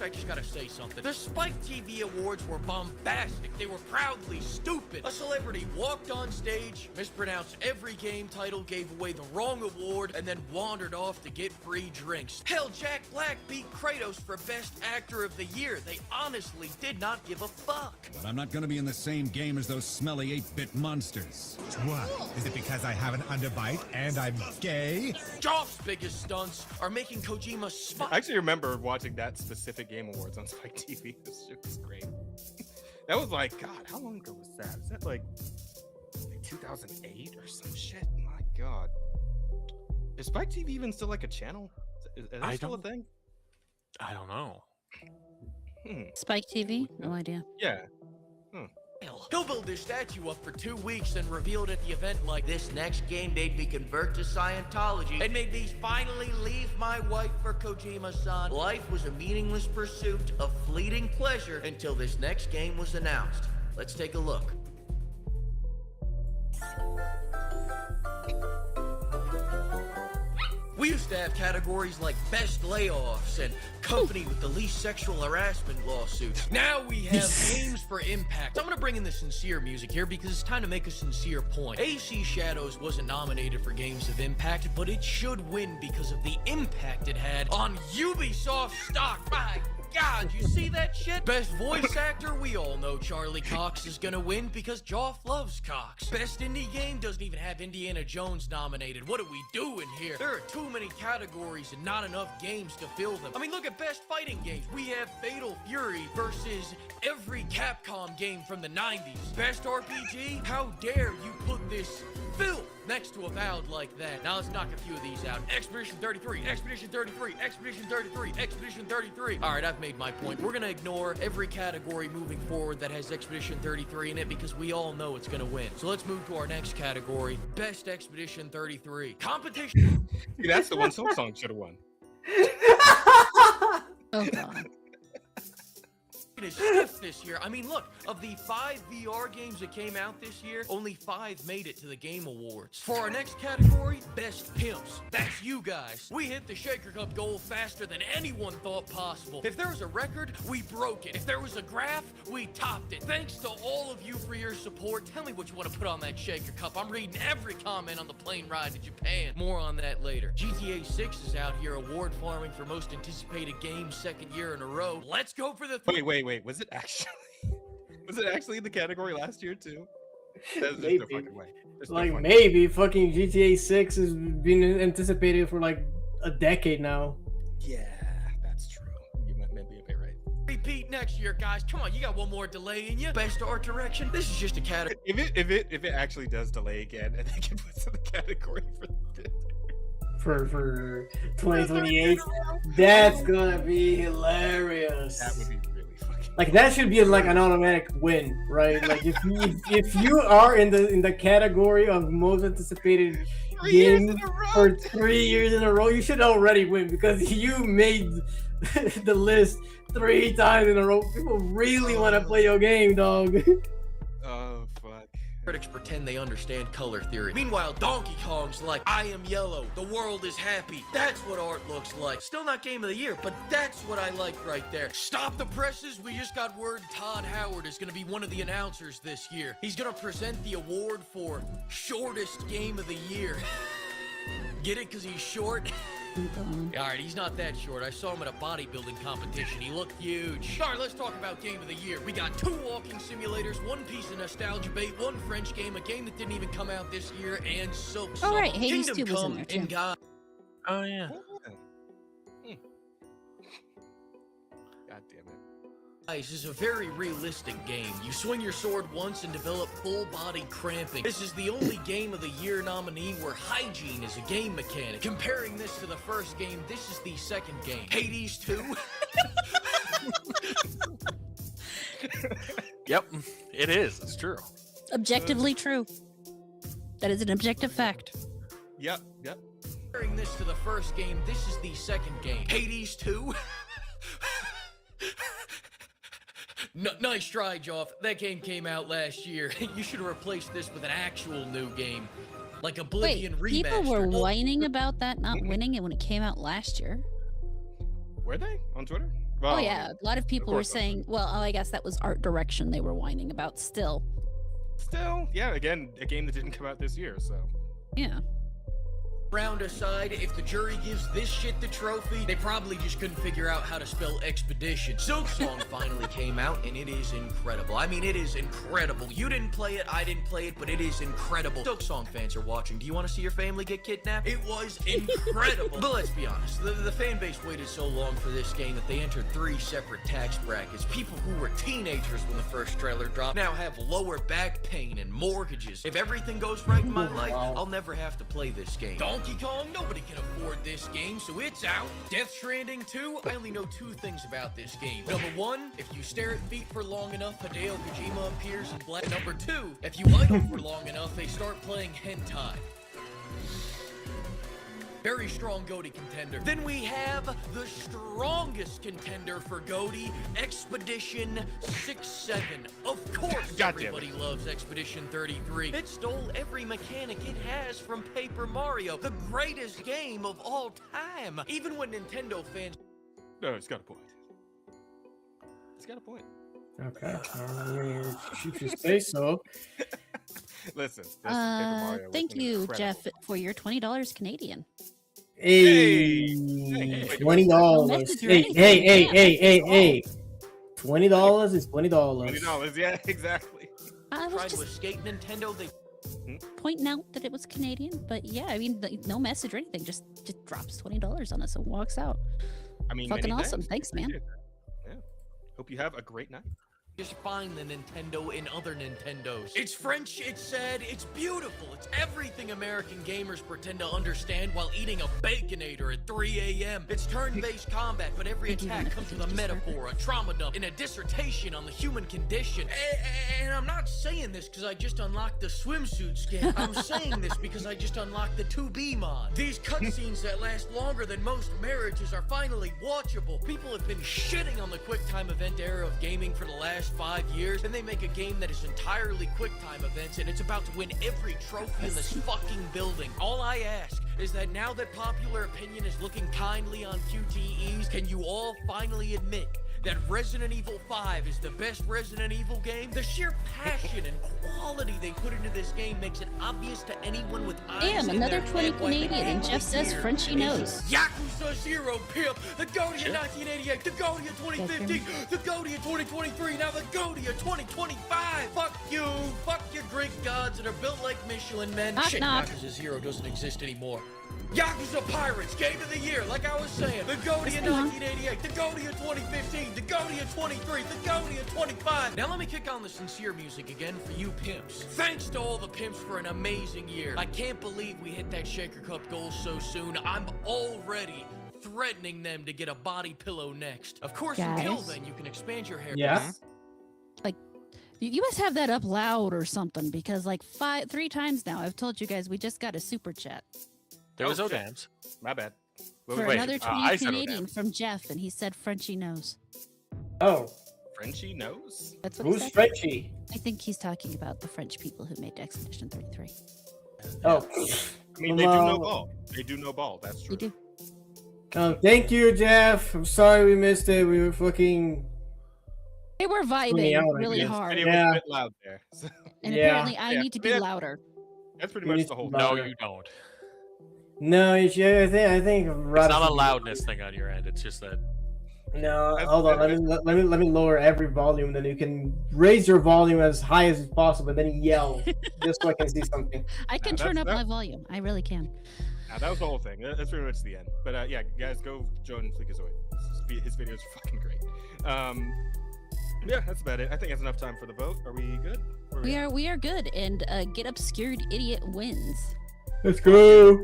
I just gotta say something. The Spike TV Awards were bombastic. They were proudly stupid. A celebrity walked on stage, mispronounced every game title, gave away the wrong award, and then wandered off to get free drinks. Hell, Jack Black beat Kratos for Best Actor of the Year. They honestly did not give a fuck. But I'm not gonna be in the same game as those smelly 8-bit monsters. What? Is it because I have an underbite and I'm gay? Joff's biggest stunts are making Kojima smile. I actually remember watching that specific Game Awards on Spike TV. This shit was great. That was like, God, how long ago was that? Is that like 2008 or some shit? My God. Is Spike TV even still like a channel? Is that still a thing? I don't know. Spike TV? No idea. Yeah. He'll build this statue up for 2 weeks and reveal it at the event like, this next game made me convert to Scientology and made me finally leave my wife for Kojima-san. Life was a meaningless pursuit of fleeting pleasure until this next game was announced. Let's take a look. We used to have categories like best layoffs and company with the least sexual harassment lawsuits. Now we have games for impact. I'm gonna bring in the sincere music here because it's time to make a sincere point. AC Shadows wasn't nominated for Games of Impact, but it should win because of the impact it had on Ubisoft stock. My God, you see that shit? Best voice actor, we all know Charlie Cox is gonna win because Joff loves Cox. Best indie game doesn't even have Indiana Jones nominated. What are we doing here? There are too many categories and not enough games to fill them. I mean, look at best fighting games. We have Fatal Fury versus every Capcom game from the 90s. Best RPG? How dare you put this filth next to Avowed like that. Now let's knock a few of these out. Expedition 33, Expedition 33, Expedition 33, Expedition 33. All right, I've made my point. We're gonna ignore every category moving forward that has Expedition 33 in it because we all know it's gonna win. So let's move to our next category, Best Expedition 33. Competition. See, that's the one Song should have won. Oh God. is stiff this year. I mean, look, of the 5 VR games that came out this year, only 5 made it to the Game Awards. For our next category, Best Pimps. That's you guys. We hit the Shaker Cup goal faster than anyone thought possible. If there was a record, we broke it. If there was a graph, we topped it. Thanks to all of you for your support. Tell me what you want to put on that Shaker Cup. I'm reading every comment on the plane ride to Japan. More on that later. GTA 6 is out here award farming for most anticipated game 2nd year in a row. Let's go for the Wait. Was it actually in the category last year too? There's no Maybe. fucking way. There's no Like fucking maybe fucking GTA 6 has been anticipated for like a decade now. Yeah, that's true. You might be a bit right. repeat next year, guys. Come on, you got one more delay in you. Best art direction. This is just a category. If it actually does delay again, and they can put it in the category for 2028, that's gonna be hilarious. That would be really fucking. Like that should be like an automatic win, right? Like if you are in the category of most anticipated game for 3 years in a row, you should already win because you made the list 3 times in a row. People really want to play your game, dog. Oh fuck. Critics pretend they understand color theory. Meanwhile, Donkey Kong's like, I am yellow, the world is happy. That's what art looks like. Still not game of the year, but that's what I like right there. Stop the presses. We just got word Todd Howard is going to be one of the announcers this year. He's going to present the award for shortest game of the year. Get it? Because he's short? Alright, he's not that short. I saw him at a bodybuilding competition. He looked huge. Alright, let's talk about game of the year. We got 2 walking simulators, 1 piece of nostalgia bait, 1 French game, a game that didn't even come out this year, and Silk Song. Alright, Hades 2 Kingdom was in Come there too. and God. Oh yeah. God damn it. This is a very realistic game. You swing your sword once and develop full body cramping. This is the only game of the year nominee where hygiene is a game mechanic. Comparing this to the first game, this is the second game. Hades 2. Yep, it is. It's true. Objectively true. That is an objective fact. Yep. Comparing this to the first game, this is the second game. Hades 2. Nice try, Joff. That game came out last year. You should have replaced this with an actual new game. Like Oblivion Wait, Remastered. people were whining about that not winning it when it came out last year. Were they on Twitter? Oh yeah, a lot of people were saying, well, I guess that was art direction they were whining about still. Still, yeah, again, a game that didn't come out this year, so. Yeah. Round aside, if the jury gives this shit the trophy, they probably just couldn't figure out how to spell expedition. Silk Song finally came out, and it is incredible. I mean, it is incredible. You didn't play it, I didn't play it, but it is incredible. Silk Song fans are watching. Do you want to see your family get kidnapped? It was incredible. But let's be honest, the fan base waited so long for this game that they entered 3 separate tax brackets. People who were teenagers when the first trailer dropped now have lower back pain and mortgages. If everything goes right in my life, I'll never have to play this game. Donkey Kong, nobody can afford this game, so it's out. Death Stranding 2, I only know 2 things about this game. Number 1, if you stare at feet for long enough, Hideo Kojima appears in black. Number 2, if you idle for long enough, they start playing hentai. Very strong GOTY contender. Then we have the strongest contender for GOTY, Expedition 6-7. Of course, everybody loves Expedition 33. It stole every mechanic it has from Paper Mario, the greatest game of all time. Even when Nintendo fans... No, it's got a point. It's got a point. Okay. If you say so. Listen. Paper Mario was Thank you, incredible. Jeff, for your $20 Canadian. Hey, $20. Hey. $20 is $20. $20, yeah, exactly. I was tried to just escape Nintendo. They pointing out that it was Canadian, but yeah, I mean, no message or anything. Just drops $20 on us and walks out. I mean, fucking many awesome. Thanks, man. Appreciate that. Yeah. Hope you have a great night. just find the Nintendo in other Nintendos. It's French, it's sad, it's beautiful. It's everything American gamers pretend to understand while eating a Baconator at 3 a.m. It's turn-based combat, but every attack comes with a metaphor, a trauma dump, and a dissertation on the human condition. And I'm not saying this because I just unlocked the swimsuit skin. I'm saying this because I just unlocked the 2B mod. These cutscenes that last longer than most marriages are finally watchable. People have been shitting on the QuickTime event era of gaming for the last 5 years, and they make a game that is entirely QuickTime events, and it's about to win every trophy in this fucking building. All I ask is that now that popular opinion is looking kindly on QTEs, can you all finally admit that Resident Evil 5 is the best Resident Evil game? The sheer passion and quality they put into this game makes it obvious to anyone with eyes. Damn, in another their 20 head why the Canadian, and game Jeff of the says year Frenchie is knows. Yakuza 0, pimp! The GOTY of 1988, the GOTY of 2015, the GOTY of 2023, now the GOTY of 2025! Fuck your Greek gods that are built like Michelin men. Knock, Shit, knock. Yakuza 0 doesn't exist anymore. Yakuza Pirates, Game of the Year, like I was saying. The GOTY of 1988, the GOTY of 2015, the GOTY of 23, the GOTY of 25. Now let me kick on the sincere music again for you pimps. Thanks to all the pimps for an amazing year. I can't believe we hit that Shaker Cup goal so soon. I'm already threatening them to get a body pillow next. Of course, until Guys. then, you can expand your hair. Yes. Like, you must have that up loud or something, because like 3 times now I've told you guys we just got a super chat There was Oh, Odams. My bad. for wait, another 20 I said Canadian from Jeff, and he said Frenchie knows. Oh, Frenchie knows? That's what he who's said. Frenchie? I think he's talking about the French people who made Expedition 33. Oh, I mean, they do know ball. They do know ball. That's true. You do. Thank you, Jeff. I'm sorry we missed it. We were fucking. They were Tuning vibing out, I really guess. hard. And it was a bit loud there. so- And Yeah. apparently I Yeah, need to be yeah. louder. That's pretty You much need the whole to thing. No, Louder. you don't. No, I think. It's not a loudness thing on your end. It's just that. No, That's- hold on. Let me lower every volume. Then you can raise your volume as high as possible, and then yell just so I can see something. I can Nah, turn up that's- my volume. I really can. Nah, that was the whole thing. That's pretty much the end. But yeah, guys, go join Fleekazoid. His videos are fucking great. Yeah, that's about it. I think that's enough time for the vote. Are we good? Where We are good, and Get Obscur'd Idiot wins. Let's go.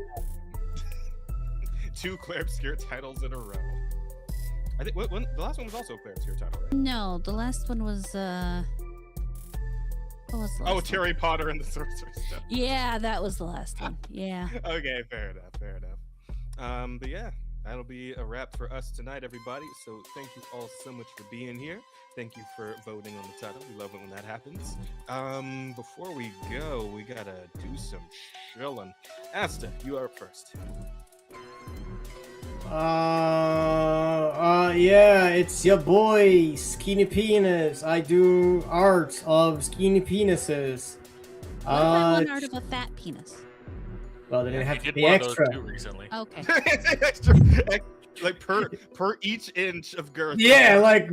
2 Claire Obscure titles in a row. I think the last one was also a Claire Obscure title, right? No, the last one was what was the last Oh, one? Terry Potter and the Sorcerer's Stone. Yeah, that was the last one. Yeah. Okay, fair enough. But yeah, that'll be a wrap for us tonight, everybody. So thank you all so much for being here. Thank you for voting on the title. We love it when that happens. Before we go, we gotta do some chilling. Asta, you are up first. Yeah, it's your boy, Skinny Penis. I do art of skinny penises. What about one art of a fat penis? Well, then it He have to did be one extra. of those too recently. Okay. Extra, like per each inch of girth. Yeah, like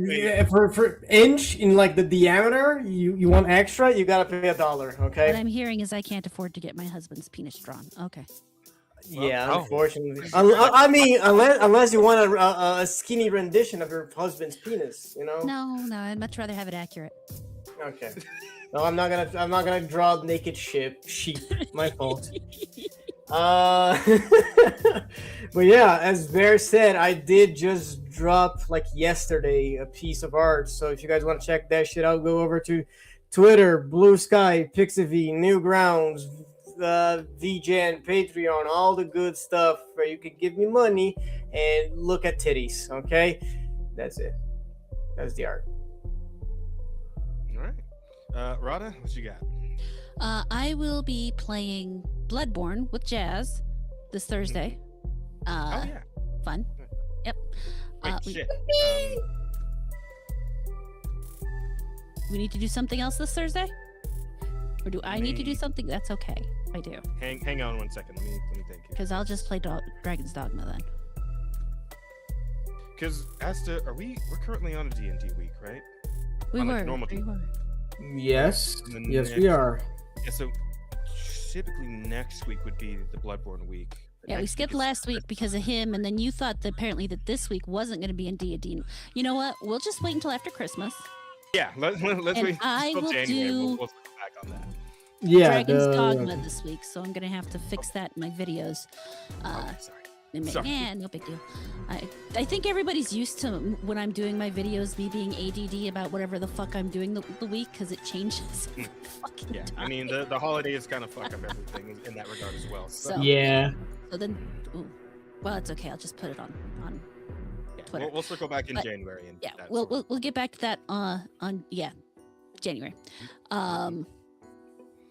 for inch in like the diameter, you want extra, you gotta pay $1. Okay. What I'm hearing is I can't afford to get my husband's penis drawn. Okay. Yeah, oh. unfortunately. I mean, unless you want a skinny rendition of your husband's penis, you know. No, I'd much rather have it accurate. Okay. No, I'm not gonna draw naked sheep. My fault. But yeah, as Bear said, I did just drop like yesterday a piece of art. So if you guys want to check that shit out, go over to Twitter, Blue Sky, Pixivy, Newgrounds, VGen, Patreon, all the good stuff where you can give me money and look at titties. Okay, that's it. That's the art. All right. Rada, what you got? I will be playing Bloodborne with Jazz this Thursday. Oh yeah. Fun. Yep. Wait, We shit. need to do something else this Thursday? Or do I need to do something? That's okay. I do. Hang on 1 second. Let me think here. Because I'll just play Dragon's Dogma then. Because Asta, we're currently on a D&D week, right? We On, like, were. normal We D&D. were. Yes. And then Yes, next- we are. Yeah, so typically next week would be the Bloodborne week. Yeah, we Next skipped week is last week because of him, and then you thought that apparently that this week wasn't going to be in D&D. You know what? We'll just wait until after Christmas, Yeah, let's And wait I until will January. do- We'll circle back on that. Yeah, Dragon's Dogma this week, so I'm gonna have to fix that in my videos. Sorry. Yeah, no big deal. I think everybody's used to when I'm doing my videos, me being ADD about whatever the fuck I'm doing the week because it changes. Fucking Yeah, time. I mean the holidays kind of fuck up everything in that regard as well. So, So then, well, it's okay. I'll just put it on Twitter. we'll circle back in But, January. And yeah, that we'll get back to that on January.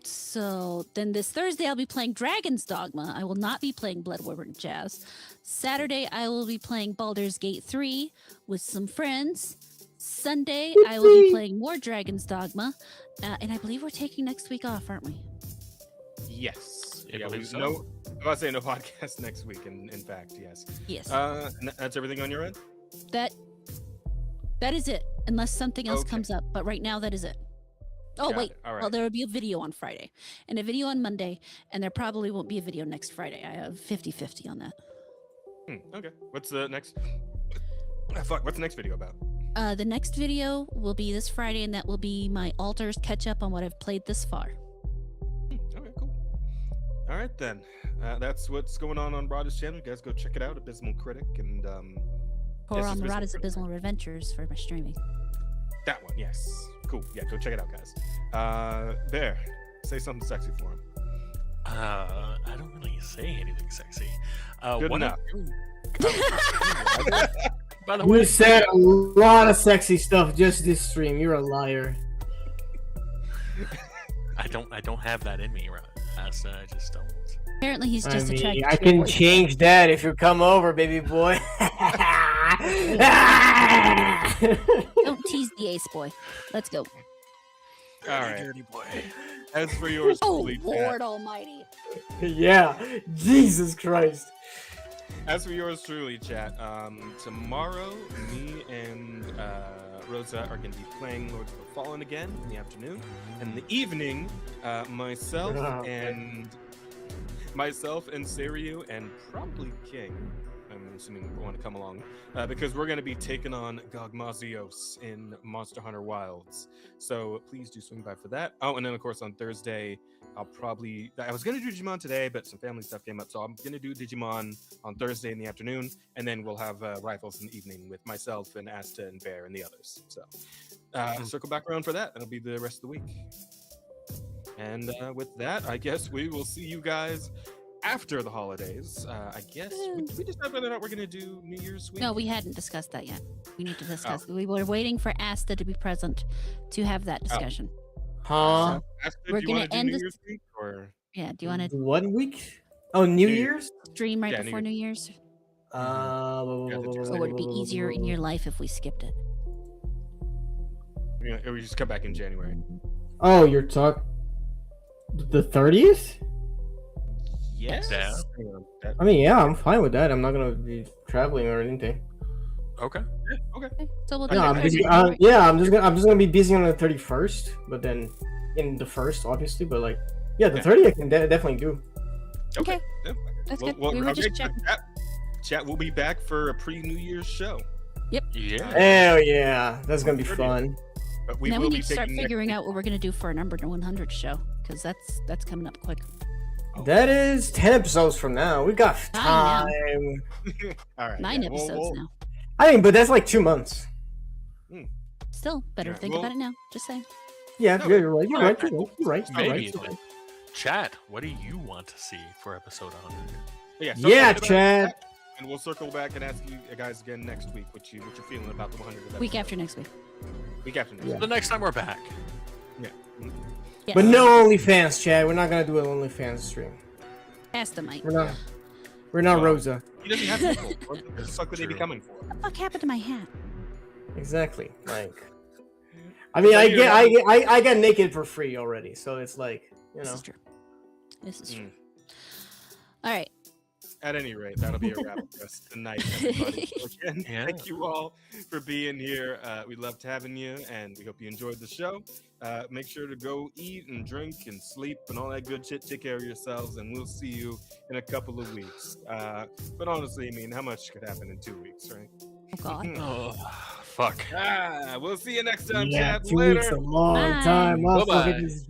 So then this Thursday I'll be playing Dragon's Dogma. I will not be playing Bloodborne Jazz. Saturday I will be playing Baldur's Gate 3 with some friends. Sunday I will be playing more Dragon's Dogma, and I believe we're taking next week off, aren't we? Yes. I Yeah, believe so. I'm about to say no podcast next week. In fact, yes. Yes. And that's everything on your end. That is it, unless something else Okay. comes up. But right now that is it. Oh Got wait, it. All well right. there will be a video on Friday, and a video on Monday, and there probably won't be a video next Friday. I have 50-50 on that. Okay. What's the next? What's the next video about? The next video will be this Friday, and that will be my altars catch up on what I've played this far. Okay, cool. All right then. That's what's going on Broad's channel. You guys go check it out. Abysmal Critic and Or yes, on Abysmal Murata's Critic. Abysmal Adventures for my streaming. That one, yes. Cool. Yeah, go check it out, guys. There. Say something sexy for him. I don't really say anything sexy. Good what enough. By the You way, said a lot of sexy stuff just this stream. You're a liar. I don't have that in me, right? I just don't. Apparently he's just attracted I to can your change that if you come over, baby boy. Don't tease the ace boy. Let's go. All right. Dirty boy. As for yours, Oh truly, Lord Almighty. Yeah, Jesus Christ. As for yours truly, chat, tomorrow, me and Rosa are going to be playing Lords of the Fallen again in the afternoon. And in the evening, myself and Seiryu and probably King, I'm assuming we want to come along, because we're going to be taking on Gogmazios in Monster Hunter Wilds. So please do swing by for that. Oh, and then of course on Thursday, I was going to do Digimon today, but some family stuff came up. So I'm going to do Digimon on Thursday in the afternoon, and then we'll have Rifles in the evening with myself and Asta and Bear and the others. So circle back around for that. That'll be the rest of the week. And with that, I guess we will see you guys after the holidays. I guess we decide whether or not we're going to do New Year's week. No, we hadn't discussed that yet. We need to discuss. We were waiting for Asta to be present to have that discussion. Huh? Asta, We're do you gonna wanna do end New this- Year's week, or Yeah, do you want to What week? Oh, New Year's? stream right Yeah, New before New Year's? Uh, So would it be easier in your life if we skipped it? or we just come back in January? Oh, you're talking the 30th? Yes. Yeah. I mean, yeah, I'm fine with that. I'm not gonna be traveling or anything. Okay. Okay. So we'll do No, that I'm right busy. away. Yeah, I'm just gonna be busy on the 31st, but then in the first, obviously. But like, yeah, the 30th I can definitely do. Okay. That's good. We were just checking. Chat will be back for a pre-New Year's show. Yep. Yeah. Hell yeah, that's gonna be fun. But we now will we be need to start taking figuring out what we're gonna do for our number 100 show, because that's coming up quick. That is 10 episodes from now. We got time. All right. 9 yeah, episodes now. I mean, but that's like 2 months. Still, better Yeah, think well- about it now. Just saying. Yeah, No, you're right. You're right. You're right. You're right. You're Maybe. right. Then. Chat, what do you want to see for episode 100? Yeah, Yeah, think about Chad. that, and we'll circle back and ask you guys again next week what you're feeling about the 100th Week episode. after next week. Week after next. Yeah. The next time we're back. Yeah. Yes. But no OnlyFans, Chad. We're not gonna do an OnlyFans stream. Asta might. We're not Rosa. He doesn't have people. What the fuck would they be coming for? What the fuck happened to my hat? Exactly. Like, I mean, I got naked for free already, so it's like, you This know. is true. This is true. All right. At any rate, that'll be a wrap for us tonight, everybody. So again, Yeah. thank you all for being here. We loved having you, and we hope you enjoyed the show. Make sure to go eat and drink and sleep and all that good shit. Take care of yourselves, and we'll see you in a couple of weeks. But honestly, I mean, how much could happen in 2 weeks, right? Oh God. Oh, fuck. We'll see you next time, Yeah, chat. 2 Later. weeks a long Bye. time. Bye-bye. Motherfucker just